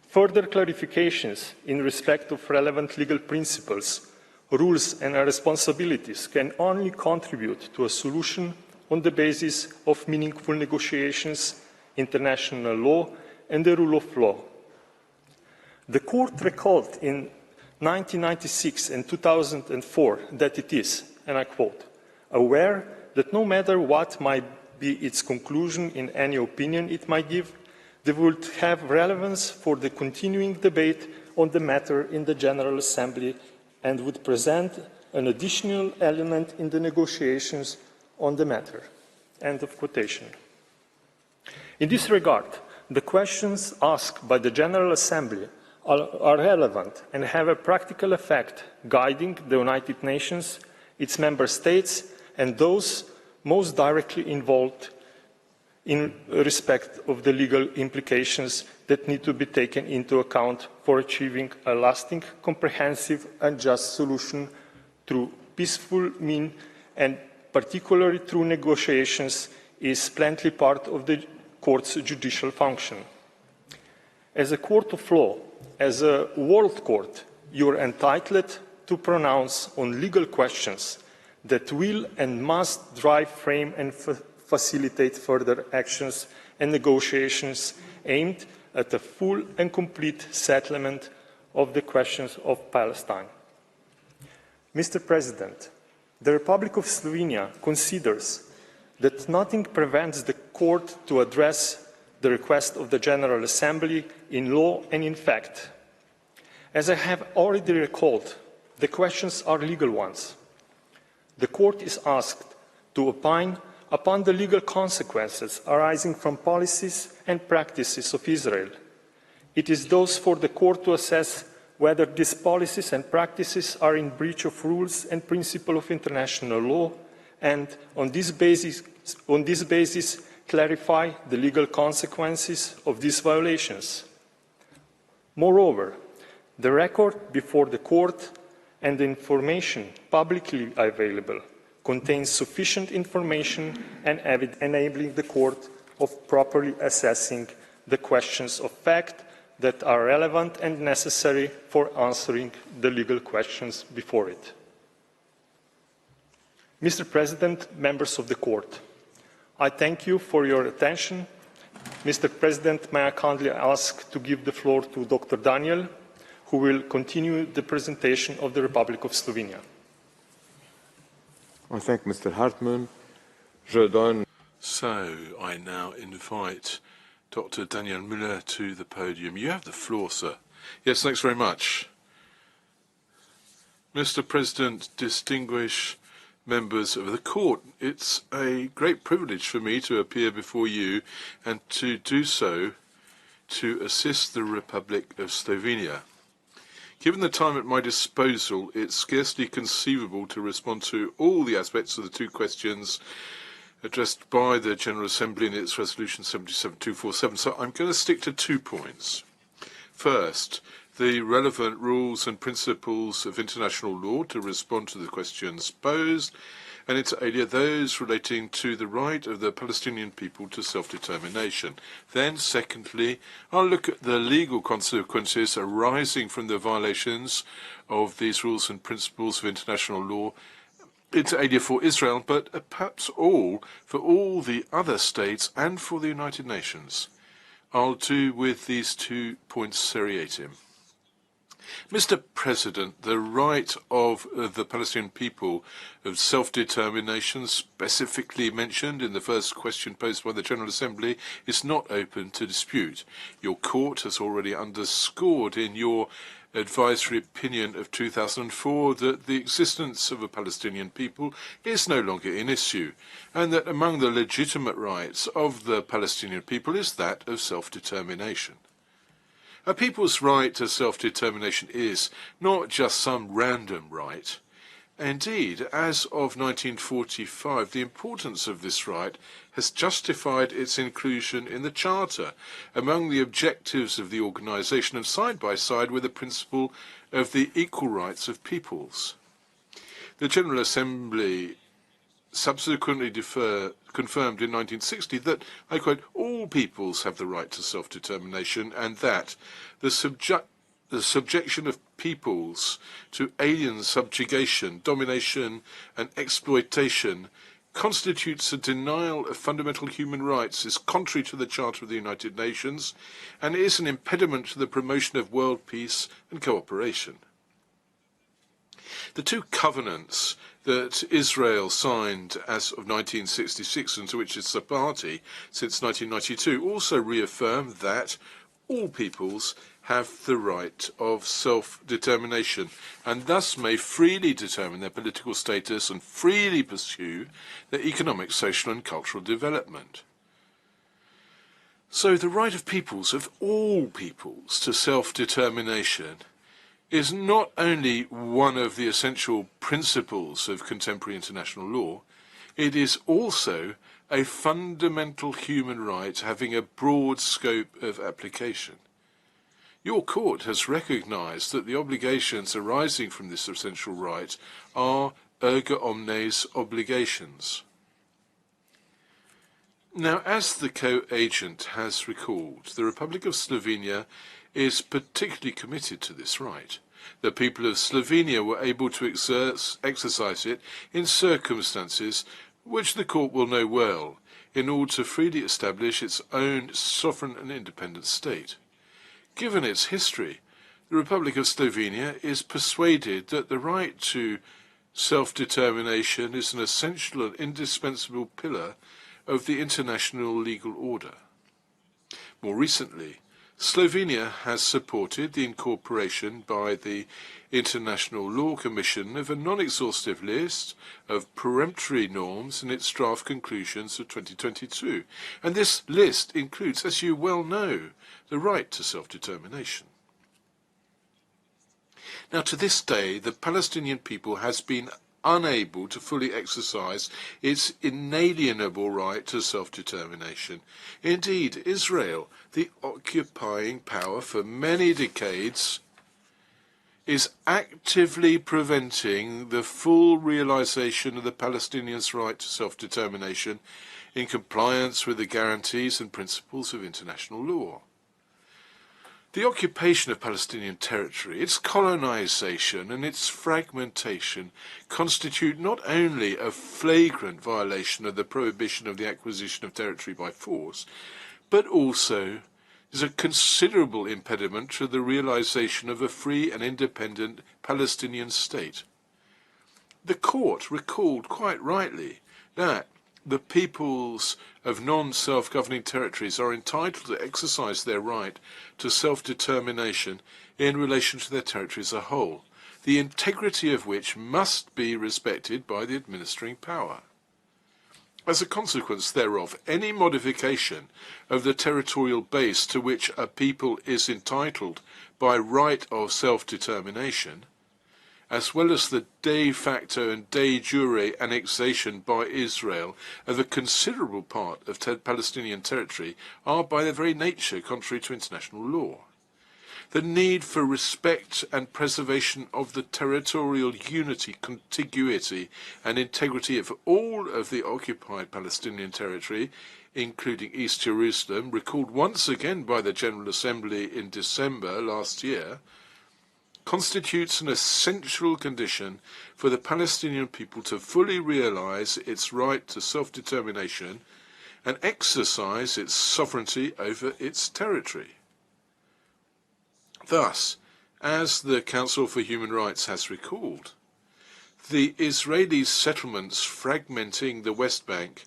further clarifications in respect of relevant legal principles, rules and responsibilities can only contribute to a solution on the basis of meaningful negotiations, international law and the rule of law. The Court recalled in 1996 and 2004 that it is, and I quote, aware that no matter what might be its conclusion in any opinion it might give, they would have relevance for the continuing debate on the matter in the General Assembly and would present an additional element in the negotiations on the matter. End of quotation. In this regard, the questions asked by the General Assembly are relevant and have a practical effect guiding the United Nations, its member states, and those most directly involved in respect of the legal implications that need to be taken into account for achieving a lasting, comprehensive and just solution through peaceful means, and particularly through negotiations, is plenty part of the Court's judicial function. As a court of law, as a world court, you are entitled to pronounce on legal questions that will and must drive, frame and facilitate further actions and negotiations aimed at a full and complete settlement of the questions of Palestine. Mr. President, the Republic of Slovenia considers that nothing prevents the Court to address the request of the General Assembly in law and in fact. As I have already recalled, the questions are legal ones. The Court is asked to opine upon the legal consequences arising from policies and practices of Israel. It is thus for the Court to assess whether these policies and practices are in breach of rules and principles of international law, and on this basis clarify the legal consequences of these violations. Moreover, the record before the Court and the information publicly available contains sufficient information and evidence enabling the Court of properly assessing the questions of fact that are relevant and necessary for answering the legal questions before it. Mr. President, members of the Court, I thank you for your attention. Mr. President, may I kindly ask to give the floor to Dr. Daniel, who will continue the presentation of the Republic of Slovenia. I thank Mr. Hartmann. So I now invite Dr. Daniel Müller to the podium. You have the floor, sir. Yes, thanks very much. Mr. President, distinguished members of the Court, it's a great privilege for me to appear before you and to do so to assist the Republic of Slovenia. Given the time at my disposal, it's scarcely conceivable to respond to all the aspects of the two questions addressed by the General Assembly in its Resolution 77247, so I'm going to stick to 2 points. First, the relevant rules and principles of international law to respond to the questions posed, and inter alia those relating to the right of the Palestinian people to self-determination. Then, secondly, I'll look at the legal consequences arising from the violations of these rules and principles of international law, inter alia for Israel, but perhaps all for all the other states and for the United Nations. I'll do with these 2 points seriatim. Mr. President, the right of the Palestinian people of self-determination, specifically mentioned in the first question posed by the General Assembly, is not open to dispute. Your Court has already underscored in your advisory opinion of 2004 that the existence of a Palestinian people is no longer an issue, and that among the legitimate rights of the Palestinian people is that of self-determination. A people's right to self-determination is not just some random right, Indeed, as of 1945, the importance of this right has justified its inclusion in the Charter among the objectives of the organisation and side by side with the principle of the equal rights of peoples. The General Assembly subsequently confirmed in 1960 that, I quote, all peoples have the right to self-determination and that the subjection of peoples to alien subjugation, domination and exploitation constitutes a denial of fundamental human rights, is contrary to the Charter of the United Nations, and is an impediment to the promotion of world peace and cooperation. The two covenants that Israel signed as of 1966 and to which it's a party since 1992 also reaffirm that all peoples have the right of self-determination and thus may freely determine their political status and freely pursue their economic, social and cultural development. So the right of peoples, of all peoples, to self-determination is not only one of the essential principles of contemporary international law, it is also a fundamental human right having a broad scope of application. Your court has recognised that the obligations arising from this essential right are erga omnes obligations. Now, as the co-agent has recalled, the Republic of Slovenia is particularly committed to this right. The people of Slovenia were able to exercise it in circumstances which the court will know well, in order to freely establish its own sovereign and independent state. Given its history, the Republic of Slovenia is persuaded that the right to self-determination is an essential and indispensable pillar of the international legal order. More recently, Slovenia has supported the incorporation by the International Law Commission of a non-exhaustive list of peremptory norms in its draft conclusions of 2022. And this list includes, as you well know, the right to self-determination. Now, to this day, the Palestinian people has been unable to fully exercise its inalienable right to self-determination. Indeed, Israel, the occupying power for many decades, is actively preventing the full realization of the Palestinians' right to self-determination in compliance with the guarantees and principles of international law. The occupation of Palestinian territory, its colonization and its fragmentation constitute not only a flagrant violation of the prohibition of the acquisition of territory by force, but also is a considerable impediment to the realization of a free and independent Palestinian state. The court recalled quite rightly that the peoples of non-self-governing territories are entitled to exercise their right to self-determination in relation to their territory as a whole, the integrity of which must be respected by the administering power. As a consequence thereof, any modification of the territorial base to which a people is entitled by right of self-determination, as well as the de facto and de jure annexation by Israel of a considerable part of Palestinian territory, are by their very nature contrary to international law. The need for respect and preservation of the territorial unity, contiguity and integrity of all of the occupied Palestinian territory, including East Jerusalem, recalled once again by the General Assembly in December last year, constitutes an essential condition for the Palestinian people to fully realize its right to self-determination and exercise its sovereignty over its territory. Thus, as the Council for Human Rights has recalled, the Israeli settlements fragmenting the West Bank,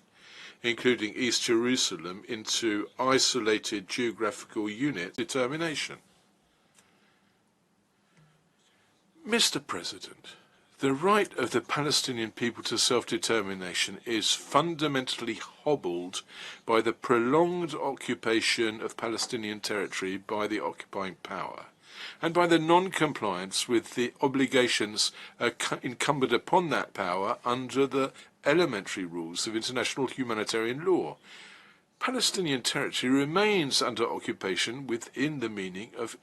including East Jerusalem, into isolated geographical unit determination. Mr. President, the right of the Palestinian people to self-determination is fundamentally hobbled by the prolonged occupation of Palestinian territory by the occupying power. and by the non-compliance with the obligations incumbent upon that power under the elementary rules of international humanitarian law. Palestinian territory remains under occupation within the meaning of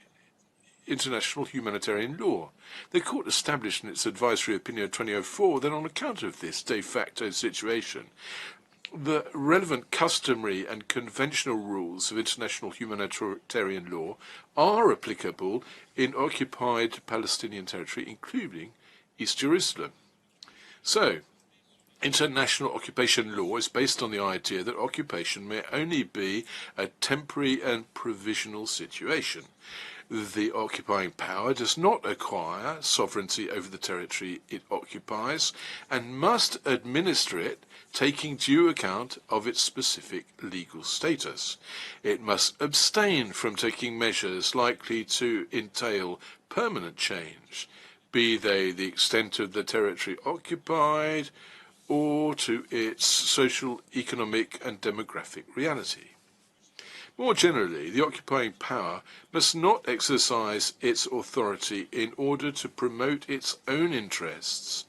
international humanitarian law. The court established in its advisory opinion of 2004 that on account of this de facto situation, the relevant customary and conventional rules of international humanitarian law are applicable in occupied Palestinian territory, including East Jerusalem. So, international occupation law is based on the idea that occupation may only be a temporary and provisional situation. The occupying power does not acquire sovereignty over the territory it occupies and must administer it, taking due account of its specific legal status. It must abstain from taking measures likely to entail permanent change, be they the extent of the territory occupied or to its social, economic and demographic reality. More generally, the occupying power must not exercise its authority in order to promote its own interests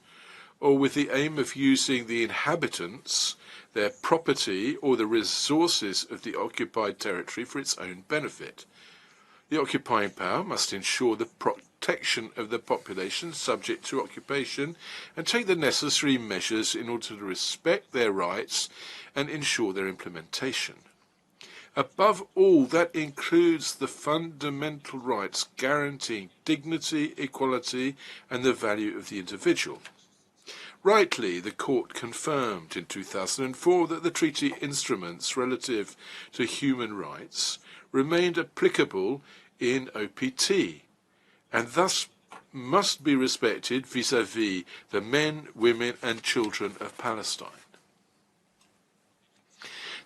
or with the aim of using the inhabitants, their property or the resources of the occupied territory for its own benefit. The occupying power must ensure the protection of the population subject to occupation and take the necessary measures in order to respect their rights and ensure their implementation. Above all, that includes the fundamental rights guaranteeing dignity, equality, and the value of the individual. Rightly, the Court confirmed in 2004 that the treaty instruments relative to human rights remained applicable in OPT, and thus must be respected vis-à-vis the men, women, and children of Palestine.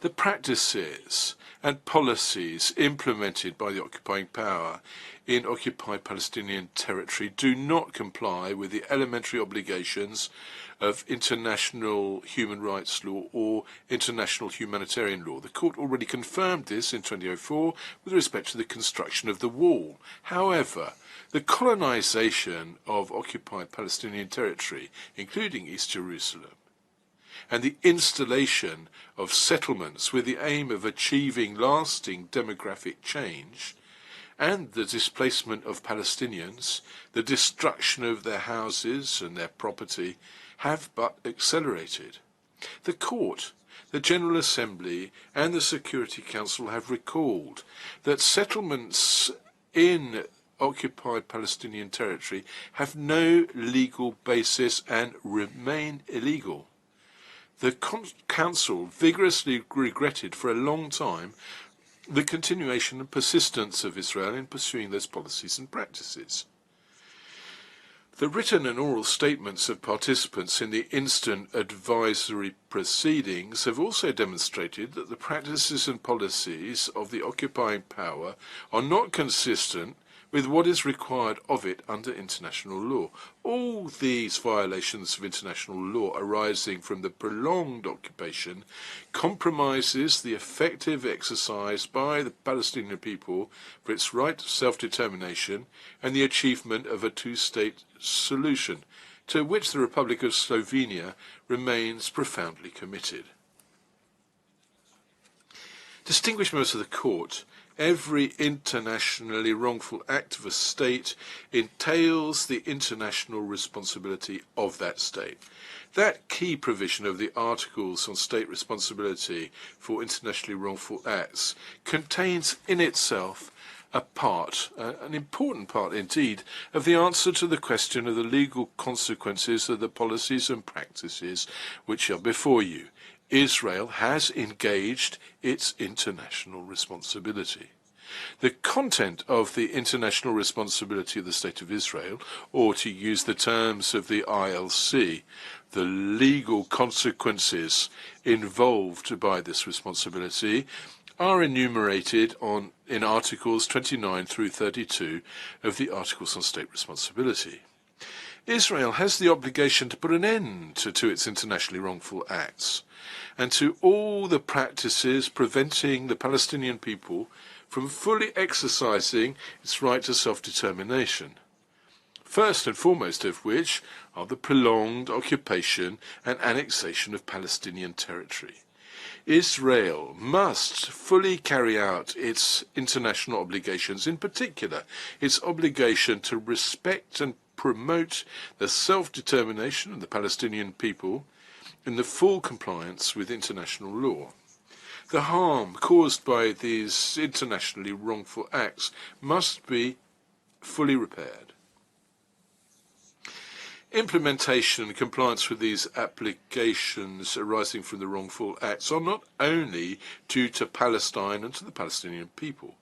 The practices and policies implemented by the occupying power in occupied Palestinian territory do not comply with the elementary obligations of international human rights law or international humanitarian law. The court already confirmed this in 2004 with respect to the construction of the wall. However, the colonization of occupied Palestinian territory, including East Jerusalem, and the installation of settlements with the aim of achieving lasting demographic change, and the displacement of Palestinians, the destruction of their houses and their property, have but accelerated. The Court, the General Assembly and the Security Council have recalled that settlements in occupied Palestinian territory have no legal basis and remain illegal. The Council vigorously regretted for a long time the continuation and persistence of Israel in pursuing those policies and practices. The written and oral statements of participants in the instant advisory proceedings have also demonstrated that the practices and policies of the occupying power are not consistent with what is required of it under international law. All these violations of international law arising from the prolonged occupation compromises the effective exercise by the Palestinian people for its right to self-determination and the achievement of a two-state solution, to which the Republic of Slovenia remains profoundly committed. Distinguished members of the Court, every internationally wrongful act of a state entails the international responsibility of that state. That key provision of the Articles on State Responsibility for Internationally Wrongful Acts contains in itself a part, an important part indeed, of the answer to the question of the legal consequences of the policies and practices which are before you. Israel has engaged its international responsibility. The content of the international responsibility of the State of Israel, or to use the terms of the ILC, the legal consequences involved by this responsibility, are enumerated in Articles 29 through 32 of the Articles on State Responsibility. Israel has the obligation to put an end to its internationally wrongful acts and to all the practices preventing the Palestinian people from fully exercising its right to self-determination, first and foremost of which are the prolonged occupation and annexation of Palestinian territory. Israel must fully carry out its international obligations, in particular its obligation to respect and promote the self-determination of the Palestinian people in the full compliance with international law. The harm caused by these internationally wrongful acts must be fully repaired. Implementation and compliance with these applications arising from the wrongful acts are not only due to Palestine and to the Palestinian people.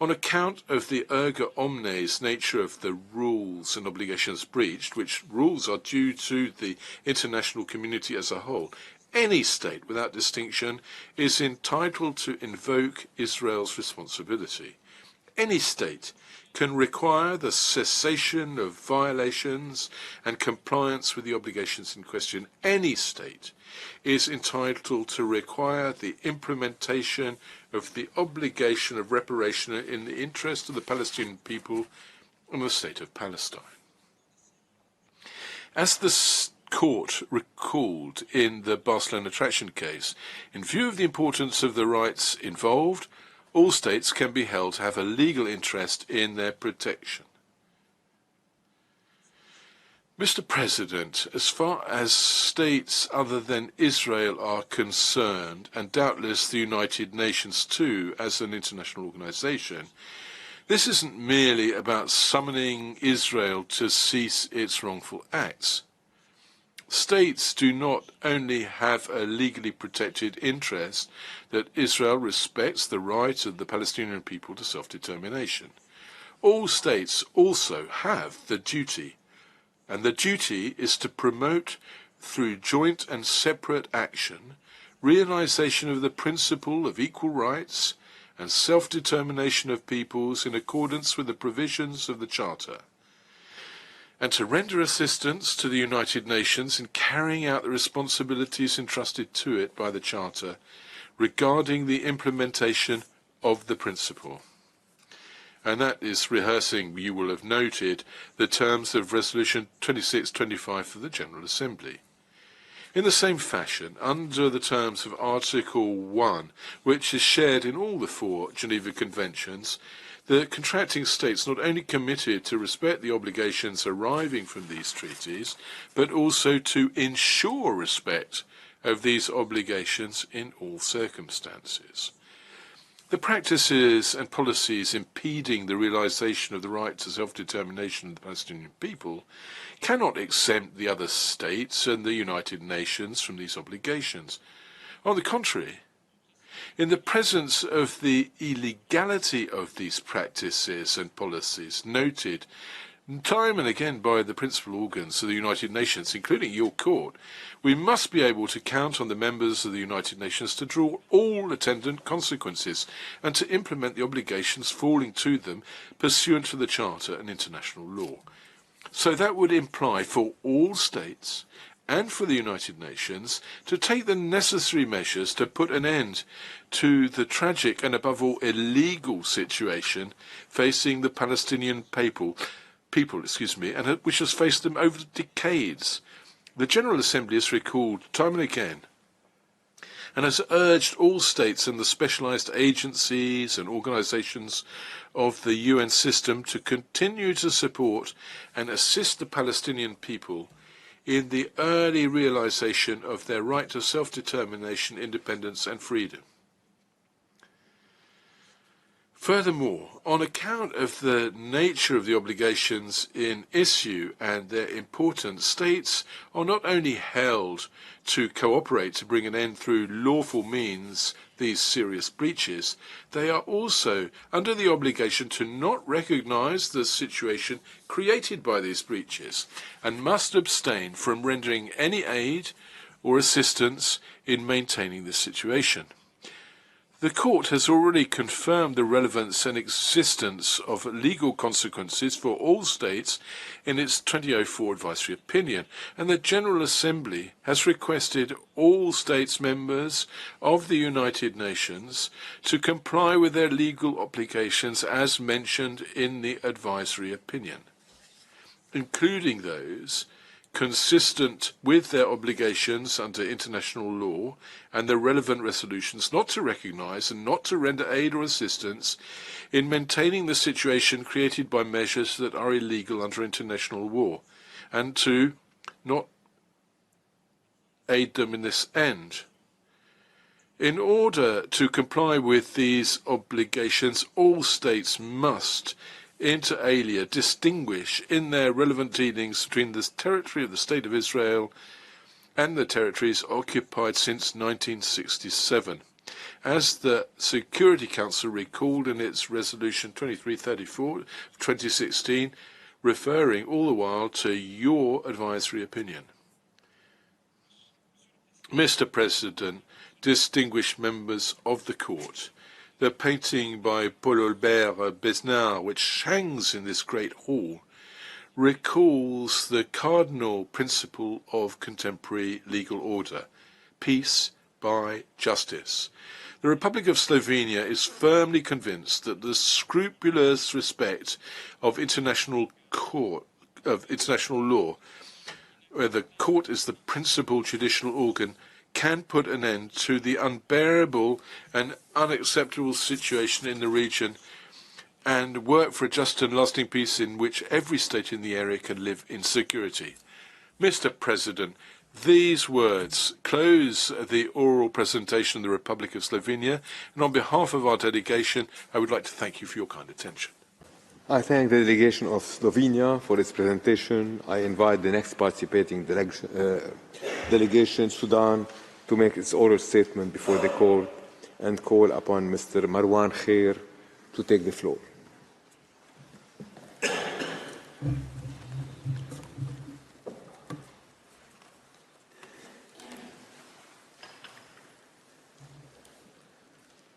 On account of the erga omnes nature of the rules and obligations breached, which rules are due to the international community as a whole, any state, without distinction, is entitled to invoke Israel's responsibility. Any state can require the cessation of violations and compliance with the obligations in question. Any state is entitled to require the implementation of the obligation of reparation in the interest of the Palestinian people and the state of Palestine. As the Court recalled in the Barcelona Traction case, in view of the importance of the rights involved, all states can be held to have a legal interest in their protection. Mr. President, as far as states other than Israel are concerned, and doubtless the United Nations too as an international organization, this isn't merely about summoning Israel to cease its wrongful acts. States do not only have a legally protected interest that Israel respects the right of the Palestinian people to self-determination. All states also have the duty, and the duty is to promote, through joint and separate action, realization of the principle of equal rights and self-determination of peoples in accordance with the provisions of the Charter, and to render assistance to the United Nations in carrying out the responsibilities entrusted to it by the Charter regarding the implementation of the principle. And that is rehearsing, you will have noted, the terms of Resolution 2625 of the General Assembly. In the same fashion, under the terms of Article 1, which is shared in all the 4 Geneva Conventions, the contracting states not only committed to respect the obligations arising from these treaties, but also to ensure respect of these obligations in all circumstances. The practices and policies impeding the realization of the right to self-determination of the Palestinian people cannot exempt the other states and the United Nations from these obligations. On the contrary, in the presence of the illegality of these practices and policies noted time and again by the principal organs of the United Nations, including your court, we must be able to count on the members of the United Nations to draw all attendant consequences and to implement the obligations falling to them pursuant to the Charter and international law. So that would imply for all states and for the United Nations to take the necessary measures to put an end to the tragic and above all illegal situation facing the Palestinian people, and which has faced them over decades. The General Assembly has recalled time and again and has urged all states and the specialized agencies and organizations of the UN system to continue to support and assist the Palestinian people in the early realization of their right to self-determination, independence and freedom. Furthermore, on account of the nature of the obligations in issue and their importance, states are not only held to cooperate to bring an end through lawful means these serious breaches, they are also under the obligation to not recognize the situation created by these breaches and must abstain from rendering any aid or assistance in maintaining this situation. The Court has already confirmed the relevance and existence of legal consequences for all states in its 2004 advisory opinion, and the General Assembly has requested all states members of the United Nations to comply with their legal obligations as mentioned in the advisory opinion, including those consistent with their obligations under international law and the relevant resolutions not to recognise and not to render aid or assistance in maintaining the situation created by measures that are illegal under international law, and to not aid them in this end. In order to comply with these obligations, all states must inter alia distinguish in their relevant dealings between the territory of the State of Israel and the territories occupied since 1967. As the Security Council recalled in its Resolution 2334 of 2016, referring all the while to your advisory opinion. Mr. President, distinguished members of the Court, the painting by Paul Albert Besnard, which hangs in this great hall, recalls the cardinal principle of contemporary legal order: peace by justice. The Republic of Slovenia is firmly convinced that the scrupulous respect of international law, where the court is the principal judicial organ, can put an end to the unbearable and unacceptable situation in the region and work for a just and lasting peace in which every state in the area can live in security. Mr. President, these words close the oral presentation of the Republic of Slovenia, and on behalf of our delegation, I would like to thank you for your kind attention. I thank the delegation of Slovenia for its presentation. I invite the next participating delegation, Sudan, to make its oral statement before the court and call upon Mr. Marwan Khair to take the floor.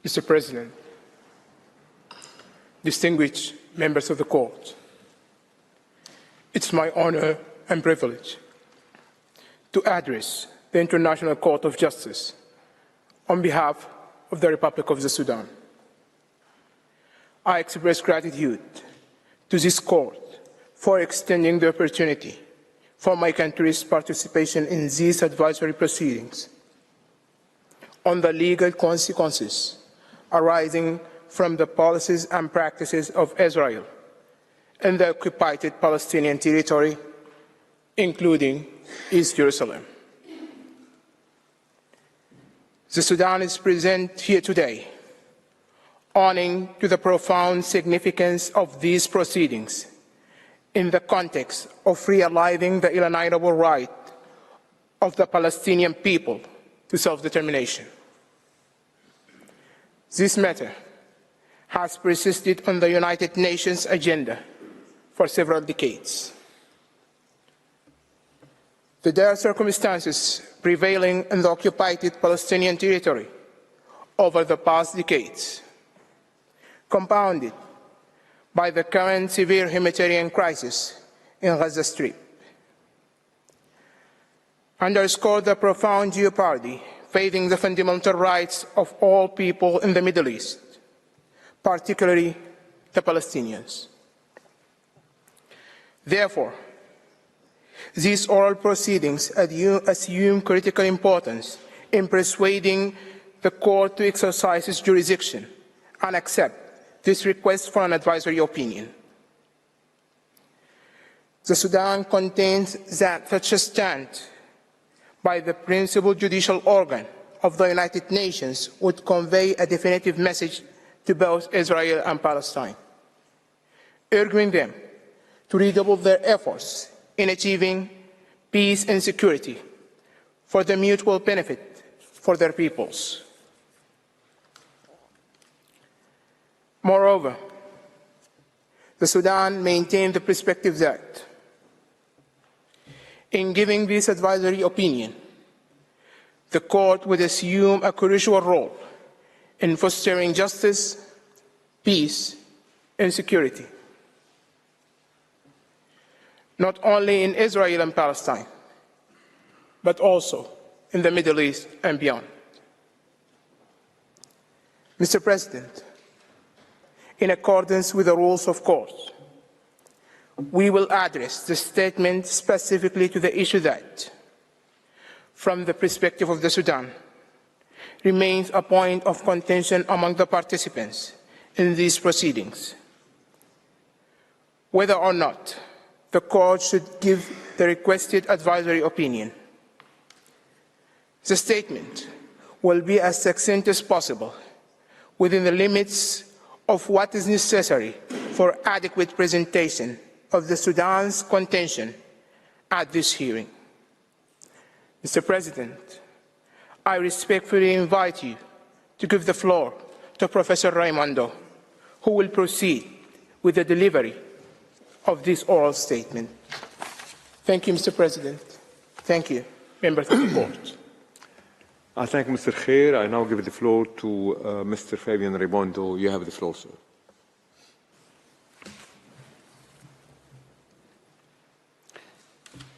Mr. President, distinguished members of the Court, it's my honor and privilege to address the International Court of Justice on behalf of the Republic of the Sudan. I express gratitude to this Court for extending the opportunity for my country's participation in these advisory proceedings on the legal consequences arising from the policies and practices of Israel in the occupied Palestinian territory, including East Jerusalem. The Sudan is present here today, owing to the profound significance of these proceedings in the context of realizing the inalienable right of the Palestinian people to self-determination. This matter has persisted on the United Nations agenda for several decades. The dire circumstances prevailing in the occupied Palestinian territory over the past decades, compounded by the current severe humanitarian crisis in Gaza Strip, underscore the profound jeopardy facing the fundamental rights of all people in the Middle East, particularly the Palestinians. Therefore, these oral proceedings assume critical importance in persuading the Court to exercise its jurisdiction and accept this request for an advisory opinion. The Sudan contains that such a stand by the principal judicial organ of the United Nations would convey a definitive message to both Israel and Palestine, urging them to redouble their efforts in achieving peace and security for the mutual benefit for their peoples. Moreover, the Sudan maintained the perspective that, in giving this advisory opinion, the Court would assume a crucial role in fostering justice, peace, and security, not only in Israel and Palestine, but also in the Middle East and beyond. Mr. President, in accordance with the rules of court, we will address the statement specifically to the issue that, from the perspective of the Sudan, remains a point of contention among the participants in these proceedings, whether or not the court should give the requested advisory opinion. The statement will be as succinct as possible within the limits of what is necessary for adequate presentation of the Sudan's contention at this hearing. Mr. President, I respectfully invite you to give the floor to Professor Raimondo, who will proceed with the delivery of this oral statement. Thank you, Mr. President. Thank you, members of the court. I thank Mr. Khair. I now give the floor to Mr. Fabian Raimondo. You have the floor, sir.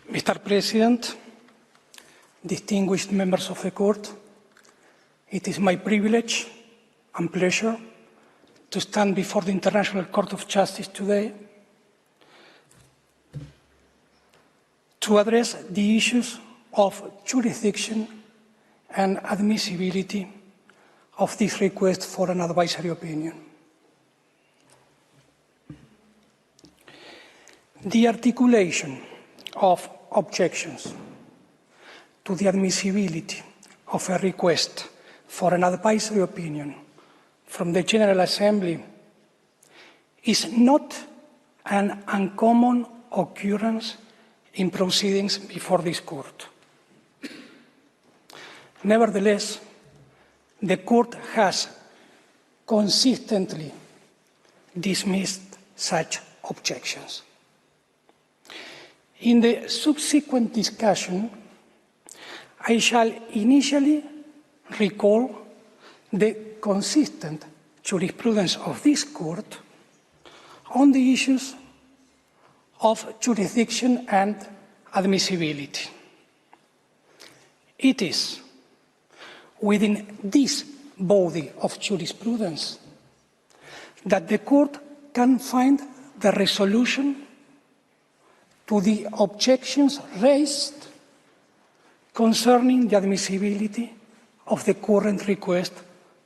Mr. President, distinguished members of the court, it is my privilege and pleasure to stand before the International Court of Justice today to address the issues of jurisdiction and admissibility of this request for an advisory opinion. The articulation of objections to the admissibility of a request for an advisory opinion from the General Assembly is not an uncommon occurrence in proceedings before this court. Nevertheless, the court has consistently dismissed such objections. In the subsequent discussion, I shall initially recall the consistent jurisprudence of this court on the issues of jurisdiction and admissibility. It is within this body of jurisprudence that the court can find the resolution to the objections raised concerning the admissibility of the current request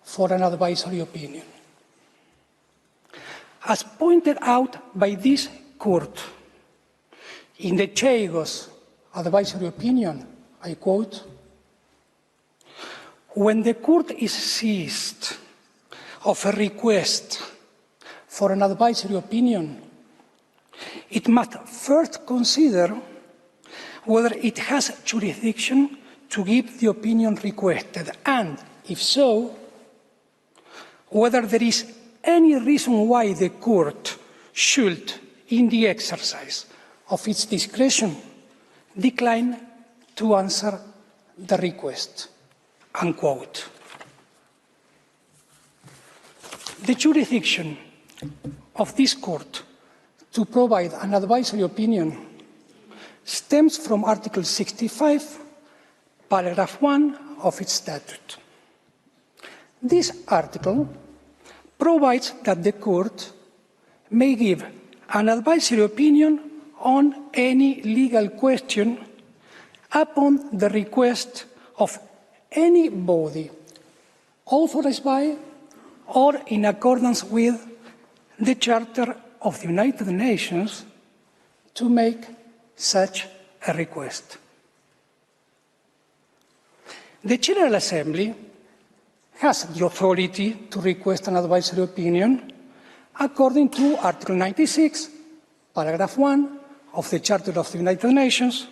for an advisory opinion. As pointed out by this court in the Chagos advisory opinion, I quote, "When the court is seized of a request for an advisory opinion, it must first consider whether it has jurisdiction to give the opinion requested, and, if so, whether there is any reason why the court should, in the exercise of its discretion, decline to answer the request." Unquote. The jurisdiction of this court to provide an advisory opinion stems from Article 65, paragraph 1 of its statute. This article provides that the court may give an advisory opinion on any legal question upon the request of any body authorized by or in accordance with the Charter of the United Nations to make such a request. The General Assembly has the authority to request an advisory opinion according to Article 96, paragraph 1 of the Charter of the United Nations,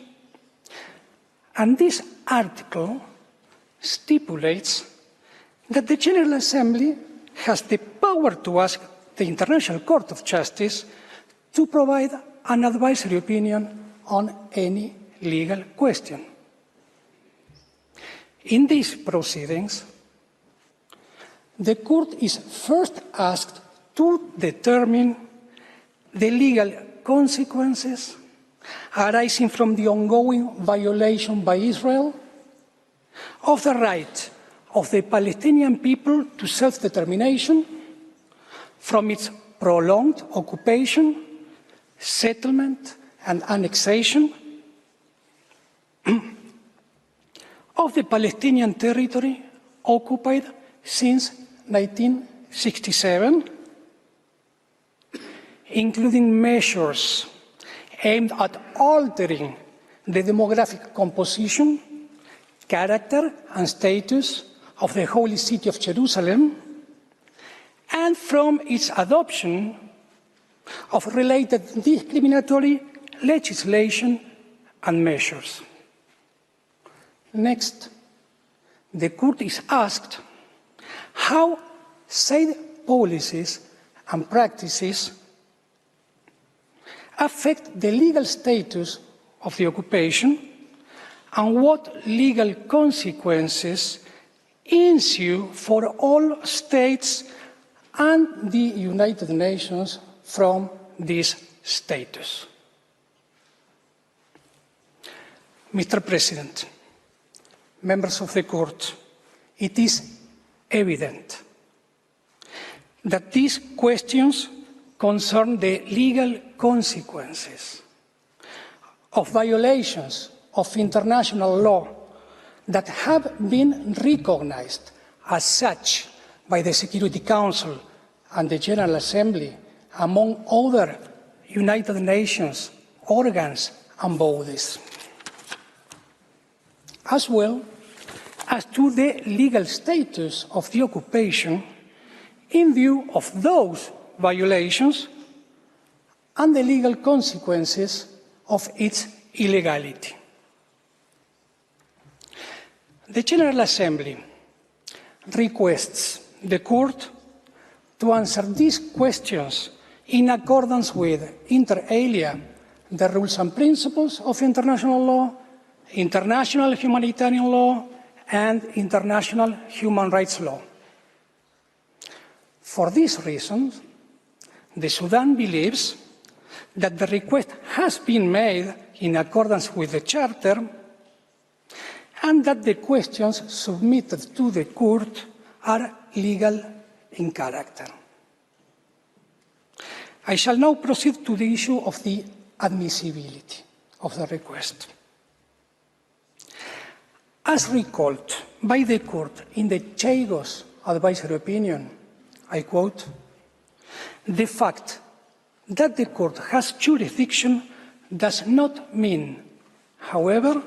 and this article stipulates that the General Assembly has the power to ask the International Court of Justice to provide an advisory opinion on any legal question. In these proceedings, the court is first asked to determine the legal consequences arising from the ongoing violation by Israel of the right of the Palestinian people to self-determination from its prolonged occupation, settlement, and annexation of the Palestinian territory occupied since 1967, including measures aimed at altering the demographic composition, character, and status of the Holy City of Jerusalem, and from its adoption of related discriminatory legislation and measures. Next, the court is asked how said policies and practices affect the legal status of the occupation and what legal consequences ensue for all states and the United Nations from this status. Mr. President, members of the court, it is evident that these questions concern the legal consequences of violations of international law that have been recognized as such by the Security Council and the General Assembly, among other United Nations organs and bodies, as well as to the legal status of the occupation in view of those violations and the legal consequences of its illegality. The General Assembly requests the Court to answer these questions in accordance with, inter alia, the rules and principles of international law, international humanitarian law, and international human rights law. For these reasons, the Sudan believes that the request has been made in accordance with the Charter and that the questions submitted to the Court are legal in character. I shall now proceed to the issue of the admissibility of the request. As recalled by the Court in the Chagos advisory opinion, I quote, "The fact that the Court has jurisdiction does not mean, however,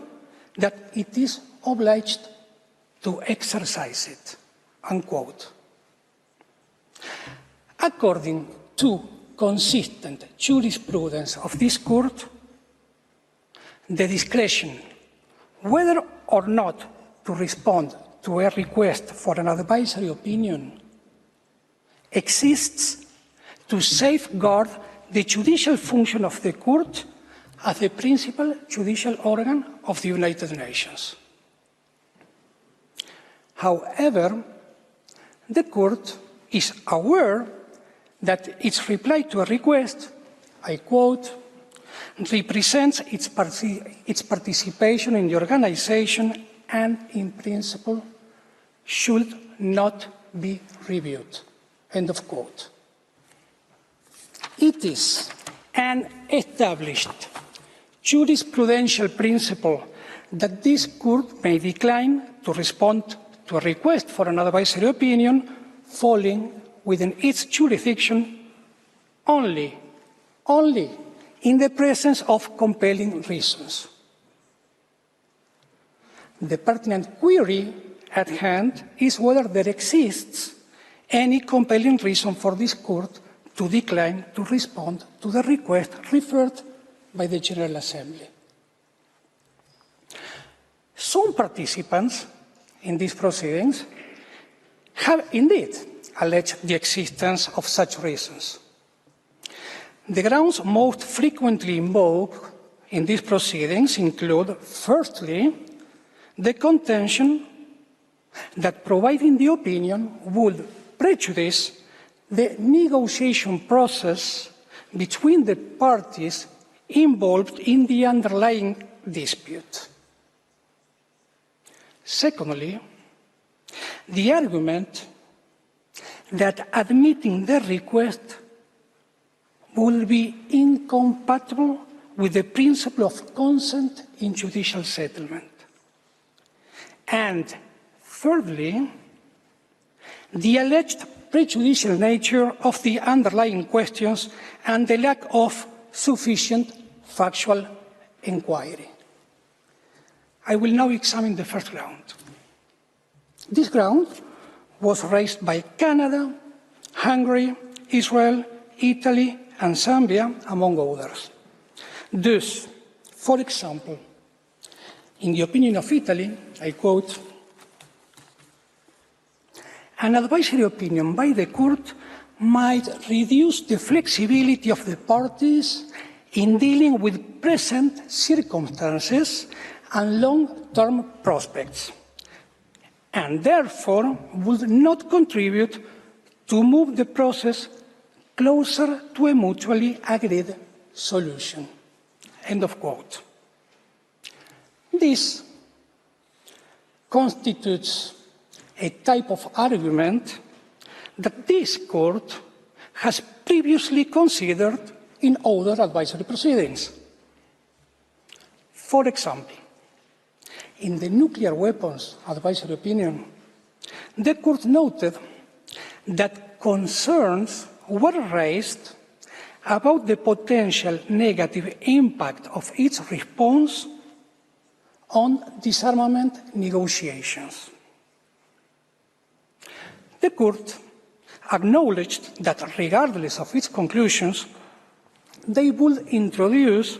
that it is obliged to exercise it," unquote. According to consistent jurisprudence of this Court, the discretion whether or not to respond to a request for an advisory opinion exists to safeguard the judicial function of the Court as the principal judicial organ of the United Nations. However, the Court is aware that its reply to a request, I quote, represents its participation in the organization and, in principle, should not be reviewed, end of quote. It is an established jurisprudential principle that this Court may decline to respond to a request for an advisory opinion falling within its jurisdiction only in the presence of compelling reasons. The pertinent query at hand is whether there exists any compelling reason for this Court to decline to respond to the request referred by the General Assembly. Some participants in these proceedings have indeed alleged the existence of such reasons. The grounds most frequently invoked in these proceedings include, firstly, the contention that providing the opinion would prejudice the negotiation process between the parties involved in the underlying dispute. Secondly, the argument that admitting the request would be incompatible with the principle of consent in judicial settlement. And thirdly, the alleged prejudicial nature of the underlying questions and the lack of sufficient factual inquiry. I will now examine the first ground. This ground was raised by Canada, Hungary, Israel, Italy, and Zambia, among others. Thus, for example, in the opinion of Italy, I quote, "An advisory opinion by the court might reduce the flexibility of the parties in dealing with present circumstances and long-term prospects, and therefore would not contribute to move the process closer to a mutually agreed solution." End of quote. This constitutes a type of argument that this court has previously considered in other advisory proceedings. For example, in the nuclear weapons advisory opinion, the court noted that concerns were raised about the potential negative impact of its response on disarmament negotiations. The court acknowledged that regardless of its conclusions, they would introduce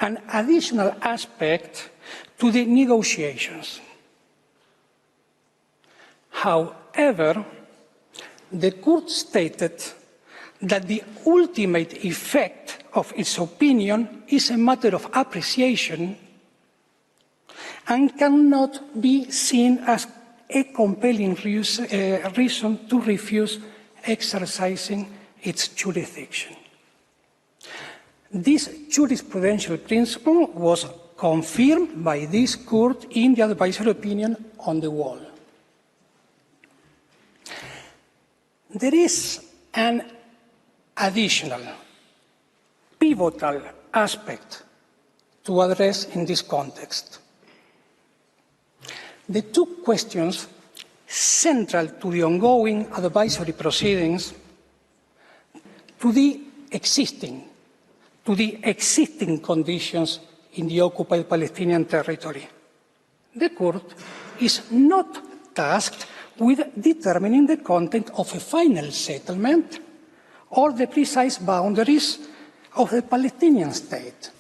an additional aspect to the negotiations. However, the court stated that the ultimate effect of its opinion is a matter of appreciation and cannot be seen as a compelling reason to refuse exercising its jurisdiction. This jurisprudential principle was confirmed by this court in the advisory opinion on the wall. There is an additional, pivotal aspect to address in this context. The two questions central to the ongoing advisory proceedings to the existing conditions in the occupied Palestinian territory. The court is not tasked with determining the content of a final settlement or the precise boundaries of the Palestinian state.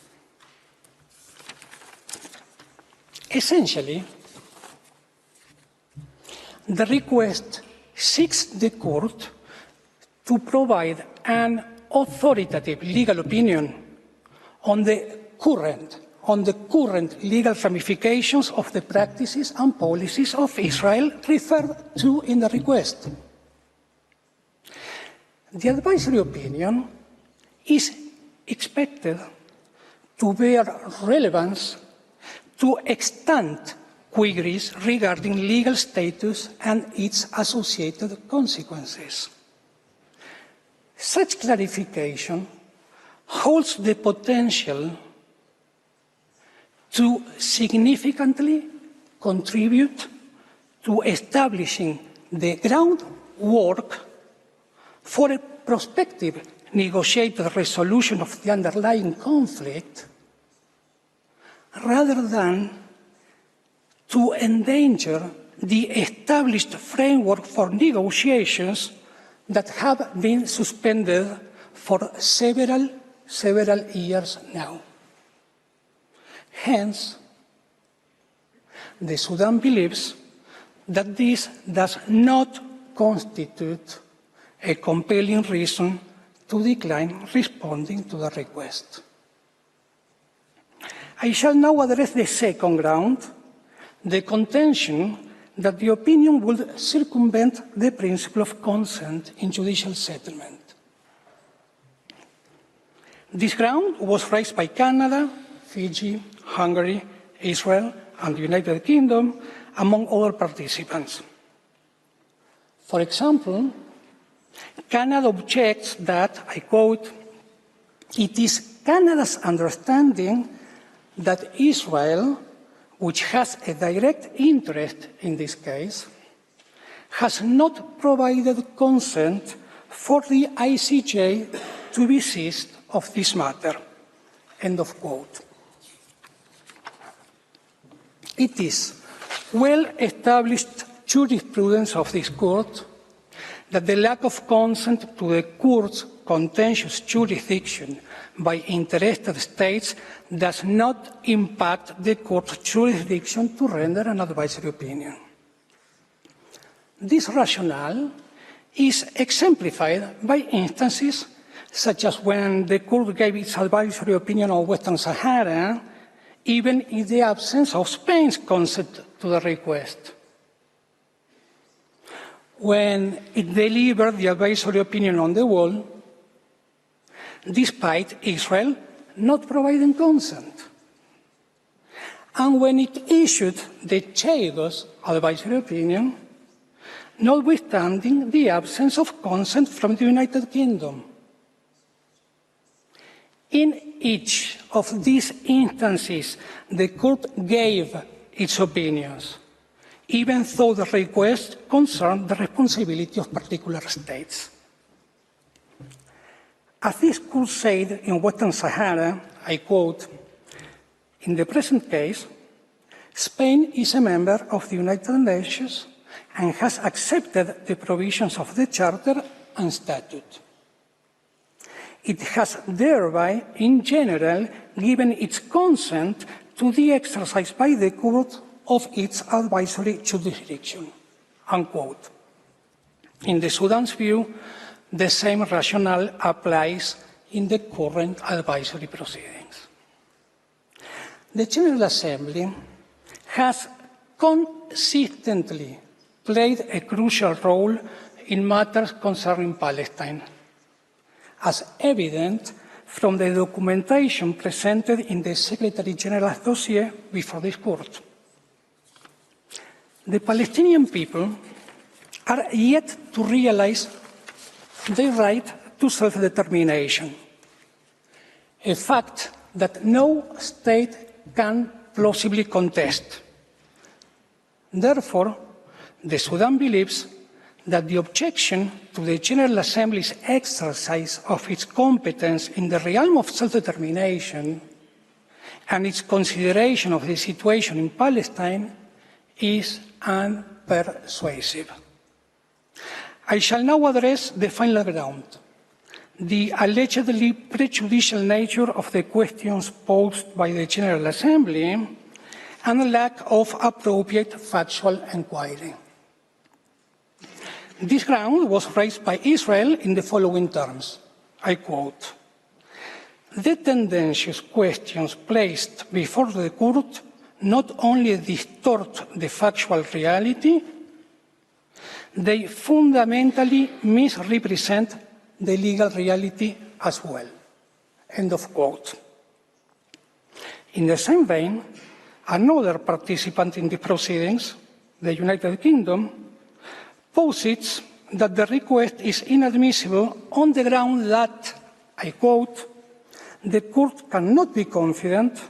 Essentially, the request seeks the court to provide an authoritative legal opinion on the current legal ramifications of the practices and policies of Israel referred to in the request. The advisory opinion is expected to bear relevance to extant queries regarding legal status and its associated consequences. Such clarification holds the potential to significantly contribute to establishing the groundwork for a prospective negotiated resolution of the underlying conflict, rather than to endanger the established framework for negotiations that have been suspended for several years now. Hence, the Sudan believes that this does not constitute a compelling reason to decline responding to the request. I shall now address the second ground, the contention that the opinion would circumvent the principle of consent in judicial settlement. This ground was raised by Canada, Fiji, Hungary, Israel, and the United Kingdom, among other participants. For example, Canada objects that, I quote, "It is Canada's understanding that Israel, which has a direct interest in this case, has not provided consent for the ICJ to desist of this matter." End of quote. It is well-established jurisprudence of this court that the lack of consent to the court's contentious jurisdiction by interested states does not impact the court's jurisdiction to render an advisory opinion. This rationale is exemplified by instances such as when the court gave its advisory opinion on Western Sahara, even in the absence of Spain's consent to the request. When it delivered the advisory opinion on the wall, despite Israel not providing consent. And when it issued the Chagos advisory opinion, notwithstanding the absence of consent from the United Kingdom. In each of these instances, the court gave its opinions, even though the request concerned the responsibility of particular states. As this court said in Western Sahara, I quote, "In the present case, Spain is a member of the United Nations and has accepted the provisions of the Charter and Statute. It has thereby, in general, given its consent to the exercise by the court of its advisory jurisdiction." Unquote. In the Sudan's view, the same rationale applies in the current advisory proceedings. The General Assembly has consistently played a crucial role in matters concerning Palestine, as evident from the documentation presented in the Secretary General's dossier before this court. The Palestinian people are yet to realize their right to self-determination, a fact that no state can plausibly contest. Therefore, the Sudan believes that the objection to the General Assembly's exercise of its competence in the realm of self-determination and its consideration of the situation in Palestine is unpersuasive. I shall now address the final ground, the allegedly prejudicial nature of the questions posed by the General Assembly and the lack of appropriate factual inquiry. This ground was raised by Israel in the following terms, I quote, "The tendentious questions placed before the court not only distort the factual reality, they fundamentally misrepresent the legal reality as well." End of quote. In the same vein, another participant in the proceedings, the United Kingdom, posits that the request is inadmissible on the ground that, I quote, "the court cannot be confident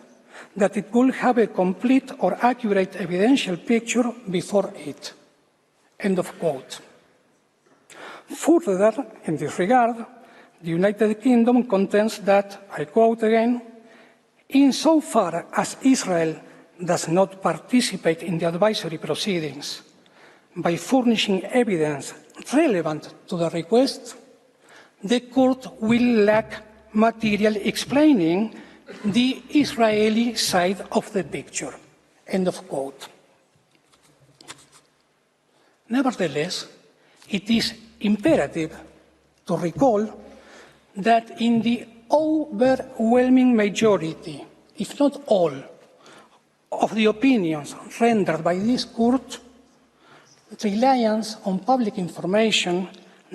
that it will have a complete or accurate evidential picture before it." End of quote. Further, in this regard, the United Kingdom contends that, I quote again, "insofar as Israel does not participate in the advisory proceedings by furnishing evidence relevant to the request, the court will lack material explaining the Israeli side of the picture." End of quote. Nevertheless, it is imperative to recall that in the overwhelming majority, if not all, of the opinions rendered by this court, reliance on public information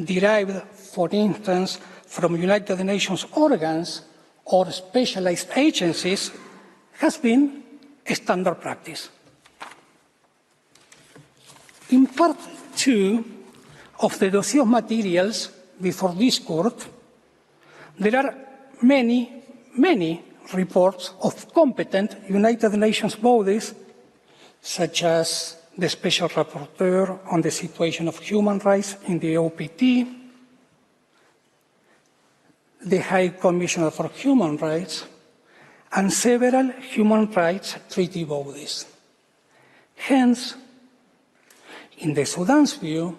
derived, for instance, from United Nations organs or specialized agencies has been a standard practice. In part 2 of the dossier of materials before this court, there are many reports of competent United Nations bodies, such as the Special Rapporteur on the Situation of Human Rights in the OPT, the High Commissioner for Human Rights, and several human rights treaty bodies. Hence, in the Sudan's view,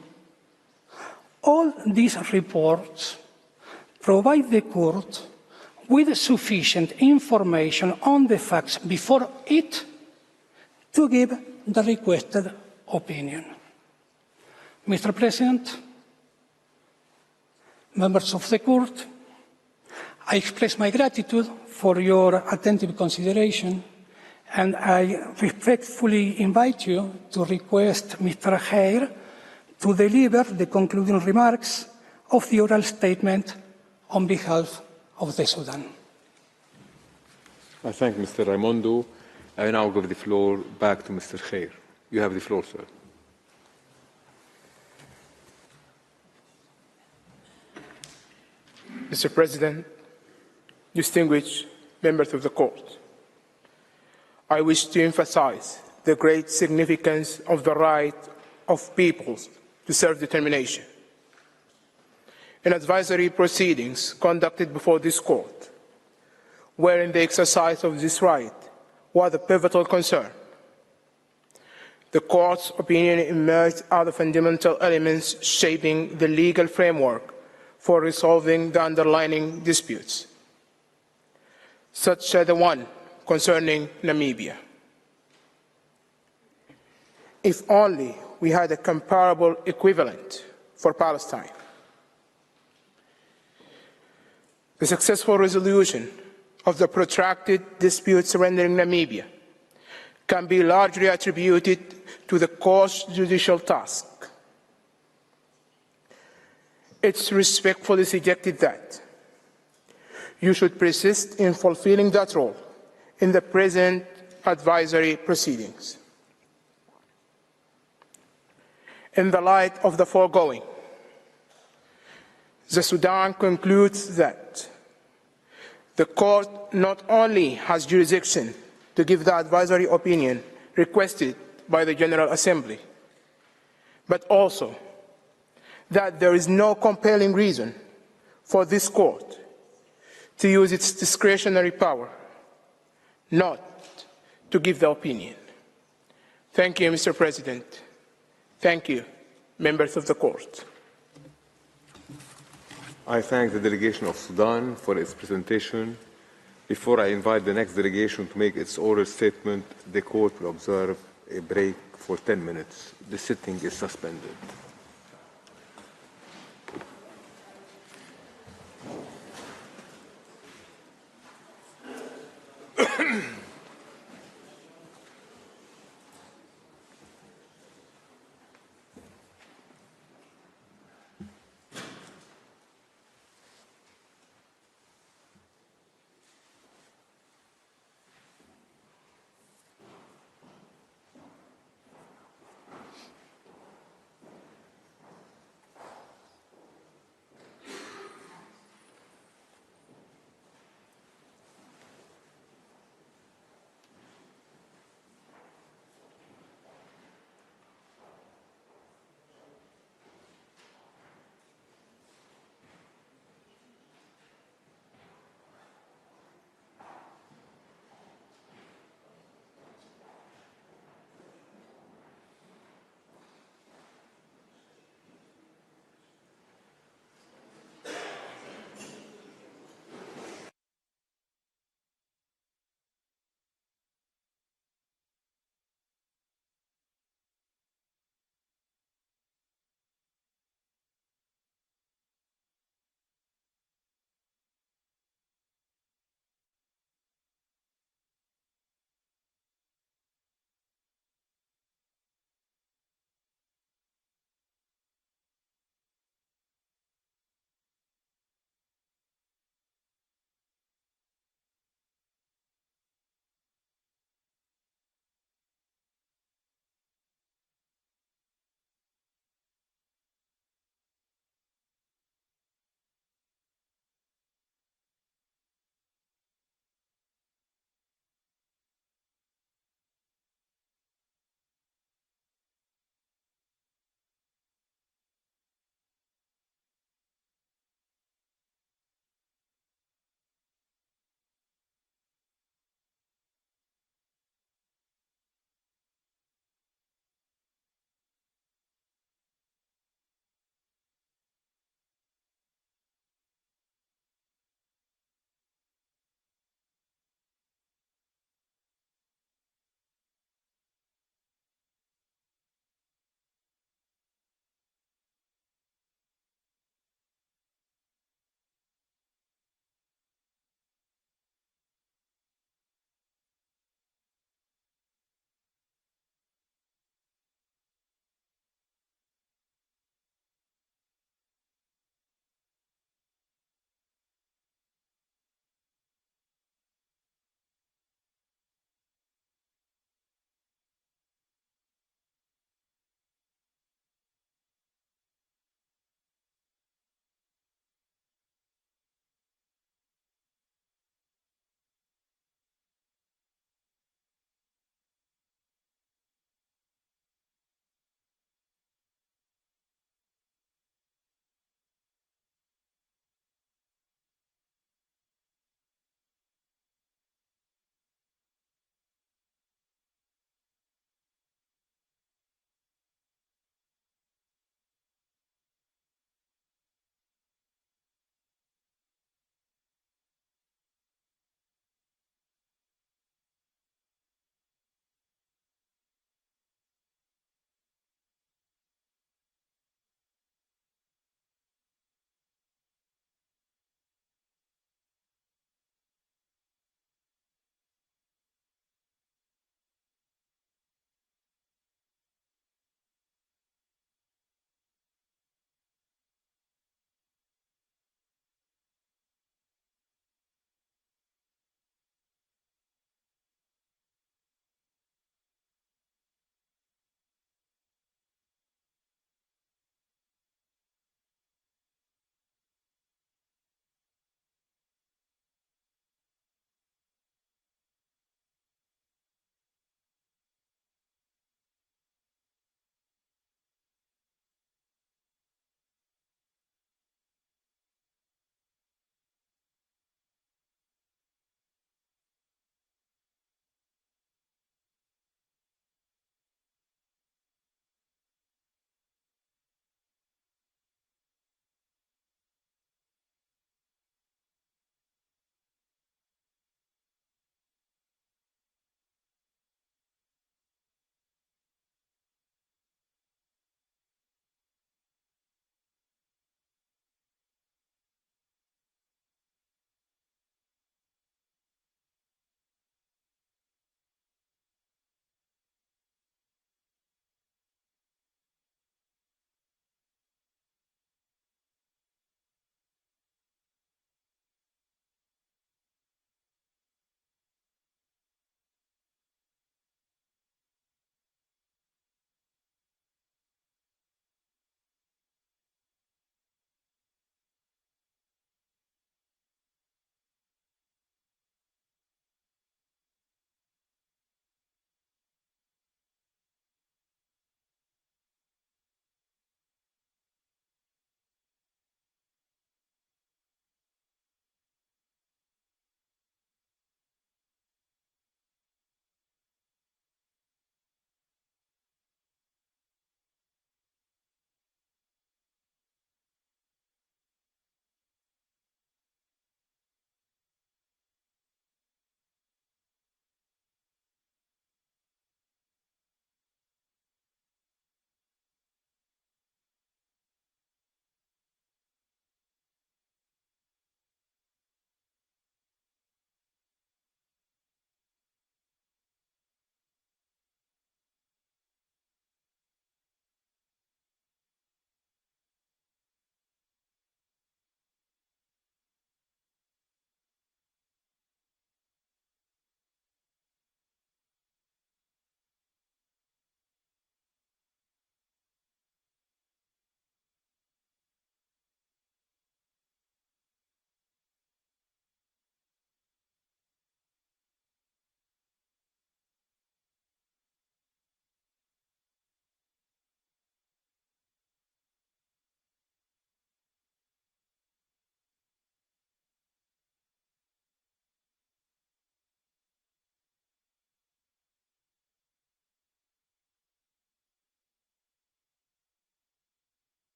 all these reports provide the court with sufficient information on the facts before it to give the requested opinion. Mr. President, members of the court, I express my gratitude for your attentive consideration, and I respectfully invite you to request Mr. Hare to deliver the concluding remarks of the oral statement on behalf of the Sudan. I thank Mr. Raimondo. I now give the floor back to Mr. Khair. You have the floor, sir. Mr. President, distinguished members of the court, I wish to emphasize the great significance of the right of peoples to self-determination. In advisory proceedings conducted before this court, wherein the exercise of this right was a pivotal concern, the court's opinion emerged out of fundamental elements shaping the legal framework for resolving the underlying disputes, such as the one concerning Namibia. If only we had a comparable equivalent for Palestine. The successful resolution of the protracted dispute surrounding Namibia can be largely attributed to the court's judicial task. It's respectfully suggested that you should persist in fulfilling that role in the present advisory proceedings. In the light of the foregoing, the Sudan concludes that the court not only has jurisdiction to give the advisory opinion requested by the General Assembly, but also that there is no compelling reason for this court to use its discretionary power not to give the opinion. Thank you, Mr. President. Thank you, members of the court. I thank the delegation of Sudan for its presentation. Before I invite the next delegation to make its oral statement, the court will observe a break for 10 minutes. The sitting is suspended.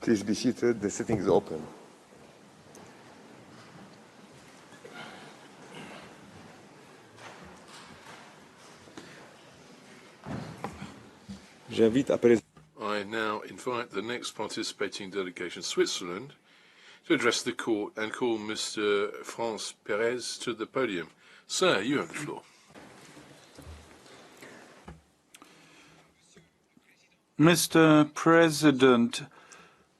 Please be seated. The sitting is open. I now invite the next participating delegation, Switzerland, to address the court and call Mr. France Perez to the podium. Sir, you have the floor. Mr. President,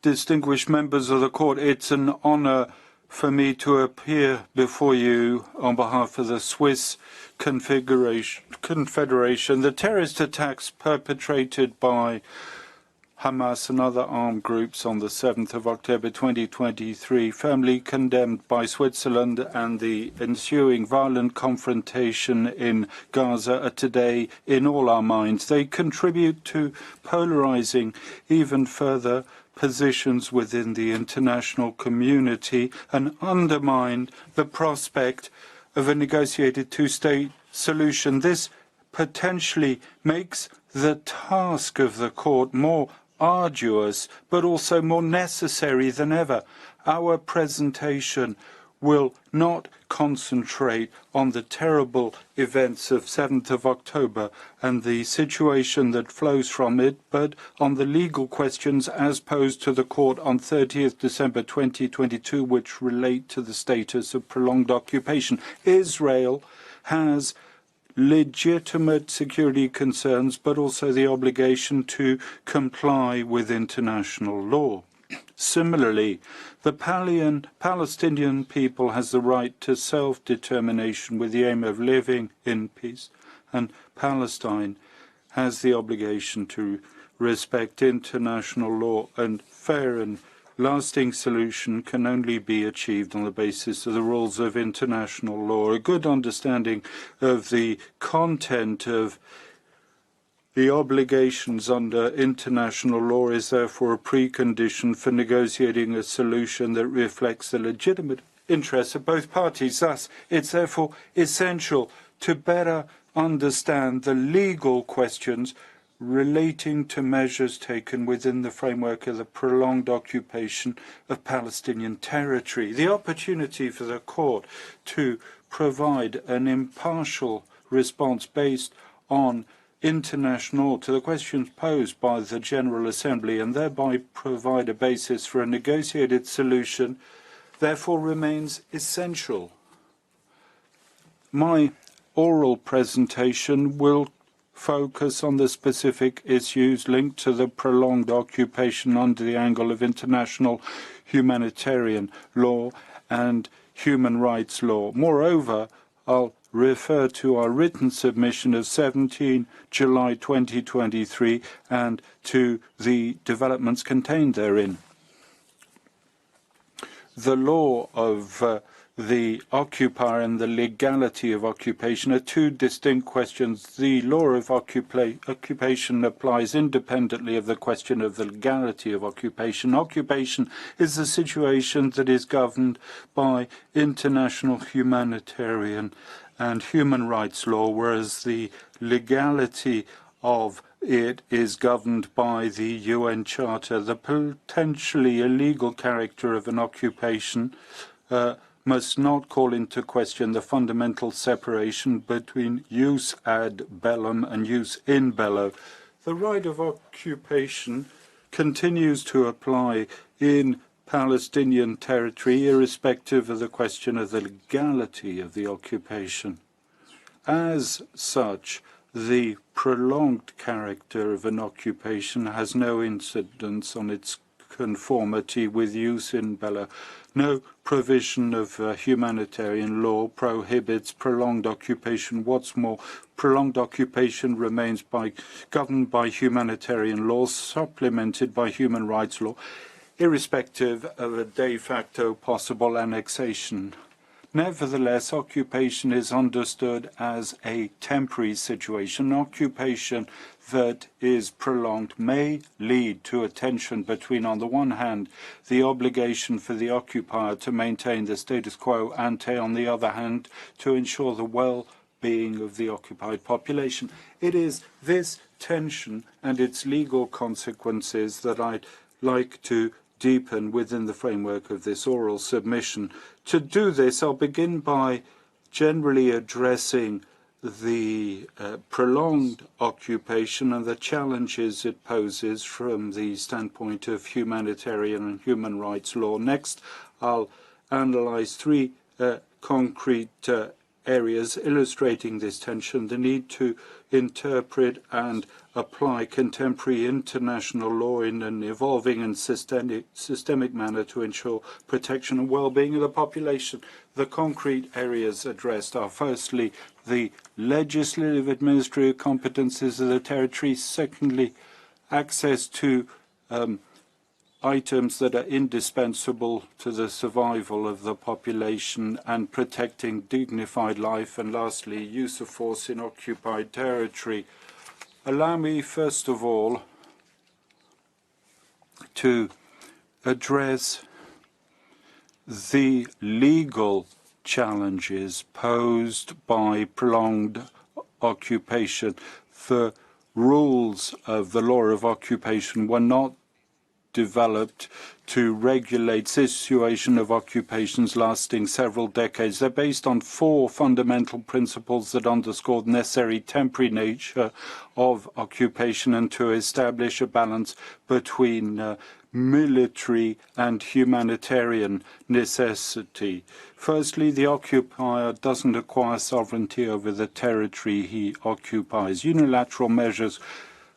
distinguished members of the court, it's an honor for me to appear before you on behalf of the Swiss Confederation. The terrorist attacks perpetrated by Hamas and other armed groups on the 7th of October 2023, firmly condemned by Switzerland, and the ensuing violent confrontation in Gaza are today in all our minds. They contribute to polarizing even further positions within the international community and undermine the prospect of a negotiated two-state solution. This potentially makes the task of the court more arduous, but also more necessary than ever. Our presentation will not concentrate on the terrible events of 7th of October and the situation that flows from it, but on the legal questions as posed to the court on 30th December 2022, which relate to the status of prolonged occupation. Israel has legitimate security concerns, but also the obligation to comply with international law. Similarly, the Palestinian people has the right to self-determination with the aim of living in peace, and Palestine has the obligation to respect international law, and fair and lasting solution can only be achieved on the basis of the rules of international law. A good understanding of the content of the obligations under international law is therefore a precondition for negotiating a solution that reflects the legitimate interests of both parties. Thus, it's therefore essential to better understand the legal questions relating to measures taken within the framework of the prolonged occupation of Palestinian territory. The opportunity for the court to provide an impartial response based on international law to the questions posed by the General Assembly and thereby provide a basis for a negotiated solution therefore remains essential. My oral presentation will focus on the specific issues linked to the prolonged occupation under the angle of international humanitarian law and human rights law. Moreover, I'll refer to our written submission of 17 July 2023 and to the developments contained therein. The law of the occupier and the legality of occupation are two distinct questions. The law of occupation applies independently of the question of the legality of occupation. Occupation is a situation that is governed by international humanitarian and human rights law, whereas the legality of it is governed by the UN Charter. The potentially illegal character of an occupation must not call into question the fundamental separation between jus ad bellum and jus in bello. The right of occupation continues to apply in Palestinian territory, irrespective of the question of the legality of the occupation. As such, the prolonged character of an occupation has no incidence on its conformity with jus in bello. No provision of humanitarian law prohibits prolonged occupation. What's more, prolonged occupation remains governed by humanitarian law, supplemented by human rights law, irrespective of a de facto possible annexation. Nevertheless, occupation is understood as a temporary situation. Occupation that is prolonged may lead to a tension between, on the one hand, the obligation for the occupier to maintain the status quo ante, on the other hand, to ensure the well-being of the occupied population. It is this tension and its legal consequences that I'd like to deepen within the framework of this oral submission. To do this, I'll begin by generally addressing the prolonged occupation and the challenges it poses from the standpoint of humanitarian and human rights law. Next, I'll analyze three concrete areas illustrating this tension: the need to interpret and apply contemporary international law in an evolving and systemic manner to ensure protection and well-being of the population. The concrete areas addressed are firstly the legislative administrative competences of the territory, secondly access to items that are indispensable to the survival of the population and protecting dignified life, and lastly, use of force in occupied territory. Allow me, first of all, to address the legal challenges posed by prolonged occupation. The rules of the law of occupation were not developed to regulate situation of occupations lasting several decades. They're based on four fundamental principles that underscore the necessary temporary nature of occupation and to establish a balance between military and humanitarian necessity. Firstly, the occupier doesn't acquire sovereignty over the territory he occupies. Unilateral measures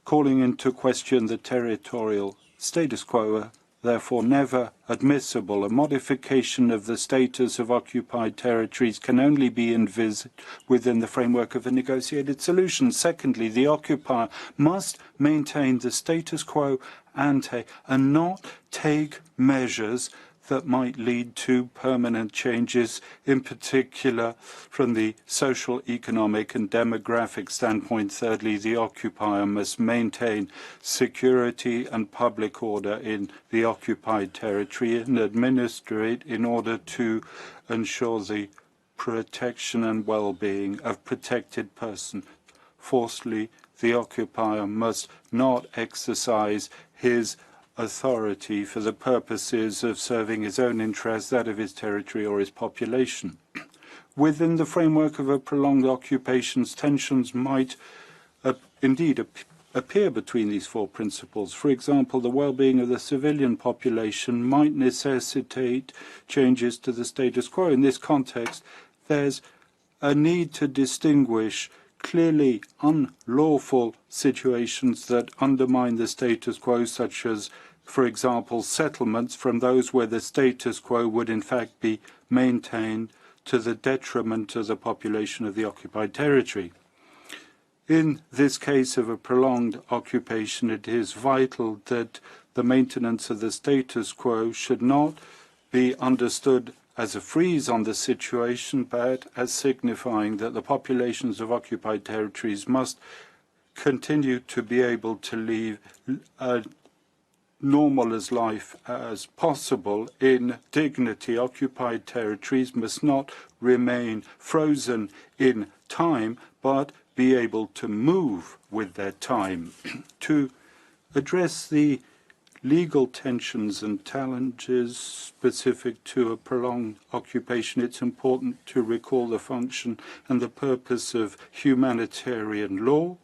calling into question the territorial status quo are therefore never admissible. A modification of the status of occupied territories can only be envisaged within the framework of a negotiated solution. Secondly, the occupier must maintain the status quo ante and not take measures that might lead to permanent changes, in particular from the social, economic and demographic standpoint. Thirdly, the occupier must maintain security and public order in the occupied territory and administer it in order to ensure the protection and well-being of protected persons. Fourthly, the occupier must not exercise his authority for the purposes of serving his own interests, that of his territory or his population. Within the framework of a prolonged occupation, tensions might indeed appear between these four principles. For example, the well-being of the civilian population might necessitate changes to the status quo. In this context, there's a need to distinguish clearly unlawful situations that undermine the status quo, such as, for example, settlements, from those where the status quo would in fact be maintained to the detriment of the population of the occupied territory. In this case of a prolonged occupation, it is vital that the maintenance of the status quo should not be understood as a freeze on the situation, but as signifying that the populations of occupied territories must continue to be able to live a normal as life as possible in dignity. Occupied territories must not remain frozen in time, but be able to move with their time. To address the legal tensions and challenges specific to a prolonged occupation, it's important to recall the function and the purpose of humanitarian law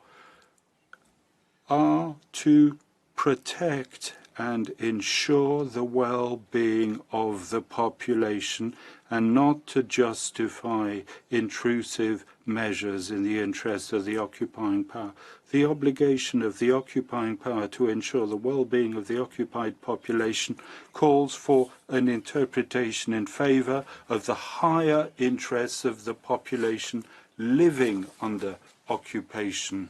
are to protect and ensure the well-being of the population and not to justify intrusive measures in the interest of the occupying power. The obligation of the occupying power to ensure the well-being of the occupied population calls for an interpretation in favor of the higher interests of the population living under occupation.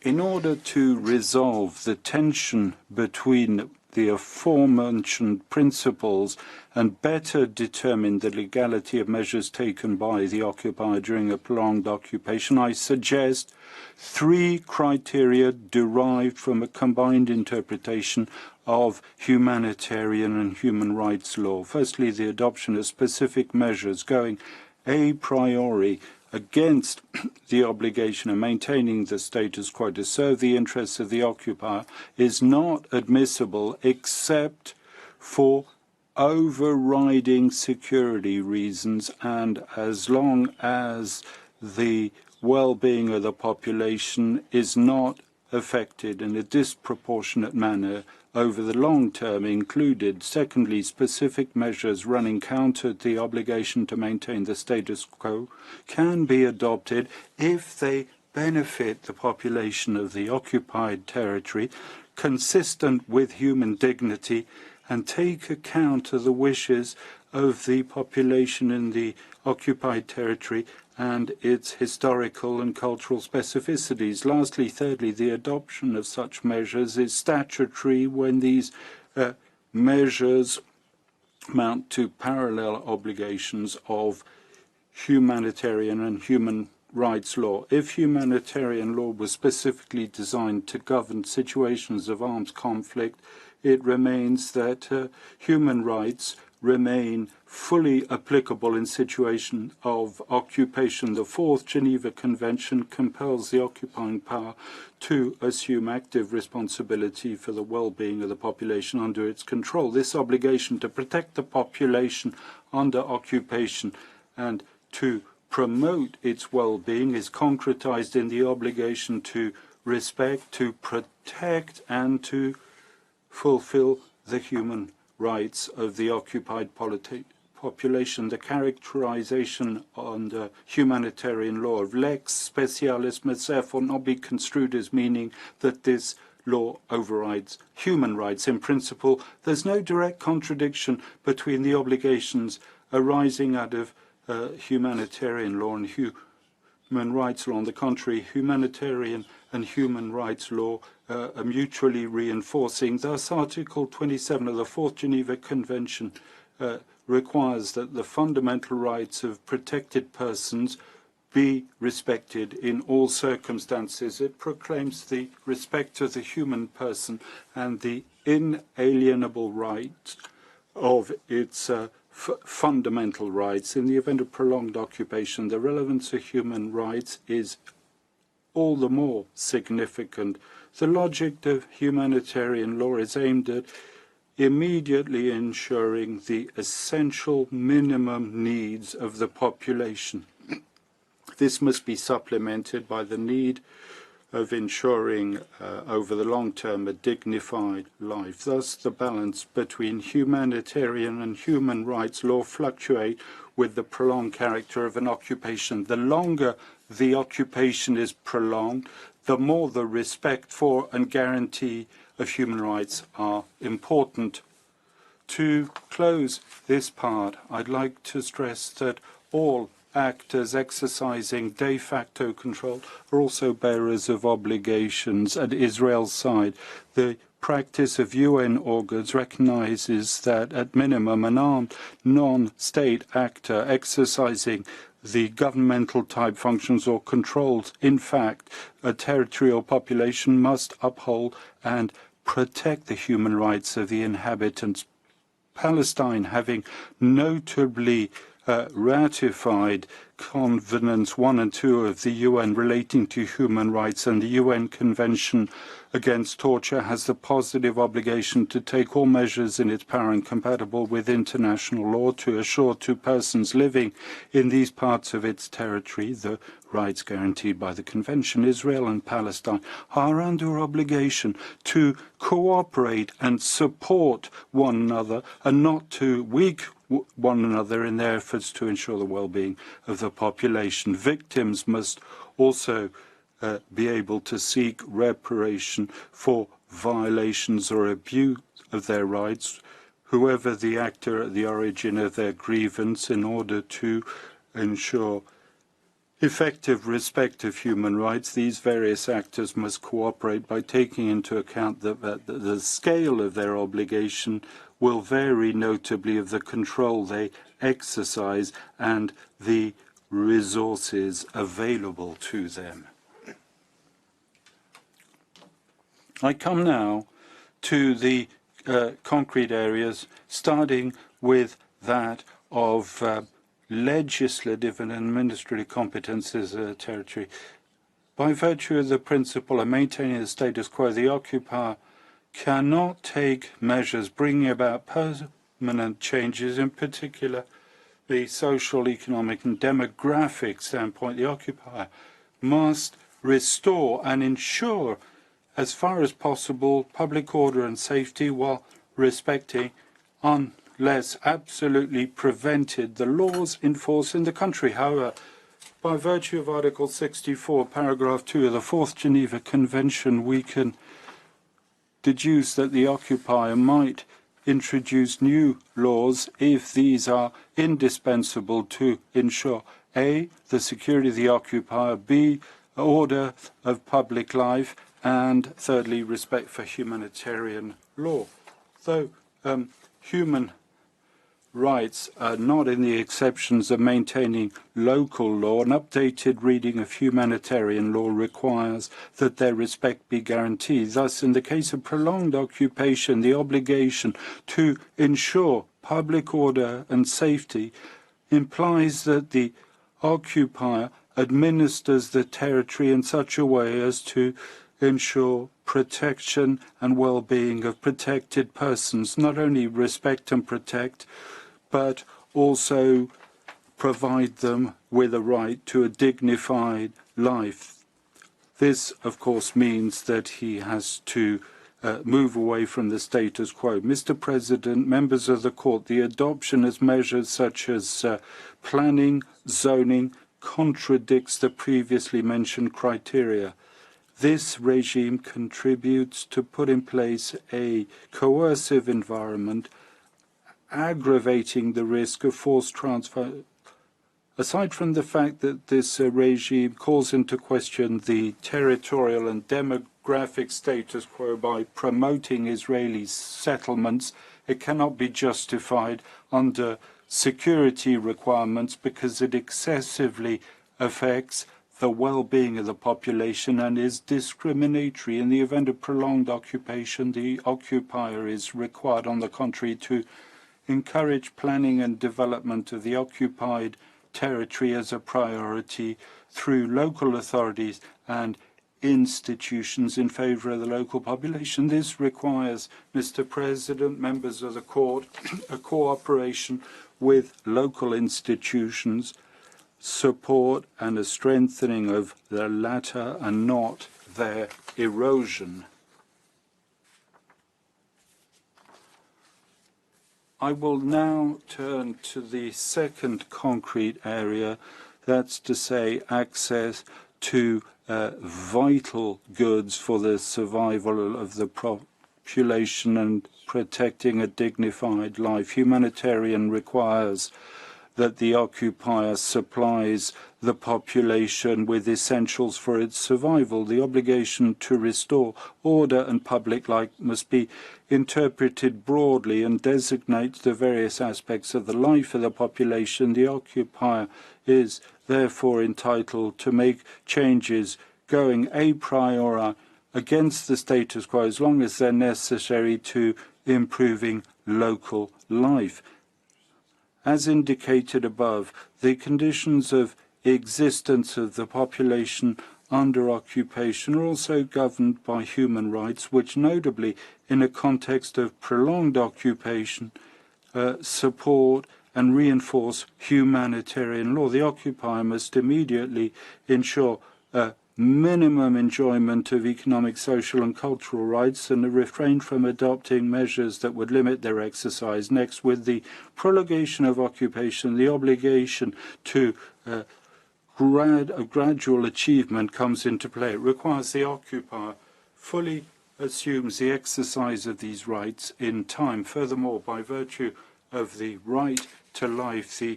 In order to resolve the tension between the aforementioned principles and better determine the legality of measures taken by the occupier during a prolonged occupation, I suggest three criteria derived from a combined interpretation of humanitarian and human rights law. Firstly, the adoption of specific measures going a priori against the obligation of maintaining the status quo to serve the interests of the occupier is not admissible except for overriding security reasons, and as long as the well-being of the population is not affected in a disproportionate manner over the long term included. Secondly, specific measures running counter to the obligation to maintain the status quo can be adopted if they benefit the population of the occupied territory, consistent with human dignity, and take account of the wishes of the population in the occupied territory and its historical and cultural specificities. Lastly, thirdly, the adoption of such measures is statutory when these measures amount to parallel obligations of humanitarian and human rights law. If humanitarian law was specifically designed to govern situations of armed conflict, it remains that human rights remain fully applicable in situation of occupation. The Fourth Geneva Convention compels the occupying power to assume active responsibility for the well-being of the population under its control. This obligation to protect the population under occupation and to promote its well-being is concretized in the obligation to respect, to protect, and to fulfill the human rights of the occupied population. The characterization under humanitarian law of lex specialis must therefore not be construed as meaning that this law overrides human rights. In principle, there's no direct contradiction between the obligations arising out of humanitarian law and human rights law. On the contrary, humanitarian and human rights law are mutually reinforcing. Thus, Article 27 of the Fourth Geneva Convention requires that the fundamental rights of protected persons be respected in all circumstances. It proclaims the respect of the human person and the inalienable right of its fundamental rights. In the event of prolonged occupation, the relevance of human rights is all the more significant. The logic of humanitarian law is aimed at immediately ensuring the essential minimum needs of the population. This must be supplemented by the need of ensuring over the long term a dignified life. Thus, the balance between humanitarian and human rights law fluctuate with the prolonged character of an occupation. The longer the occupation is prolonged, the more the respect for and guarantee of human rights are important. To close this part, I'd like to stress that all actors exercising de facto control are also bearers of obligations at Israel's side. The practice of UN organs recognizes that, at minimum, an armed non-state actor exercising the governmental type functions or controls, in fact, a territorial population must uphold and protect the human rights of the inhabitants. Palestine, having notably ratified Covenants 1 and 2 of the UN relating to human rights and the UN Convention against torture, has the positive obligation to take all measures in its power and compatible with international law to assure to persons living in these parts of its territory the rights guaranteed by the Convention. Israel and Palestine are under obligation to cooperate and support one another and not to weaken one another in their efforts to ensure the well-being of the population. Victims must also be able to seek reparation for violations or abuse of their rights, whoever the actor at the origin of their grievance, in order to ensure effective respect of human rights. These various actors must cooperate by taking into account that the scale of their obligation will vary notably of the control they exercise and the resources available to them. I come now to the concrete areas, starting with that of legislative and administrative competences of the territory. By virtue of the principle of maintaining the status quo, the occupier cannot take measures bringing about permanent changes, in particular the social, economic and demographic standpoint. The occupier must restore and ensure, as far as possible, public order and safety while respecting, unless absolutely prevented, the laws in force in the country. However, by virtue of Article 64, paragraph 2 of the Fourth Geneva Convention, we can deduce that the occupier might introduce new laws if these are indispensable to ensure A, the security of the occupier, B, order of public life, and thirdly, respect for humanitarian law. Though human rights are not in the exceptions of maintaining local law, an updated reading of humanitarian law requires that their respect be guaranteed. Thus, in the case of prolonged occupation, the obligation to ensure public order and safety implies that the occupier administers the territory in such a way as to ensure protection and well-being of protected persons, not only respect and protect, but also provide them with a right to a dignified life. This, of course, means that he has to move away from the status quo. Mr. President, members of the court, the adoption of measures such as planning, zoning, contradicts the previously mentioned criteria. This regime contributes to put in place a coercive environment, aggravating the risk of forced transfer. Aside from the fact that this regime calls into question the territorial and demographic status quo by promoting Israeli settlements, it cannot be justified under security requirements because it excessively affects the well-being of the population and is discriminatory. In the event of prolonged occupation, the occupier is required, on the contrary, to encourage planning and development of the occupied territory as a priority through local authorities and institutions in favor of the local population. This requires, Mr. President, members of the court, a cooperation with local institutions, support and a strengthening of the latter and not their erosion. I will now turn to the second concrete area, that's to say access to vital goods for the survival of the population and protecting a dignified life. Humanitarian requires that the occupier supplies the population with essentials for its survival. The obligation to restore order and public life must be interpreted broadly and designates the various aspects of the life of the population. The occupier is therefore entitled to make changes going a priori against the status quo as long as they're necessary to improving local life. As indicated above, the conditions of existence of the population under occupation are also governed by human rights, which notably, in a context of prolonged occupation, support and reinforce humanitarian law. The occupier must immediately ensure minimum enjoyment of economic, social and cultural rights and refrain from adopting measures that would limit their exercise. Next, with the prolongation of occupation, the obligation to gradual achievement comes into play. It requires the occupier fully assumes the exercise of these rights in time. Furthermore, by virtue of the right to life, the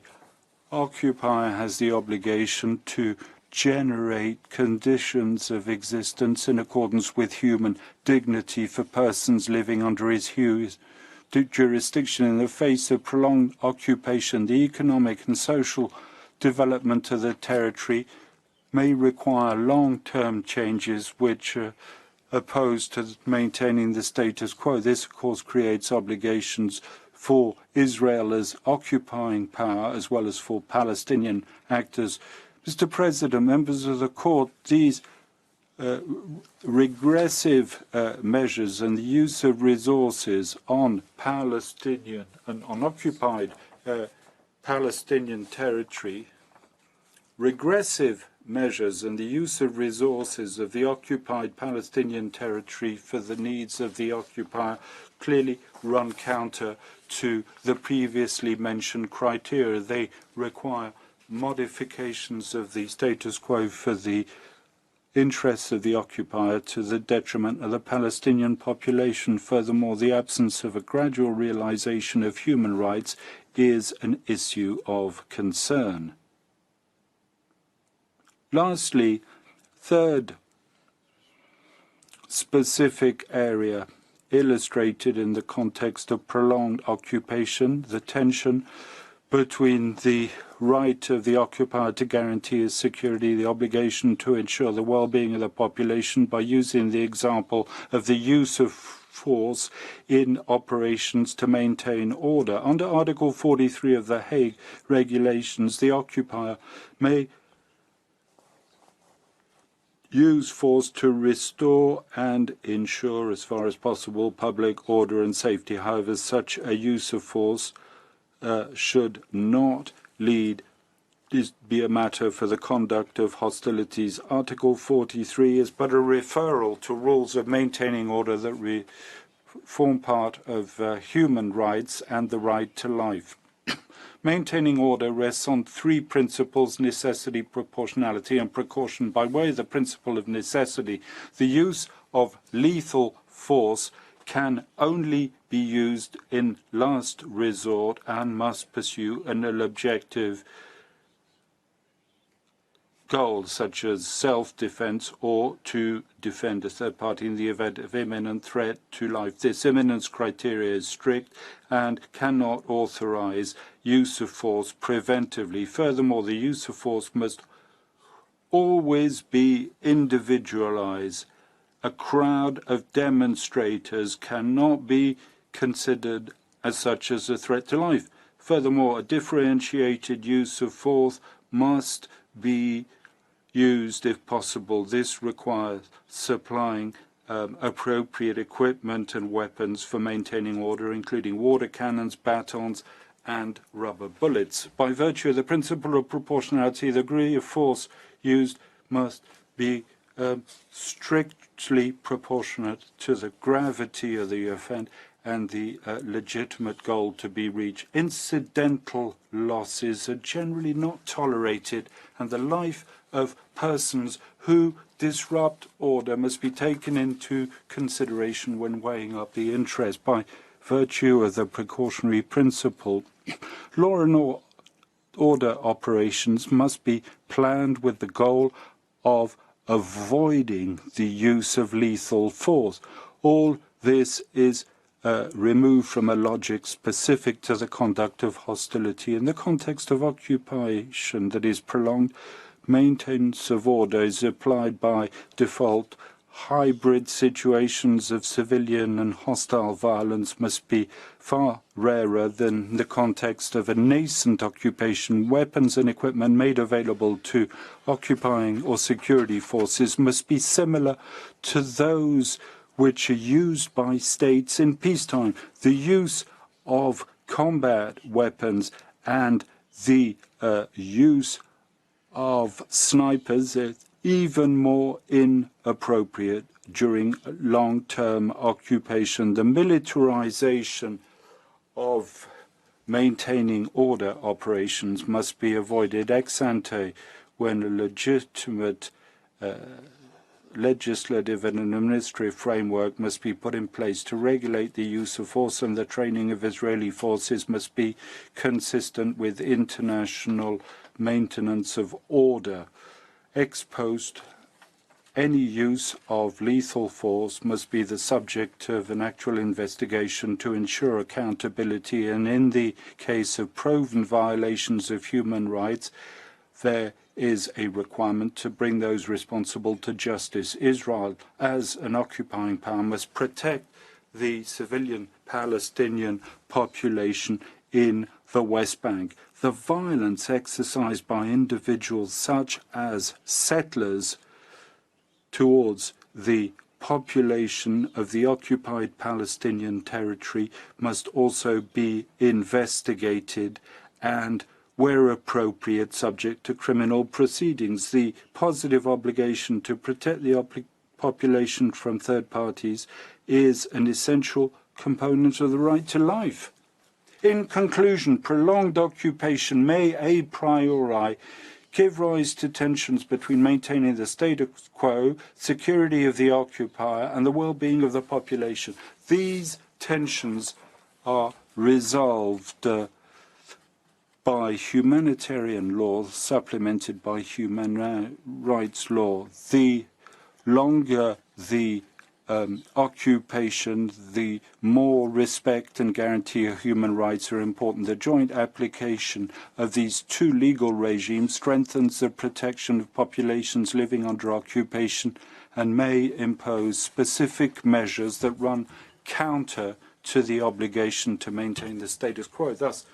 occupier has the obligation to generate conditions of existence in accordance with human dignity for persons living under his jurisdiction. In the face of prolonged occupation, the economic and social development of the territory may require long-term changes which are opposed to maintaining the status quo. This, of course, creates obligations for Israel as occupying power as well as for Palestinian actors. Mr. President, members of the court, these regressive measures and the use of resources on Palestinian and on occupied Palestinian territory, regressive measures and the use of resources of the occupied Palestinian territory for the needs of the occupier clearly run counter to the previously mentioned criteria. They require modifications of the status quo for the interests of the occupier to the detriment of the Palestinian population. Furthermore, the absence of a gradual realization of human rights is an issue of concern. Lastly, third specific area illustrated in the context of prolonged occupation, the tension between the right of the occupier to guarantee his security, the obligation to ensure the well-being of the population by using the example of the use of force in operations to maintain order. Under Article 43 of the Hague Regulations, the occupier may use force to restore and ensure, as far as possible, public order and safety. However, such a use of force should not be a matter for the conduct of hostilities. Article 43 is but a referral to rules of maintaining order that form part of human rights and the right to life. Maintaining order rests on three principles: necessity, proportionality, and precaution. By way of the principle of necessity, the use of lethal force can only be used in last resort and must pursue an objective goal, such as self-defense or to defend a third party in the event of imminent threat to life. This imminence criteria is strict and cannot authorize use of force preventively. Furthermore, the use of force must always be individualized. A crowd of demonstrators cannot be considered as such as a threat to life. Furthermore, a differentiated use of force must be used if possible. This requires supplying appropriate equipment and weapons for maintaining order, including water cannons, batons, and rubber bullets. By virtue of the principle of proportionality, the degree of force used must be strictly proportionate to the gravity of the offence and the legitimate goal to be reached. Incidental losses are generally not tolerated, and the life of persons who disrupt order must be taken into consideration when weighing up the interest. By virtue of the precautionary principle, law and order operations must be planned with the goal of avoiding the use of lethal force. All this is removed from a logic specific to the conduct of hostility. In the context of occupation that is prolonged, maintenance of order is applied by default. Hybrid situations of civilian and hostile violence must be far rarer than the context of a nascent occupation. Weapons and equipment made available to occupying or security forces must be similar to those which are used by states in peacetime. The use of combat weapons and the use of snipers is even more inappropriate during long-term occupation. The militarization of maintaining order operations must be avoided ex ante when a legitimate legislative and administrative framework must be put in place to regulate the use of force, and the training of Israeli forces must be consistent with international maintenance of order. Ex post, any use of lethal force must be the subject of an actual investigation to ensure accountability, and in the case of proven violations of human rights, there is a requirement to bring those responsible to justice. Israel, as an occupying power, must protect the civilian Palestinian population in the West Bank. The violence exercised by individuals such as settlers towards the population of the occupied Palestinian territory must also be investigated and, where appropriate, subject to criminal proceedings. The positive obligation to protect the population from third parties is an essential component of the right to life. In conclusion, prolonged occupation may a priori give rise to tensions between maintaining the status quo, security of the occupier, and the well-being of the population. These tensions are resolved by humanitarian law supplemented by human rights law. The longer the occupation, the more respect and guarantee of human rights are important. The joint application of these two legal regimes strengthens the protection of populations living under occupation and may impose specific measures that run counter to the obligation to maintain the status quo. Thus,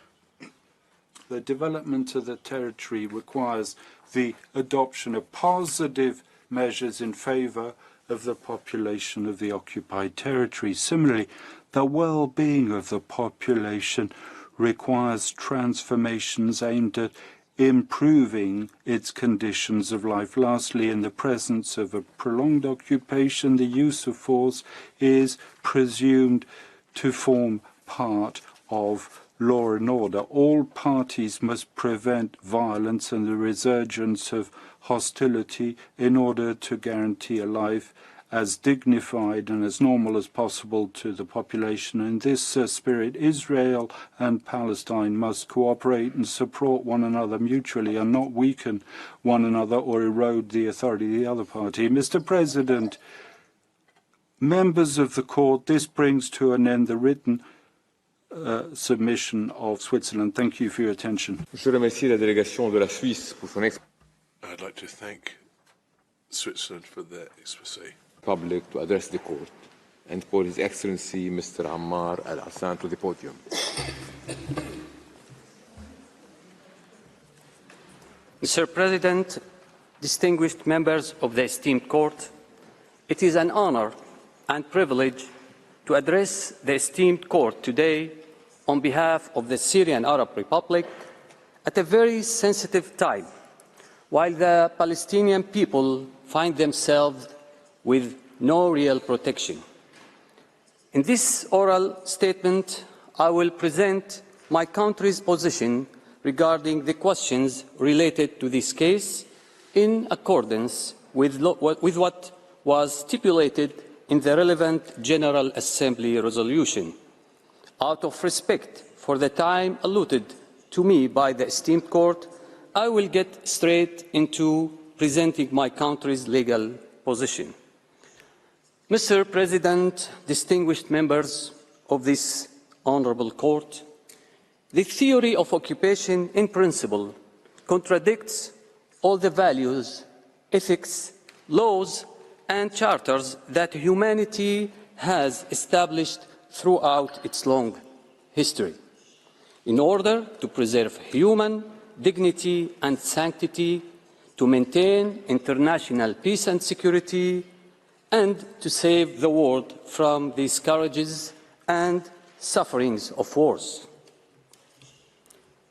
the development of the territory requires the adoption of positive measures in favor of the population of the occupied territory. Similarly, the well-being of the population requires transformations aimed at improving its conditions of life. Lastly, in the presence of a prolonged occupation, the use of force is presumed to form part of law and order. All parties must prevent violence and the resurgence of hostility in order to guarantee a life as dignified and as normal as possible to the population. In this spirit, Israel and Palestine must cooperate and support one another mutually and not weaken one another or erode the authority of the other party. Mr. President, members of the court, this brings to an end the written submission of Switzerland. Thank you for your attention. Je remercie la délégation de la Suisse pour son I'd like to thank Switzerland for their exposé. Public to address the court and call His Excellency Mr. Ammar Al-Hassan to the podium. Mr. President, distinguished members of the esteemed court, it is an honor and privilege to address the esteemed court today on behalf of the Syrian Arab Republic at a very sensitive time, while the Palestinian people find themselves with no real protection. In this oral statement, I will present my country's position regarding the questions related to this case in accordance with what was stipulated in the relevant General Assembly resolution. Out of respect for the time allotted to me by the esteemed court, I will get straight into presenting my country's legal position. Mr. President, distinguished members of this honorable court, the theory of occupation in principle contradicts all the values, ethics, laws, and charters that humanity has established throughout its long history. In order to preserve human dignity and sanctity, to maintain international peace and security, and to save the world from the scourges and sufferings of wars.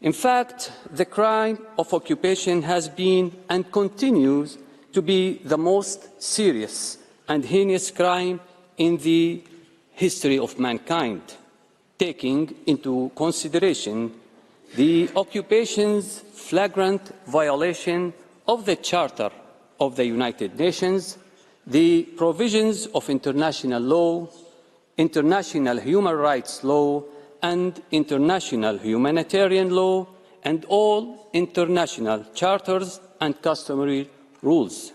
In fact, the crime of occupation has been and continues to be the most serious and heinous crime in the history of mankind, taking into consideration the occupation's flagrant violation of the Charter of the United Nations, the provisions of international law, international human rights law, and international humanitarian law, and all international charters and customary rules.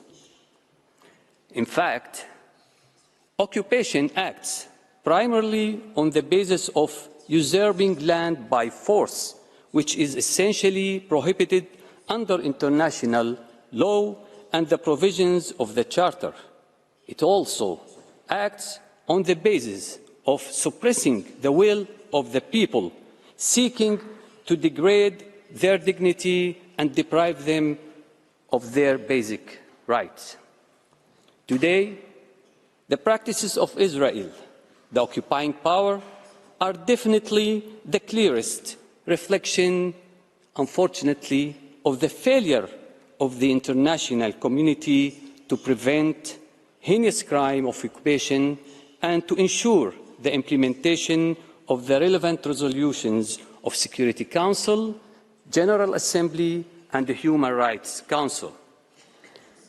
In fact, occupation acts primarily on the basis of usurping land by force, which is essentially prohibited under international law and the provisions of the Charter. It also acts on the basis of suppressing the will of the people, seeking to degrade their dignity and deprive them of their basic rights. Today, the practices of Israel, the occupying power, are definitely the clearest reflection, unfortunately, of the failure of the international community to prevent heinous crime of occupation and to ensure the implementation of the relevant resolutions of Security Council, General Assembly, and the Human Rights Council.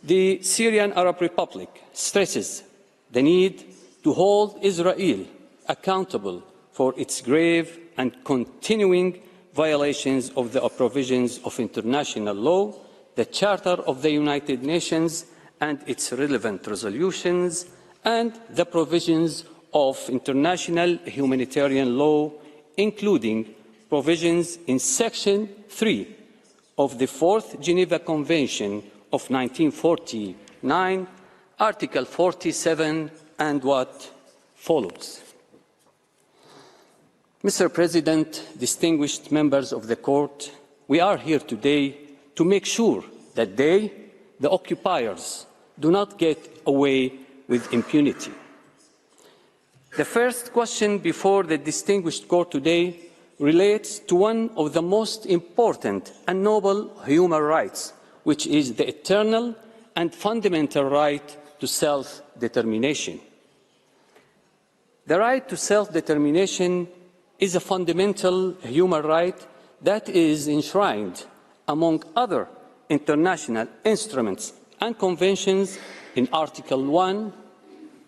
The Syrian Arab Republic stresses the need to hold Israel accountable for its grave and continuing violations of the provisions of international law, the Charter of the United Nations and its relevant resolutions, and the provisions of international humanitarian law, including provisions in Section 3 of the Fourth Geneva Convention of 1949, Article 47, and what follows. Mr. President, distinguished members of the Court, we are here today to make sure that they, the occupiers, do not get away with impunity. The first question before the distinguished Court today relates to one of the most important and noble human rights, which is the eternal and fundamental right to self-determination. The right to self-determination is a fundamental human right that is enshrined, among other international instruments and conventions, in Article 1,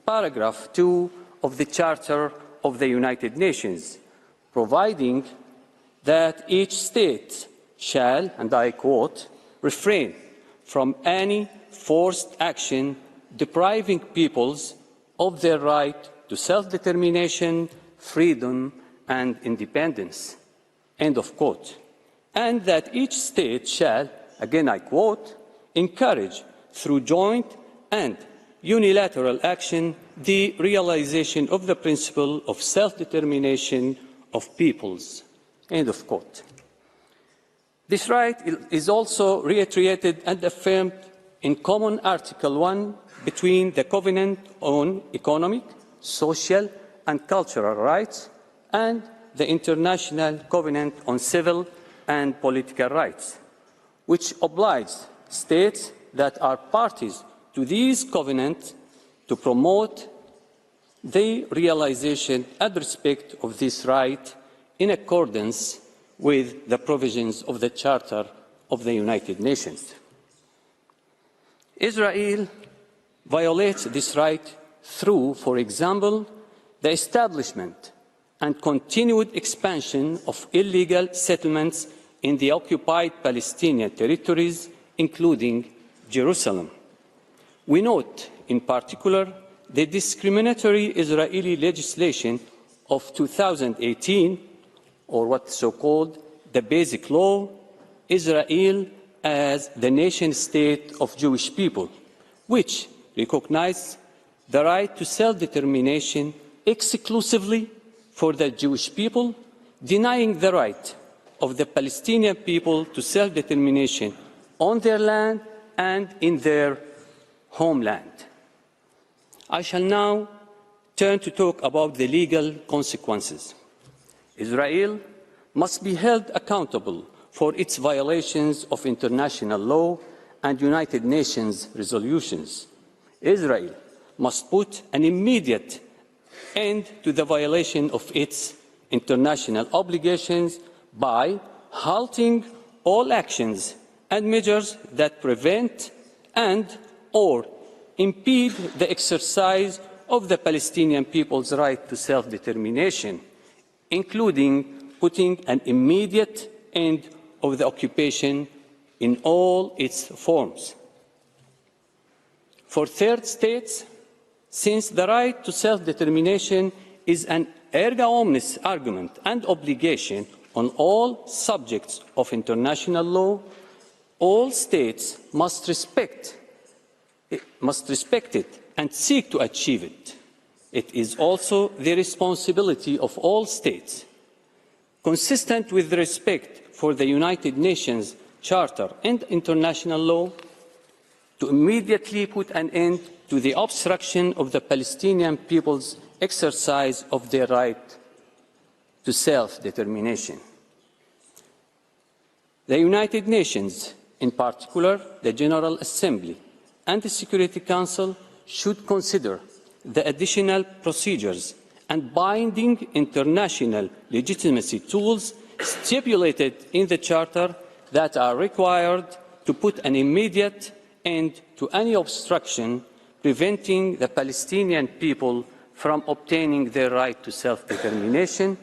Paragraph 2 of the Charter of the United Nations, providing that each state shall, and I quote, refrain from any forced action depriving peoples of their right to self-determination, freedom, and independence, end of quote. And that each state shall, again I quote, encourage through joint and unilateral action the realization of the principle of self-determination of peoples, end of quote. This right is also reiterated and affirmed in common Article 1 between the Covenant on Economic, Social and Cultural Rights and the International Covenant on Civil and Political Rights, which obliges states that are parties to these covenants to promote the realization and respect of this right in accordance with the provisions of the Charter of the United Nations. Israel violates this right through, for example, the establishment and continued expansion of illegal settlements in the occupied Palestinian territories, including Jerusalem. We note, in particular, the discriminatory Israeli legislation of 2018, or what's so-called the Basic Law, Israel as the nation-state of Jewish people, which recognizes the right to self-determination exclusively for the Jewish people, denying the right of the Palestinian people to self-determination on their land and in their homeland. I shall now turn to talk about the legal consequences. Israel must be held accountable for its violations of international law and United Nations resolutions. Israel must put an immediate end to the violation of its international obligations by halting all actions and measures that prevent and/or impede the exercise of the Palestinian people's right to self-determination, including putting an immediate end of the occupation in all its forms. For third states, since the right to self-determination is an erga omnes argument and obligation on all subjects of international law, all states must respect it and seek to achieve it. it is also the responsibility of all states, consistent with respect for the United Nations Charter and international law, to immediately put an end to the obstruction of the Palestinian people's exercise of their right to self-determination. The United Nations, in particular the General Assembly and the Security Council, should consider the additional procedures and binding international legitimacy tools stipulated in the Charter that are required to put an immediate end to any obstruction preventing the Palestinian people from obtaining their right to self-determination,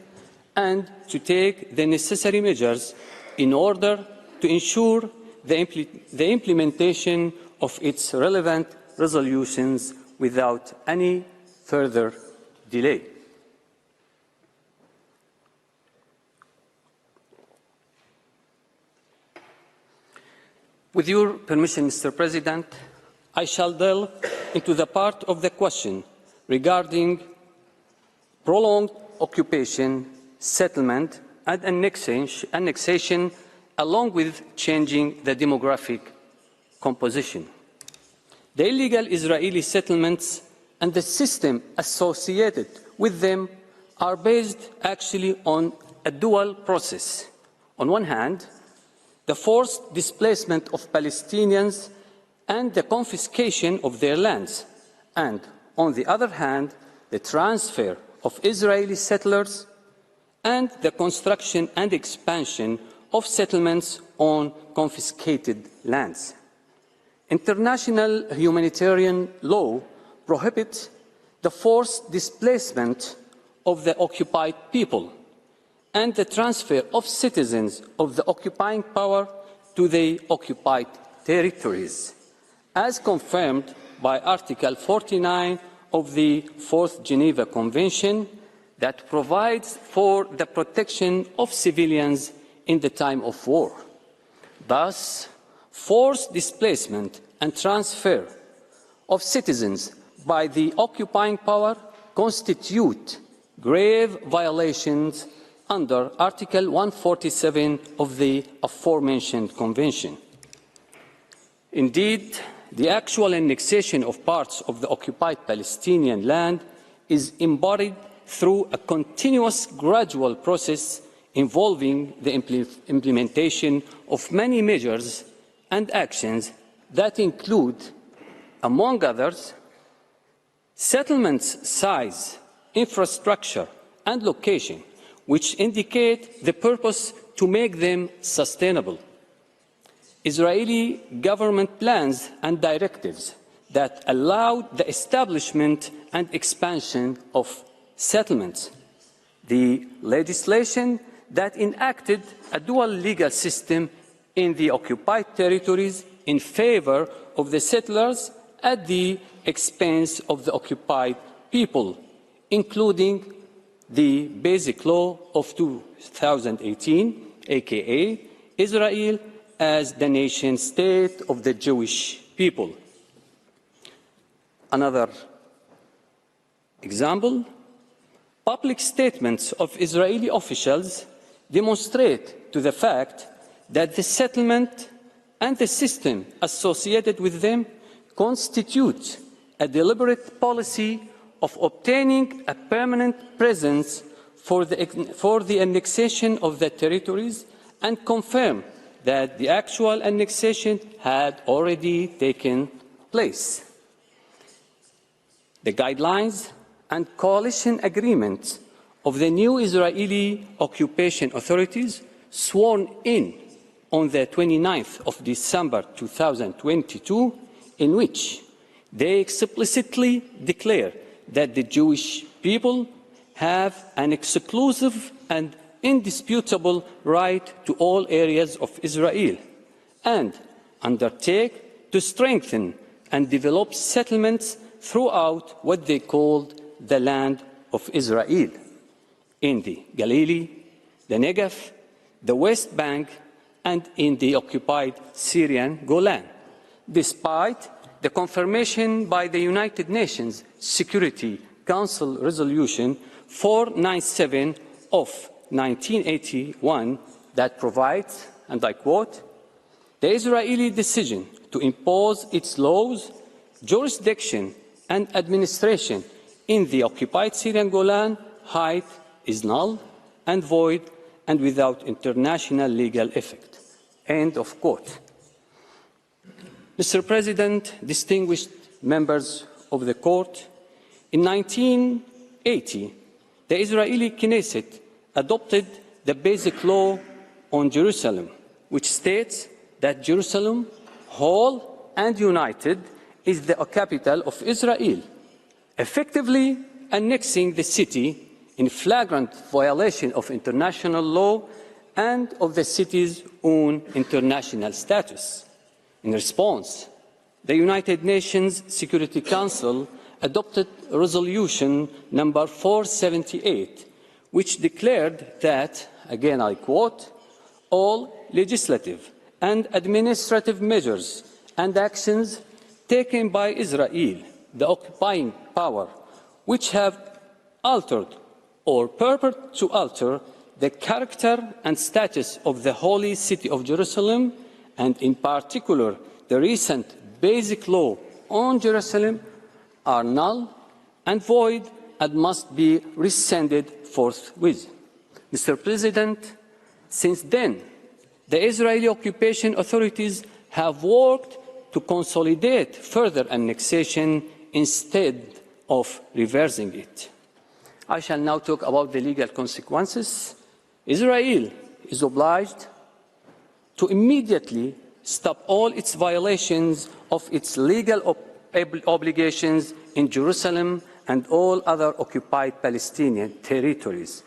and to take the necessary measures in order to ensure the implementation of its relevant resolutions without any further delay. With your permission, Mr. President, I shall delve into the part of the question regarding prolonged occupation, settlement, and annexation, along with changing the demographic composition. The illegal Israeli settlements and the system associated with them are based actually on a dual process. On one hand, the forced displacement of Palestinians and the confiscation of their lands, and on the other hand, the transfer of Israeli settlers and the construction and expansion of settlements on confiscated lands. International humanitarian law prohibits the forced displacement of the occupied people and the transfer of citizens of the occupying power to the occupied territories, as confirmed by Article 49 of the Fourth Geneva Convention, that provides for the protection of civilians in the time of war. Thus, forced displacement and transfer of citizens by the occupying power constitute grave violations under Article 147 of the aforementioned Convention. Indeed, the actual annexation of parts of the occupied Palestinian land is embodied through a continuous gradual process involving the implementation of many measures and actions that include, among others, settlements' size, infrastructure, and location, which indicate the purpose to make them sustainable. Israeli government plans and directives that allowed the establishment and expansion of settlements. The legislation that enacted a dual legal system in the occupied territories in favor of the settlers at the expense of the occupied people, including the Basic Law of 2018, aka Israel as the nation state of the Jewish people. Another example, public statements of Israeli officials demonstrate to the fact that the settlement and the system associated with them constitute a deliberate policy of obtaining a permanent presence for the annexation of the territories, and confirm that the actual annexation had already taken place. The guidelines and coalition agreements of the new Israeli occupation authorities, sworn in on the 29th of December 2022, in which they explicitly declare that the Jewish people have an exclusive and indisputable right to all areas of Israel, and undertake to strengthen and develop settlements throughout what they called the land of Israel, in the Galilee, the Negev, the West Bank, and in the occupied Syrian Golan, despite the confirmation by the United Nations Security Council Resolution 497 of 1981 that provides, and I quote, "The Israeli decision to impose its laws, jurisdiction and administration in the occupied Syrian Golan Heights is null and void and without international legal effect." End of quote. Mr. President, distinguished members of the Court, in 1980, the Israeli Knesset adopted the Basic Law on Jerusalem, which states that Jerusalem, whole and united, is the capital of Israel, effectively annexing the city in flagrant violation of international law and of the city's own international status. In response, the United Nations Security Council adopted Resolution number 478, which declared that, again I quote, "All legislative and administrative measures and actions taken by Israel, the occupying power, which have altered or purport to alter the character and status of the holy city of Jerusalem, and in particular the recent Basic Law on Jerusalem, are null and void and must be rescinded forthwith." Mr. President, since then, the Israeli occupation authorities have worked to consolidate further annexation instead of reversing it. I shall now talk about the legal consequences. Israel is obliged to immediately stop all its violations of its legal obligations in Jerusalem and all other occupied Palestinian territories.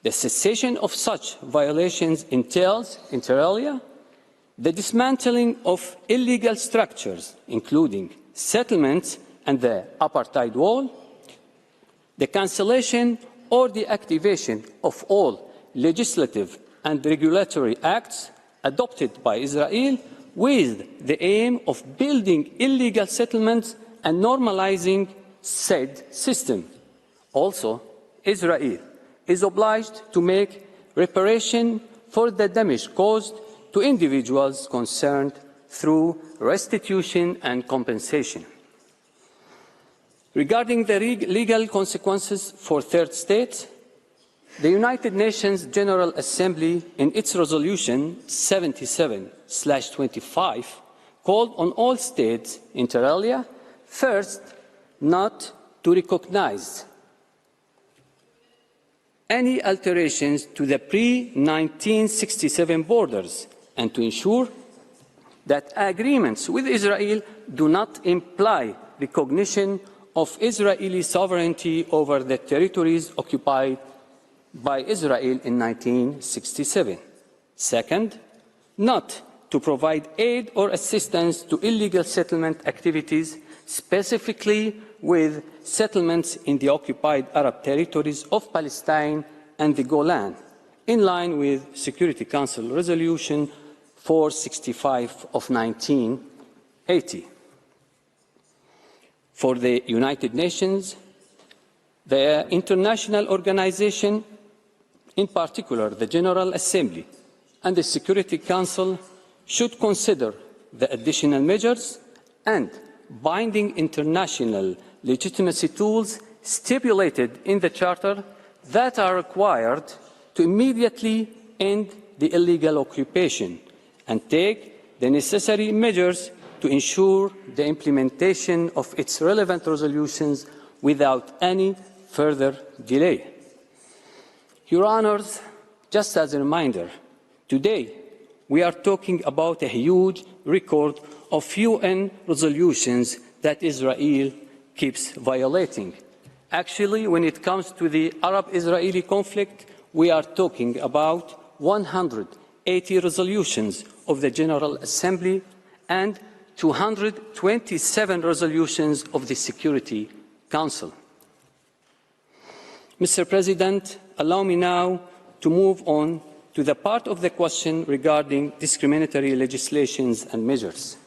The cessation of such violations entails, inter alia, the dismantling of illegal structures, including settlements and the apartheid wall, the cancellation or the activation of all legislative and regulatory acts adopted by Israel with the aim of building illegal settlements and normalizing said system. Also, Israel is obliged to make reparation for the damage caused to individuals concerned through restitution and compensation. Regarding the legal consequences for third states, the United Nations General Assembly, in its resolution 77/25, called on all states, inter alia, first, not to recognize any alterations to the pre-1967 borders and to ensure that agreements with Israel do not imply recognition of Israeli sovereignty over the territories occupied by Israel in 1967. Second, not to provide aid or assistance to illegal settlement activities, specifically with settlements in the occupied Arab territories of Palestine and the Golan, in line with Security Council Resolution 465 of 1980. For the United Nations, the international organization, in particular the General Assembly and the Security Council, should consider the additional measures and binding international legitimacy tools stipulated in the Charter that are required to immediately end the illegal occupation and take the necessary measures to ensure the implementation of its relevant resolutions without any further delay. Your Honours, just as a reminder, today we are talking about a huge record of UN resolutions that Israel keeps violating. Actually, when it comes to the Arab-Israeli conflict, we are talking about 180 resolutions of the General Assembly and 227 resolutions of the Security Council. Mr. President, allow me now to move on to the part of the question regarding discriminatory legislations and measures.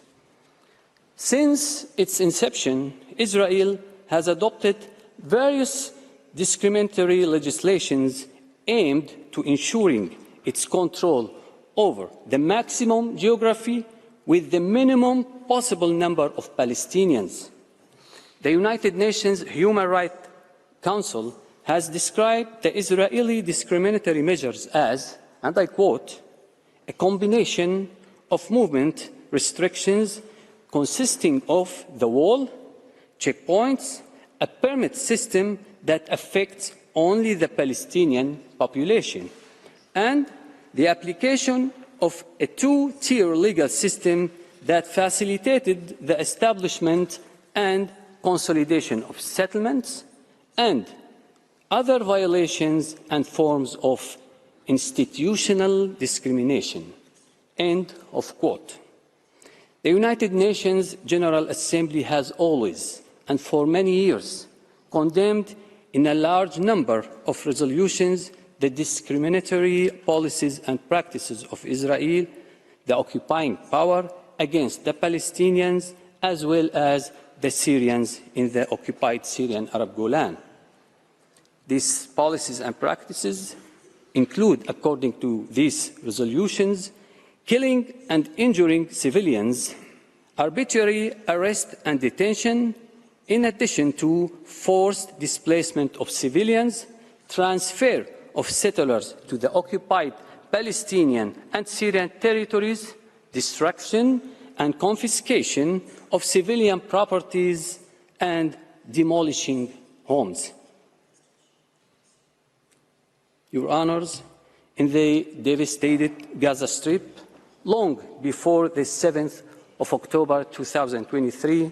Since its inception, Israel has adopted various discriminatory legislations aimed to ensuring its control over the maximum geography with the minimum possible number of Palestinians. The United Nations Human Rights Council has described the Israeli discriminatory measures as, and I quote, a combination of movement restrictions consisting of the wall, checkpoints, a permit system that affects only the Palestinian population, and the application of a two-tier legal system that facilitated the establishment and consolidation of settlements and other violations and forms of institutional discrimination. End of quote. The United Nations General Assembly has always, and for many years, condemned in a large number of resolutions the discriminatory policies and practices of Israel, the occupying power, against the Palestinians as well as the Syrians in the occupied Syrian Arab Golan. These policies and practices include, according to these resolutions, killing and injuring civilians, arbitrary arrest and detention, in addition to forced displacement of civilians, transfer of settlers to the occupied Palestinian and Syrian territories, destruction and confiscation of civilian properties, and demolishing homes. Your Honors, in the devastated Gaza Strip, long before the 7th of October 2023,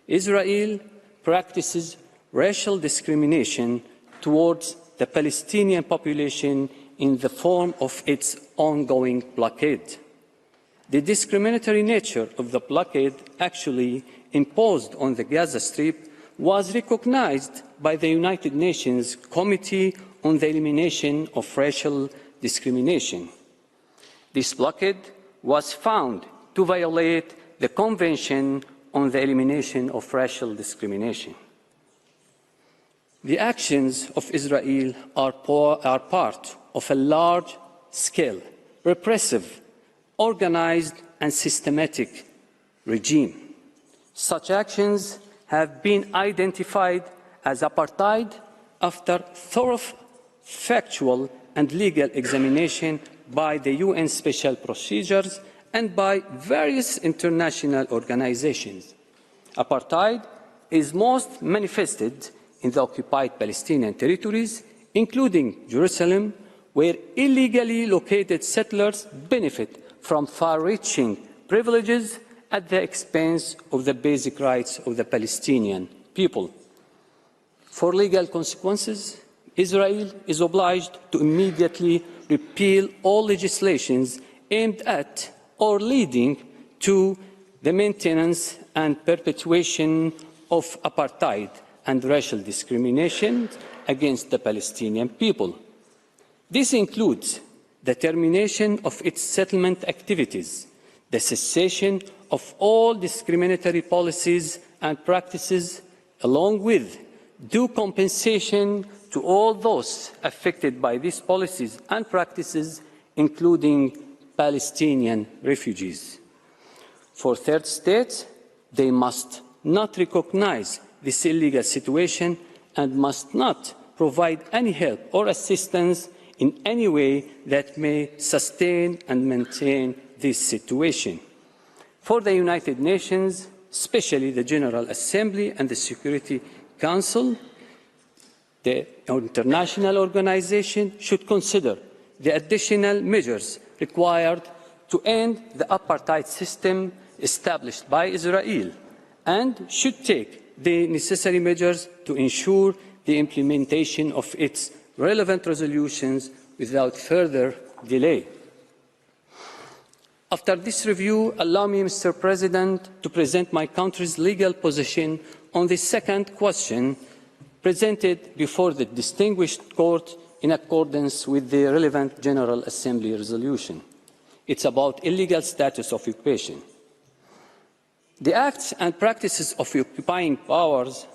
Israel practices racial discrimination towards the Palestinian population in the form of its ongoing blockade. The discriminatory nature of the blockade actually imposed on the Gaza Strip was recognized by the United Nations Committee on the Elimination of Racial Discrimination. This blockade was found to violate the Convention on the Elimination of Racial Discrimination. The actions of Israel are part of a large-scale, repressive, organized and systematic regime. Such actions have been identified as apartheid after thorough factual and legal examination by the UN Special Procedures and by various international organizations. Apartheid is most manifested in the occupied Palestinian territories, including Jerusalem, where illegally located settlers benefit from far-reaching privileges at the expense of the basic rights of the Palestinian people. For legal consequences, Israel is obliged to immediately repeal all legislations aimed at or leading to the maintenance and perpetuation of apartheid and racial discrimination against the Palestinian people. This includes the termination of its settlement activities, the cessation of all discriminatory policies and practices, along with due compensation to all those affected by these policies and practices, including Palestinian refugees. For third states, they must not recognize this illegal situation and must not provide any help or assistance in any way that may sustain and maintain this situation. For the United Nations, especially the General Assembly and the Security Council, the international organization should consider the additional measures required to end the apartheid system established by Israel and should take the necessary measures to ensure the implementation of its relevant resolutions without further delay. After this review, allow me, Mr. President, to present my country's legal position on the second question presented before the distinguished court in accordance with the relevant General Assembly resolution. It's about illegal status of occupation. The acts and practices of occupying powers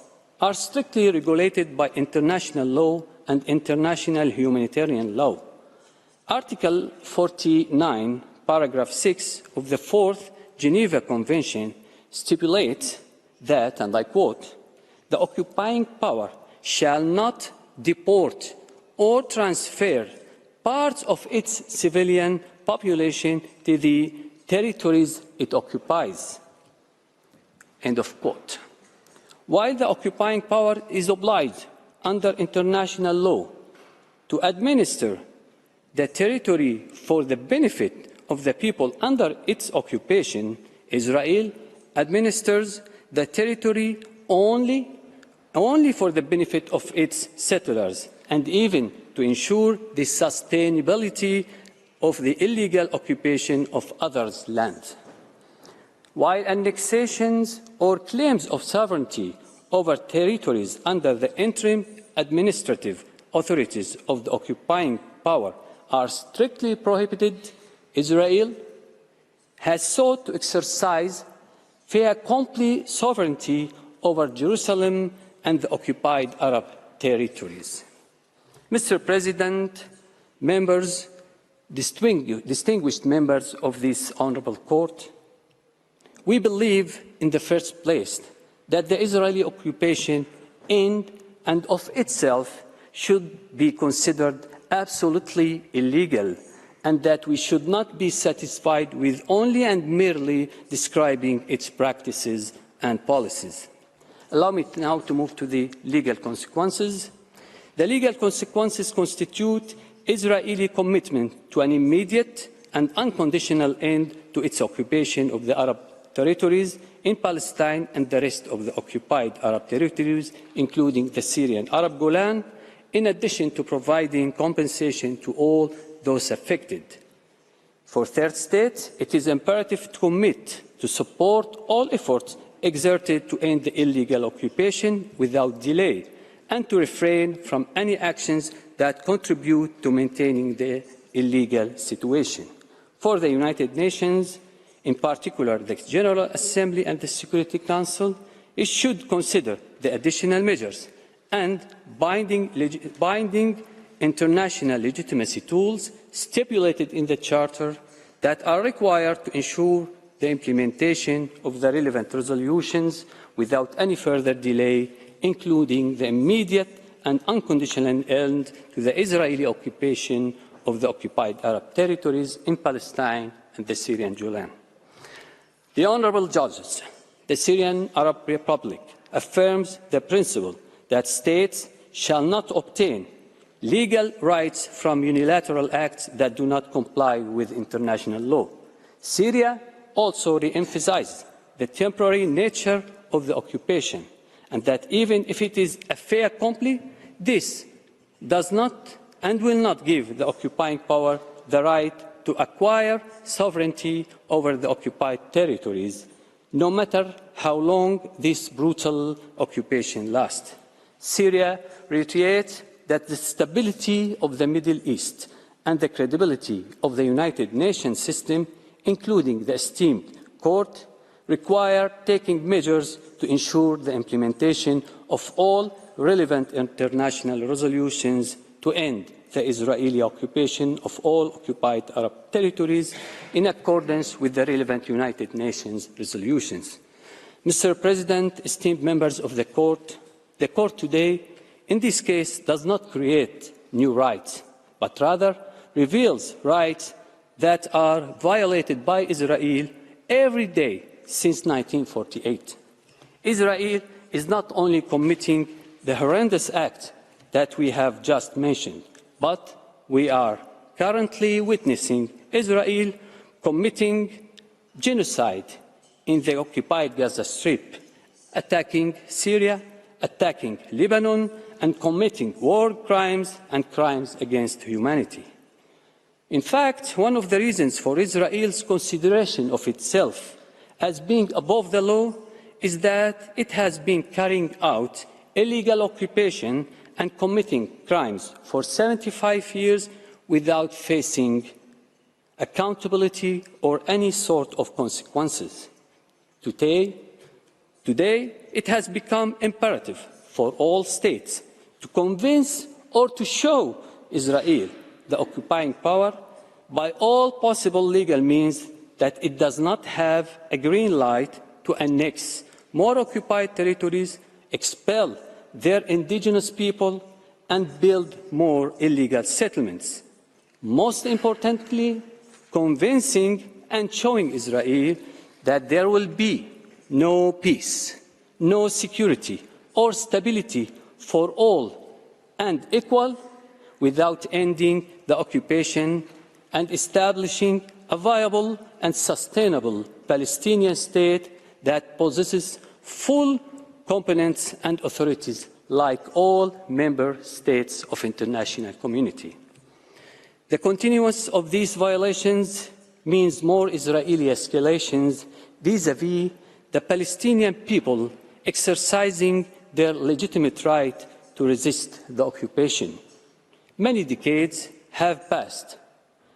are strictly regulated by international law and international humanitarian law. Article 49, paragraph 6 of the Fourth Geneva Convention stipulates that, and I quote, "The occupying power shall not deport or transfer parts of its civilian population to the territories it occupies." End of quote. While the occupying power is obliged under international law to administer the territory for the benefit of the people under its occupation, Israel administers the territory only for the benefit of its settlers, and even to ensure the sustainability of the illegal occupation of others' land. While annexations or claims of sovereignty over territories under the interim administrative authorities of the occupying power are strictly prohibited, Israel has sought to exercise fait accompli sovereignty over Jerusalem and the occupied Arab territories. Mr. President, members, distinguished members of this honourable court, we believe in the first place that the Israeli occupation in and of itself should be considered absolutely illegal, and that we should not be satisfied with only and merely describing its practices and policies. Allow me now to move to the legal consequences. The legal consequences constitute Israeli commitment to an immediate and unconditional end to its occupation of the Arab territories in Palestine and the rest of the occupied Arab territories, including the Syrian Arab Golan, in addition to providing compensation to all those affected. For third states, it is imperative to commit to support all efforts exerted to end the illegal occupation without delay, and to refrain from any actions that contribute to maintaining the illegal situation. For the United Nations, in particular the General Assembly and the Security Council, it should consider the additional measures and binding international legitimacy tools stipulated in the Charter that are required to ensure the implementation of the relevant resolutions without any further delay, including the immediate and unconditional end to the Israeli occupation of the occupied Arab territories in Palestine and the Syrian Golan. The Honourable Judges, the Syrian Arab Republic affirms the principle that states shall not obtain legal rights from unilateral acts that do not comply with international law. Syria also re-emphasizes the temporary nature of the occupation, and that even if it is a fait accompli, this does not and will not give the occupying power the right to acquire sovereignty over the occupied territories, no matter how long this brutal occupation lasts. Syria reiterates that the stability of the Middle East and the credibility of the United Nations system, including the esteemed court, require taking measures to ensure the implementation of all relevant international resolutions to end the Israeli occupation of all occupied Arab territories in accordance with the relevant United Nations resolutions. Mr. President, esteemed members of the court today, in this case, does not create new rights, but rather reveals rights that are violated by Israel every day since 1948. Israel is not only committing the horrendous act that we have just mentioned, but we are currently witnessing Israel committing genocide in the occupied Gaza Strip, attacking Syria, attacking Lebanon, and committing war crimes and crimes against humanity. In fact, one of the reasons for Israel's consideration of itself as being above the law is that it has been carrying out illegal occupation and committing crimes for 75 years without facing accountability or any sort of consequences. Today, it has become imperative for all states to convince or to show Israel, the occupying power, by all possible legal means that it does not have a green light to annex more occupied territories, expel their indigenous people, and build more illegal settlements. Most importantly, convincing and showing Israel that there will be no peace, no security or stability for all and equal without ending the occupation and establishing a viable and sustainable Palestinian state that possesses full competence and authorities like all member states of international community. The continuance of these violations means more Israeli escalations vis-à-vis the Palestinian people exercising their legitimate right to resist the occupation. Many decades have passed,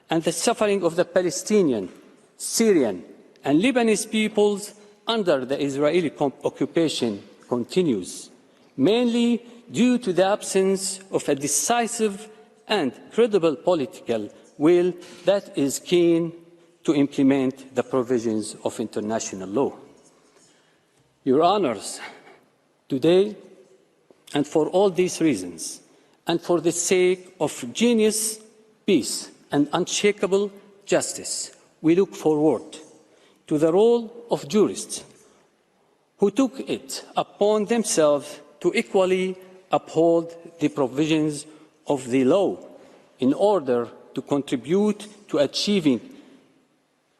and the suffering of the Palestinian, Syrian, and Lebanese peoples under the Israeli occupation continues, mainly due to the absence of a decisive and credible political will that is keen to implement the provisions of international law. Your Honours, today, and for all these reasons, and for the sake of genuine peace and unshakable justice, we look forward to the role of jurists who took it upon themselves to equally uphold the provisions of the law in order to contribute to achieving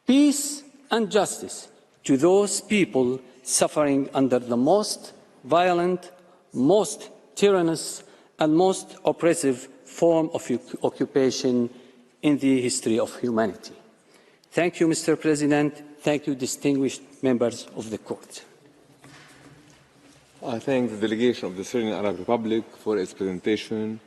peace and justice to those people suffering under the most violent, most tyrannous, and most oppressive form of occupation in the history of humanity. Thank you, Mr. President. Thank you, distinguished members of the Court. I thank the delegation of the Syrian Arab Republic for its presentation.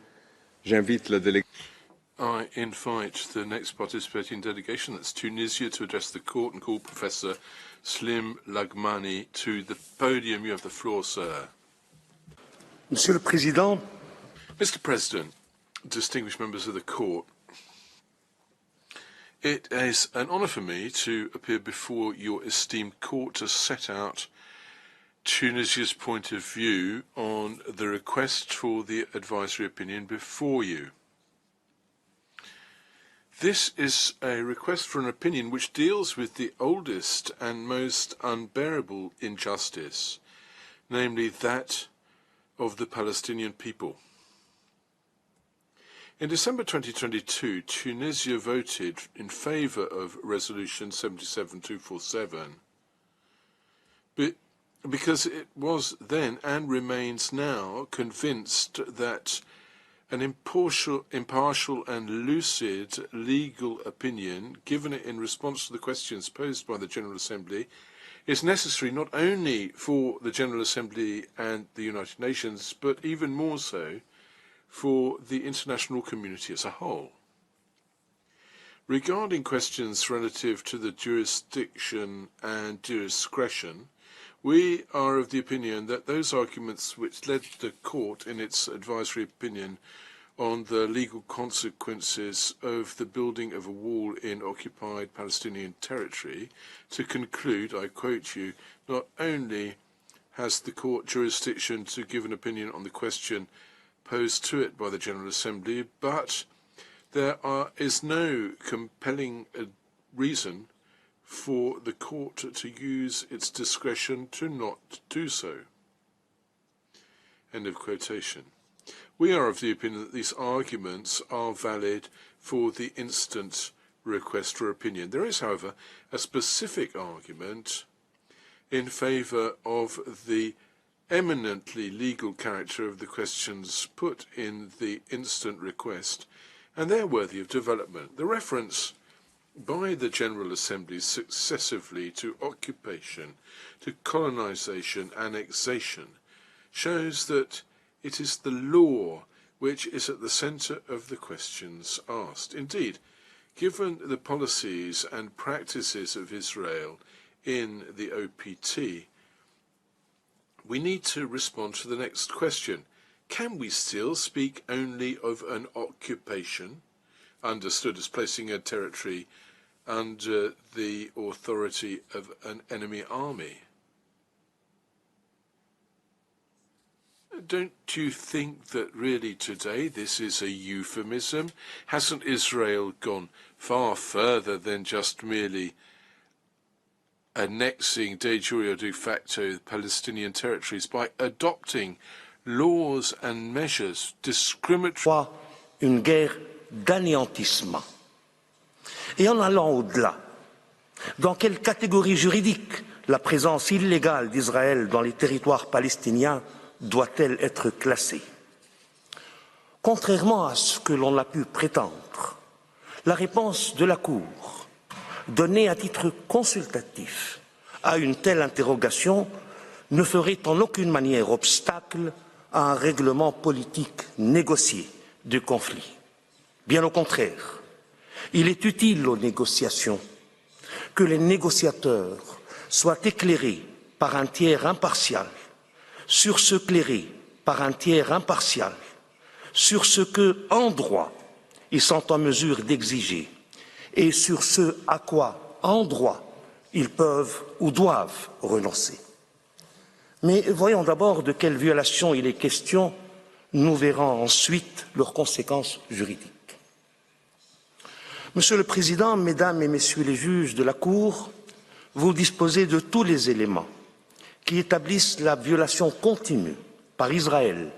I invite the next participating delegation, that's Tunisia, to address the Court and call Professor Slim Lagmani to the podium. You have the floor, sir. Monsieur le Président. Mr. President, distinguished members of the Court, it is an honour for me to appear before your esteemed Court to set out Tunisia's point of view on the request for the advisory opinion before you. This is a request for an opinion which deals with the oldest and most unbearable injustice, namely that of the Palestinian people. In December 2022, Tunisia voted in favour of Resolution 77247 because it was then and remains now convinced that an impartial and lucid legal opinion given in response to the questions posed by the General Assembly is necessary not only for the General Assembly and the United Nations, but even more so for the international community as a whole. Regarding questions relative to the jurisdiction and discretion, we are of the opinion that those arguments which led the Court in its advisory opinion on the legal consequences of the building of a wall in occupied Palestinian territory to conclude, I quote you, not only has the Court jurisdiction to give an opinion on the question posed to it by the General Assembly, but there is no compelling reason for the Court to use its discretion to not do so. End of quotation. We are of the opinion that these arguments are valid for the instant request for opinion. There is, however, a specific argument in favour of the eminently legal character of the questions put in the instant request, and they're worthy of development. The reference by the General Assembly successively to occupation, to colonisation, annexation, shows that it is the law which is at the centre of the questions asked. Indeed, given the policies and practices of Israel in the OPT, we need to respond to the next question. Can we still speak only of an occupation, understood as placing a territory under the authority of an enemy army? Don't you think that really today this is a euphemism? Hasn't Israel gone far further than just merely annexing de jure or de facto Palestinian territories by adopting laws and measures discriminatory? Une guerre d'anéantissement. Et en allant au-delà, dans quelle catégorie juridique la présence illégale d'Israël dans les territoires palestiniens doit-elle être classée? Contrairement à ce que l'on a pu prétendre, la réponse de la Cour, donnée à titre consultatif à une telle interrogation, ne ferait en aucune manière obstacle à un règlement politique négocié du conflit. Bien au contraire, il est utile aux négociations que les négociateurs soient éclairés par un tiers impartial sur ce que, en droit, ils sont en mesure d'exiger et sur ce à quoi, en droit, ils peuvent ou doivent renoncer. Mais voyons d'abord de quelle violation il est question, nous verrons ensuite leurs conséquences juridiques. Monsieur le Président, Mesdames et Messieurs les juges de la Cour, vous disposez de tous les éléments qui établissent la violation continue par Israël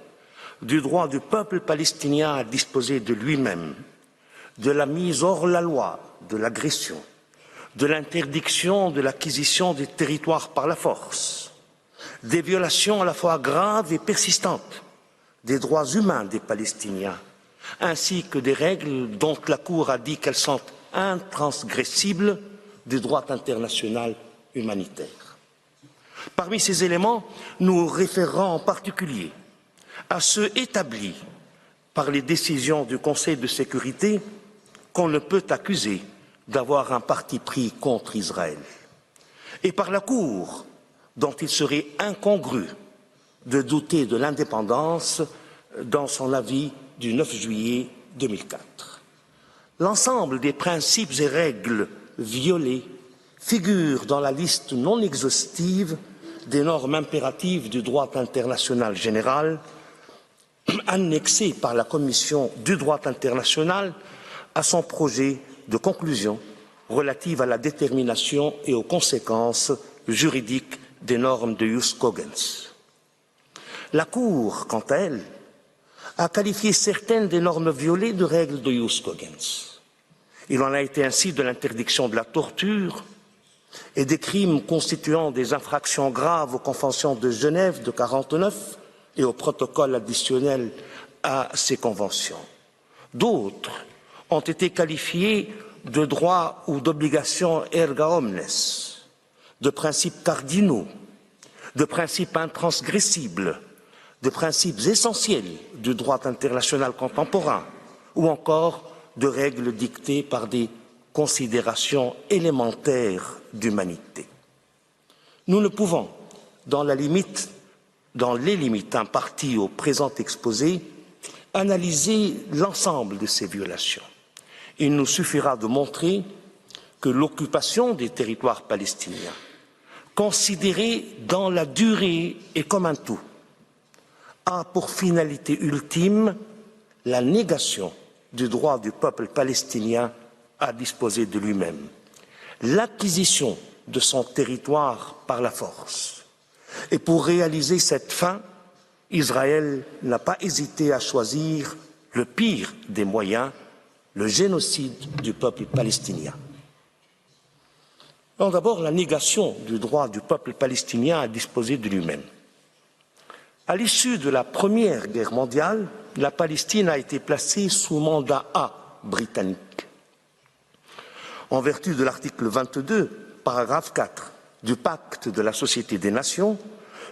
du droit du peuple palestinien à disposer de lui-même, de la mise hors la loi de l'agression, de l'interdiction de l'acquisition des territoires par la force, des violations à la fois graves et persistantes des droits humains des Palestiniens, ainsi que des règles dont la Cour a dit qu'elles sont intransgressibles du droit international humanitaire. Parmi ces éléments, nous référons en particulier à ceux établis par les décisions du Conseil de sécurité qu'on ne peut accuser d'avoir un parti pris contre Israël, et par la Cour dont il serait incongru de douter de l'indépendance dans son avis du 9 juillet 2004. L'ensemble des principes et règles violés figure dans la liste non exhaustive des normes impératives du droit international général annexée par la Commission du droit international à son projet de conclusion relative à la détermination et aux conséquences juridiques des normes de jus cogens. La Cour, quant à elle, a qualifié certaines des normes violées de règles de jus cogens. Il en a été ainsi de l'interdiction de la torture et des crimes constituant des infractions graves aux conventions de Genève de 1949 et au protocole additionnel à ces conventions. D'autres ont été qualifiés de droits ou d'obligations erga omnes, de principes cardinaux, de principes intransgressibles, de principes essentiels du droit international contemporain, ou encore de règles dictées par des considérations élémentaires d'humanité. Nous ne pouvons, dans les limites imparties au présent exposé, analyser l'ensemble de ces violations. Il nous suffira de montrer que l'occupation des territoires palestiniens, considérée dans la durée et comme un tout, a pour finalité ultime la négation du droit du peuple palestinien à disposer de lui-même, l'acquisition de son territoire par la force. Et pour réaliser cette fin, Israël n'a pas hésité à choisir le pire des moyens, le génocide du peuple palestinien. Donc d'abord, la négation du droit du peuple palestinien à disposer de lui-même. À l'issue de la Première Guerre mondiale, la Palestine a été placée sous mandat A britannique. En vertu de l'article 22, paragraphe 4 du Pacte de la Société des Nations,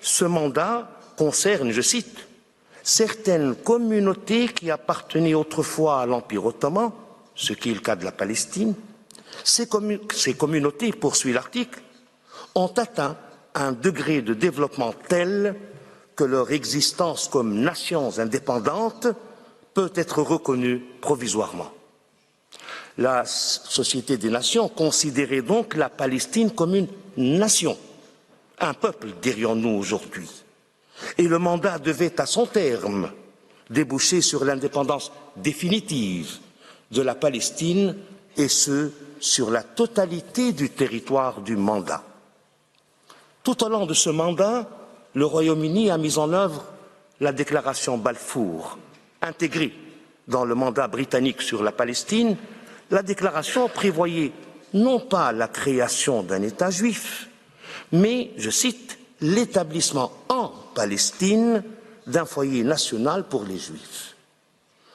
ce mandat concerne, je cite, certaines communautés qui appartenaient autrefois à l'Empire ottoman, ce qui est le cas de la Palestine. Ces communautés, poursuit l'article, ont atteint un degré de développement tel que leur existence comme nations indépendantes peut être reconnue provisoirement. La Société des Nations considérait donc la Palestine comme une nation, un peuple, dirions-nous aujourd'hui. Et le mandat devait, à son terme, déboucher sur l'indépendance définitive de la Palestine, et ce, sur la totalité du territoire du mandat. Tout au long de ce mandat, le Royaume-Uni a mis en œuvre la déclaration Balfour, intégrée dans le mandat britannique sur la Palestine. La déclaration prévoyait non pas la création d'un État juif, mais, je cite, l'établissement en Palestine d'un foyer national pour les Juifs.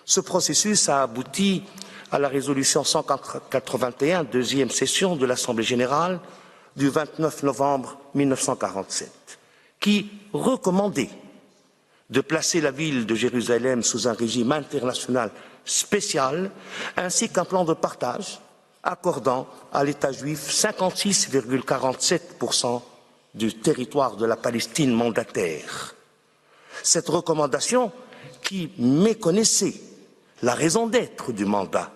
Ce processus a abouti à la résolution 181, deuxième session de l'Assemblée générale du 29 novembre 1947, qui recommandait de placer la ville de Jérusalem sous un régime international spécial, ainsi qu'un plan de partage accordant à l'État juif 56,47% du territoire de la Palestine mandataire. Cette recommandation, qui méconnaissait la raison d'être du mandat,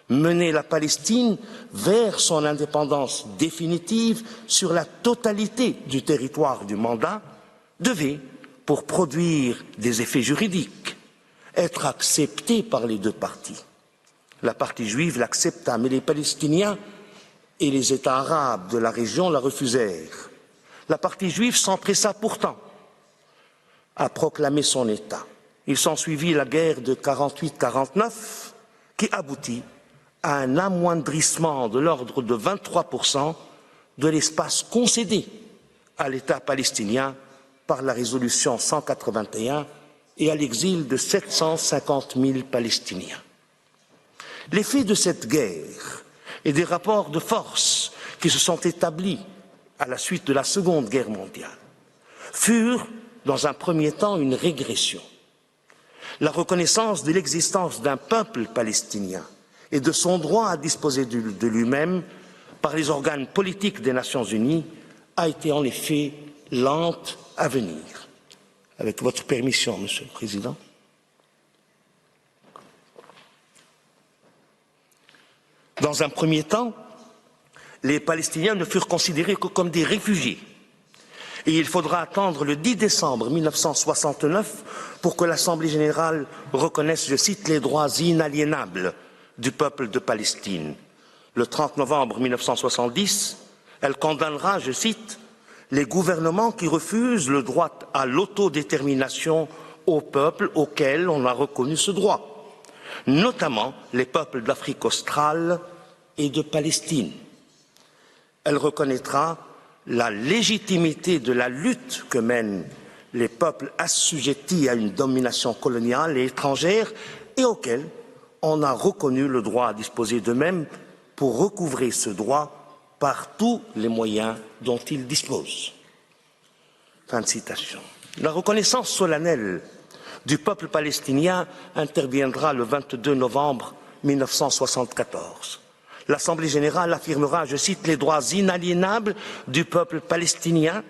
menait la Palestine vers son indépendance définitive sur la totalité du territoire du mandat, devait, pour produire des effets juridiques, être acceptée par les deux parties. La partie juive l'accepta, mais les Palestiniens et les États arabes de la région la refusèrent. La partie juive s'empressa pourtant à proclamer son État. Il s'ensuivit la guerre de 48-49 qui aboutit à un amoindrissement de l'ordre de 23% de l'espace concédé à l'État palestinien par la résolution 181 et à l'exil de 750 000 Palestiniens. L'effet de cette guerre et des rapports de force qui se sont établis à la suite de la Seconde Guerre mondiale furent, dans un premier temps, une régression. La reconnaissance de l'existence d'un peuple palestinien et de son droit à disposer de lui-même par les organes politiques des Nations Unies a été en effet lente à venir. Avec votre permission, Monsieur le Président. Dans un premier temps, les Palestiniens ne furent considérés que comme des réfugiés. Et il faudra attendre le 10 décembre 1969 pour que l'Assemblée générale reconnaisse, je cite, les droits inaliénables du peuple de Palestine. Le 30 novembre 1970, elle condamnera, je cite, les gouvernements qui refusent le droit à l'autodétermination aux peuples auxquels on a reconnu ce droit, notamment les peuples d'Afrique australe et de Palestine. Elle reconnaîtra la légitimité de la lutte que mènent les peuples assujettis à une domination coloniale et étrangère et auxquels on a reconnu le droit à disposer d'eux-mêmes pour recouvrer ce droit par tous les moyens dont ils disposent. Fin de citation. La reconnaissance solennelle du peuple palestinien interviendra le 22 novembre 1974. L'Assemblée générale affirmera, je cite, les droits inaliénables du peuple palestinien,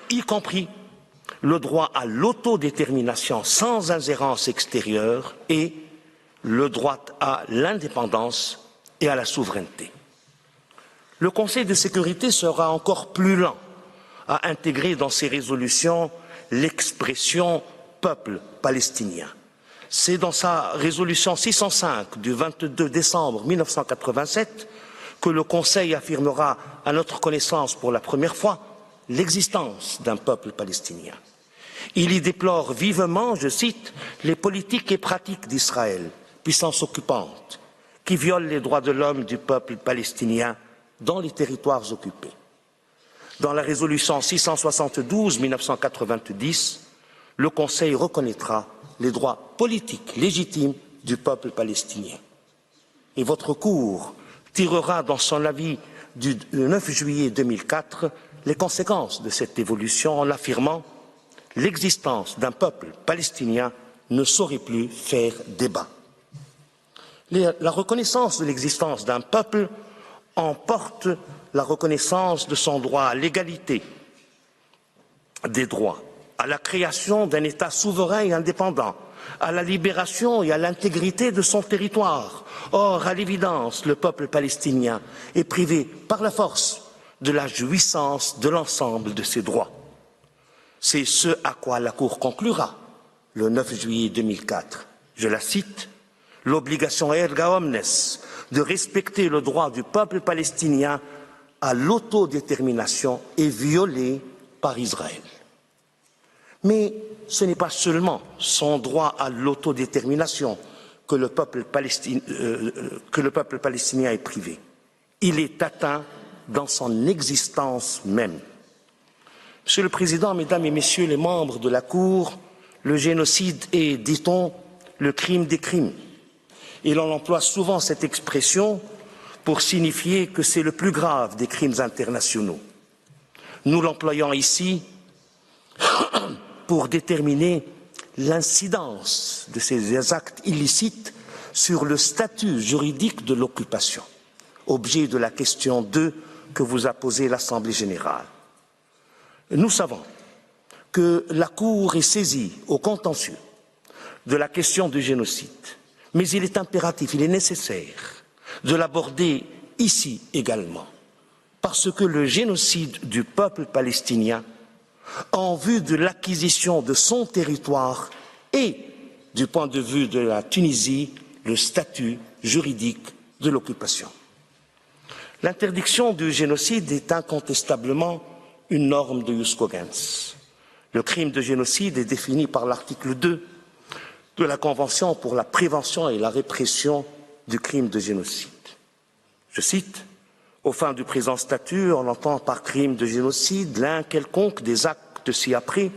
y compris le droit à l'autodétermination sans ingérence extérieure et le droit à l'indépendance et à la souveraineté. Le Conseil de sécurité sera encore plus lent à intégrer dans ses résolutions l'expression peuple palestinien. C'est dans sa résolution 605 du 22 décembre 1987 que le Conseil affirmera à notre connaissance pour la première fois l'existence d'un peuple palestinien. Il y déplore vivement, je cite, les politiques et pratiques d'Israël, puissance occupante, qui violent les droits de l'homme du peuple palestinien dans les territoires occupés. Dans la résolution 672-1990, le Conseil reconnaîtra les droits politiques légitimes du peuple palestinien. Et votre Cour tirera dans son avis du 9 juillet 2004 les conséquences de cette évolution en affirmant « l'existence d'un peuple palestinien ne saurait plus faire débat ». La reconnaissance de l'existence d'un peuple emporte la reconnaissance de son droit à l'égalité des droits, à la création d'un État souverain et indépendant, à la libération et à l'intégrité de son territoire. Or, à l'évidence, le peuple palestinien est privé par la force de la jouissance de l'ensemble de ses droits. C'est ce à quoi la Cour conclura le 9 juillet 2004. Je la cite, « L'obligation erga omnes de respecter le droit du peuple palestinien à l'autodétermination est violée par Israël. » Mais ce n'est pas seulement son droit à l'autodétermination que le peuple palestinien est privé. Il est atteint dans son existence même. Monsieur le Président, Mesdames et Messieurs les membres de la Cour, le génocide est, dit-on, le crime des crimes. Et l'on emploie souvent cette expression pour signifier que c'est le plus grave des crimes internationaux. Nous l'employons ici pour déterminer l'incidence de ces actes illicites sur le statut juridique de l'occupation, objet de la question 2 que vous a posée l'Assemblée générale. Nous savons que la Cour est saisie au contentieux de la question du génocide, mais il est impératif, il est nécessaire de l'aborder ici également, parce que le génocide du peuple palestinien en vue de l'acquisition de son territoire et, du point de vue de la Tunisie, le statut juridique de l'occupation. L'interdiction du génocide est incontestablement une norme de jus cogens. Le crime de génocide est défini par l'article 2 de la Convention pour la prévention et la répression du crime de génocide. Je cite, « Aux fins du présent statut, on entend par crime de génocide l'un quelconque des actes ci-après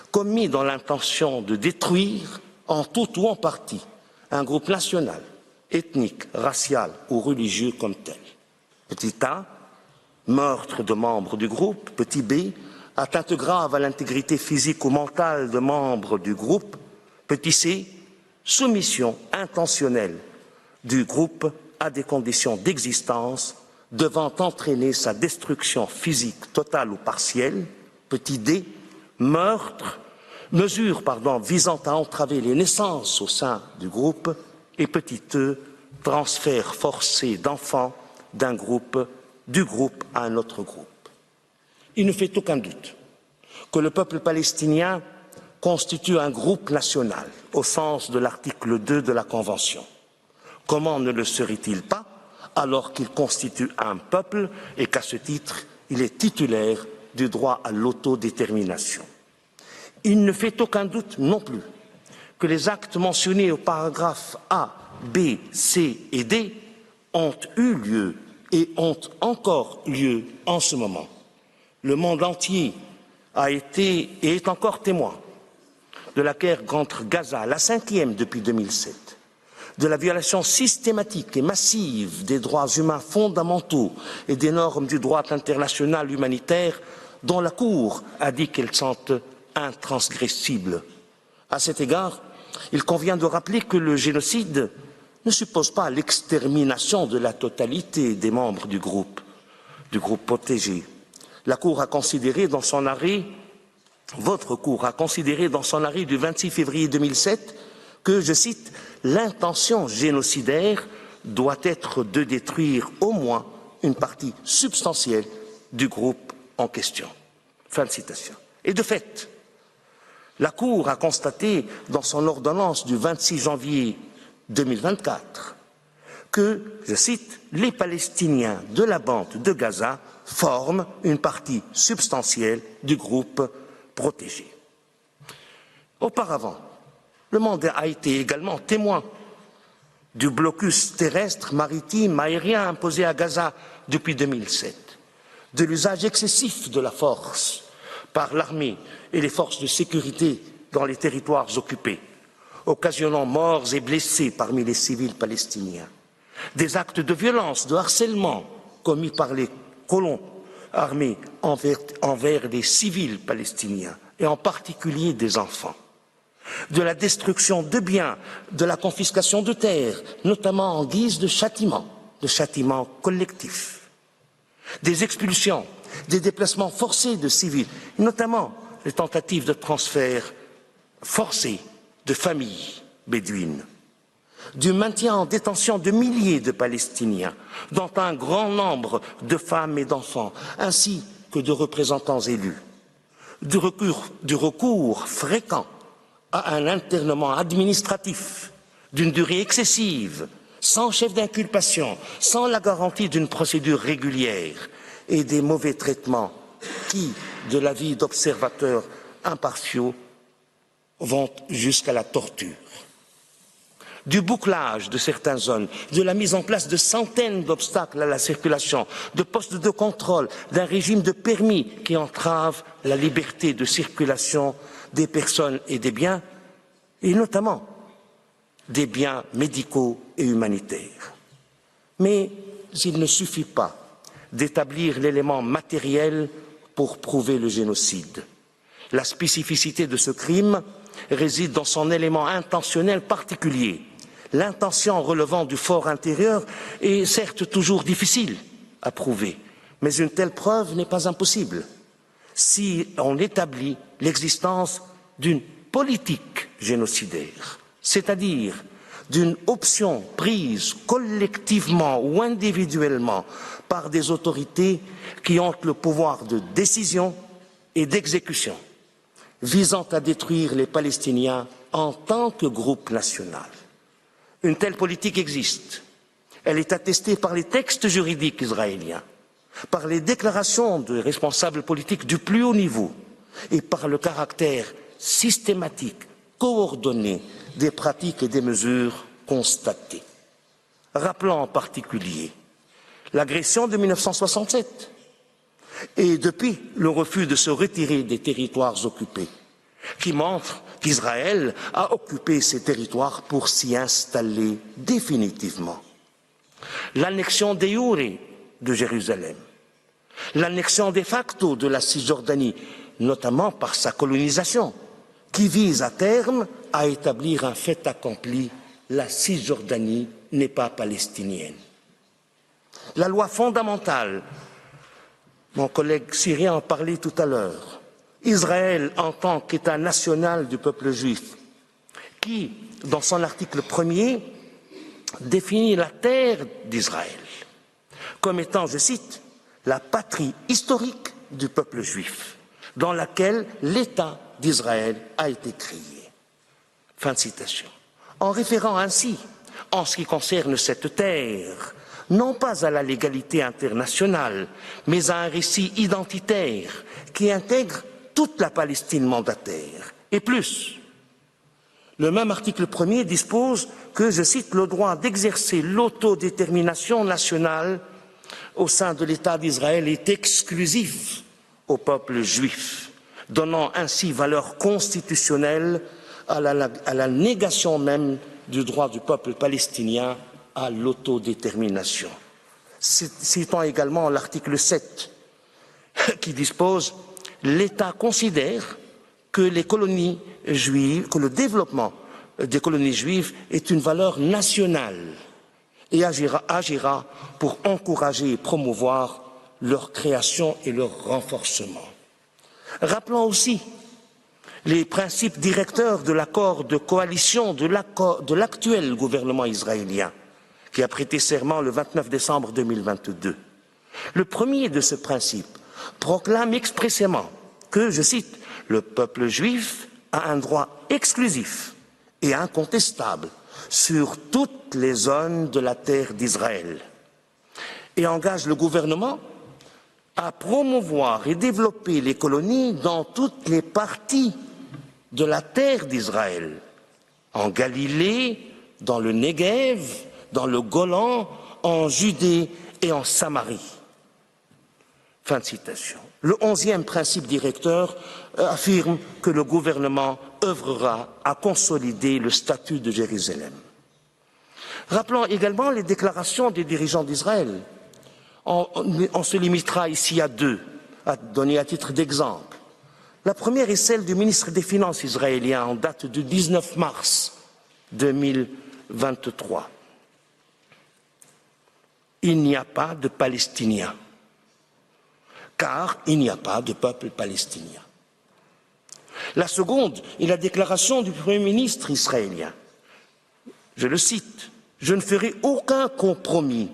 commis dans l'intention de détruire en tout ou en partie un groupe national, ethnique, racial ou religieux comme tel. Petit a, meurtre de membres du groupe. Petit b, atteinte grave à l'intégrité physique ou mentale de membres du groupe. Petit c, soumission intentionnelle du groupe à des conditions d'existence devant entraîner sa destruction physique totale ou partielle. Petit d, mesure visant à entraver les naissances au sein du groupe. Et petit e, transfert forcé d'enfants d'un groupe, du groupe à un autre groupe. Il ne fait aucun doute que le peuple palestinien constitue un groupe national au sens de l'article 2 de la Convention. Comment ne le serait-il pas alors qu'il constitue un peuple et qu'à ce titre, il est titulaire du droit à l'autodétermination. Il ne fait aucun doute non plus que les actes mentionnés au paragraphe A, B, C et D ont eu lieu et ont encore lieu en ce moment. Le monde entier a été et est encore témoin de la guerre contre Gaza, la 5e depuis 2007, de la violation systématique et massive des droits humains fondamentaux et des normes du droit international humanitaire dont la Cour a dit qu'elles sont intransgressibles. À cet égard, il convient de rappeler que le génocide ne suppose pas l'extermination de la totalité des membres du groupe protégé. La Cour a considéré dans son arrêt, votre Cour a considéré dans son arrêt du 26 février 2007 que, je cite, « l'intention génocidaire doit être de détruire au moins une partie substantielle du groupe en question ». Fin de citation. Et de fait, la Cour a constaté dans son ordonnance du 26 janvier 2024 que, je cite, « les Palestiniens de la bande de Gaza forment une partie substantielle du groupe protégé ». Auparavant, le monde a été également témoin du blocus terrestre, maritime, aérien imposé à Gaza depuis 2007, de l'usage excessif de la force par l'armée et les forces de sécurité dans les territoires occupés, occasionnant morts et blessés parmi les civils palestiniens, des actes de violence, de harcèlement commis par les colons armés envers les civils palestiniens, et en particulier des enfants, de la destruction de biens, de la confiscation de terres, notamment en guise de châtiment, de châtiments collectifs, des expulsions, des déplacements forcés de civils, notamment les tentatives de transfert forcés de familles bédouines, du maintien en détention de milliers de Palestiniens, dont un grand nombre de femmes et d'enfants, ainsi que de représentants élus, du recours fréquent à un internement administratif d'une durée excessive, sans chef d'inculpation, sans la garantie d'une procédure régulière, et des mauvais traitements qui, de l'avis d'observateurs impartiaux, vont jusqu'à la torture. Du bouclage de certaines zones, de la mise en place de centaines d'obstacles à la circulation, de postes de contrôle, d'un régime de permis qui entrave la liberté de circulation des personnes et des biens, et notamment des biens médicaux et humanitaires. Mais il ne suffit pas d'établir l'élément matériel pour prouver le génocide. La spécificité de ce crime réside dans son élément intentionnel particulier. L'intention relevant du fort intérieur est certes toujours difficile à prouver, mais une telle preuve n'est pas impossible si on établit l'existence d'une politique génocidaire, c'est-à-dire d'une option prise collectivement ou individuellement par des autorités qui ont le pouvoir de décision et d'exécution, visant à détruire les Palestiniens en tant que groupe national. Une telle politique existe. Elle est attestée par les textes juridiques israéliens, par les déclarations de responsables politiques du plus haut niveau et par le caractère systématique, coordonné des pratiques et des mesures constatées. Rappelons en particulier l'agression de 1967 et depuis le refus de se retirer des territoires occupés, qui montre qu'Israël a occupé ces territoires pour s'y installer définitivement. L'annexion de jure de Jérusalem, l'annexion de facto de la Cisjordanie, notamment par sa colonisation, qui vise à terme à établir un fait accompli: la Cisjordanie n'est pas palestinienne. La loi fondamentale, mon collègue syrien en parlait tout à l'heure, Israël en tant qu'État national du peuple juif, qui, dans son article 1er, définit la terre d'Israël comme étant, je cite, la patrie historique du peuple juif, dans laquelle l'État d'Israël a été créé. Fin de citation. En référant ainsi, en ce qui concerne cette terre, non pas à la légalité internationale, mais à un récit identitaire qui intègre toute la Palestine mandataire. Et plus, le même article 1er dispose que, je cite, le droit d'exercer l'autodétermination nationale au sein de l'État d'Israël est exclusif au peuple juif, donnant ainsi valeur constitutionnelle à la négation même du droit du peuple palestinien à l'autodétermination. Citons également l'article 7 qui dispose: l'État considère que les colonies juives, que le développement des colonies juives est une valeur nationale et agira pour encourager et promouvoir leur création et leur renforcement. Rappelons aussi les principes directeurs de l'accord de coalition de l'actuel gouvernement israélien, qui a prêté serment le 29 décembre 2022. Le premier de ces principes proclame expressément que, je cite, le peuple juif a un droit exclusif et incontestable sur toutes les zones de la terre d'Israël, et engage le gouvernement à promouvoir et développer les colonies dans toutes les parties de la terre d'Israël, en Galilée, dans le Negev, dans le Golan, en Judée et en Samarie. Fin de citation. Le 11e principe directeur affirme que le gouvernement œuvrera à consolider le statut de Jérusalem. Rappelons également les déclarations des dirigeants d'Israël. On se limitera ici à deux, à donner à titre d'exemple. La première est celle du ministre des Finances israélien en date du 19 mars 2023. il n'y a pas de Palestiniens, car il n'y a pas de peuple palestinien. La seconde est la déclaration du Premier ministre israélien. Je le cite, « Je ne ferai aucun compromis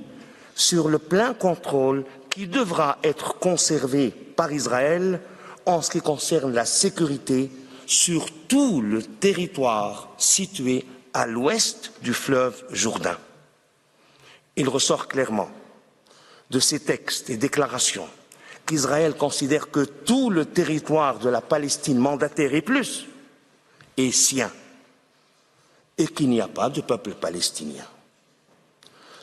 sur le plein contrôle qui devra être conservé par Israël en ce qui concerne la sécurité sur tout le territoire situé à l'ouest du fleuve Jourdain. » Il ressort clairement de ces textes et déclarations qu'Israël considère que tout le territoire de la Palestine mandataire et plus est sien et qu'il n'y a pas de peuple palestinien.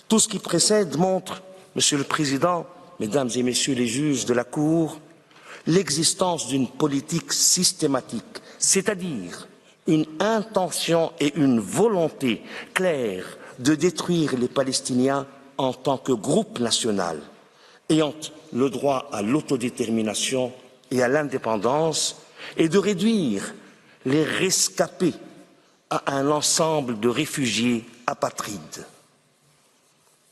Tout ce qui précède montre, Monsieur le Président, Mesdames et Messieurs les juges de la Cour, l'existence d'une politique systématique, c'est-à-dire une intention et une volonté claire de détruire les Palestiniens en tant que groupe national, ayant le droit à l'autodétermination et à l'indépendance, et de réduire les rescapés à un ensemble de réfugiés apatrides.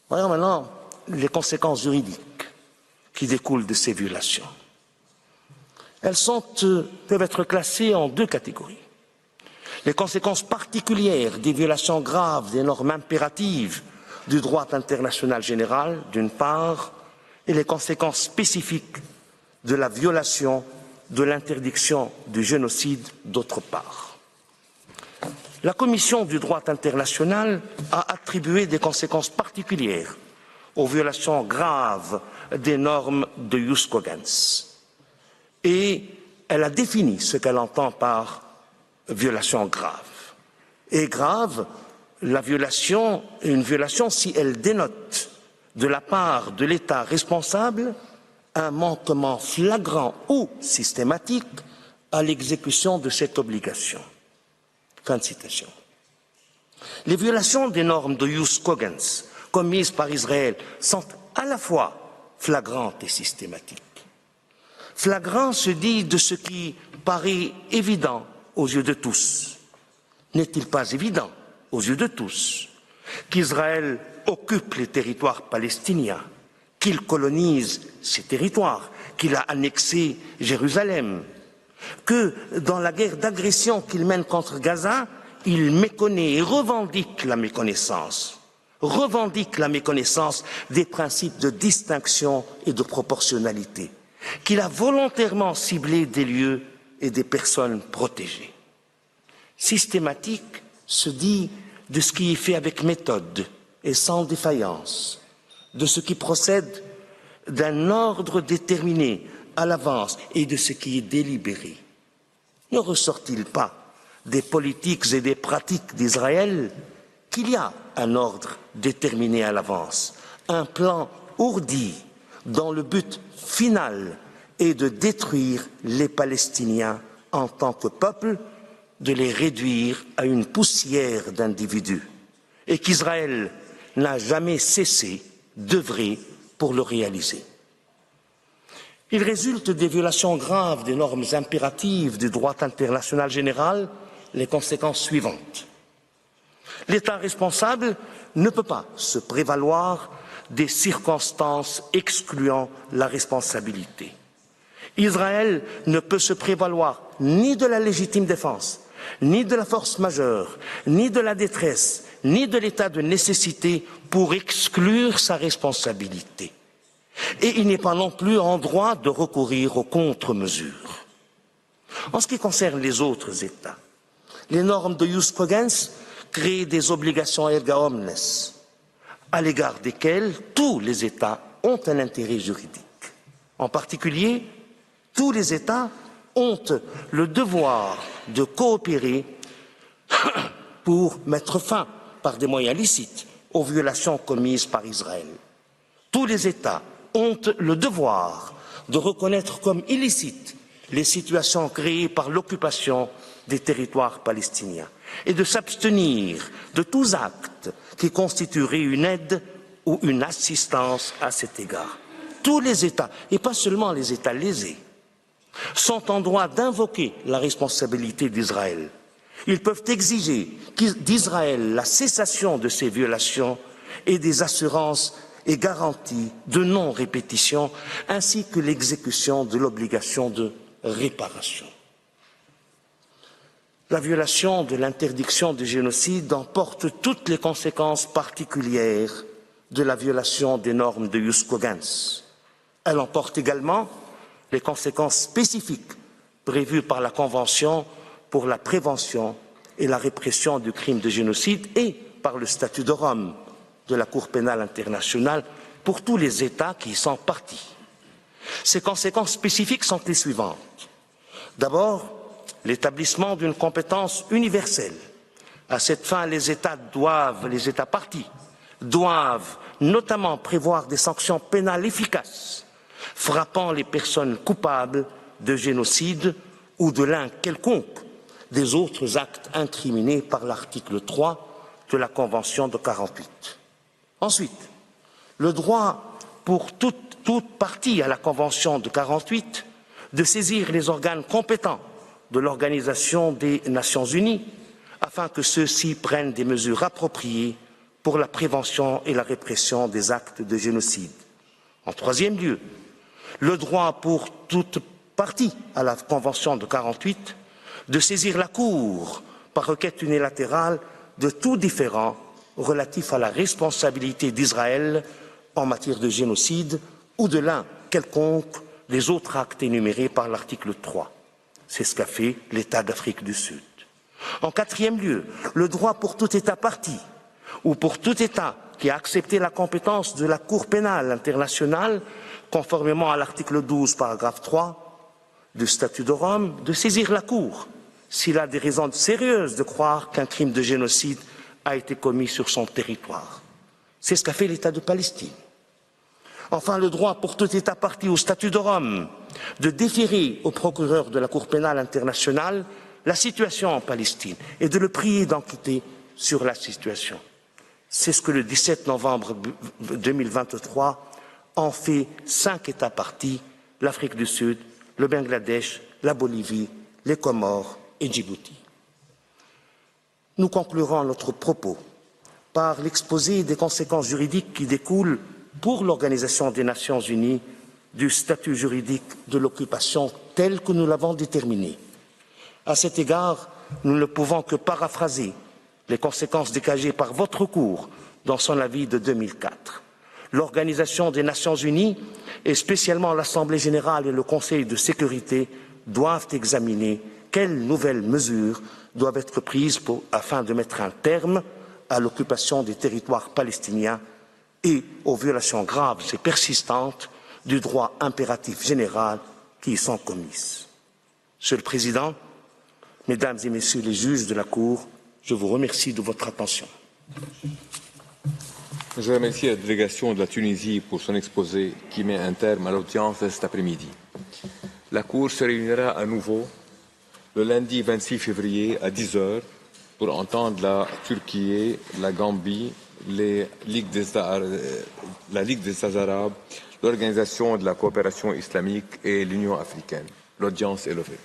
Voyons maintenant les conséquences juridiques qui découlent de ces violations. Elles peuvent être classées en deux catégories. Les conséquences particulières des violations graves des normes impératives du droit international général, d'une part, et les conséquences spécifiques de la violation de l'interdiction du génocide, d'autre part. La Commission du droit international a attribué des conséquences particulières aux violations graves des normes de jus cogens. Et elle a défini ce qu'elle entend par violation grave. Et grave, une violation si elle dénote de la part de l'État responsable un manquement flagrant ou systématique à l'exécution de cette obligation. Fin de citation. Les violations des normes de jus cogens commises par Israël sont à la fois flagrantes et systématiques. Flagrant se dit de ce qui paraît évident aux yeux de tous. N'est-il pas évident aux yeux de tous qu'Israël occupe les territoires palestiniens, qu'il colonise ces territoires, qu'il a annexé Jérusalem, que dans la guerre d'agression qu'il mène contre Gaza, il méconnaît et revendique la méconnaissance des principes de distinction et de proportionnalité, qu'il a volontairement ciblé des lieux et des personnes protégées. Systématique se dit de ce qui est fait avec méthode et sans défaillance, de ce qui procède d'un ordre déterminé à l'avance et de ce qui est délibéré. Ne ressort-il pas des politiques et des pratiques d'Israël qu'il y a un ordre déterminé à l'avance, un plan ourdi dont le but final est de détruire les Palestiniens en tant que peuple, de les réduire à une poussière d'individus, et qu'Israël n'a jamais cessé d'œuvrer pour le réaliser. Il résulte des violations graves des normes impératives du droit international général les conséquences suivantes. L'État responsable ne peut pas se prévaloir des circonstances excluant la responsabilité. Israël ne peut se prévaloir ni de la légitime défense, ni de la force majeure, ni de la détresse, ni de l'état de nécessité pour exclure sa responsabilité. Et il n'est pas non plus en droit de recourir aux contre-mesures. En ce qui concerne les autres États, les normes de jus cogens créent des obligations erga omnes, à l'égard desquelles tous les États ont un intérêt juridique. En particulier, tous les États ont le devoir de coopérer pour mettre fin, par des moyens licites, aux violations commises par Israël. Tous les États ont le devoir de reconnaître comme illicites les situations créées par l'occupation des territoires palestiniens et de s'abstenir de tous actes qui constitueraient une aide ou une assistance à cet égard. Tous les États, et pas seulement les États lésés, sont en droit d'invoquer la responsabilité d'Israël. Ils peuvent exiger d'Israël la cessation de ces violations et des assurances et garantie de non-répétition, ainsi que l'exécution de l'obligation de réparation. La violation de l'interdiction du génocide emporte toutes les conséquences particulières de la violation des normes de jus cogens. Elle emporte également les conséquences spécifiques prévues par la Convention pour la prévention et la répression du crime de génocide et par le statut de Rome de la Cour pénale internationale pour tous les États qui y sont partis. Ces conséquences spécifiques sont les suivantes. D'abord, l'établissement d'une compétence universelle. À cette fin, les États partis doivent notamment prévoir des sanctions pénales efficaces frappant les personnes coupables de génocide ou de l'un quelconque des autres actes incriminés par l'article 3 de la Convention de 1948. Ensuite, le droit pour toute partie à la Convention de 1948 de saisir les organes compétents de l'Organisation des Nations Unies afin que ceux-ci prennent des mesures appropriées pour la prévention et la répression des actes de génocide. En troisième lieu, le droit pour toute partie à la Convention de 1948 de saisir la Cour par requête unilatérale de tout différend relatif à la responsabilité d'Israël en matière de génocide ou de l'un quelconque des autres actes énumérés par l'article 3. C'est ce qu'a fait l'État d'Afrique du Sud. En quatrième lieu, le droit pour tout État parti ou pour tout État qui a accepté la compétence de la Cour pénale internationale, conformément à l'article 12, paragraphe 3 du statut de Rome, de saisir la Cour s'il a des raisons sérieuses de croire qu'un crime de génocide a été commis sur son territoire. C'est ce qu'a fait l'État de Palestine. Enfin, le droit pour tout État parti au statut de Rome de déférer au procureur de la Cour pénale internationale la situation en Palestine et de le prier d'enquêter sur la situation. C'est ce que le 17 novembre 2023 ont fait 5 États partis, l'Afrique du Sud, le Bangladesh, la Bolivie, les Comores et Djibouti. Nous conclurons notre propos par l'exposé des conséquences juridiques qui découlent pour l'Organisation des Nations Unies du statut juridique de l'occupation tel que nous l'avons déterminé. À cet égard, nous ne pouvons que paraphraser les conséquences dégagées par votre Cour dans son avis de 2004. L'Organisation des Nations Unies, et spécialement l'Assemblée générale et le Conseil de sécurité, doivent examiner quelles nouvelles mesures doivent être prises afin de mettre un terme à l'occupation des territoires palestiniens et aux violations graves et persistantes du droit impératif général qui y sont commises. Monsieur le Président, Mesdames et Messieurs les juges de la Cour, je vous remercie de votre attention. Je remercie la délégation de la Tunisie pour son exposé qui met un terme à l'audience de cet après-midi. La Cour se réunira à nouveau le lundi 26 février à 10 h pour entendre la Turquie, la Gambie, la Ligue des États arabes, l'Organisation de la coopération islamique et l'Union africaine. L'audience est levée.